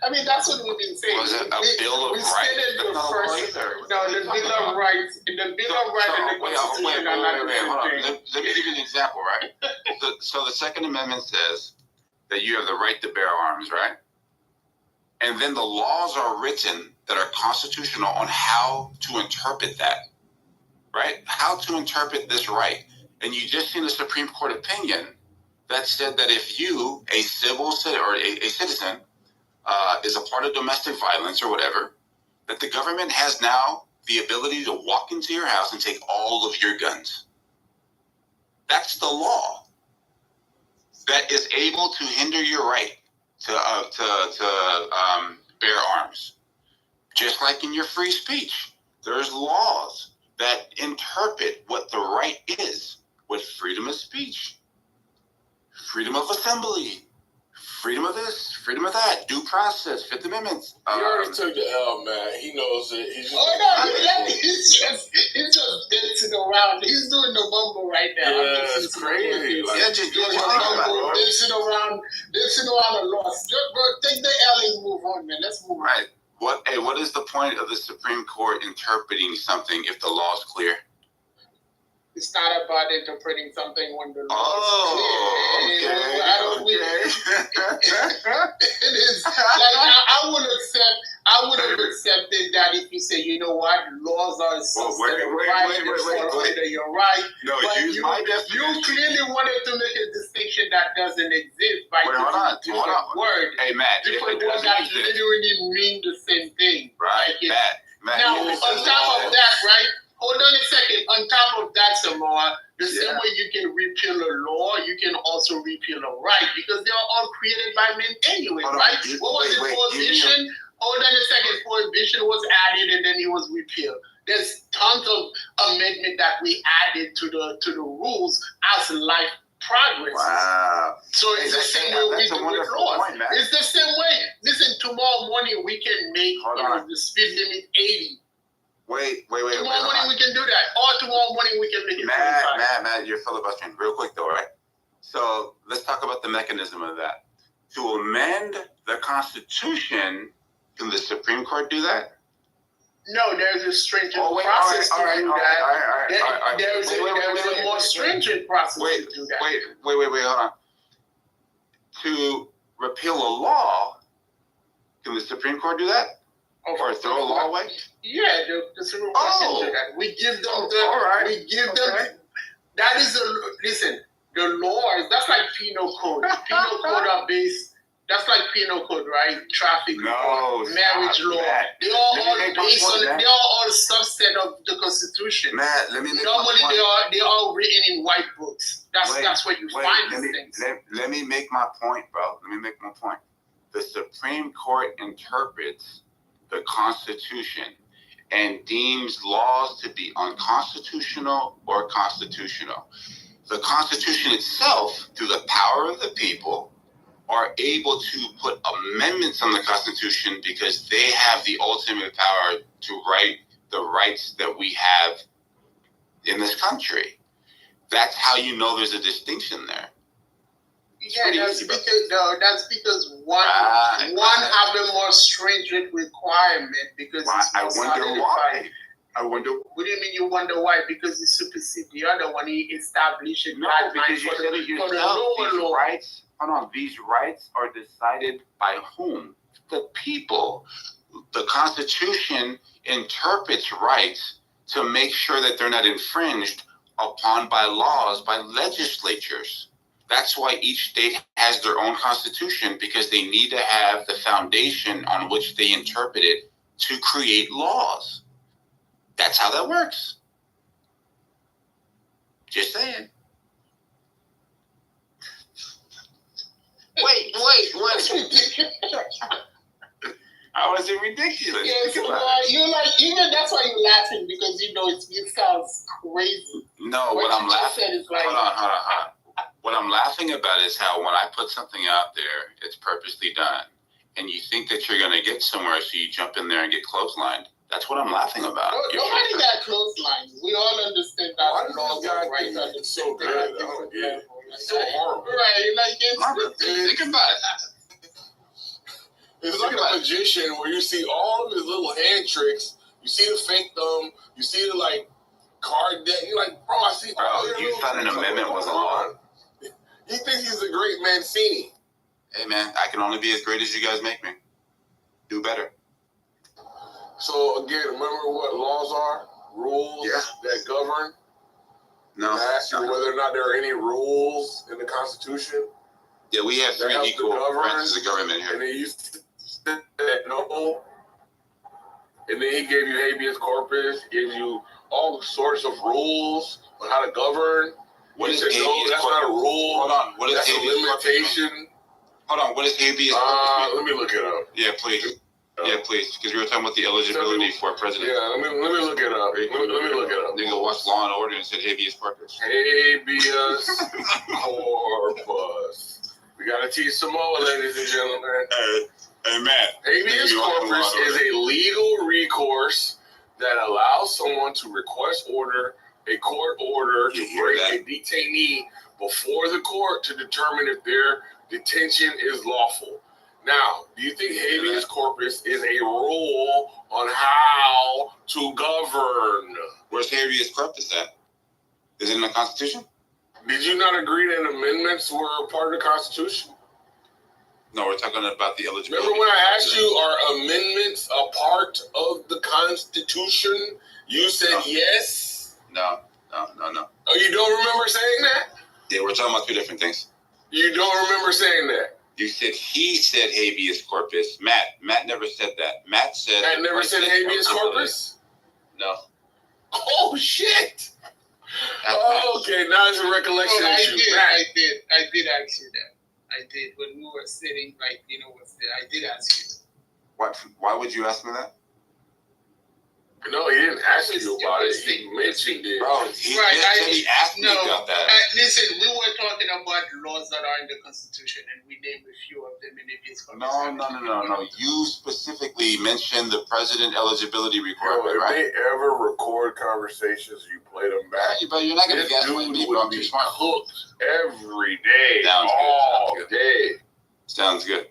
I mean, that's what we've been saying. Was it a Bill of Rights? The Bill of Rights and the Constitution are not the same thing. Let me give you an example, right? So the Second Amendment says that you have the right to bear arms, right? And then the laws are written that are constitutional on how to interpret that, right? How to interpret this right. And you just seen a Supreme Court opinion that said that if you, a civil or a citizen, is a part of domestic violence or whatever, that the government has now the ability to walk into your house and take all of your guns. That's the law that is able to hinder your right to bear arms. Just like in your free speech, there's laws that interpret what the right is with freedom of speech, freedom of assembly, freedom of this, freedom of that, due process, Fifth Amendment. He already took the L, man. He knows it. He's just he's just dancing around. He's doing the mumble right now. Yeah, it's crazy. Just doing the mumble, dancing around a loss. Bro, take the L and move on, man. Let's move on. Right. What is the point of the Supreme Court interpreting something if the law is clear? It's not about interpreting something when the law is clear. It is. Like, I would have accepted that if you say, you know what, laws are substantive rights, under your right. No, but use my definition. You clearly wanted to make a distinction that doesn't exist by using a different word. Hey, Matt, different words that literally mean the same thing. Right, Matt. Now, on top of that, right? Hold on a second. On top of that, Samoa, the same way you can repeal a law, you can also repeal a right because they are all created by men anyway, right? What was the prohibition? Hold on a second. Prohibition was added and then it was repealed. There's tons of amendment that we added to the rules as life progresses. Wow. So it's the same way we do with laws. It's the same way. Listen, tomorrow morning we can make the speed limit 80. Wait. Tomorrow morning we can do that. Or tomorrow morning we can make it 45. Matt, you're filibustering. Real quick though, right? So let's talk about the mechanism of that. To amend the Constitution, can the Supreme Court do that? No, there's a stringent process to do that. There's a more stringent process to do that. Wait, hold on. To repeal a law, can the Supreme Court do that? Or throw a law away? Yeah, the Supreme Court can do that. We give them that is listen, the laws, that's like penal code. Penal code are based. That's like penal code, right? Traffic law, marriage law. They are all based on. They are all subset of the Constitution. Matt, let me make normally they are all written in white books. That's where you find these things. Let me make my point, bro. Let me make my point. The Supreme Court interprets the Constitution, and deems laws to be unconstitutional or constitutional. The Constitution itself, through the power of the people, are able to put amendments on the Constitution because they have the ultimate power to write the rights that we have in this country. That's how you know there's a distinction there. Yeah, that's because one have a more stringent requirement because I wonder why. I wonder. What do you mean you wonder why? Because it supersedes the other one. He established it. No, because you said it yourself. These rights are decided by whom? The people. The Constitution interprets rights to make sure that they're not infringed upon by laws, by legislatures. That's why each state has their own constitution, because they need to have the foundation on which they interpret it to create laws. That's how that works. Just saying. Wait. How is it ridiculous? Yes, you're like, even that's why you're laughing, because you know it sounds crazy. No, what I'm laughing. Hold on. What I'm laughing about is how when I put something out there, it's purposely done, and you think that you're going to get somewhere, so you jump in there and get clotheslined. That's what I'm laughing about. Nobody got clotheslined. We all understand that. Why laws are right on the so good? It's so horrible. Right, like think about it. It's like a magician where you see all of his little hand tricks. You see the fake thumb. You see the card deck. You're like, bro, I see. You thought an amendment was a law. He thinks he's a great Mancini. Hey man, I can only be as great as you guys make me. Do better. So again, remember what laws are? Rules that govern. No. I asked you whether or not there are any rules in the Constitution. Yeah, we have 3 equal branches of government here. And then you said no. And then he gave you habeas corpus, gave you all sorts of rules on how to govern. What is habeas corpus? That's not a rule. Hold on. What is that's habeas a limitation. Hold on. What is habeas corpus? Let me look it up. Yeah, please. Yeah, please, because we were talking about the eligibility for president. Yeah, let me look it up. Let me look it up. They go watch Law and Order and said habeas corpus. Habeas corpus. We gotta teach some more, ladies and gentlemen. Hey, Matt. Habeas corpus is a legal recourse that allows someone to request a court order to bring a detainee before the court to determine if their detention is lawful. Now, do you think habeas corpus is a rule on how to govern? Where's habeas corpus at? Is it in the Constitution? Did you not agree that amendments were part of the Constitution? No, we're talking about the eligibility. Remember when I asked you, are amendments a part of the Constitution? You said yes? No. Oh, you don't remember saying that? Yeah, we're talking about 2 different things. You don't remember saying that? You said he said habeas corpus. Matt never said that. Matt never said habeas corpus? No. Oh, shit. Okay, now it's a recollection issue. I did ask you that. I did. When we were sitting, I did ask you. Why would you ask me that? No, he didn't ask you about it. He mentioned it. Bro, he asked me about that. Listen, we were talking about laws that are in the Constitution, and we named a few of them in the case. No. You specifically mentioned the president eligibility requirement, if they ever record conversations, you play them back. Yeah, but you're not going to gaslight me, bro. Be smart. Cooked every day, all day. Sounds good.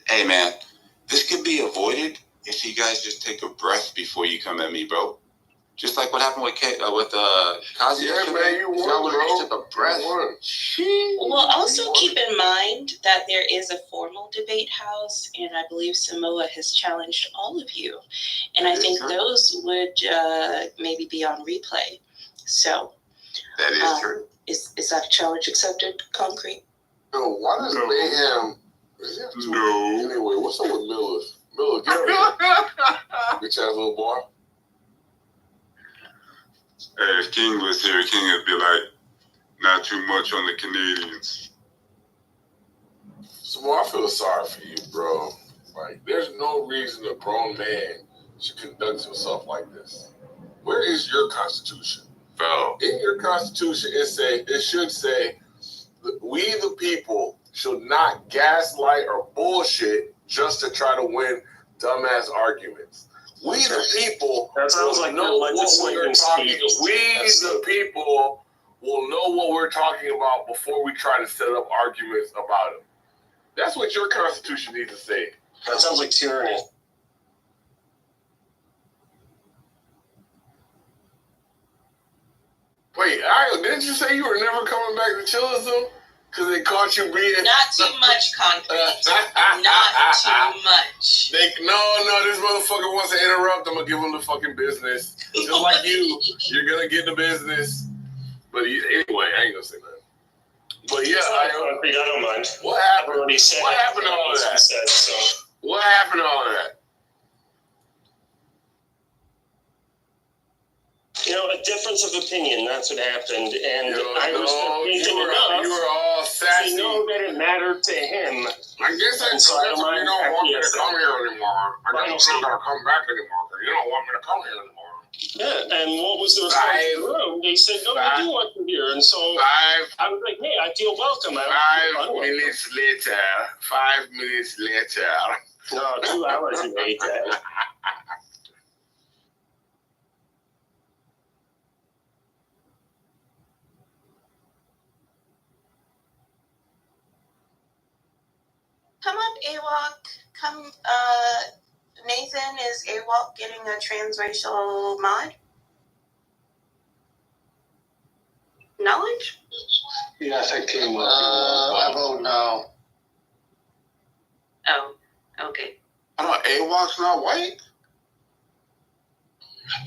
Hey, man, this could be avoided if you guys just take a breath before you come at me, bro. Just like what happened with Kazi. Yeah, man, you won, bro. Took a breath. Well, also keep in mind that there is a formal debate house, and I believe Samoa has challenged all of you. And I think those would maybe be on replay. So that is true. Is that a challenge accepted, Concrete? No, why does Mayhem... No. Anyway, what's up with Miller? Miller, get over here. Bitch ass little boy. Hey, if King was here, King would be like, not too much on the Canadians. So I feel sorry for you, bro. Like, there's no reason a grown man should conduct himself like this. Where is your Constitution? Bro. In your Constitution, it should say, we the people should not gaslight or bullshit just to try to win dumbass arguments. We the people will know what we're talking. We the people will know what we're talking about before we try to set up arguments about it. That's what your Constitution needs to say. That sounds like tyranny. Wait, didn't you say you were never coming back to Chillism? Because they caught you being... Not too much concrete. Not too much. No, this motherfucker wants to interrupt. I'm going to give him the fucking business. Just like you. You're going to get the business. But anyway, I ain't going to say nothing. But yeah, I don't mind. What happened? What happened to all of that? What happened to all of that? You know, a difference of opinion, that's what happened. And I was you were all sassy. To know that it mattered to him. I guess you don't want me to come here anymore. I guess I'm not going to come back anymore because you don't want me to come here anymore. Yeah, and what was the response in the room? They said, no, you do want to hear. And so I was like, hey, I feel welcome. 5 minutes later. 5 minutes later. No, 2 hours later. Come up, AWOC. Come, Nathan, is AWOC getting a transracial mod? Knowledge? Yes, I came up. I vote no. Oh, okay. I know AWOC's not white.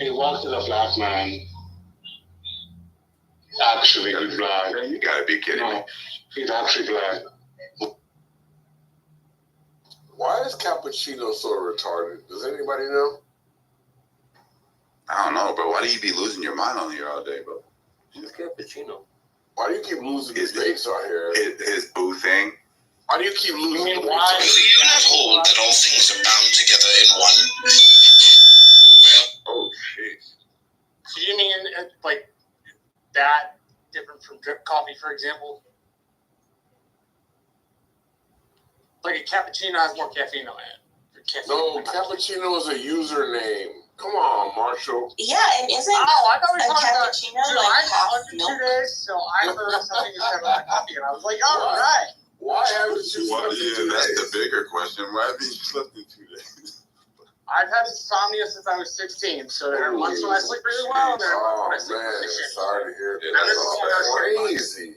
AWOC is a black man. Actually, he's black. You gotta be kidding me. He's actually black. Why is Cappuccino so retarded? Does anybody know? I don't know, bro. Why do you be losing your mind on here all day, bro? He's Cappuccino. Why do you keep losing his face out here? His boo thing. Why do you keep losing the Why do you not hold that all things are bound together in one? Well, oh shit. So you mean like that different from drip coffee, for example? Like a cappuccino has more caffeine on it. No, cappuccino is a username. Come on, Marshall. Yeah, and isn't I thought we a were talking about cappuccino dude, like I half talked for 2 days, so I heard something instead of my coffee, and I was like, all right. Why haven't you slept in 2 days? That's the bigger question. Why haven't you slept in 2 days? I've had insomnia since I was 16, so there are months when I sleep really well, and there are months when I sleep really shit. Sorry to hear that. That's crazy.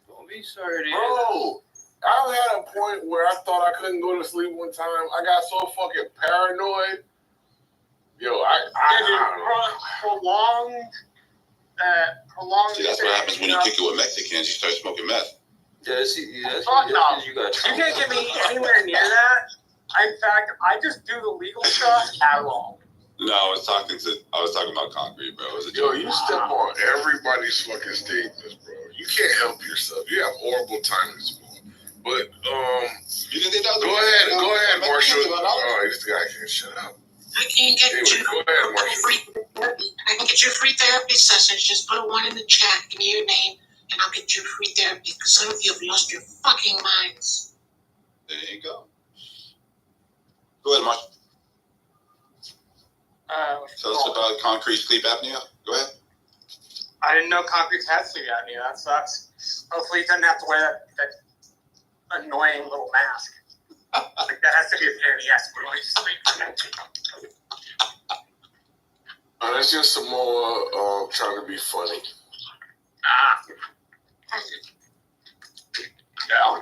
Don't be sorry to hear Bro, I had a point where I thought I couldn't go to sleep one time. I got so fucking paranoid. Yo, prolonged. See, that's what happens when you kick it with Mexicans. You start smoking meth. Fuck no. You can't get me anywhere near that. In fact, I just do the legal stuff at all. No, I was talking about concrete, bro. Yo, you step on everybody's fucking statements, bro. You can't help yourself. You have horrible timing, but go ahead, Marshall. Oh, this guy can't shut up. I can get you a free therapy session. Just put a 1 in the chat. Give me your name, and I'll get you free therapy. Because some of you have lost your fucking minds. There you go. Go ahead, Marshall. Tell us about concrete sleep apnea. Go ahead. I didn't know concrete had sleep apnea. That sucks. Hopefully, he doesn't have to wear that annoying little mask. Like that has to be a pain he has to put on his sleep. That's just Samoa trying to be funny. Yeah.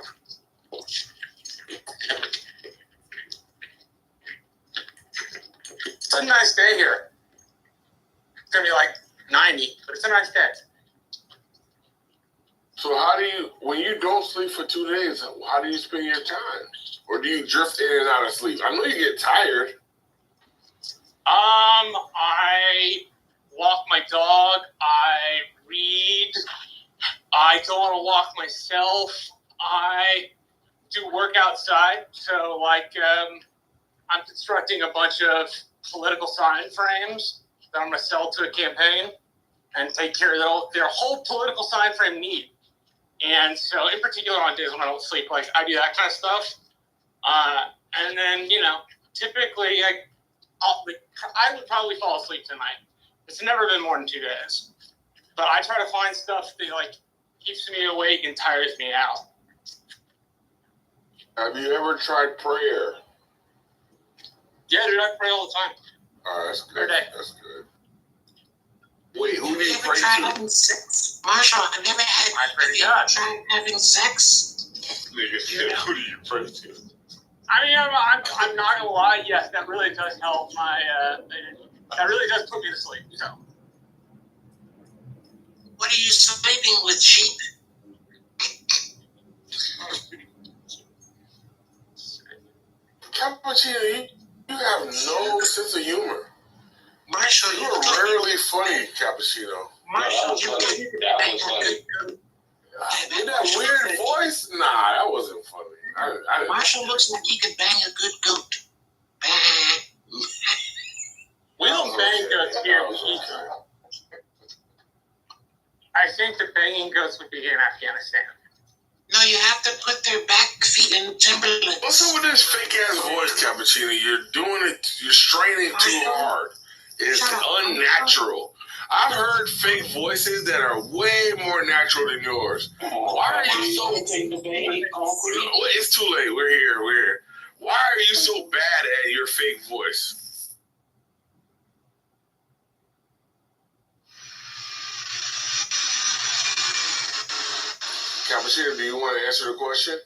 It's a nice day here. It's gonna be like 90, but it's a nice day. So how do you, when you don't sleep for 2 days, how do you spend your time? Or do you drift in and out of sleep? I know you get tired. I walk my dog. I read. I go on a walk myself. I do work outside. So like I'm constructing a bunch of political sign frames that I'm going to sell to a campaign and take care of their whole political sign frame need. And so in particular on days when I don't sleep, like I do that kind of stuff. And then, you know, typically I would probably fall asleep tonight. It's never been more than 2 days. But I try to find stuff that like keeps me awake and tires me out. Have you ever tried prayer? Yeah, dude, I pray all the time. Oh, that's good. Every day. That's good. Wait, who do you Have pray you tried to? having sex? Marshall, have you ever tried having sex? Nigga said, who do you pray to? I mean, I'm not gonna lie. Yes, that really does help my. That really does put me to sleep. So. What are you sleeping with, sheep? Cappuccino, you have no sense of humor. Marshall, you are rarely funny, Cappuccino. Marshall, With that weird voice? Nah, that wasn't funny. Marshall looks like he could bang a good goat. We don't bang goats here in Kitover. I think the banging goats would be in Afghanistan. No, you have to put their back feet in Timberlands. What's up with this fake ass voice, Cappuccino? You're doing it, you're straining too hard. It's unnatural. I've heard fake voices that are way more natural than yours. Why are you so... It's too late. We're here. Why are you so bad at your fake voice? Cappuccino, do you want to answer the question?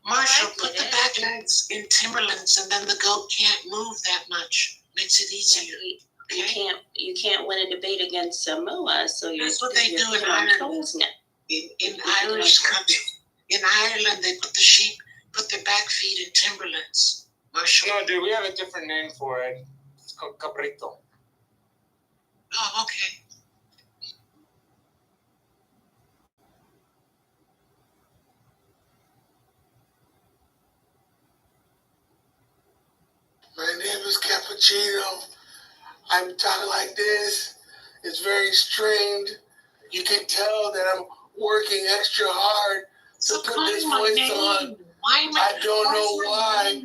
Marshall, put the back legs in Timberlands, and then the goat can't move that much. Makes it easier. You can't win a debate against Samoa, so that's what they do in Ireland. In Irish country, in Ireland, they put the sheep, put their back feet in Timberlands. Marshall. No, dude, we have a different name for it. It's called cabrito. Oh, okay. My name is Cappuccino. I'm talking like this. It's very strained. You can tell that I'm working extra hard to put this voice on. I don't know why.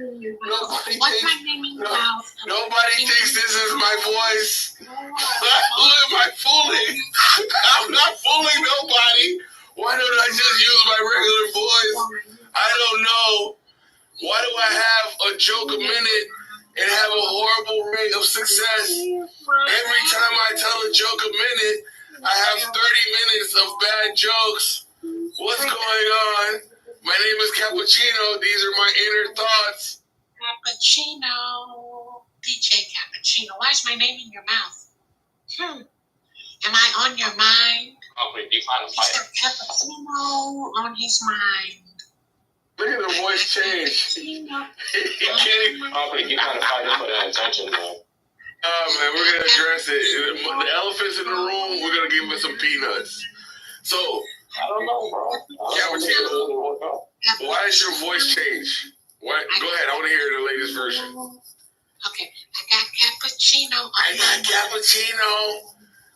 Nobody thinks this is my voice. Who am I fooling? I'm not fooling nobody. Why don't I just use my regular voice? I don't know. Why do I have a joke a minute and have a horrible rate of success? Every time I tell a joke a minute, I have 30 minutes of bad jokes. What's going on? My name is Cappuccino. These are my inner thoughts. Cappuccino. DJ Cappuccino. Why is my name in your mouth? Am I on your mind? Oh, wait, you find a fight. Cappuccino on his mind. Look at the voice change. He can't. Oh, wait, you kind of find it for that attention, though. Oh, man, we're going to address it. The elephants in the room, we're going to give them some peanuts. So, I don't know, bro. Cappuccino, why does your voice change? What? Go ahead. I want to hear the latest version. Okay, I got Cappuccino. I got Cappuccino.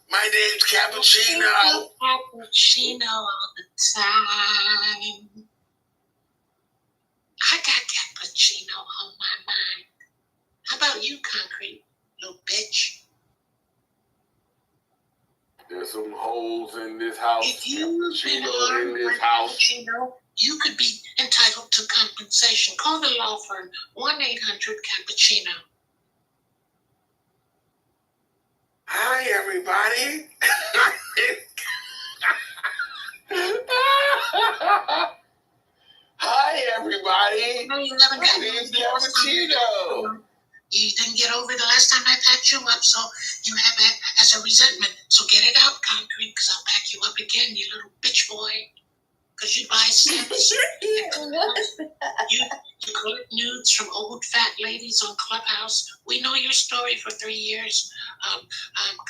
My name's Cappuccino. Cappuccino all the time. I got Cappuccino on my mind. How about you, Concrete, little bitch? There's some holes in this house. If you've been harmed by Cappuccino, you could be entitled to compensation. Call the law firm, 1-800-CAPPUCCINO. Hi, everybody. Hi, everybody. No, you haven't gotten over Cappuccino. You didn't get over the last time I packed you up, so you have that as a resentment. So get it out, Concrete, because I'll pack you up again, you little bitch boy. Because you buy stamps. you collect nudes from old fat ladies on Clubhouse. We know your story for 3 years,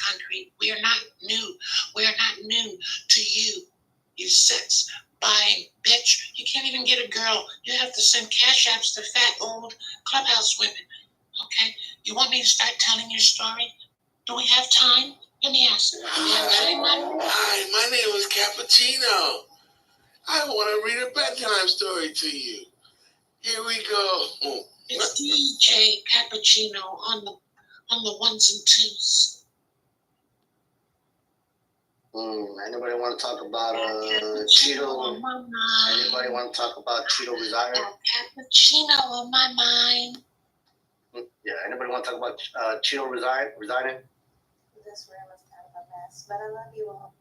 Concrete. We are not new. We are not new to you. You sex buying, bitch. You can't even get a girl. You have to send cash apps to fat old clubhouse women. Okay? You want me to start telling your story? Do we have time? Let me ask. Hi, my name is Cappuccino. I want to read a bedtime story to you. Here we go. It's DJ Cappuccino on the ones and twos. Anybody want to talk about Cheeto? Anybody want to talk about Cheeto resigning? Cappuccino on my mind. Yeah, anybody want to talk about Cheeto resigning? This room is kind of a mess, but I love you all.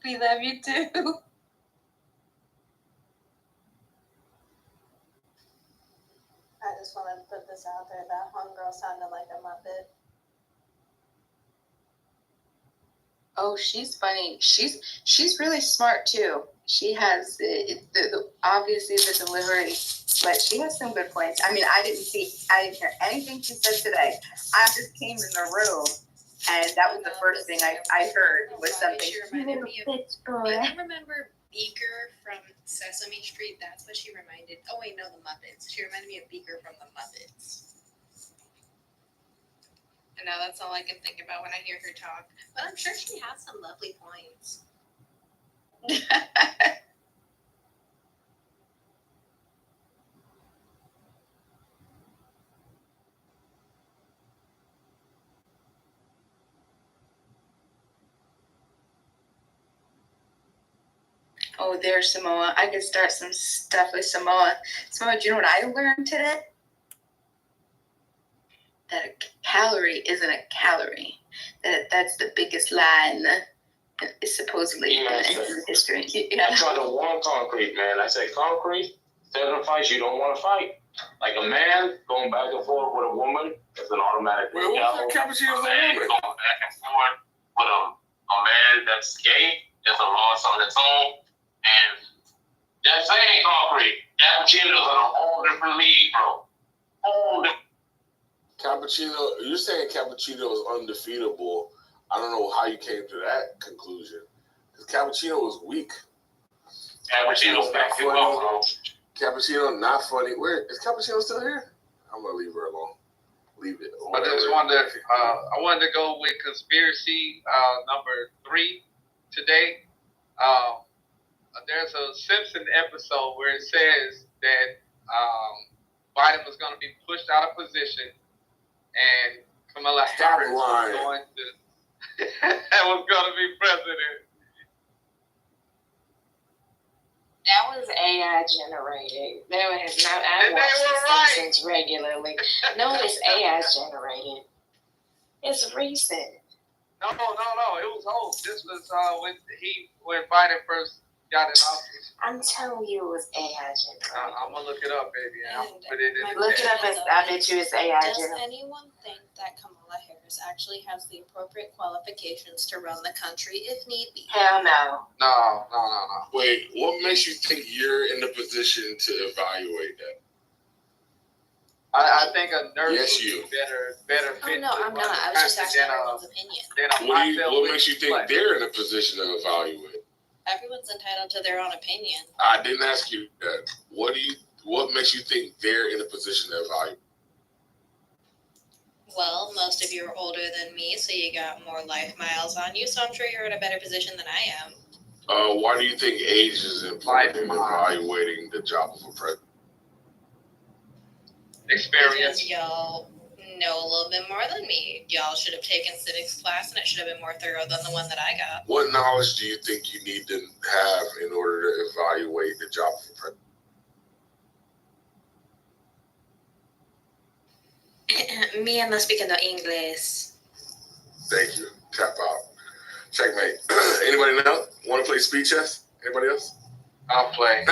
We love you too. I just wanted to put this out there. That homegirl sounded like a Muppet. Oh, she's funny. She's really smart too. She has obviously the delivery, but she has some good points. I mean, I didn't hear anything she said today. I just came in the room, and that was the first thing I heard was something. She reminded me of. I remember Beaker from Sesame Street. That's what she reminded. Oh wait, no, the Muppets. She reminded me of Beaker from the Muppets. And now that's all I can think about when I hear her talk. But I'm sure she has some lovely points. Oh, there's Samoa. I could start some stuff with Samoa. Samoa, do you know what I learned today? That a calorie isn't a calorie. That's the biggest lie supposedly in history. I tried to warn concrete, man. I said, concrete, there's a fight you don't want to fight. Like a man going back and forth with a woman is an automatic. Well, what's the Cappuccino's a man woman? going back and forth with a man that's gay is a loss on its own. And that's saying concrete. Cappuccino's on a whole different league, bro. Whole different. Cappuccino, you're saying Cappuccino is undefeatable. I don't know how you came to that conclusion. Because Cappuccino was weak. Cappuccino's not funny, bro. Cappuccino not funny. Where is Cappuccino still here? I'm gonna leave her alone. Leave it. I just wanted I wanted to go with conspiracy number 3 today. There's a Simpson episode where it says that Biden was going to be pushed out of position, and Kamala Harris was going to be president. That was AI generated. That was not. I And watch they were The right. Simpsons regularly. No, it's AI generated. It's recent. No, it was old. This was when Biden first got in office. I'm telling you, it was AI generated. I'm gonna look it up, baby. And I'm gonna put it in. Look it up. I bet you it's AI Does generated. anyone think that Kamala Harris actually has the appropriate qualifications to run the country if need be? Hell no. No. Wait, what makes you think you're in the position to evaluate that? I think a nurse Yes, would you. be better Oh fit. no, I'm not. I was just asking everyone's opinion. What makes you think they're in a position to evaluate? Everyone's entitled to their own opinion. I didn't ask you that. What makes you think they're in a position to evaluate? Well, most of you are older than me, so you got more life miles on you, so I'm sure you're in a better position than I am. Why do you think age is important in evaluating the job of a president? Experience. Because y'all know a little bit more than me. Y'all should have taken civics class, and it should have been more thorough than the one that I got. What knowledge do you think you need to have in order to evaluate the job of a president? Me, I'm not speaking no English. Thank you. Tap out. Checkmate. Anybody else want to play speed chess? Anybody else? I'll play.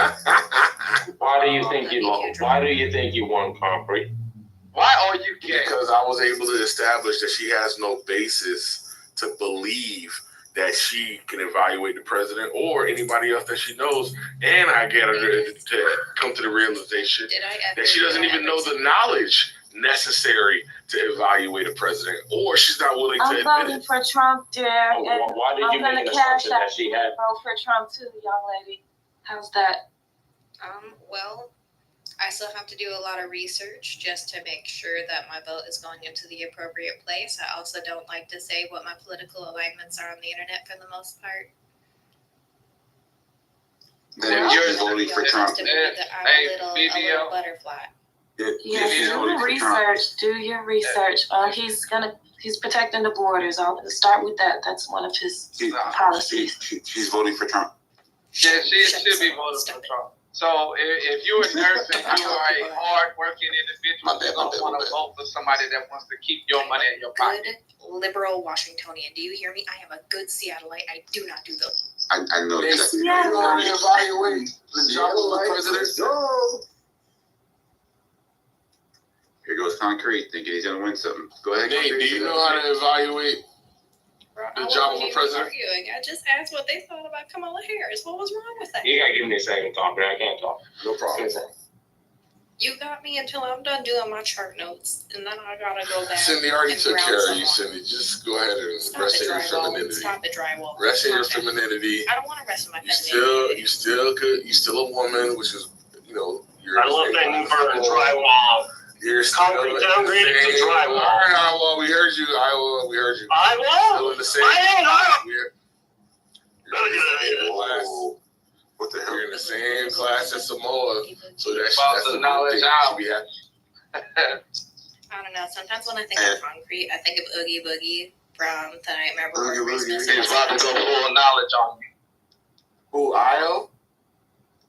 Why do you think you won, concrete? Why are you gay? Because I was able to establish that she has no basis to believe that she can evaluate the president or anybody else that she knows. And I get her to come to the realization that she doesn't even know the knowledge necessary to evaluate a president, or she's not willing to I'm admit voting it. for Trump, dear. Oh, And why did you I'm make gonna an cash assumption out that she you had? and vote for Trump too, young lady. How's that? Well, I still have to do a lot of research just to make sure that my vote is going into the appropriate place. I also don't like to say what my political alignments are on the internet for the most part. Then you're voting for Trump. I'm a little butterfly. Yeah, do your research. Do your research. He's protecting the borders. I'll start with that. That's one of his policies. She's voting for Trump. Yeah, she should be voting for Trump. So if you're a nurse and you are a hard-working individual, you don't want to vote for somebody that wants to keep your money in your pocket. Good liberal Washingtonian. Do you hear me? I am a good Seattleite. I do not do those. I know exactly. You already evaluate the job of the president. Here goes Concrete, thinking he's gonna win something. Go ahead. Nate, do you know how to evaluate the job of a president? I just asked what they thought about Kamala Harris. What was wrong with that? You gotta give me a second to talk, man. I can't talk. No problem. You got me until I'm done doing my chart notes, and then I gotta go back. Cindy already took ground care of you, someone. Cindy. Just go ahead and Stop rest the in your drywall. femininity. Stop the drywall. Rest in your Stop it. femininity. I don't want to rest in my femininity. You still good. You still a woman, which is, you're. I love that new for drywall. You're still Concrete downgraded to drywall. All right, Iowa, we heard you. Iowa, we heard you. Iowa? Still in the same. What the hell? You're in the same class as Samoa, so that's the knowledge out. I don't know. Sometimes when I think of Concrete, I think of Oogie Boogie from The Nightmare Before Christmas. He's about to go full knowledge on you. Who, Io?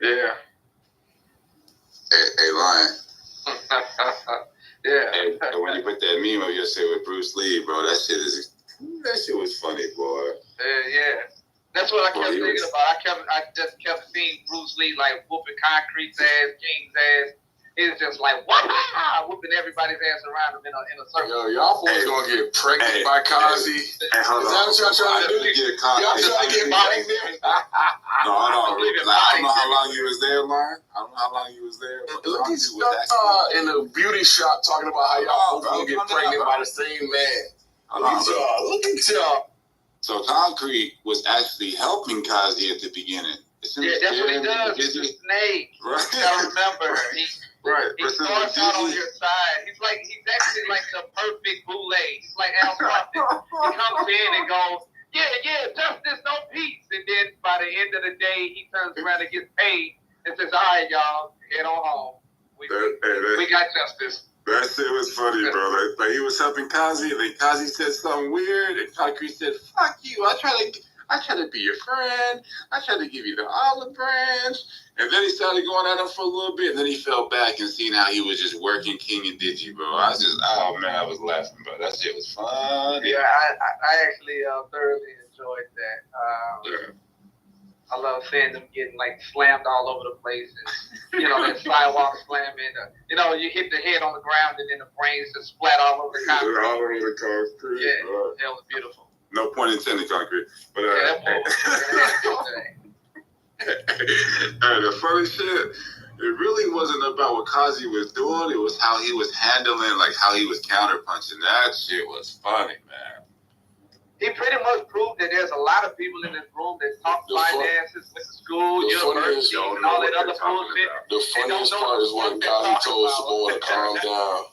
Yeah. Hey, Lion. Yeah. Hey, when you put that meme up yesterday with Bruce Lee, bro, that shit was funny, boy. Yeah. That's what I kept thinking about. I just kept seeing Bruce Lee like whooping Concrete's ass, King's ass. It's just like whooping everybody's ass around him in a circle. Yo, y'all boys gonna get pregnant by Kazi. Is that what y'all trying to do? Y'all trying to get pregnant? No, I don't know how long you was there, Lauren. I don't know how long you was there. Look at you in the beauty shop talking about how y'all both gonna get pregnant by the same man. Look at y'all. So Concrete was actually helping Kazi at the beginning. Yeah, that's what he does. He's a snake. Right. You gotta remember. He starts out on your side. He's actually like the perfect boule. He's like Al Sharpton. He comes in and goes, yeah, justice, no peace. And then by the end of the day, he turns around and gets paid and says, all right, y'all, head on home. We got justice. That shit was funny, bro. Like he was helping Kazi, and then Kazi said something weird, and Concrete said, "Fuck you! I try to be your friend. I try to give you the olive branch." And then he started going at him for a little bit, and then he fell back and seen how he was just working King and Digi, bro. I was laughing, bro. That shit was fun. Yeah, I actually thoroughly enjoyed that. I love seeing them getting like slammed all over the place, and that sidewalk slamming. You hit the head on the ground, and then the brains just splat all over the concrete. All over the concrete. Yeah, that was beautiful. No point intended, Concrete. But the funny shit, it really wasn't about what Kazi was doing. It was how he was handling, like how he was counterpunching. That shit was funny, man. He pretty much proved that there's a lot of people in this room that talk finances, went to school, university, and all that other bullshit. The funniest part is when Kazi told Samoa to calm down.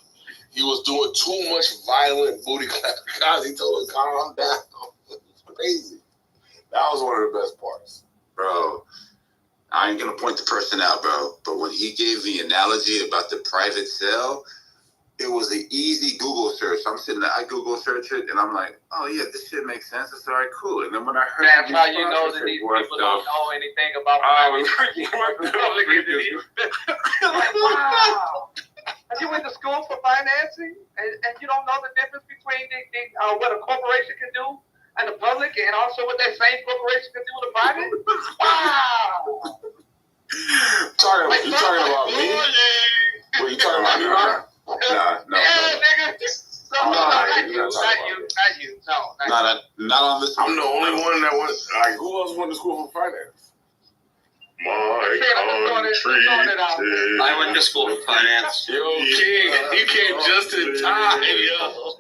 He was doing too much violent booty clap. Kazi told him to calm down. It was crazy. That was one of the best parts. Bro, I ain't gonna point the person out, bro, but when he gave the analogy about the private cell, it was an easy Google search. I'm sitting there, I Google search it, and I'm like, oh yeah, this shit makes sense. It's all right, cool. And then when I heard that's how you know that these people don't know anything about public entities. Like, wow. You went to school for financing, and you don't know the difference between what a corporation can do and the public, and also what that same corporation can do with a private? Wow. You talking about me? Were you talking about me, Ryan? No. Yeah, nigga. Not you. Not on this. I'm the only one that went. Who else went to school for finance? I went to school for finance. Yo, King, you came just in time, yo.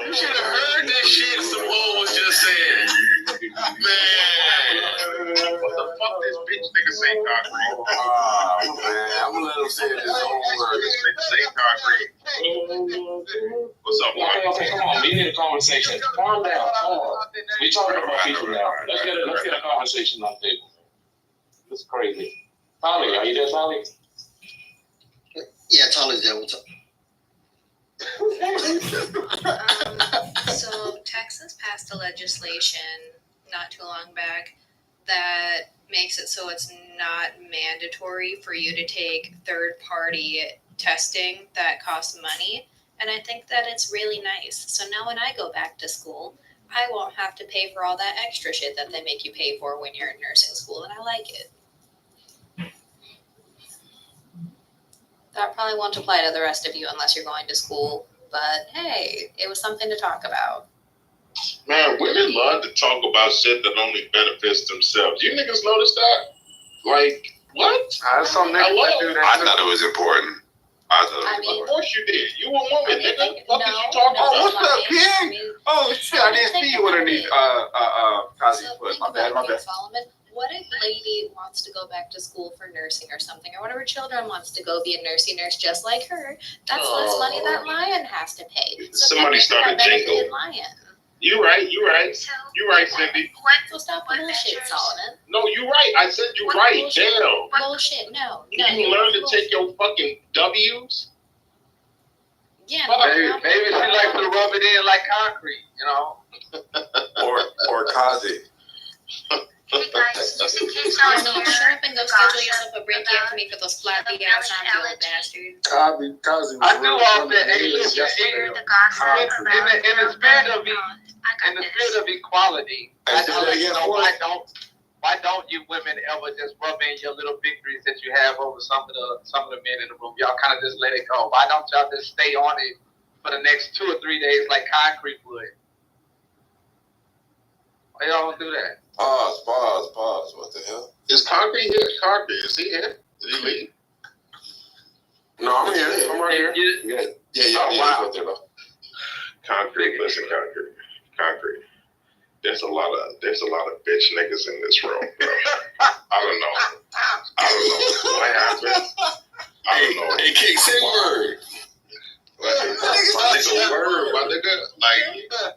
You should have heard that shit Simone was just saying. Man. What the fuck this bitch nigga say concrete? Oh, man. I'm gonna let him say his own words. This bitch say concrete. What's up, man? Okay, come on. We need a conversation. Calm down. Come on. We talking about people now. Let's get a conversation on the table. This is crazy. Tommy, are you there, Tommy? Yeah, Tolly's there. What's up? So Texas passed a legislation not too long back that makes it so it's not mandatory for you to take third-party testing that costs money, and I think that it's really nice. So now when I go back to school, I won't have to pay for all that extra shit that they make you pay for when you're in nursing school, and I like it. That probably won't apply to the rest of you unless you're going to school, but hey, it was something to talk about. Man, women love to talk about shit that only benefits themselves. You niggas notice that? Like, what? That's something that do that. I thought it was important. Of course you did. You a woman, nigga. What is you talking about? Oh, what's up, King? Oh, shit, I didn't see you underneath Kazi's foot. My bad. Solomon, what if lady wants to go back to school for nursing or something, or one of her children wants to go be a nursing nurse just like her? That's less money that Lion has to pay. So Somebody started jingle. Lion. You right, Cindy. So stop the bullshit, Solomon. No, you right. I said you right. Bullshit. Damn. Bullshit. No. You learn to take your fucking W's? Yeah. Maybe she likes to rub it in like concrete, you know? or Kazi. Hey guys, just in case I was here. Shut up and go schedule yourself a break in for me for those flappy ass arms, you little bastard. Kazi. I do all that. Hey, listen, in the spirit of equality, why don't you women ever just rub in your little victories that you have over some of the men in the room? Y'all kind of just let it go. Why don't y'all just stay on it for the next 2 or 3 days like concrete would? Why y'all don't do that? Pause. What the hell? Is Concrete here? Concrete, is he here? Did he leave? No, I'm here. I'm right here. Yeah. Right there, though. Concrete, listen, Concrete. There's a lot of bitch niggas in this room, bro. I don't know what happened. I don't know. Hey, King, say word. My nigga, like,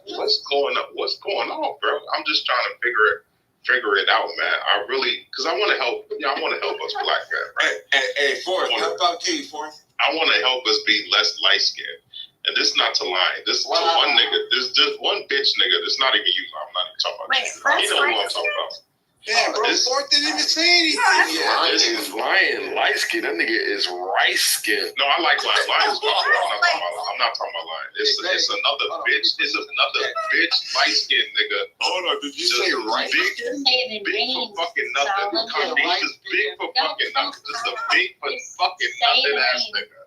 what's going on, bro? I'm just trying to figure it out, man. I really, because I want to help. I want to help us black men, right? Hey, Forrest, help out King, Forrest. I want to help us be less light skinned. And this is not to lie. This is to one nigga. This just one bitch nigga. This not even you. I'm not even talking about you. You know who I'm talking about. Yeah, bro. Forrest didn't even say anything. Lion light skin. That nigga is rice skin. No, I like Lion. Lion's my fault. I'm not talking about Lion. It's another bitch. It's another bitch light skin nigga. Hold on. Did you say rice skin? Big for fucking nothing. Khalid is big for fucking nothing. This is a big for fucking nothing ass nigga.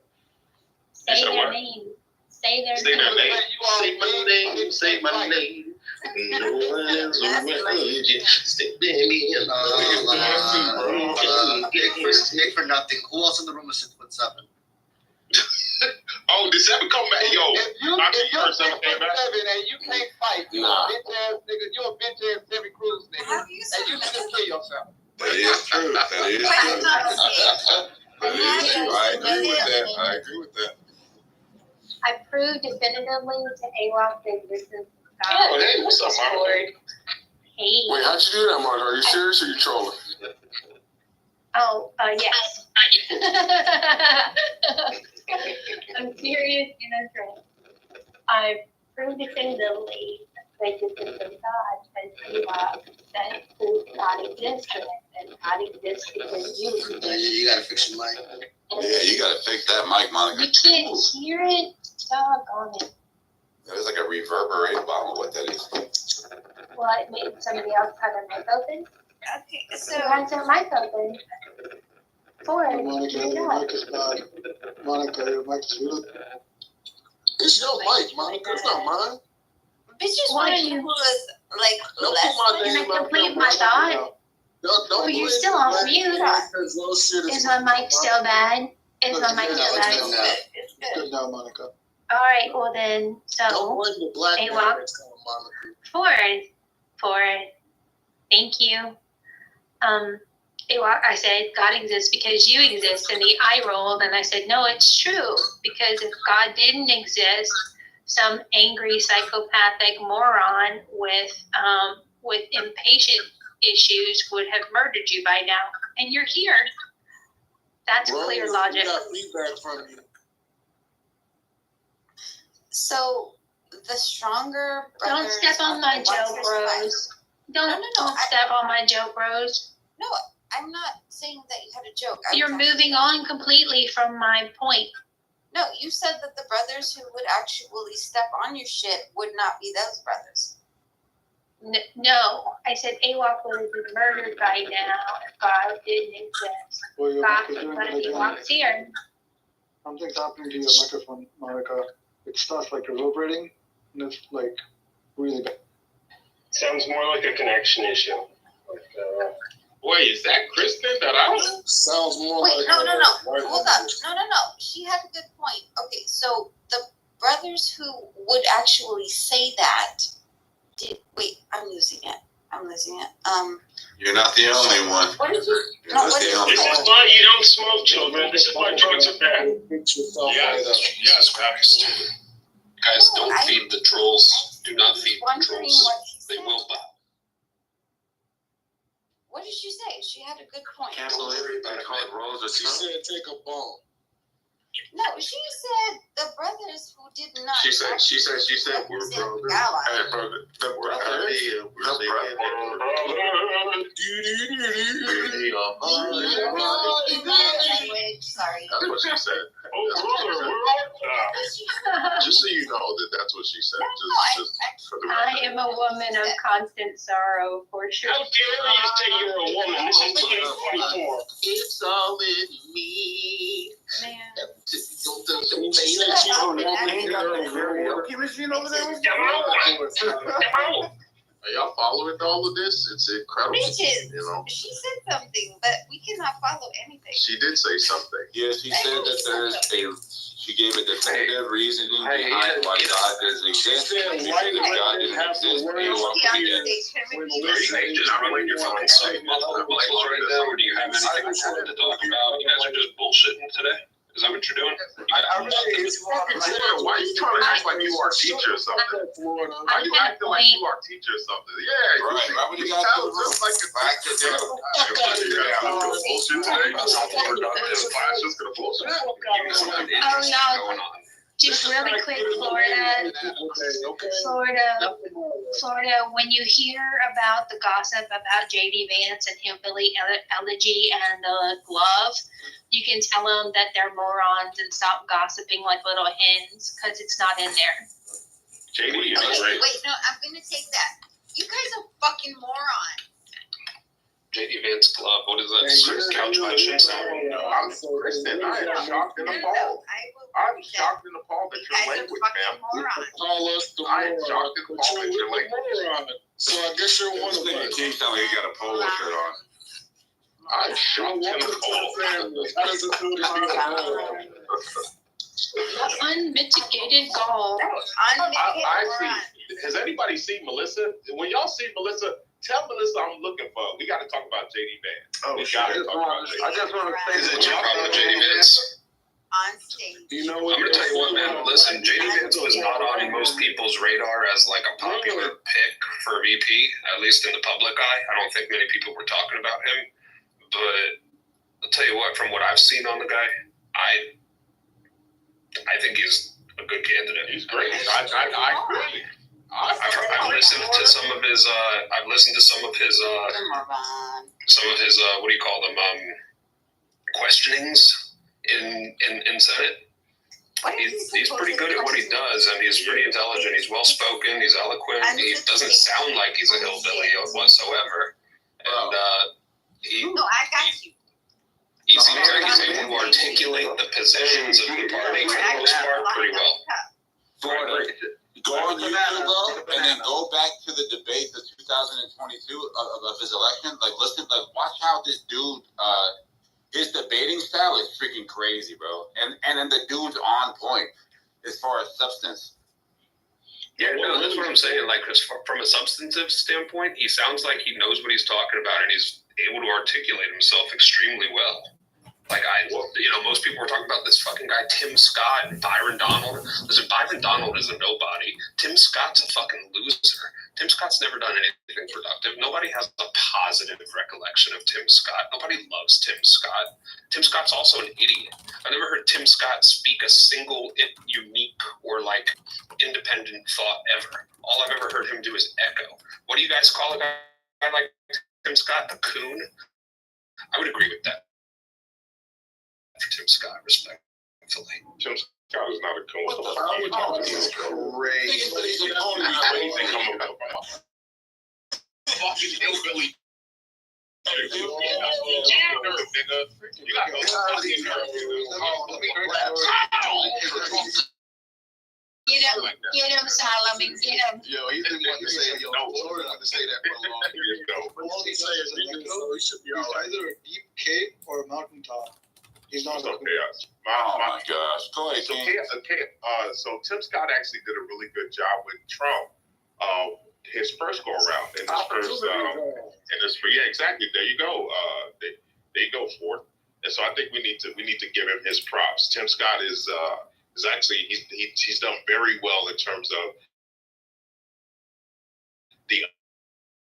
Say their name. Say their name. Say my name. No one else around you. Stay baby and Nick for nothing. Who else in the room is 6'7"? Oh, did Seven come back? Yo, if you're 6'7" and you can't fight, you're a bitch ass nigga. You're a bitch ass Terry Crews nigga, and you can just kill yourself. That is true. I agree with that. I prove definitively to AWOC the existence of God. Oh, hey, what's up, Mark? Hey. Wait, how'd you do that, Mark? Are you serious or are you trolling? Oh, yes. I'm serious and I'm trolling. I prove definitively the existence of God as AWOC that proves God exists and God exists because you exist. You gotta fix your mic. Yeah, you gotta fix that mic, Monica. You can't hear it. Doggone it. There's like a reverberate. I don't know what that is. Well, maybe somebody else had their mic open. Okay, so who has their mic open? Monica, your mic is bad. Monica, your mic is really. It's your mic, Monica. It's not mine. Bitches want you was like less. Can I complete my thought? Oh, you're still off mute. Is my mic still bad? Is my mic still bad? It's good now, Monica. All right, well then, so. Don't blame the black man next time, Monica. Ford, thank you. I said, God exists because you exist, and the eye rolled, and I said, no, it's true, because if God didn't exist, some angry psychopathic moron with impatient issues would have murdered you by now, and you're here. That's clear logic. We got feedback from you. So the stronger brothers. Don't step on my joke, Rose. Don't step on my joke, Rose. No, I'm not saying that you had a joke. You're moving on completely from my point. No, you said that the brothers who would actually step on your shit would not be those brothers. No, I said AWOC would have been murdered by now if God didn't exist. Well, But AWOC's here. Something's happening to your microphone, Monica. It starts like reverberating, and it's like really bad. Sounds more like a connection issue. Wait, is that Kristen that I know? Sounds more Wait, like no. Hold up. No. She had a good point. Okay, so the brothers who would actually say that I'm losing it. You're not the only one. What did you? This is why you don't smoke, children. This is why drugs are bad. Yes, Christ. Guys, don't feed the trolls. Do not feed the trolls. They will bow. What did she say? She had a good point. Can't believe they called Rose a She said take a bone. No, she said the brothers who did not. She said we're brothers. Hey, brother, Sorry. That's what she said. Just so you know that's what she said. Just for the record. I am a woman of constant sorrow, for sure. How dare you say you're a woman? This is 2024. It's all in me. Are y'all following all of this? It's incredible. Bitches. She said something, but we cannot follow anything. She did say something. Yes, she said that she gave a definitive reasoning behind why God doesn't exist. She said why God didn't have the words I'm in your fucking site multiple right now, or do you have anything important to talk about? You guys are just bullshitting today. Is that what you're doing? Why are you trying to act like you are a teacher or something? Why are you acting like you are a teacher or something? Yeah, right. Why would you guys do just like a back to them? Bullshit today. Class just gonna bullshit. Oh no. Just really quick, Florida, when you hear about the gossip about JD Vance and Hillbilly Elegy and the glove, you can tell them that they're morons and stop gossiping like little hens, because it's not in there. JD is great. Wait, no, I'm going to take that. You guys are fucking morons. JD Vance glove. What is that? Couch cushion? I'm Kristen. I am shocked and appalled. I'm shocked and appalled at your language, ma'am. Call us the I am shocked and appalled at your language. So I guess you're one of us. You sound like you got a polo shirt on. I'm shocked and appalled. How does it feel to be a moron? Unmitigated gall. I see. Has anybody seen Melissa? When y'all see Melissa, tell Melissa I'm looking for her. We got to talk about JD Vance. Oh, we got to talk about JD. I just want to say, is it your problem, JD Vance? On stage. You know I'm gonna tell you what, man. Listen, JD Vance was not on most people's radar as like a popular pick for VP, at least in the public eye. I don't think many people were talking about him. But I'll tell you what, from what I've seen on the guy, I think he's a good candidate. He's great. I agree. I've listened to some of his. I've listened to some of his. What do you call them? Questionings in Senate. He's pretty good at what he does, and he's pretty intelligent. He's well spoken. He's eloquent. He doesn't sound like he's a hillbilly whatsoever. And I got you. He seems like he's able to articulate the positions of the party for the most part pretty well. Go on YouTube and then go back to the debates of 2022 of his election. Like, listen, like, watch how this dude, his debating style is freaking crazy, bro. And then the dude's on point as far as substance. Yeah, no, that's what I'm saying. Like, from a substantive standpoint, he sounds like he knows what he's talking about, and he's able to articulate himself extremely well. Like, most people were talking about this fucking guy, Tim Scott, and Byron Donald. Listen, Byron Donald is a nobody. Tim Scott's a fucking loser. Tim Scott's never done anything productive. Nobody has a positive recollection of Tim Scott. Nobody loves Tim Scott. Tim Scott's also an idiot. I've never heard Tim Scott speak a single unique or, like, independent thought ever. All I've ever heard him do is echo. What do you guys call a guy like Tim Scott? A coon? I would agree with that. For Tim Scott, respectfully. Tim Scott is not a coon. What the fuck are we talking about? Crazy. He's a coon. Fucking hillbilly. You got no Get him, Solomon, get him. Yo, he's been wanting to say, Florida wanted to say that for a long time. All he says is he should be either a deep cave or a mountaintop. He's not okay. Oh my gosh. Go ahead, so Tim Scott actually did a really good job with Trump. His first go around in his first, yeah, exactly. There you go. They go forth, and so I think we need to give him his props. Tim Scott is actually he's done very well in terms of the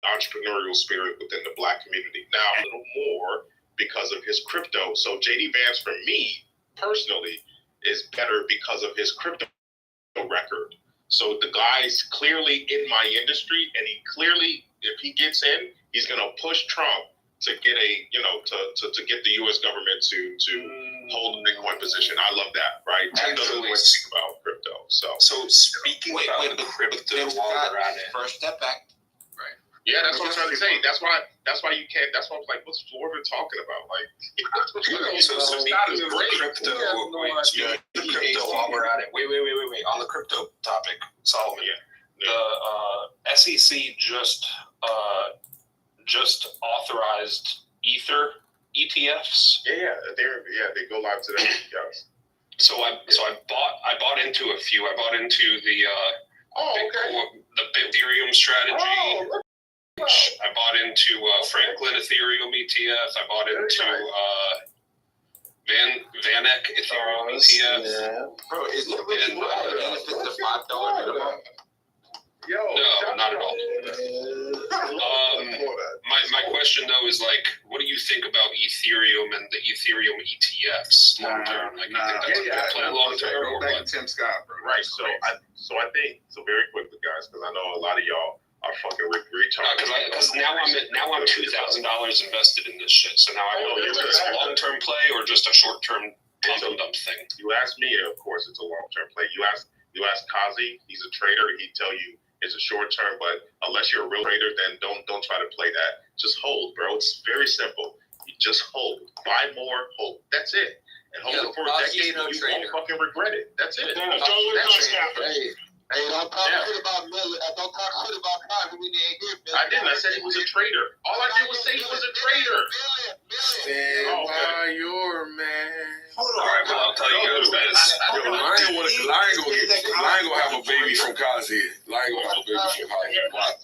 entrepreneurial spirit within the Black community. Now a little more because of his crypto. So JD Vance, for me personally, is better because of his crypto record. So the guy's clearly in my industry, and he clearly, if he gets in, he's going to push Trump to get to get the U.S. government to hold the Bitcoin position. I love that, right? Tim doesn't want to speak about crypto. So speaking about crypto while we're at it. First step back. Right. Yeah, that's what I'm trying to say. That's why you can't. That's why I'm like, what's Florida talking about? Like, so speaking of crypto, crypto while we're at it. Wait. On the crypto topic, Solomon. The SEC just authorized Ether ETFs. Yeah, they go live today. Yes. So I bought into a few. I bought into the Ethereum strategy. I bought into Franklin Ethereum ETF. I bought into VanEck Ethereum ETF. Yeah. Bro, is it really if it's a $5 minimum? No, not at all. My question though is, like, what do you think about Ethereum and the Ethereum ETFs long term? Like, you think that's a good play long term? Go back to Tim Scott, bro. Right. So I think very quickly, guys, because I know a lot of y'all are fucking recharging. Because now I'm $2,000 invested in this shit. So now I know if it's a long term play or just a short term pump and dump thing. You ask me, of course, it's a long term play. You ask Kazi, he's a trader. He'd tell you it's a short term, but unless you're a real trader, then don't try to play that. Just hold, bro. It's very simple. You just hold. Buy more, hold. That's it. And hold it for a decade, and you won't fucking regret it. That's it. Hey, don't talk shit about Miller. Don't talk shit about Kazi. We didn't hear Miller. I didn't. I said he was a trader. All I did was say he was a trader. Stand by your man. All right, well, I'll tell you guys this. I ain't gonna have a baby from Kazi. I ain't gonna have a baby from Kazi.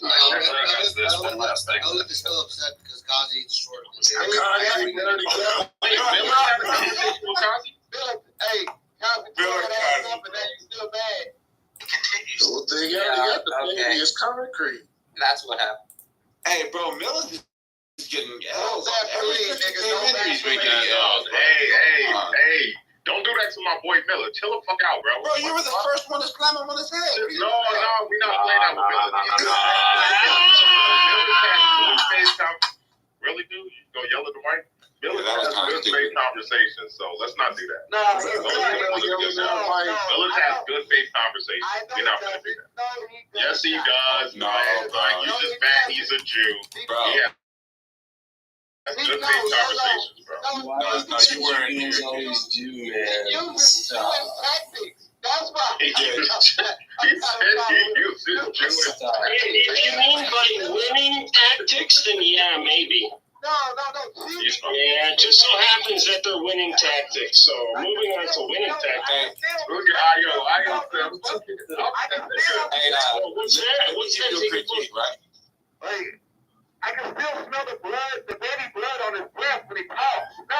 I'll tell you guys this one last thing. I was just still upset because Kazi is short. It's concrete. That's what happened. Hey, bro, Miller's is getting Hey, don't do that to my boy Miller. Chill the fuck out, bro. Bro, you were the first one to slam him on his head. No, we're not playing that with Miller. Really, dude? You go yell at the mic? Miller has good faith conversations, so let's not do that. Miller has good faith conversations. We're not going to do that. Yes, he does. No, bro. You just mad he's a Jew. Bro. Yeah. Good faith conversations, bro. No, you weren't here. Always do, man. Stop. That's why. Hey, look at I I can still smell the blood, the baby blood on his breath when he coughs. No,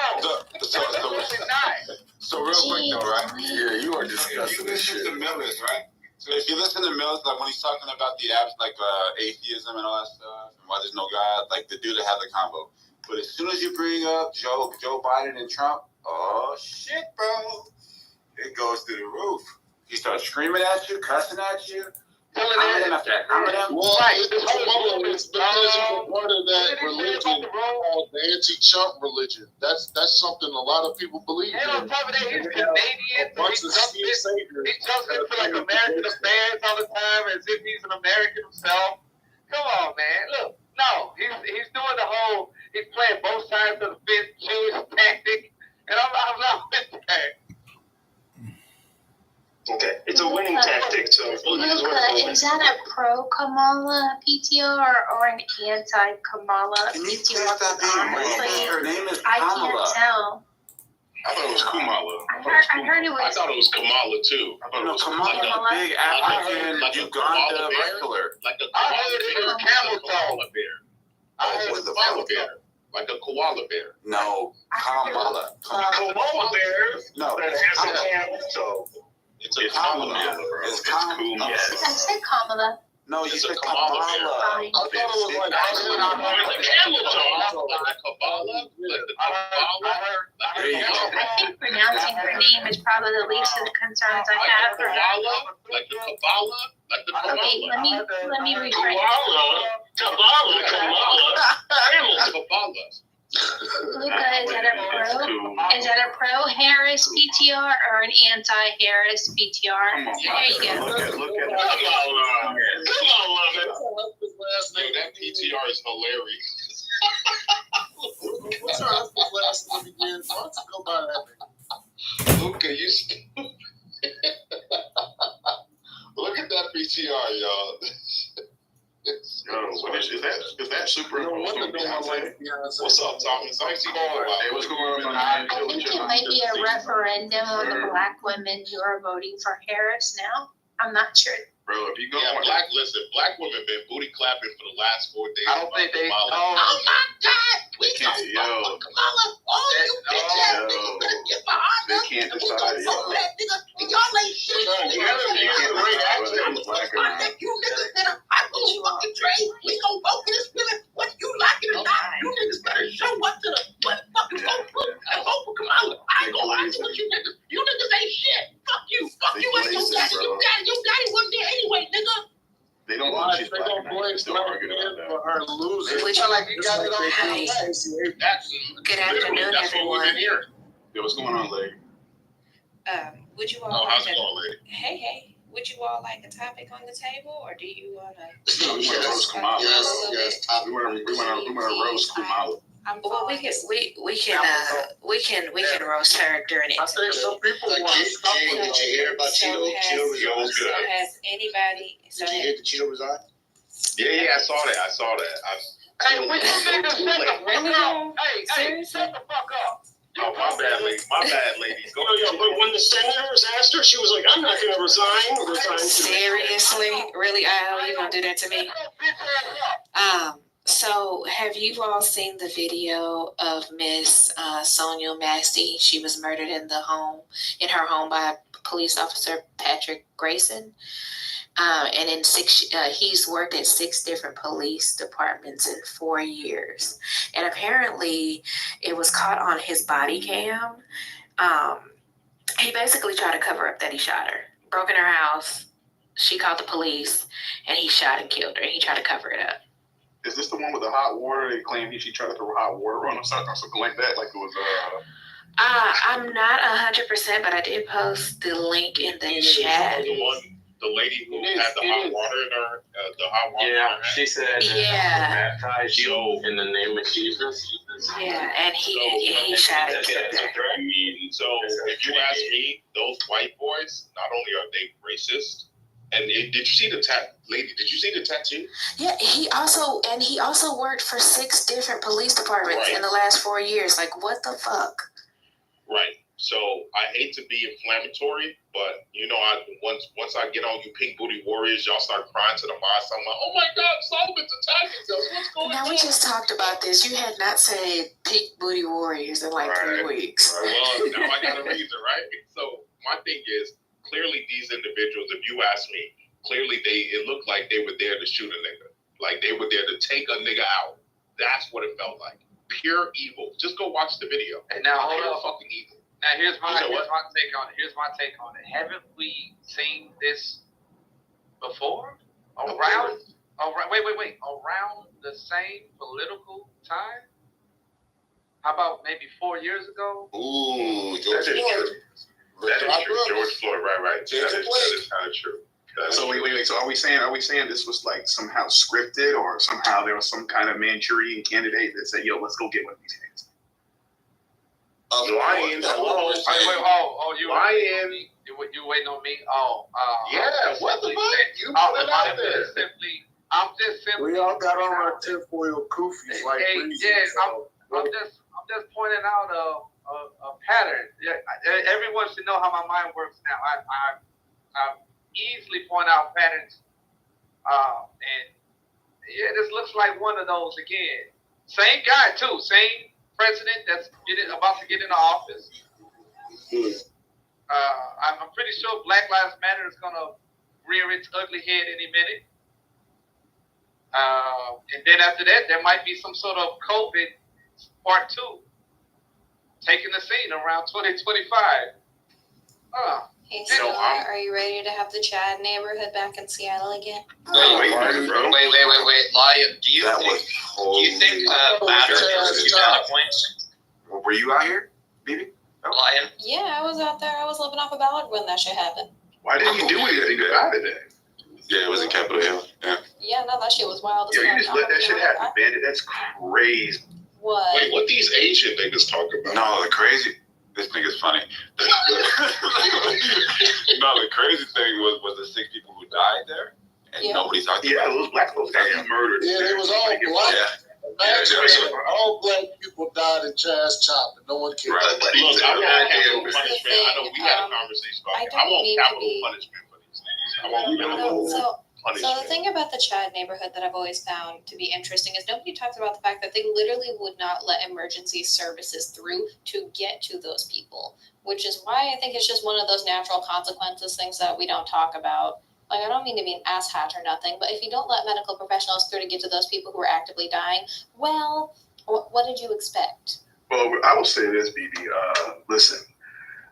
So real quick though, right? Yeah, you are discussing this shit. Listen to Millis, right? So if you listen to Millis, like when he's talking about the apps, like atheism and all that stuff, and why there's no God, like the dude that had the combo. But as soon as you bring up Joe Biden and Trump, oh shit, bro, it goes through the roof. He starts screaming at you, cussing at you. Well, this whole movement is because he's a part of that religion called the anti-Trump religion. That's something a lot of people believe in. And on top of that, he's Canadian. He jumps into like American affairs all the time as if he's an American himself. Come on, man. Look, no, he's doing the whole. He's playing both sides of the fence, Jewish tactic, and I'm not with that. Okay, it's a winning tactic. So Luca, is that a pro Kamala PTR or an anti Kamala PTR? Her name is I Kamala. can't tell. I thought it was Kamala. I heard it was. I thought it was Kamala too. I thought it was Kamala, Kamala? big African Uganda wrestler. Like a I heard it was camel toe. bear. I heard it was a koala bear. Like a koala bear. No, Kamala. Koala bear. No, that has a camel toe. It's a Kamala. It's Kamala. I said Kamala. No, you said Kamala. Fine. I thought it was like a camel toe. Like a Kabbalah. Like the Kabbalah. I think pronouncing her name is probably the least of the concerns I have for her. Like the Kabbalah. Like the Kabbalah. Okay, let me rephrase. Kamala. Camels, Kabbalah. Luca, is that a pro Harris PTR or an anti Harris PTR? There you go. Look at Come on, that PTR is hilarious. What's our husband's last name again? Why don't you go by that name? Luca, you look at that PTR, y'all. Is that super? What's up, Thomas? I see what's going on. I think it might be a referendum on the black women who are voting for Harris now. I'm not sure. Bro, if you go black women been booty clapping for the last 4 days. I don't think they. Oh my God, we can't, Kamala. All you bitch ass niggas better get behind us. They can't decide, y'all ain't shit. You niggas better hop on the fucking train. We gon' vote for this feeling, whether you like it or not. You niggas better show up to the motherfucking vote and vote for Kamala. I ain't gonna argue with you niggas. You niggas ain't shit. Fuck you and your daddy. Your daddy wasn't there anyway, nigga. They don't want she's black. They're still arguing about that. For her losing. Which like you got it on. Good afternoon, everyone. Yeah, what's going on, lady? Would you all how's it going, lady? Hey, would you all like a topic on the table, or do you want to? No, we want to roast Kamala. Yes. We want to roast Kamala. Well, we can roast her during it. I think some people want to stop. Did you hear about Cheeto? Cheeto was good. So has anybody? Did you hear the Cheeto resign? Yeah, I saw that. Hey, when you niggas shut the fuck up. Hey, shut the fuck up. Oh, my bad, lady. Go but when the senators asked her, she was like, I'm not going to resign. Seriously? Really, Al? You gonna do that to me? So have you all seen the video of Miss Sonia Massey? She was murdered in her home by police officer Patrick Grayson. And he's worked at 6 different police departments in 4 years. And apparently it was caught on his body cam. He basically tried to cover up that he shot her, broke in her house. She called the police and he shot and killed her. And he tried to cover it up. Is this the one with the hot water? They claim she tried to throw hot water on him, something like that. Like it was. I'm not 100%, but I did post the link in the chat. The lady who had the hot water in her, Yeah, she said. Yeah. Baptize you in the name of Jesus. Yeah, and he shot and killed her. So if you ask me, those white boys, not only are they racist, and did you see the lady? Did you see the tattoo? Yeah, he also worked for 6 different police departments in the last 4 years. Like, what the fuck? Right. So I hate to be inflammatory, but you know, once I get on you pink booty warriors, y'all start crying to the boss. I'm like, oh my God, Solomon's attacking us. What's going on? Now, we just talked about this. You had not said pink booty warriors in like 3 weeks. Right. Well, now I got a reason, right? So my thing is, clearly these individuals, if you ask me, clearly it looked like they were there to shoot a nigga. Like they were there to take a nigga out. That's what it felt like. Pure evil. Just go watch the video. And now hold Pure on. fucking evil. Now here's my take on it. Haven't we seen this before? Around the same political time? How about maybe 4 years ago? Ooh, George Floyd. That is true. George Floyd, right. That is kind of true. So wait. So are we saying this was like somehow scripted, or somehow there was some kind of Manchurian candidate that said, "Yo, let's go get one of these niggas"? Lions. Hello. You Lion. You waiting on me? Yeah. What the fuck? You put it out there. I'm just simply. We all got on our tinfoil koofies like I'm just pointing out a pattern. Yeah, everyone should know how my mind works now. I easily point out patterns, and yeah, this looks like one of those again. Same guy too, same president that's about to get into office. I'm pretty sure Black Lives Matter is gonna rear its ugly head any minute. And then after that, there might be some sort of COVID part 2 taking the scene around 2025. Hey, so are you ready to have the Chad neighborhood back in Seattle again? Wait, Lion, do you think Matter deserves data points? Were you out here, baby? Lion? Yeah, I was out there. I was living off a ballad when that shit happened. Why didn't you do anything about it then? Yeah, it was in Capitol Hill. Yeah, no, that shit was wild. Yo, you just let that shit happen, man. That's crazy. What? Wait, what these Asian niggas talk about? No, the crazy. This nigga's funny. No, the crazy thing was the 6 people who died there, and nobody talked about it. Yeah, those black folks got murdered. Yeah, they was all black. Imagine all black people died in Chaz Chop and no one cared. Right. Look, I want capital punishment. I know we had a conversation about it. I want capital punishment for these things. I want capital punishment. So the thing about the Chad neighborhood that I've always found to be interesting is nobody talks about the fact that they literally would not let emergency services through to get to those people, which is why I think it's just one of those natural consequences, things that we don't talk about. Like, I don't mean to be an asshat or nothing, but if you don't let medical professionals through to get to those people who are actively dying, well, what did you expect? Well, I will say this, BB. Listen,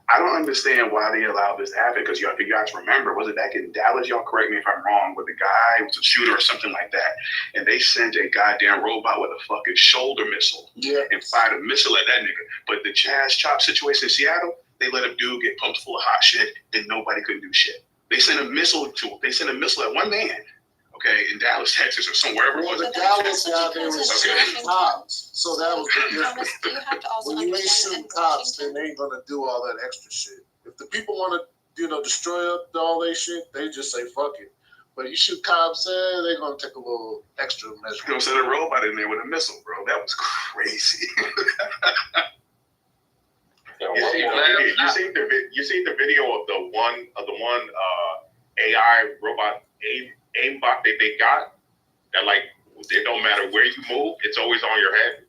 I don't understand why they allowed this to happen, because if you guys remember, was it back in Dallas, y'all correct me if I'm wrong, where the guy was a shooter or something like that, and they sent a goddamn robot with a fucking shoulder missile and fired a missile at that nigga. But the Chaz Chop situation in Seattle, they let a dude get pumped full of hot shit and nobody could do shit. They sent a missile at one man, okay, in Dallas, Texas, or somewhere. Well, the Dallas guy, they were shooting cops, so that was the difference. When you ain't shooting cops, then they ain't gonna do all that extra shit. If the people want to, destroy up all their shit, they just say fuck it. But you shoot cops, they're gonna take a little extra measure. You're gonna send a robot in there with a missile, bro. That was crazy. You seen the video of the one AI robot aimbot that they got, that like it don't matter where you move, it's always on your head.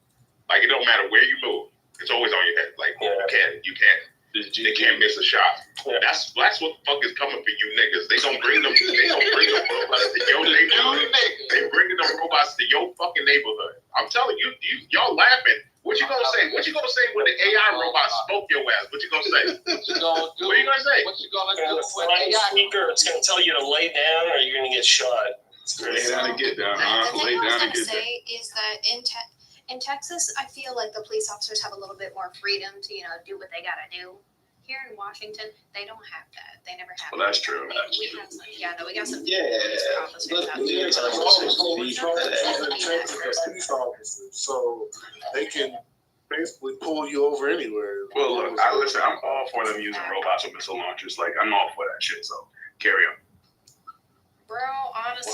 Like it don't matter where you move, it's always on your head. Like you can't. They can't miss a shot. That's what the fuck is coming for you niggas. They gonna bring them robots to your neighborhood. They bringing them robots to your fucking neighborhood. I'm telling you, y'all laughing. What you gonna say? What you gonna say when the AI robot smoke your ass? What you gonna say? What you gonna do? What are you gonna say? What you gonna do? When AI speaker, it's gonna tell you to lay down or you're gonna get shot. Lay down and get down, huh? The thing I was gonna say is that in Texas, I feel like the police officers have a little bit more freedom to, do what they gotta do. Here in Washington, they don't have that. They never have. Well, that's true. We have some, we got some But there's police officers, so they can basically pull you over anywhere. Well, look, I'm all for them using robots or missile launchers. Like, I'm all for that shit, so carry on. Bro, honestly,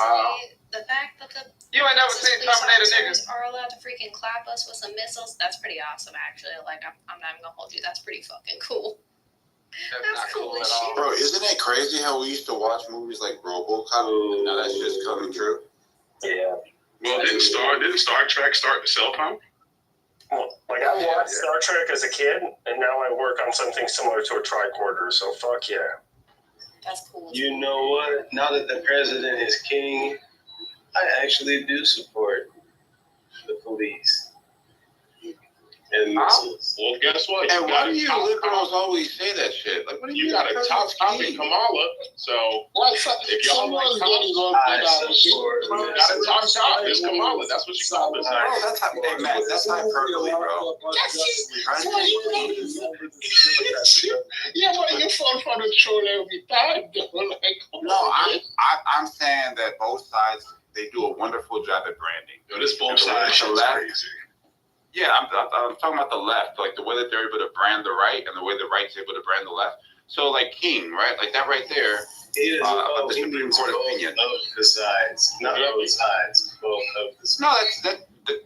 the fact that the You ain't never seen Terminator officers are allowed to freaking clap us with some missiles, that's pretty awesome, actually. Like, I'm not even gonna hold you. That's pretty fucking cool. That's cool as shit. Bro, isn't it crazy how we used to watch movies like RoboCop and now that's just coming true? Yeah. Well, didn't Star Trek start the cell phone? Well, like I watched Star Trek as a kid, and now I work on something similar to a tricorder. So fuck yeah. That's cool. You know what? Now that the president is king, I actually do support the police and missiles. Well, guess what? And why do you liberals always say that shit? Like, what do You got a top topic, Kamala. So if y'all like got a top shot, it's Kamala. That's what she called us. Oh, that's hyperbole, bro. Yeah, but you're fun for the troll every time, though. Like, no, I'm saying that both sides, they do a wonderful job at branding. Yo, this both sides is crazy. Yeah, I'm talking about the left, like the way that they're able to brand the right and the way the right's able to brand the left. So, like King, right? Like that right there. He the Supreme Court opinion. Both the sides, not both sides, both of the sides. No,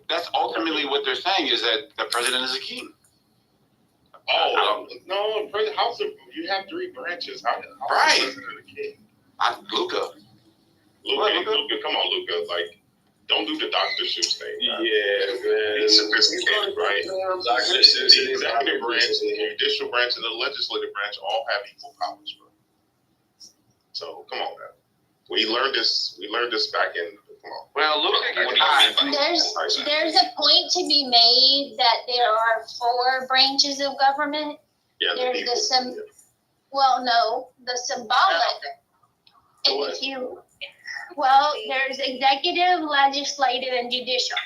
that's ultimately what they're saying is that the president is a king. Oh, no, House of, you have three branches. How right. Is the president a king? Luca, come on, Luca. Like, don't do the Dr. Seuss thing. Yeah, man. He's sophisticated, right? Dr. Seuss. The executive branch, the judicial branch, and the legislative branch all have equal powers, bro. So come on, man. We learned this back in. Come on. Well, look. There's a point to be made that there are 4 branches of government. Yeah, there's the symbolic. And there's executive, legislative, and judicial.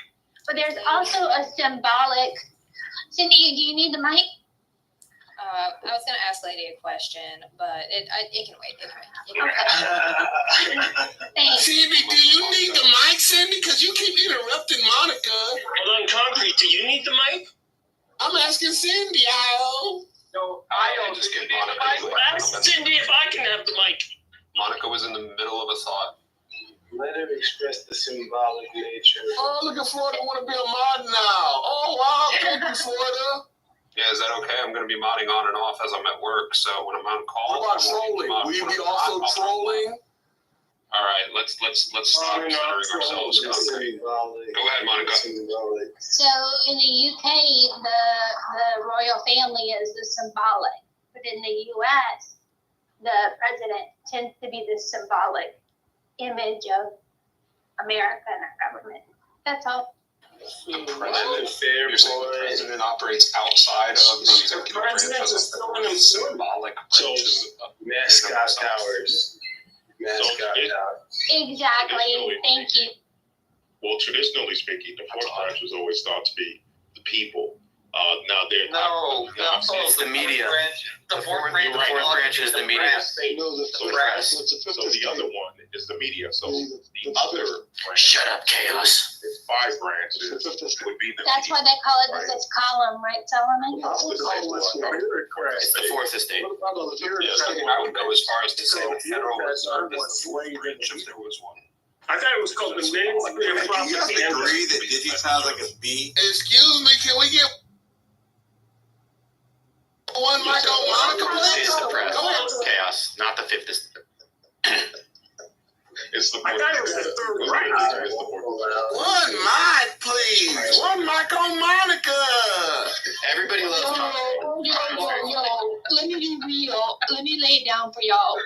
But there's also a symbolic. Cindy, do you need the mic? I was gonna ask Lady a question, but it can wait. Thanks. Cindy, do you need the mic, Cindy? Because you keep interrupting Monica. Hold on, Concrete, do you need the mic? I'm asking Cindy, Io. No, Io, just get Ask Cindy if I can have the mic. Monica was in the middle of a thought. let her express the symbolic nature. Oh, look at Florida want to be a mod now. Oh, wow. Thank you, Florida. Yeah, is that okay? I'm going to be modding on and off as I'm at work, so when I'm on call. What about trolling? Will you be also trolling? All right, let's stop centering ourselves. Go ahead, Monica. So in the UK, the royal family is the symbolic, but in the US, the president tends to be the symbolic image of America and our government. That's all. The president operates outside of the executive branch as a symbolic branch of mascot towers. Exactly. Thank you. Well, traditionally speaking, the fourth branch was always thought to be the people. Now they're it's the media. The fourth branch is the media. So the other one is the media. So the other branch, shut up, Chaos. It's 5 branches. Would be the That's why they call it the fifth column, right, Solomon? It's the fourth estate. I would go as far as to say the Federal Reserve is the fourth branch if there was one. I thought it was called the Ministry of Do you guys agree that Digi sounds like a bee? Excuse me, can we get one mic on Monica, please? It's the press. Chaos, not the fifth estate. It's the I thought it was the third branch. One mic, please. One mic on Monica. Everybody loves Monica. Yo, let me be real. Let me lay it down for y'all.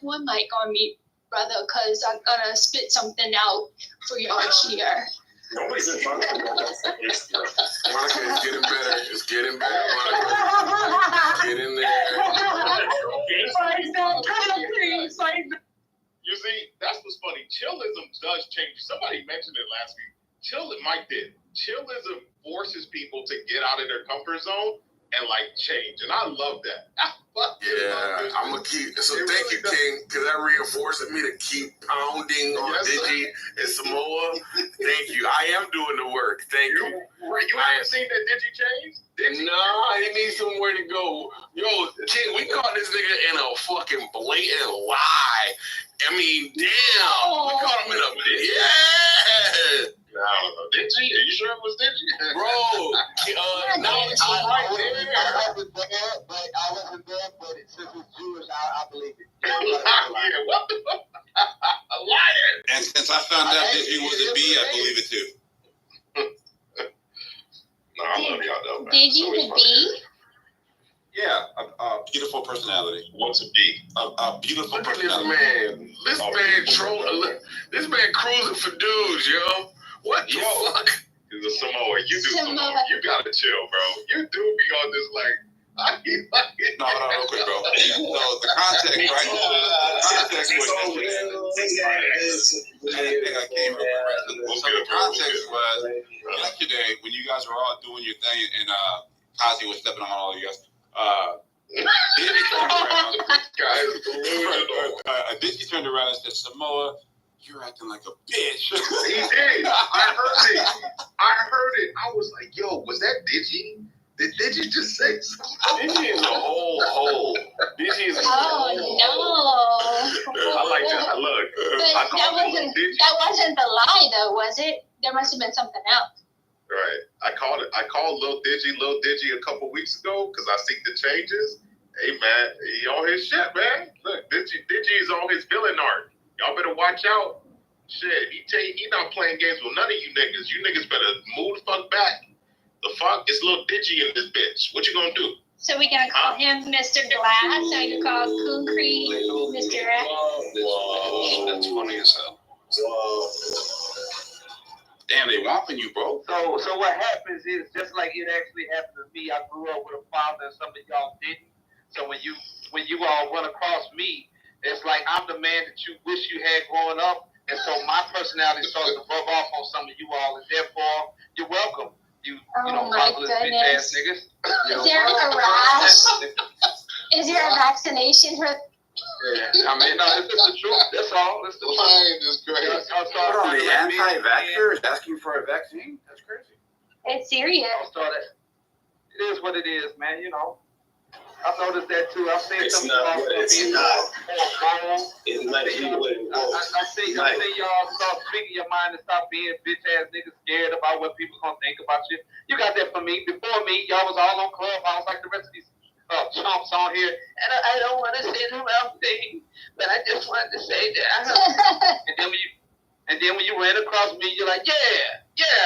One mic on me, brother, because I'm gonna spit something out for y'all here. Nobody's in Monica. Monica, it's getting better. It's getting better, Monica. Get in there. You see, that's what's funny. Chillism does change. Somebody mentioned it last week. Mike did. Chillism forces people to get out of their comfort zone and change, and I love that. Yeah, I'm gonna keep. So thank you, King, because that reinforces me to keep pounding on Digi and Samoa. Thank you. I am doing the work. Thank you. You haven't seen that Digi change? Nah, he needs somewhere to go. Yo, King, we caught this nigga in a fucking blatant lie. I mean, damn. We caught him in a yeah. I don't know. Did you? Are you sure it was Digi? Bro, now it's right there. I wasn't there, but since it's Jewish, I believe it. Yeah, what the fuck? A liar. And since I found out Digi was a B, I believe it too. No, I love y'all though, man. Did you the B? Yeah, a beautiful personality. What's a B? A beautiful Look at this personality. man. This man trolling. This man cruising for dudes, yo. What the fuck? He's a Samoa. You do Samoa. Samoa. You gotta chill, bro. You do be on this like. No, real quick, bro. So the context, right? The context was yesterday when you guys were all doing your thing and Kazi was stepping on all of you guys. Dizzy turned around and said, "Samoa, you're acting like a bitch." He did. I heard it. I was like, "Yo, was that Digi? Did Digi just say something?" Digi is a whole hole. Digi is a Oh no! I like that. Look, But that wasn't the lie, though, was it? There must have been something else. Right. I called Lil Digi a couple weeks ago because I see the changes. Hey man, he on his shit, man. Look, Digi is on his villain art. Y'all better watch out. Shit, he not playing games with none of you niggas. You niggas better move the fuck back. The fuck? It's Lil Digi in this bitch. What you gonna do? So we gonna call him Mr. Glass, so you call Concrete Mr. X? Whoa, that's funny as hell. Damn, they whopping you, bro. So what happens is just like it actually happened to me. I grew up with a father, and some of y'all didn't. So when you all run across me, it's like I'm the man that you wish you had growing up, and so my personality starts to rub off on some of you all, and therefore you're welcome. You know, fatherless bitch ass niggas. Is there a rash? Is there a vaccination for? Yeah, I mean, no, it's the truth. That's all. That's the truth. Is crazy. What on the anti-vaxxers asking for a vaccine? That's crazy. It's serious. It is what it is, man. You know, I've noticed that too. I've seen It's some not what it's not. It might be what it was. I see y'all start speaking your mind and stop being bitch ass niggas scared about what people gonna think about you. You got that from me. Before me, y'all was all on Clubhouse like the rest of these chumps on here. And I don't want to say the wrong thing, but I just wanted to say that. And then when you ran across me, you're like, yeah,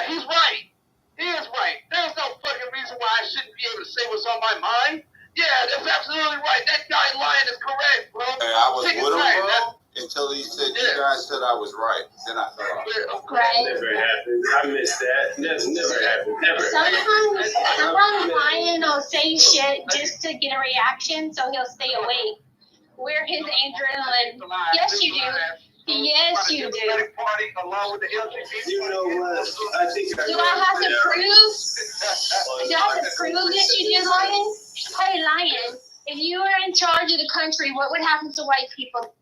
he's right. He is right. There's no fucking reason why I shouldn't be able to say what's on my mind. Yeah, that's absolutely right. That guy lying is correct, bro. Hey, I was with him, bro, until he said you guys said I was right. Then I fell off. Right. Never happened. I missed that. That's never happened. Never. Sometimes Ryan will say shit just to get a reaction, so he'll stay awake. We're his adrenaline. Yes, you do. Yes, you do. You know what? I think Do I have to prove? Do I have to prove that you did, Lion? Hey, Lion, if you were in charge of the country, what would happen to white people?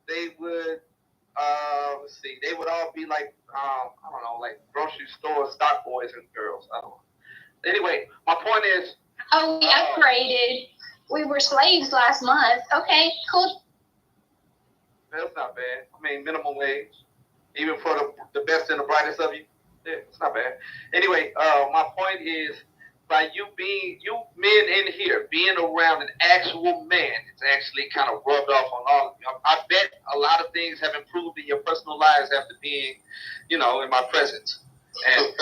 They would, let's see, they would all be like, I don't know, like grocery store stock boys and girls. I don't know. Anyway, my point is. Oh, we upgraded. We were slaves last month. Okay, cool. That's not bad. I mean, minimum wage, even for the best and the brightest of you. Yeah, it's not bad. Anyway, my point is, by you men in here being around an actual man, it's actually kind of rubbed off on all of you. I bet a lot of things have improved in your personal lives after being, in my presence. And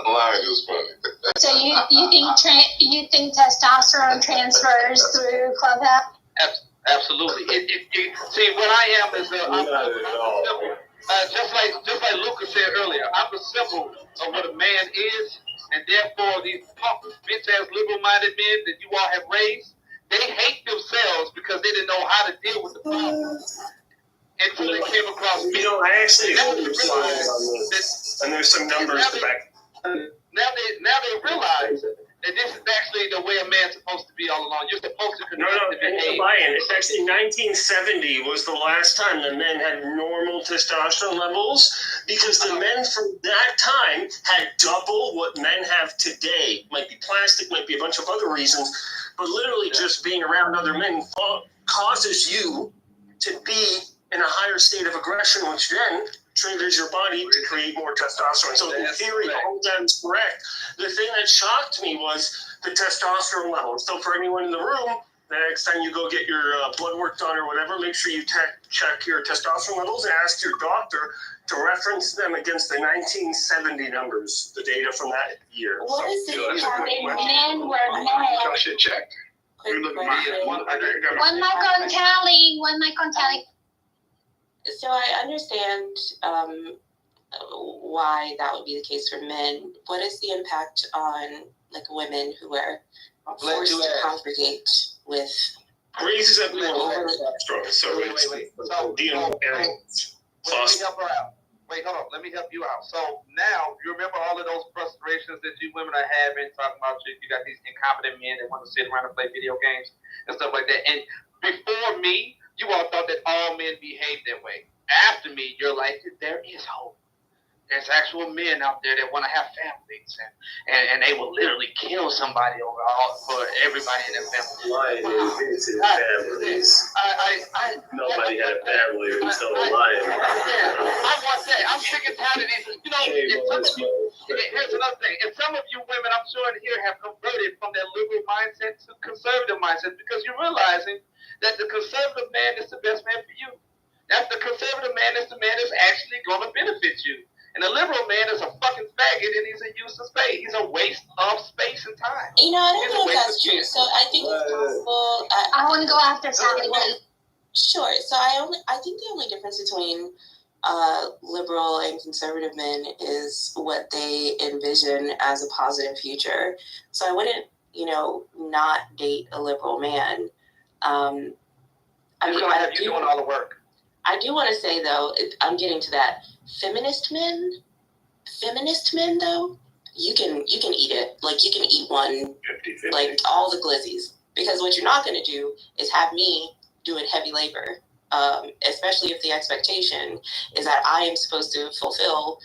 lying is funny. So you think testosterone transfers through Clubhouse? Absolutely. See, what I am is I'm simple. Just like Lucas said earlier, I'm the symbol of what a man is, and therefore these punk, bitch-ass, liberal-minded men that you all have raised, they hate themselves because they didn't know how to deal with the problem until they came across me. I actually agree with you. And there's some numbers to back. Now they realize that this is actually the way a man's supposed to be all along. You're supposed to No, it's actually 1970 was the last time the men had normal testosterone levels, because the men from that time had double what men have today. Might be plastic, might be a bunch of other reasons, but literally just being around other men causes you to be in a higher state of aggression, which then triggers your body to create more testosterone. So in theory, the whole time's correct. The thing that shocked me was the testosterone levels. So for anyone in the room, the next time you go get your blood work done or whatever, make sure you check your testosterone levels and ask your doctor to reference them against the 1970 numbers, the data from that year. What is it that's a about good question. men were men? Y'all should check. Quick Look at mine. One mic on tally. One mic on tally. So I understand why that would be the case for men. What is the impact on like women who are forced to congregate with? Raises up the testosterone. So wait. So, let me help her out. Wait, hold on. Let me help you out. So now you remember all of those frustrations that you women are having, talking about you got these incompetent men that want to sit around and play video games and stuff like that. And before me, you all thought that all men behaved that way. After me, you're like, there is hope. There's actual men out there that want to have families, and they will literally kill somebody for everybody in their family. Lion invented families. Nobody had a family until a lion. I want that. I'm sick and tired of these. You know, here's another thing. And some of you women, I'm sure in here, have converted from that liberal mindset to conservative mindset because you're realizing that the conservative man is the best man for you. That's the conservative man is the man that's actually going to benefit you. And the liberal man is a fucking faggot and he's a use of space. He's a waste of space and time. You know, I don't know if that's true. So I think it's possible. I want to go after Sally. Sure. So I think the only difference between liberal and conservative men is what they envision as a positive future. So I wouldn't, not date a liberal man. I have you doing all the work. I do want to say though, I'm getting to that. Feminist men though, you can eat it. Like you can eat one, 50-50. like all the glizzies. Because what you're not going to do is have me doing heavy labor, especially if the expectation is that I am supposed to fulfill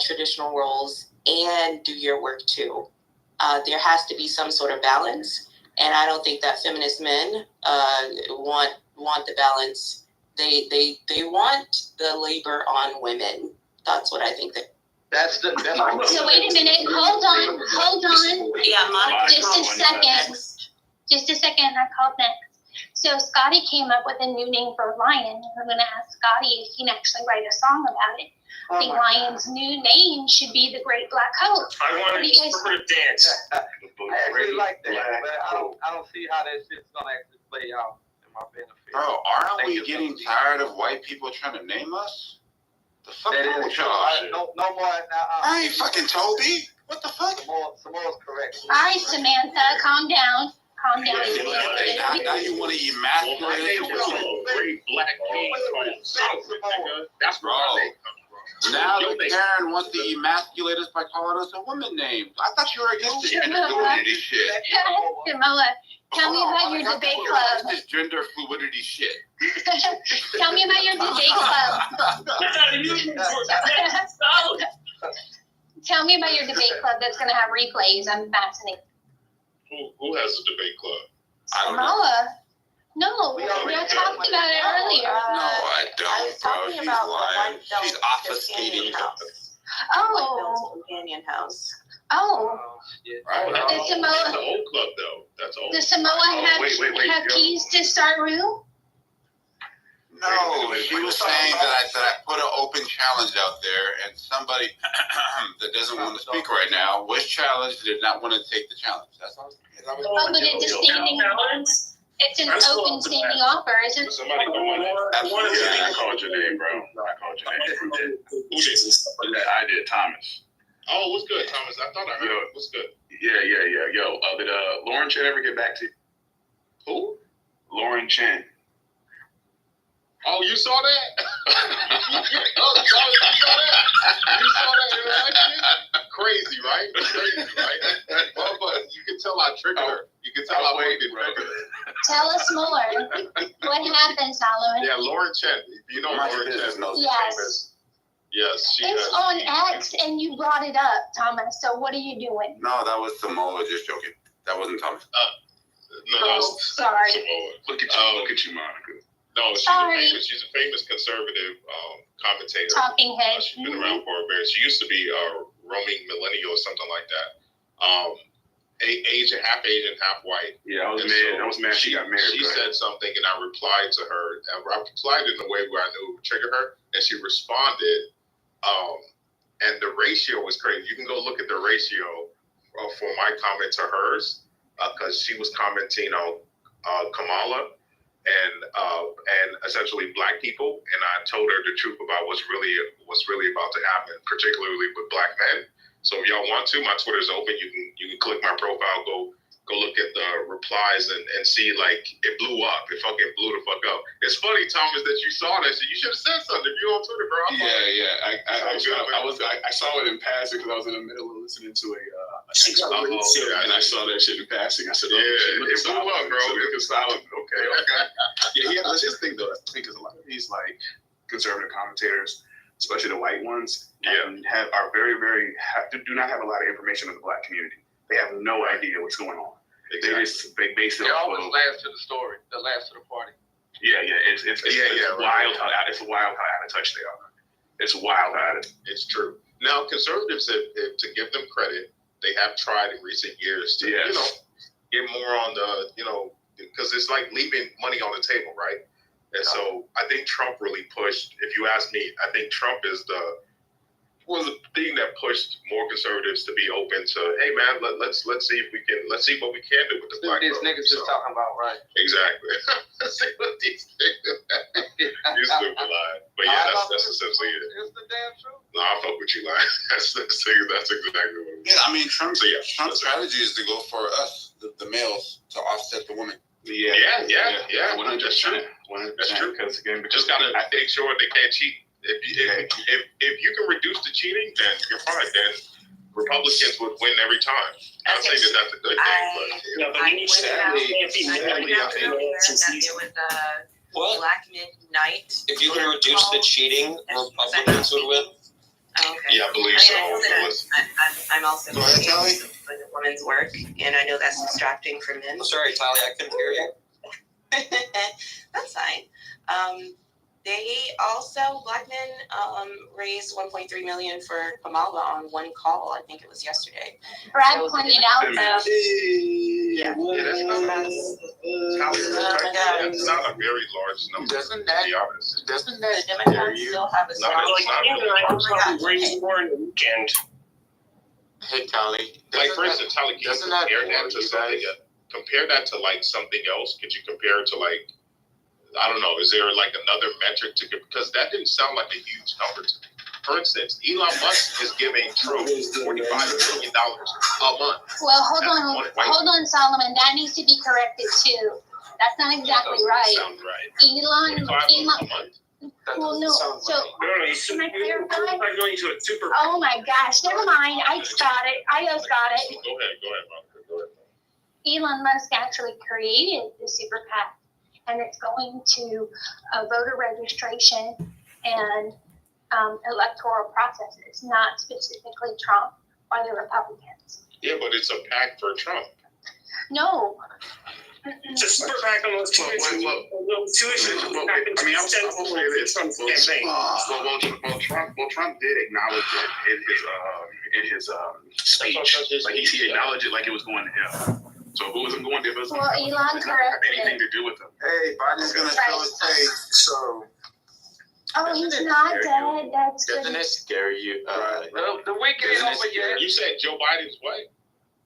traditional roles and do your work too. There has to be some sort of balance, and I don't think that feminist men want the balance. They want the labor on women. That's what I think that. So wait a minute. Hold on. Yeah, Monica. Just a second. I called next. So Scotty came up with a new name for Lion. I'm going to ask Scotty if he can actually write a song about it. I think Lion's new name should be the Great Black Coat. I want an interpretive dance. I actually like that, but I don't see how that shit's going to actually play out. Bro, aren't we getting tired of white people trying to name us? The fuck wrong with y'all? No more. I ain't fucking Toby. What the fuck? Samoa's correct. All right, Samantha, calm down. Now you want to emasculate Great Black King. That's where I think. Now that Karen wants to emasculate us by calling us a woman name. I thought you were against the gender fluidity shit. Samoa, tell me about your debate club. This gender fluidity shit. Tell me about your debate club. Tell me about your debate club that's going to have replays. I'm fascinated. Who has a debate club? Samoa. No, we talked about it earlier. No, I don't, I was talking about lying. She's obfuscating. Oh. Companion house. Oh. Right. Does Samoa? That's an old club, though. That's old. Does Samoa have keys to start room? No, she was saying that I put an open challenge out there, and somebody that doesn't want to speak right now was challenged, did not want to take the challenge. That's all. Oh, but it's a standing. It's an open standing offer, isn't it? Somebody go on there. I called your name, bro. I called your name. Who did? I did, Thomas. Oh, what's good, Thomas? I thought I heard it. What's good? Yeah. Yo, did Lauren Chen ever get back to you? Who? Lauren Chen. Oh, you saw that? You saw that interaction? Crazy, right? Well, but you can tell I triggered her. You can tell I waited, bro. Tell us more. What happened, Solomon? Yeah, Lauren Chen. You know Lauren Chen? Yes. Yes, she It's on X, and you brought it up, Thomas. So what are you doing? No, that was Samoa, just joking. That wasn't Thomas. No, that was sorry. Samoa. Look at you, Monica. No, she's a famous conservative commentator. Talking head. She's been around for a very. She used to be a roaming millennial or something like that. Asian, half white. Yeah, I was mad. She got married. She said something, and I replied to her. And I replied in a way where I knew it would trigger her, and she responded. And the ratio was crazy. You can go look at the ratio for my comment to hers, because she was commenting on Kamala and essentially black people, and I told her the truth about what's really about to happen, particularly with black men. So if y'all want to, my Twitter's open. You can click my profile, go look at the replies and see, like, it blew up. It fucking blew the fuck up. It's funny, Thomas, that you saw that shit. You should have said something if you're on Twitter, bro. I saw it in passing because I was in the middle of listening to and I saw that shit in passing. I said, "Oh, yeah, it blew up, bro. It was solid." Okay. Yeah. That's his thing, though. I think because a lot of these like conservative commentators, especially the white ones, are very, very do not have a lot of information on the black community. They have no idea what's going on. Exactly. They base it They're off always last to the story, the last to the party. Yeah. It's wild how out of touch they are. It's wild how it's true. Now, conservatives, to give them credit, they have tried in recent years to get more on the because it's like leaving money on the table, right? And so I think Trump really pushed. If you ask me, I think Trump was the thing that pushed more conservatives to be open to, hey man, let's see what we can do with the black vote. These niggas is talking about, right? Exactly. Let's see what these niggas. You stupid lie. But yeah, that's essentially it. It's the damn truth. No, I fuck with you, lie. That's exactly what it is. Yeah, I mean, Trump's strategy is to go for us, the males, to offset the women. Yeah. 100%. That's true. That's true. Because again, just gotta make sure they can't cheat. If you can reduce the cheating, then you're fine. Then Republicans would win every time. I'm not saying that's a good thing, but sadly, that it was Black Midnight. If you can reduce the cheating, Republicans would win. Okay. Yeah, I believe so. I'm also doing women's work, and I know that's distracting for men. Sorry, Tali, I couldn't hear you. That's fine. They also, black men, raised $1.3 million for Kamala on one call. I think it was yesterday. Brad pointed out though. Yeah. It's not a very large number. Doesn't the Democrats still have a strong raise more in the weekend. Hey, Tali. Like, for instance, Tali, can you compare that to something? Compare that to like something else. Could you compare it to like, I don't know, is there like another metric to give? Because that didn't sound like a huge number to me. For instance, Elon Musk is giving Trump $45 million a month. Well, hold on, Solomon. That needs to be corrected too. That's not exactly right. Sound right. Elon. Well, no. So, can I clarify? Going to a super. Oh my gosh! Never mind. I just got it. I just got it. Go ahead, Monica. Go ahead. Elon Musk actually created the super PAC, and it's going to voter registration and electoral processes, not specifically Trump or the Republicans. Yeah, but it's a PAC for Trump. No. It's a super PAC on those two issues. I mean, I'm saying Trump's campaign. Trump did acknowledge it in his speech. Like he acknowledged it like it was going to him. So if it wasn't going to him, it doesn't have anything to do with him. Hey, Biden's going to show his face, so. Oh, he's not dead. That's good. Doesn't it scare you? The weekend is over yet. You said Joe Biden's what?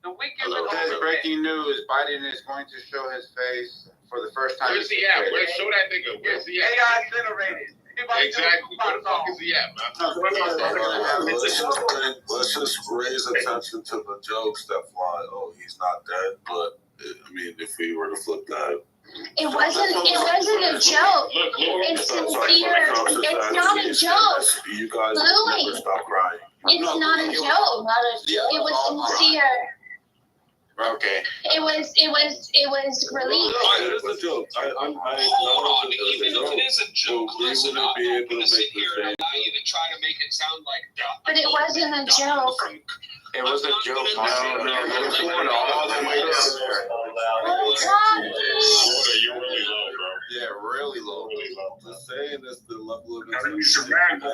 The weekend is Okay, over. breaking news. Biden is going to show his face for the first time. Where's he at? Show that nigga. Where's he at? AI generated. Exactly. Where the fuck is he at, man? Let's just raise attention to the jokes that fly. Oh, he's not dead, but I mean, if we were to flip that. It wasn't a joke. It's sincere. It's not a joke. You guys Louis, never stop crying. it's not a joke. It was sincere. Okay. It was released. It is a joke. Hold on, even if it is a joke, listen, I'm not going to sit here and allow you to try to make it sound like that. But it wasn't a joke. It was a joke. You're really low, bro. Yeah, Yeah, really low. Really low. Just saying that's the level of Now, we survived.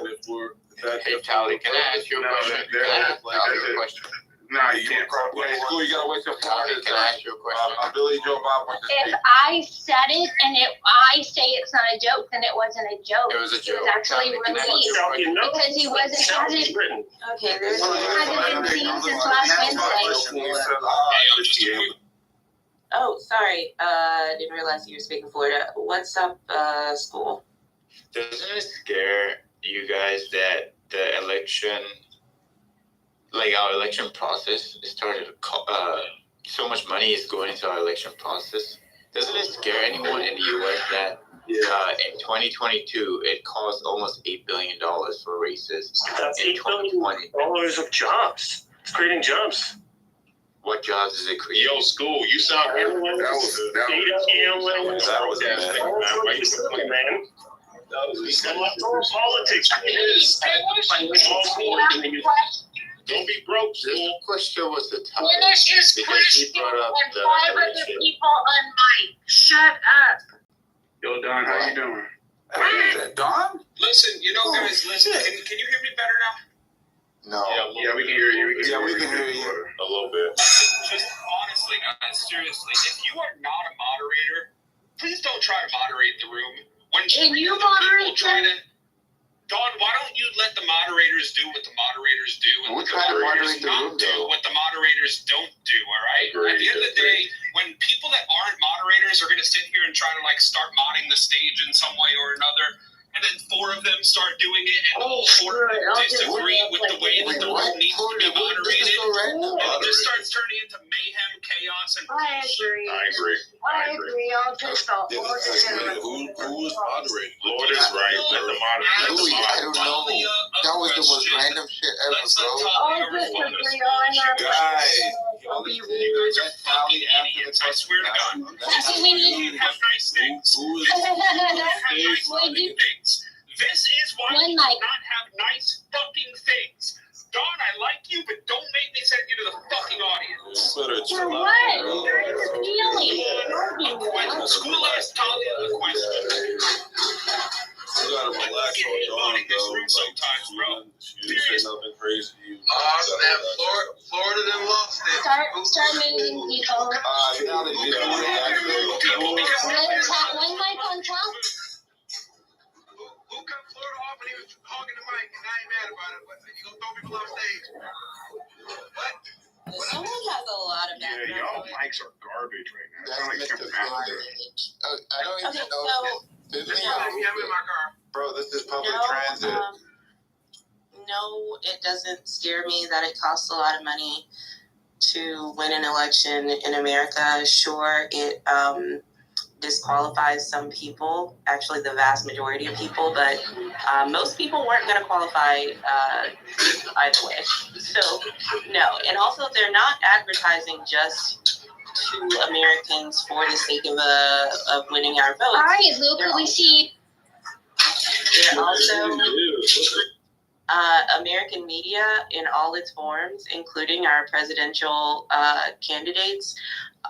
Hey, Tally, can I ask you a question? Can I ask you a question? No, you can't. School, you gotta wait till Florida. Can I ask you a question? Billy Joe Bob wants to If speak. I said it and I say it's not a joke, then it wasn't a joke. It was a joke. It was actually released because he hasn't Okay, there's been seen since last Wednesday. Oh, sorry. Didn't realize you were speaking Florida. What's up, school? Doesn't it scare you guys that the election, like our election process, started? So much money is going into our election process. Doesn't it scare anyone in the U.S. that in 2022 it cost almost $8 billion for races? That's in $8 billion of jobs. It's creating jobs. What jobs is it creating? Yo, school, you sound data analysts. Electoral politics is don't be broke. This question was the topic. Finish his because he question brought up and the 5 other election. people on mic. Shut up. Yo, Don, how you doing? Don? Listen, guys, listen. Can you hear me better now? No. Yeah, we can hear you. We can hear you. A little bit. Just honestly, guys, seriously, if you are not a moderator, please don't try to moderate the room. Can you moderate them? Dawn, why don't you let the moderators do what the moderators do and We're let the trying to moderators moderate the not room, do though. what the moderators don't do, all right? At the end of the day, when people that aren't moderators are going to sit here and try to, start modding the stage in some way or another, and then 4 of them start doing it, and all 4 of them disagree with the way that the room needs to be moderated, and it just starts turning into mayhem, chaos, and I agree. I'll just stop. Who was moderating? Lord is right. Let the moderator. Louis, I don't know. That was the most random shit ever, bro. I'll just agree on our Guys, you guys are fucking idiots, I swear to God. You have nice things. This is why we do not have nice fucking things. Dawn, I like you, but don't make me send you to the fucking audience. For what? You're in the feeling. School asked Talia a question. You gotta relax on Dawn, though. Sometimes, bro. She didn't say nothing crazy to you. Florida done lost it. Start naming people. Now they did. One mic on top. Who cut Florida off when he was hogging the mic and now he mad about it? What, you gonna throw people off stage? What? Someone has a lot of Yeah, background y'all noise. mics are garbage right now. That's Sound like Mr. Kevin Fly. McIntyre. I don't even Okay, know. so I'm in my car. Bro, this is public no, transit. no, it doesn't scare me that it costs a lot of money to win an election in America. Sure, it disqualifies some people, actually the vast majority of people, but most people weren't going to qualify either way. So, no. And also, they're not advertising just to Americans for the sake of winning our votes. All right, Luke, we see. They're also American media in all its forms, including our presidential candidates,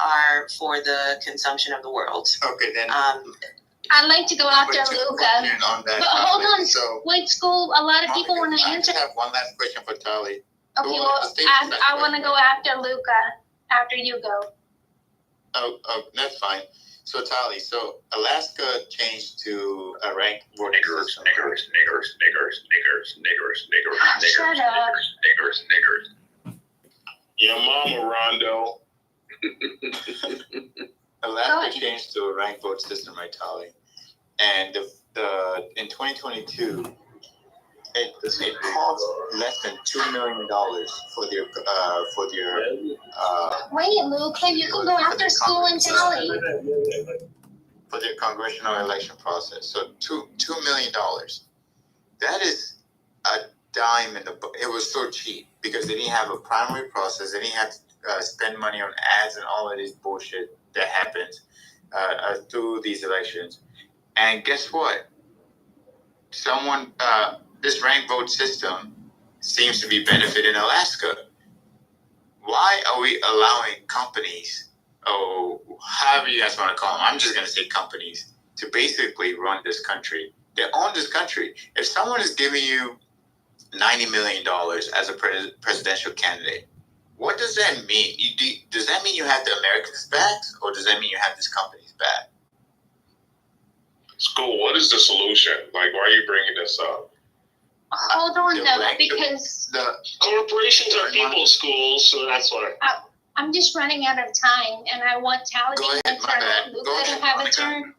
are for the consumption of the world. Okay, then. I'd like to go after Luca. On that But hold topic. on. So, Wait, school. A lot of people want to I answer. just have one last question for Tali. Okay, well, I want to go after Luca. After you go. Oh, that's fine. So Tali, so Alaska changed to a ranked voting system. Shut up. Your mama, Rondo. Alaska changed to a ranked vote system, right, Tali? And the in 2022, it cost less than $2 million for their Wait, Luca, you can go after school and Tally. for their congressional election process. So $2 million. That is a dime in the book. It was so cheap because they didn't have a primary process. They didn't have to spend money on ads and all of this bullshit that happens through these elections. And guess what? This ranked vote system seems to be benefiting Alaska. Why are we allowing companies, or however you guys want to call them, I'm just going to say companies, to basically run this country. They own this country. If someone is giving you $90 million as a presidential candidate, what does that mean? Does that mean you have the Americans' backs, or does that mean you have this company's back? School, what is the solution? Like, why are you bringing this up? Hold on, though, because the corporations are people's schools, so that's why. I'm just running out of time, and I want Tally to turn, Luca to have a turn.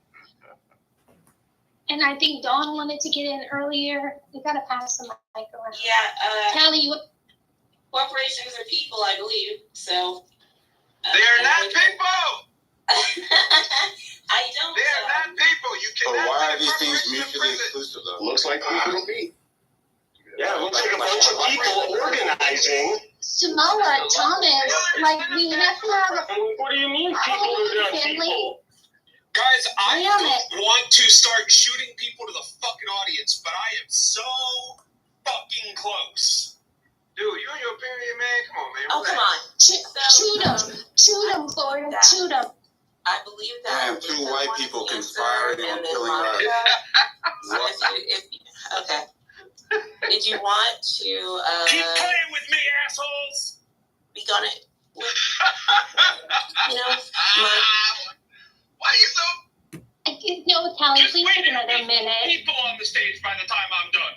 And I think Dawn wanted to get in earlier. We gotta pass the mic around. Yeah, Tally, you. Corporations are people, I believe. So. They're not people. I don't. They're not people. You cannot. So why are these things mutually exclusive, though? Looks like people to me. Yeah, it looks like a bunch of people organizing. Samoa, Thomas, like we have to have. What do you mean people are not people? Guys, I don't want to start shooting people to the fucking audience, but I am so fucking close. Dude, you and your period, man. Come on, man. Oh, come on. Shoot them, Florida. Shoot them. I believe that. Damn, two white people conspiring on killing us. Okay. Did you want to keep playing with me, assholes? We gonna why are you so no, Tally, please take another minute. People on the stage by the time I'm done.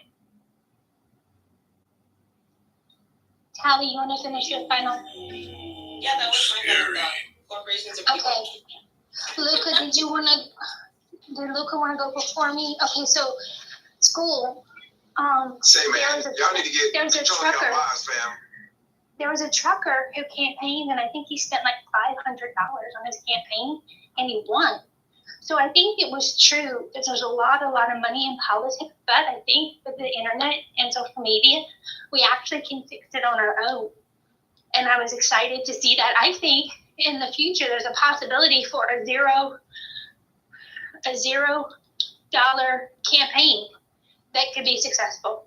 Tally, you wanna finish your final? Yeah, that was my final thought. Corporations are people. Okay. Luca, did Luca wanna go before me? Okay, so school. Say, man, y'all need to get there's a control of trucker. your lives, fam. There was a trucker who campaigned, and I think he spent like $500 on his campaign, and he won. So I think it was true that there's a lot of money in politics, but I think with the internet and social media, we actually can fix it on our own. And I was excited to see that. I think in the future there's a possibility for a $0 campaign that could be successful.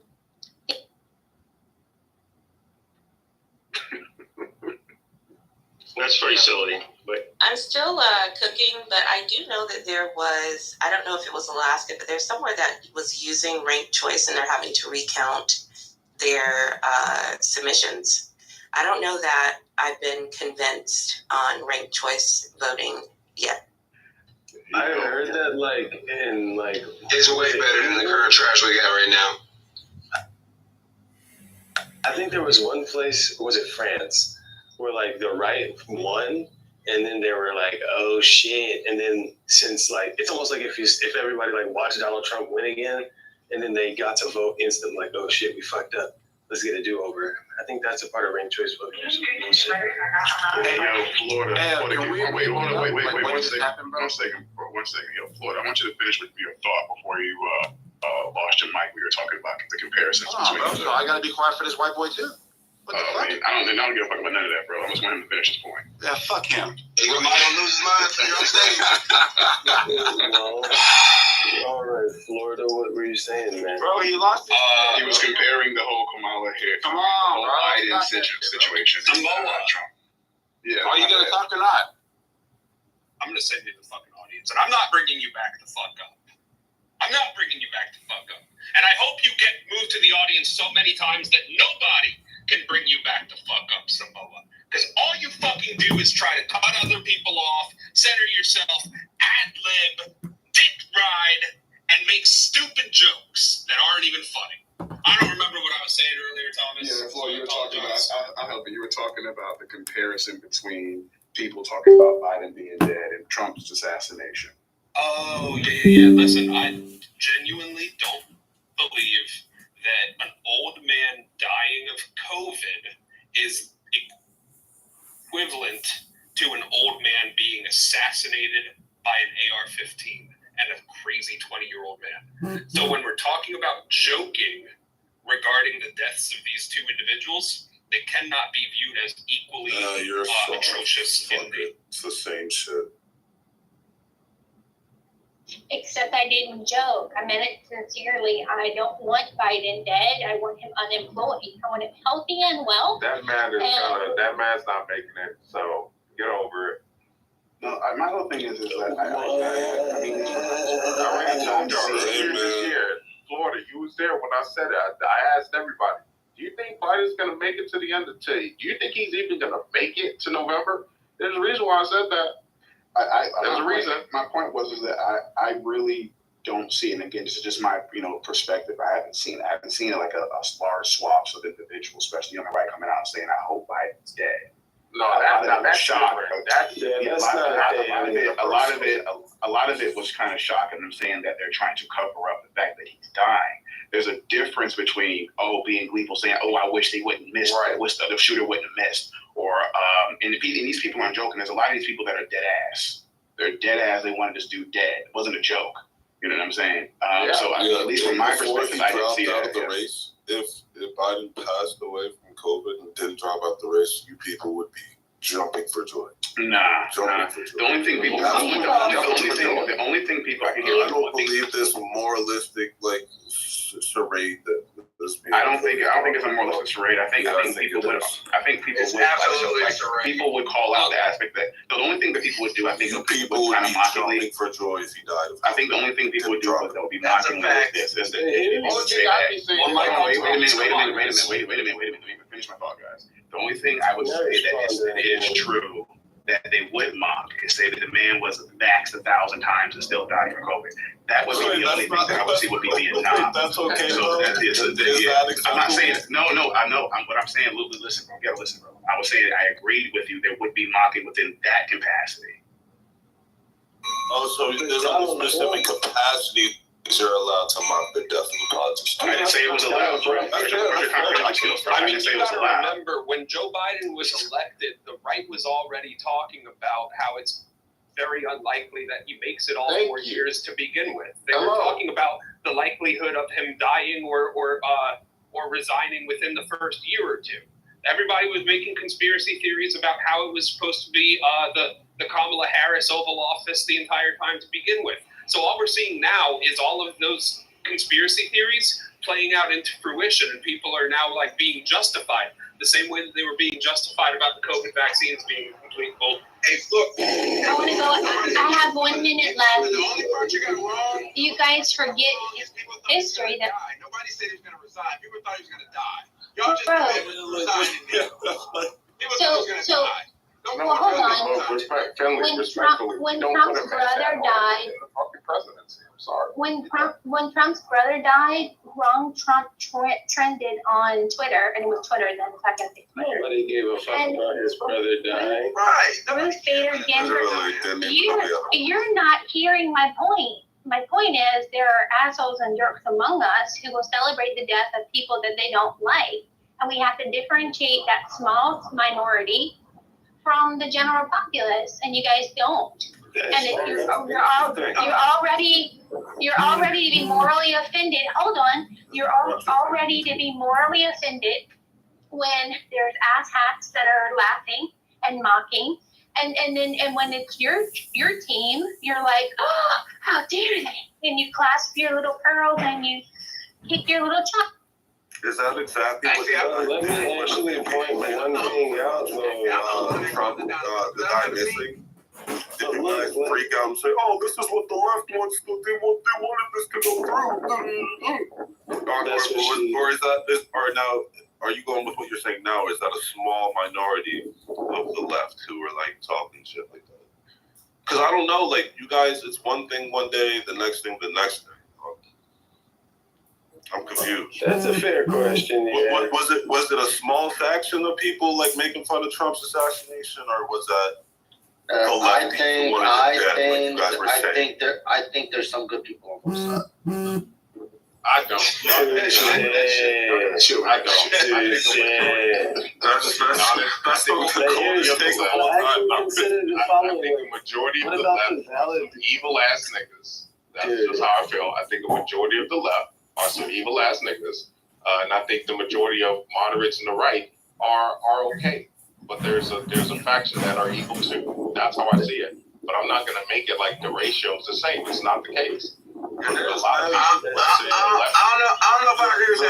That's pretty silly. But I'm still cooking, but I do know that there was, I don't know if it was Alaska, but there's somewhere that was using ranked choice and they're having to recount their submissions. I don't know that I've been convinced on ranked choice voting yet. I heard that it's way better than the current trash we got right now. I think there was one place, was it France, where like the right won, and then they were like, oh shit, and then since like it's almost like if everybody like watched Donald Trump win again, and then they got to vote instantly, like, oh shit, we fucked up, let's get a do-over. I think that's a part of ranked choice voting. Hey, yo, Florida. Wait, 1 second. Yo, Florida, I want you to finish with your thought before you lost your mic. We were talking about the comparisons between. So I gotta be quiet for this white boy too. What the fuck? I don't give a fuck about none of that, bro. I just want him to finish his point. Yeah, fuck him. He might don't lose his mind, so you're on stage. All right, Florida, what were you saying, man? Bro, he lost it. He was comparing the whole Kamala Harris, Come on, bro. Biden situation. Trump. Yeah. Are you gonna talk or not? I'm gonna send you the fucking audience, and I'm not bringing you back the fuck up. I'm not bringing you back the fuck up. And I hope you get moved to the audience so many times that nobody can bring you back the fuck up, Samoa. Because all you fucking do is try to cut other people off, center yourself, ad-lib, dick ride, and make stupid jokes that aren't even funny. I don't remember what I was saying earlier, Thomas. Yeah, Floyd, you were talking about, I'll help you. You were talking about the comparison between people talking about Biden being dead and Trump's assassination. Oh, yeah. Listen, I genuinely don't believe that an old man dying of COVID is equivalent to an old man being assassinated by an AR-15 and a crazy 20-year-old man. So when we're talking about joking regarding the deaths of these two individuals, they cannot be viewed as equally atrocious. It's the same shit. Except I didn't joke. I meant it sincerely. I don't want Biden dead. I want him unemployed. I want him healthy and well. That man is that man's not making it. So get over it. No, my whole thing is that I mean, I ran into y'all earlier this year in Florida. You was there when I said it. I asked everybody, do you think Biden's going to make it to the end of do you think he's even going to make it to November? There's a reason why I said that. There's a reason. My point was that I really don't see, and again, this is just my perspective. I haven't seen it like a large swaths of individuals, especially on the right, coming out and saying, "I hope Biden's dead." No, that's shocking. A lot of it was kind of shocking. Them saying that they're trying to cover up the fact that he's dying. There's a difference between being gleeful, saying, I wish they wouldn't miss, I wish the shooter wouldn't have missed, or and these people aren't joking. There's a lot of these people that are dead ass. They're dead ass. They wanted this dude dead. It wasn't a joke. You know what I'm saying? At least from my perspective, I didn't see that. Out of the race. If Biden passed away from COVID and didn't drop out the race, you people would be jumping for joy. Nah. The only thing people I can hear. I don't believe this moralistic charade that this. I don't think it's a moralistic charade. I think people would call out the aspect that the only thing that people would do. I think people would kind of mockingly for joy if he died. I think the only thing people would do is they'll be mocking this. Wait a minute. Let me finish my thought, guys. The only thing I would say that is true that they would mock is say that the man was vaxxed 1,000 times and still died from COVID. That would be the only thing that I would see would be Vietnam. That's okay. So I'm not saying no. I know. What I'm saying, listen, bro. You gotta listen, bro. I was saying I agreed with you. There would be mocking within that capacity. Oh, so there's only specific capacity you're allowed to mock the death of the politician. I didn't say it was allowed, bro. I mean, you gotta remember, when Joe Biden was elected, the right was already talking about how it's very unlikely that he makes it all 4 years to begin with. They were talking about the likelihood of him dying or resigning within the first year or two. Everybody was making conspiracy theories about how it was supposed to be the Kamala Harris Oval Office the entire time to begin with. So all we're seeing now is all of those conspiracy theories playing out into fruition, and people are now being justified the same way that they were being justified about the COVID vaccines being a complete bull. Hey, look. I want to go. I have 1 minute left. The only part you got wrong. You guys forget history. That nobody said he was going to resign. People thought he was going to die. Y'all just said he was resigning. People thought he was going to die. Well, hold on. When Trump's brother died, when Trump's brother died, wrong Trump trended on Twitter, and it was Twitter then, second Twitter. Nobody gave a fuck about his brother dying. Right. Ruth Bader Ginsburg. You're not hearing my point. My point is there are assholes and jerks among us who will celebrate the death of people that they don't like, and we have to differentiate that small minority from the general populace, and you guys don't. And if you're already to be morally offended. Hold on, you're already to be morally offended when there's asshats that are laughing and mocking, and when it's your team, you're like, oh, how dare they? And you clasp your little pearls and you kick your little chop. Is that exactly let me actually point one thing out, though. Trump, the guy missing? Did you guys freak out and say, "Oh, this is what the left wants to do? They wanted this to go through"? Or now, are you going with what you're saying now? Or is that a small minority of the left who are talking shit like that? Because I don't know. You guys, it's one thing one day, the next thing the next day. I'm confused. That's a fair question. Yeah. What was it a small faction of people making fun of Trump's assassination, or was that? I think there's some good people on both sides. I don't. I don't. That's I think the majority of the left are some evil ass niggas. That's just how I feel. I think the majority of the left are some evil ass niggas, and I think the majority of moderates and the right are okay. But there's a faction that are evil too. That's how I see it. But I'm not gonna make it like the ratio is the same. It's not the case. I don't know if I agree with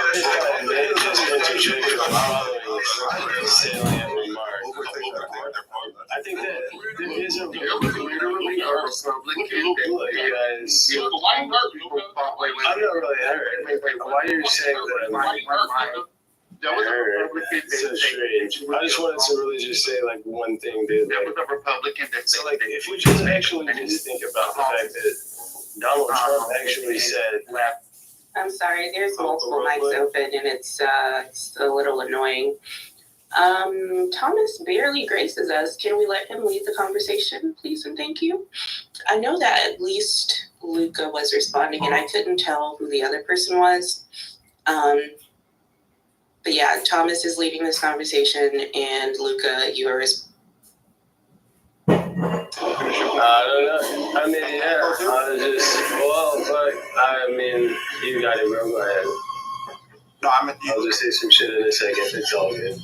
that. I think that there is a literally a Republican that guys. I'm not really hurt. Why are you saying that I'm hurt? It's so strange. I just wanted to really just say like one thing, dude. There was a Republican that so like if you just actually just think about the fact that Donald Trump actually said. I'm sorry, there's multiple mics open and it's a little annoying. Thomas barely graces us. Can we let him lead the conversation, please and thank you? I know that at least Luca was responding and I couldn't tell who the other person was. But yeah, Thomas is leading this conversation and Luca, you are I don't know. I mean, yeah, I was just, I mean, you got it, bro. Go ahead. No, I'll just say some shit in a second. It's all good.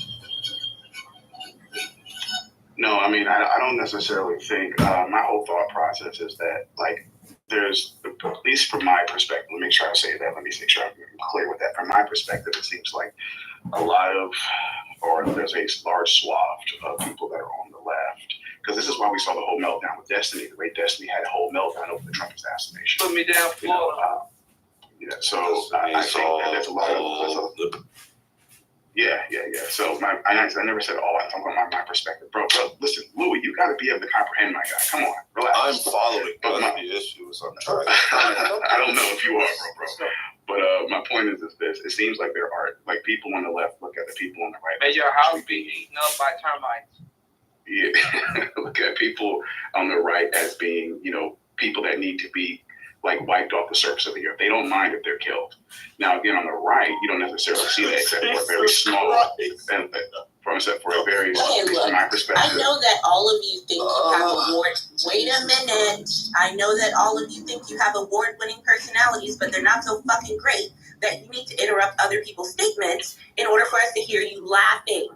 No, I mean, I don't necessarily think, my whole thought process is that, like, there's, at least from my perspective, let me make sure I say that, let me make sure I'm clear with that. From my perspective, it seems like there's a large swath of people that are on the left. Because this is why we saw the whole meltdown with Destiny. The way Destiny had a whole meltdown over the Trump assassination. Put me down, Florida. So I think that there's a lot of Yeah. So I never said all. I'm talking about my perspective, bro. Listen, Louis, you got to be able to comprehend my guy. Come on, relax. I'm following, but the issue is I'm trying. I don't know if you are, bro. But my point is this: it seems like there are like people on the left look at the people on the right. May your house be eaten up by termites. Yeah, look at people on the right as being, people that need to be like wiped off the surface of the earth. They don't mind if they're killed. Now, again, on the right, you don't necessarily see that except for a very small, from my perspective. I know that all of you think you have wait a minute. I know that all of you think you have award-winning personalities, but they're not so fucking great that you need to interrupt other people's statements in order for us to hear you laughing.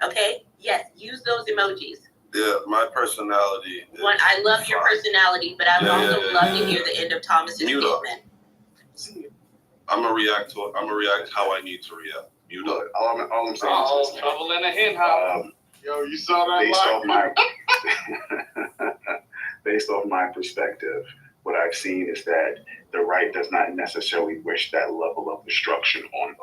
Okay? Yes, use those emojis. Yeah, my personality. I love your personality, but I would also love to hear the end of Thomas's statement. I'm gonna react how I need to react. You know, all I'm saying is trouble in the hen house. Yo, you saw that? Based off my perspective, what I've seen is that the right does not necessarily wish that level of destruction from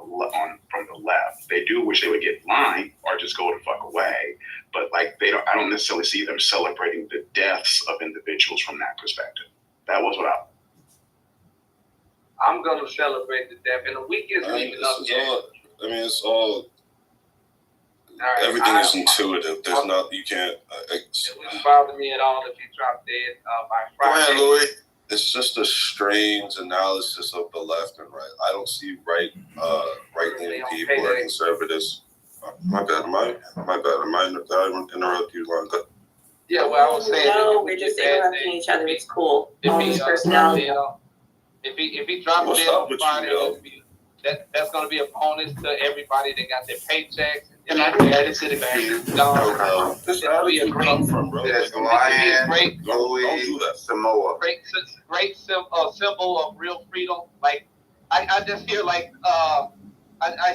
the left. They do wish they would get in line or just go the fuck away, but like I don't necessarily see them celebrating the deaths of individuals from that perspective. That was what I'm gonna celebrate the death, and the week isn't even up yet. It's all. Everything is intuitive. There's not. You can't. It wouldn't bother me at all if you dropped dead by Friday. Go ahead, Louis. It's just a strange analysis of the left and right. I don't see right-leaning people or conservatives. My bad. Am I interrupt you, Longa? Yeah, well, I was saying. No, we're just interrupting each other. It's cool. His personality. If he drops dead on Friday, that's going to be a bonus to everybody that got their paychecks. And I can add it to the queue. This is a great Samoa. Great symbol of real freedom. Like I just hear I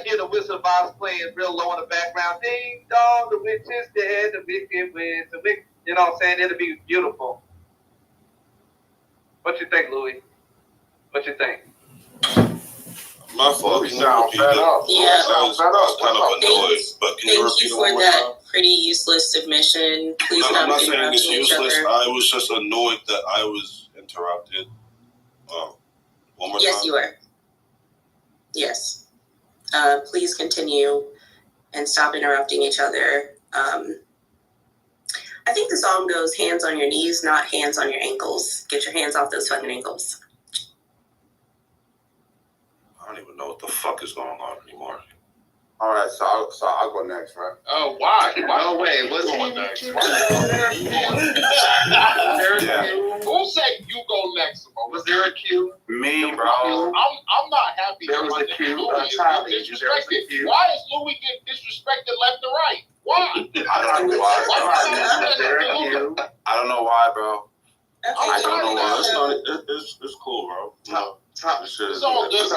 hear the Wizard of Oz playing real low in the background. Ding dong, the witch is dead, the wicked wins, the wicked. You know what I'm saying? It'll be beautiful. What you think, Louis? What you think? My fault. Yeah. I was kind of annoyed, but can you repeat it one more time? Pretty useless submission. Please I'm not saying it's useless. I was just annoyed that I was interrupted. One more time. Yes, you were. Yes. Please continue and stop interrupting each other. I think the song goes hands on your knees, not hands on your ankles. Get your hands off those fucking ankles. I don't even know what the fuck is going on anymore. All right, so I'll go next, right? Oh, why? No way. What's going next? Who said you go next? Was there a queue? Me, bro. I'm not happy. There was a queue. Why is Louis getting disrespected left and right? Why? I don't know why. I don't know why, bro. Okay. I don't know why. It's cool, bro. It's all good,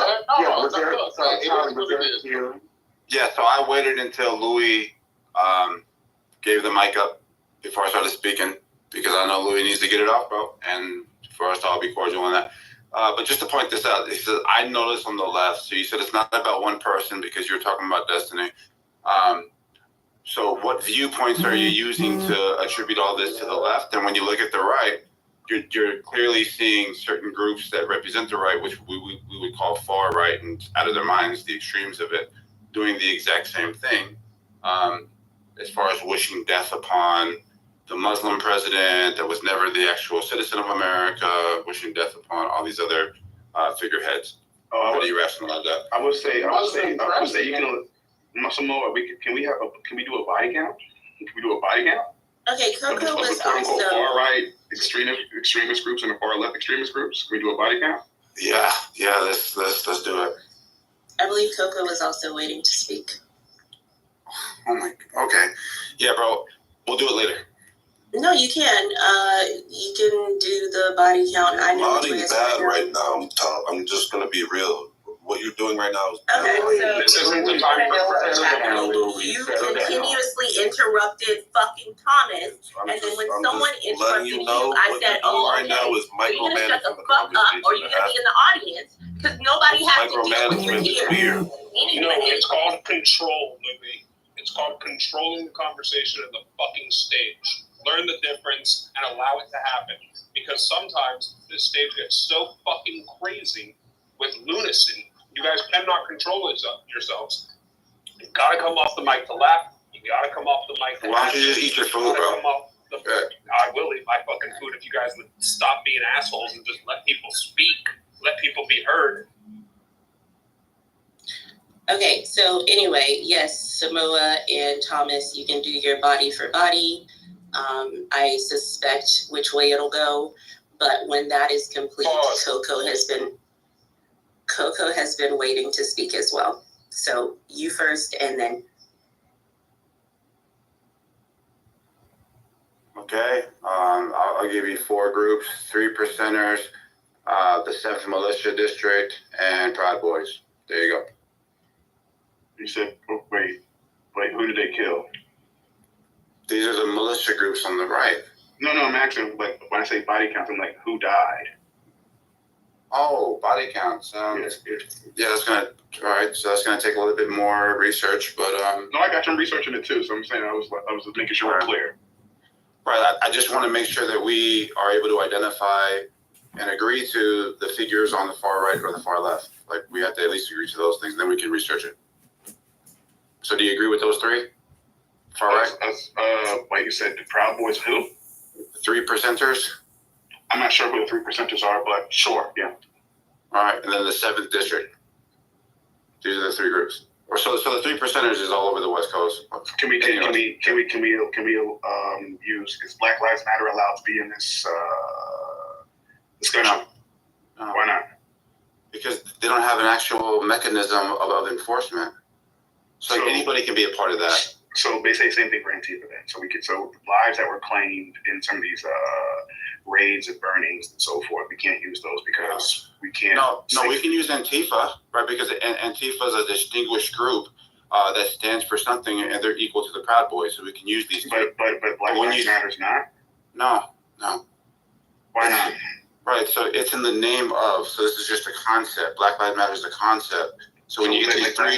man. Yeah, so I waited until Louis gave the mic up before I started speaking, because I know Louis needs to get it off, bro. And first, I'll be cordial on that. But just to point this out, he said, I noticed on the left, so you said it's not about one person because you're talking about destiny. So what viewpoints are you using to attribute all this to the left? And when you look at the right, you're clearly seeing certain groups that represent the right, which we would call far right, and out of their minds, the extremes of it, doing the exact same thing. As far as wishing death upon the Muslim president that was never the actual citizen of America, wishing death upon all these other figureheads. How do you rationalize that? I would say you can. Samoa, can we do a body count? Can we do a body count? Okay, Coco was also far right extremist groups and the far left extremist groups. Can we do a body count? Yeah. Let's do it. I believe Coco was also waiting to speak. Oh my. Okay. Yeah, bro. We'll do it later. No, you can. You can do the body count. I know Modding bad right now, Tom. I'm just gonna be real. What you're doing right now is okay. So this isn't the time for you continuously interrupted fucking Thomas, and then when someone interrupted you, I said, "Oh, okay, are you gonna shut the fuck up, or are you gonna be in the audience?" Because nobody has to deal with you here. No, it's called control, Louis. It's called controlling the conversation at the fucking stage. Learn the difference and allow it to happen. Because sometimes this stage gets so fucking crazy with lunacy, you guys cannot control yourselves. You gotta come off the mic to laugh. You gotta come off the mic to Why don't you just eat your food, bro? I will eat my fucking food if you guys would stop being assholes and just let people speak. Let people be heard. Okay, so anyway, yes, Samoa and Thomas, you can do your body for body. I suspect which way it'll go, but when that is complete, Coco has been waiting to speak as well. So you first, and then. Okay, I'll give you 4 groups: 3 percenters, the 7th Militia District, and Proud Boys. There you go. You said, wait, who did they kill? These are the militia groups on the right. No, I'm asking, like, when I say body count, I'm like, who died? Oh, body counts. Yeah, that's gonna. All right, so that's gonna take a little bit more research, but No, I got some research in it too. So I'm saying I was making sure we're clear. Right. I just want to make sure that we are able to identify and agree to the figures on the far right or the far left. Like, we have to at least agree to those things, and then we can research it. So, do you agree with those 3? Far right. Wait, you said the Proud Boys who? 3 percenters. I'm not sure who the 3 percenters are, but sure, yeah. All right, and then the 7th district. These are the 3 groups. So the 3 percenters is all over the West Coast. Can we use, is Black Lives Matter allowed to be in this discussion? No. Why not? Because they don't have an actual mechanism of enforcement. So anybody can be a part of that. So they say the same thing for Antifa then. So lives that were claimed in some of these raids and burnings and so forth, we can't use those because we can't. No, we can use Antifa, right? Because Antifa is a distinguished group that stands for something, and they're equal to the Proud Boys, so we can use these. But Black Lives Matter's not. No. Why not? Right. So it's in the name of. So this is just a concept. Black Lives Matter is a concept. So when you get these 3.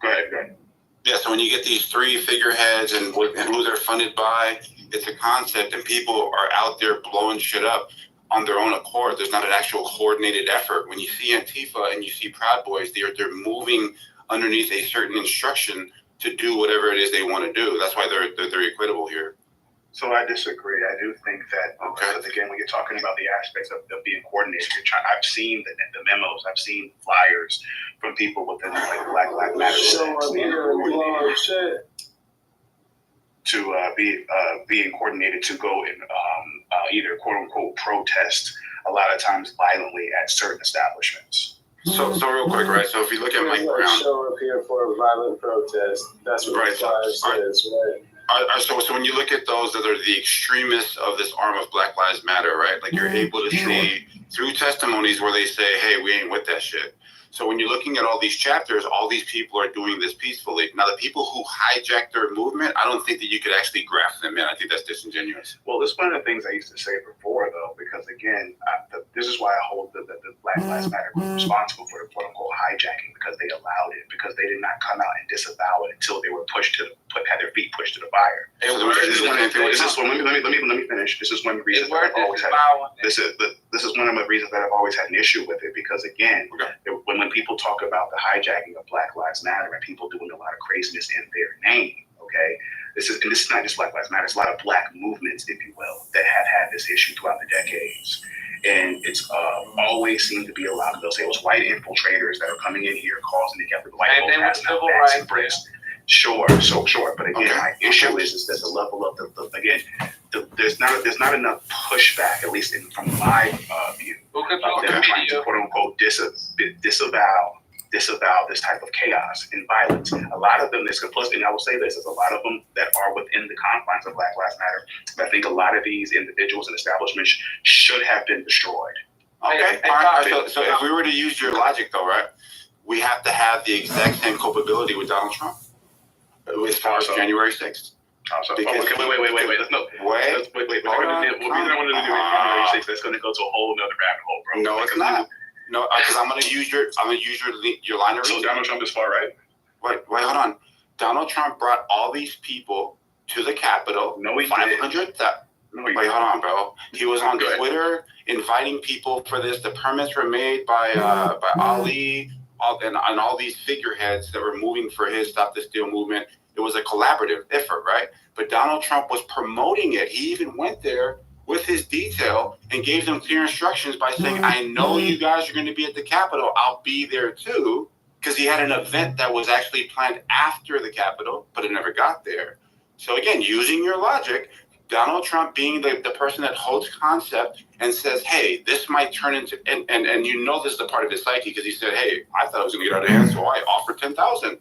Go ahead. Yeah, so when you get these 3 figureheads and who they're funded by, it's a concept, and people are out there blowing shit up on their own accord. There's not an actual coordinated effort. When you see Antifa and you see Proud Boys, they're moving underneath a certain instruction to do whatever it is they want to do. That's why they're equitable here. So I disagree. I do think that, because again, when you're talking about the aspects of being coordinated, I've seen the memos, I've seen flyers from people within like Black Lives Matter to being coordinated to go and either quote unquote protest a lot of times violently at certain establishments. So real quick, right? So if you look at Mike Brown, show up here for a violent protest. That's what the flyer says, right? So when you look at those that are the extremists of this arm of Black Lives Matter, right? Like you're able to see through testimonies where they say, hey, we ain't with that shit. So when you're looking at all these chapters, all these people are doing this peacefully. Now, the people who hijack their movement, I don't think that you could actually graft them in. I think that's disingenuous. Well, it's one of the things I used to say before, though, because again, this is why I hold the Black Lives Matter group responsible for the quote-unquote hijacking, because they allowed it, because they did not come out and disavow it until they were had their feet pushed to the fire. Let me finish. This is one of the reasons that I've always had. This is one of the reasons that I've always had an issue with it, because again, when people talk about the hijacking of Black Lives Matter and people doing a lot of craziness in their name, okay, this is not just Black Lives Matter. It's a lot of black movements, if you will, that have had this issue throughout the decades. And it's always seemed to be a lot of, they'll say it was white infiltrators that are coming in here causing the white folk passing out bags and bricks. Sure. But again, my issue is that the level of there's not enough pushback, at least from my view, of them trying to quote unquote disavow this type of chaos and violence. A lot of them, and I will say this, there's a lot of them that are within the confines of Black Lives Matter. I think a lot of these individuals and establishments should have been destroyed. Okay. All right. So if we were to use your logic, though, right, we have to have the exact same culpability with Donald Trump as far as January 6th. Wait. The reason I wanted to do January 6th, that's going to go to a whole nother rabbit hole, bro. No, it's not. No, because I'm going to use your line of reasoning. So Donald Trump is far right. Wait, hold on. Donald Trump brought all these people to the Capitol. No, he 500. Wait, hold on, bro. He was on Twitter inviting people for this. The permits were made by Ali and all these figureheads that were moving for his Stop the Steal movement. It was a collaborative effort, right? But Donald Trump was promoting it. He even went there with his detail and gave them clear instructions by saying, I know you guys are going to be at the Capitol. I'll be there too. Because he had an event that was actually planned after the Capitol, but it never got there. So again, using your logic, Donald Trump being the person that holds concept and says, hey, this might turn into, and you know this is a part of his psyche, because he said, hey, I thought it was going to get out of hand, so I offered 10,000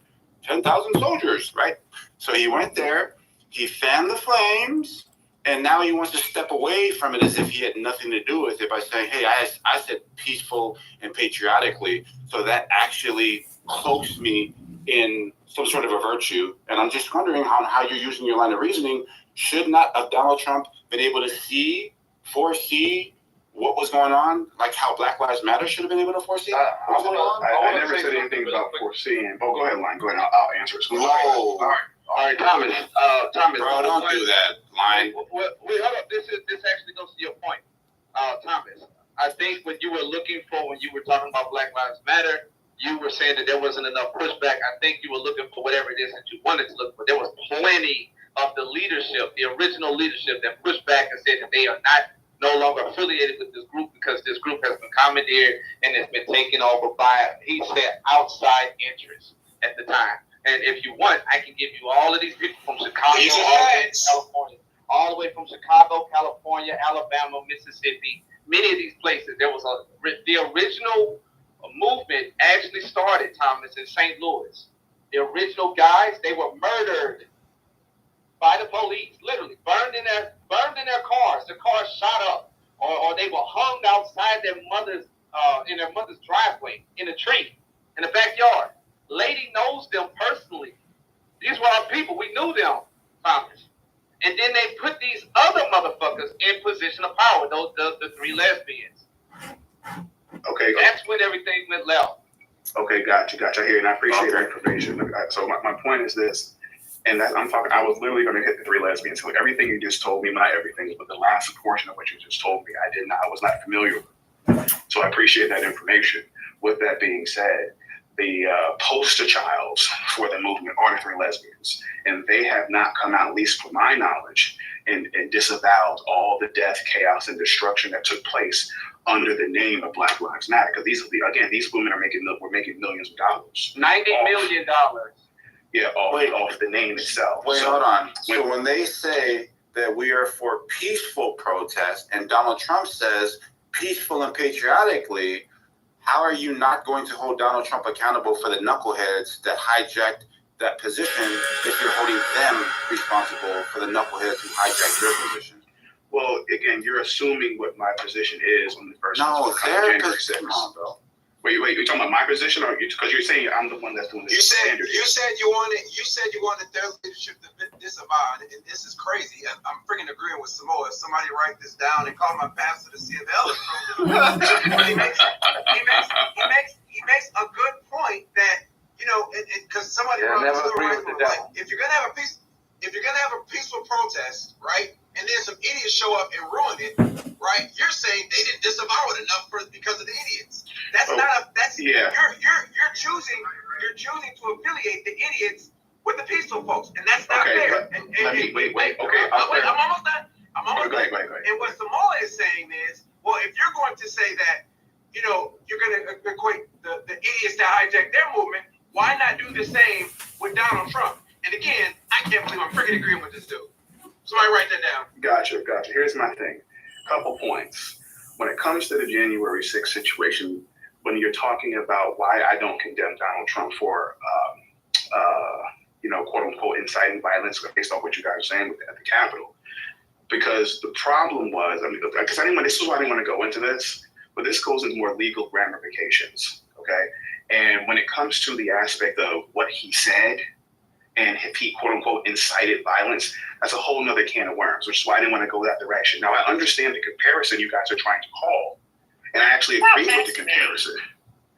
soldiers, right? So he went there, he fanned the flames, and now he wants to step away from it as if he had nothing to do with it by saying, hey, I said peaceful and patriotically, so that actually cloaks me in some sort of a virtue. And I'm just wondering how you're using your line of reasoning. Should not have Donald Trump been able to foresee what was going on, like how Black Lives Matter should have been able to foresee? I never said anything about foreseeing. Oh, go ahead, Line. Go ahead. I'll answer it. Whoa. All right, Thomas. Bro, don't do that, Line. Wait, hold up. This actually goes to your point, Thomas. I think what you were looking for when you were talking about Black Lives Matter, you were saying that there wasn't enough pushback. I think you were looking for whatever it is that you wanted to look for. There was plenty of the leadership, the original leadership, that pushed back and said that they are no longer affiliated with this group because this group has been commandeered and it's been taken over by, he said, outside interests at the time. And if you want, I can give you all of these people from Chicago, California, all the way from Chicago, California, Alabama, Mississippi, many of these places. There was the original movement actually started, Thomas, in St. Louis. The original guys, they were murdered by the police, literally burned in their cars. Their cars shot up, or they were hung outside their mother's in their mother's driveway in a tree in the backyard. Lady knows them personally. These were our people. We knew them, Thomas. And then they put these other motherfuckers in position of power. Those the three lesbians. Okay. That's when everything went left. Okay, gotcha. I hear you, and I appreciate that information. So my point is this. And I was literally going to hit the three lesbians. So everything you just told me, not everything, but the last portion of what you just told me, I was not familiar with. So I appreciate that information. With that being said, the poster childs for the movement are the three lesbians. And they have not come out, at least from my knowledge, and disavowed all the death, chaos, and destruction that took place under the name of Black Lives Matter. Because these women were making millions of dollars. $90 million. Yeah, off the name itself. Wait, hold on. So when they say that we are for peaceful protest, and Donald Trump says peaceful and patriotically, how are you not going to hold Donald Trump accountable for the knuckleheads that hijacked that position if you're holding them responsible for the knuckleheads who hijacked their position? Well, again, you're assuming what my position is on the first. No, January come 6th. on, bro. Wait, you're talking about my position, or because you're saying I'm the one that's doing this? You said you wanted their leadership to disavow, and this is crazy. I'm freaking agreeing with Samoa. Somebody write this down and call my pastor to see if Ellis he makes a good point that because somebody brought this up, right? Like, if you're gonna have a peaceful protest, right, and then some idiots show up and ruin it, right? You're saying they didn't disavow it enough because of the idiots. That's you're choosing to affiliate the idiots with the peaceful folks, and that's not fair. Wait. I'm almost done. And what Samoa is saying is, well, if you're going to say that, you're going to equate the idiots that hijacked their movement, why not do the same with Donald Trump? And again, I can't believe I'm freaking agreeing with this dude. Somebody write that down. Gotcha. Here's my thing. Couple points. When it comes to the January 6th situation, when you're talking about why I don't condemn Donald Trump for, quote unquote, inciting violence based on what you guys are saying at the Capitol, because the problem was, this is why I didn't want to go into this, but this goes into more legal ramifications, okay? And when it comes to the aspect of what he said, and if he, quote unquote, incited violence, that's a whole nother can of worms, which is why I didn't want to go that direction. Now, I understand the comparison you guys are trying to call, and I actually agree with the comparison.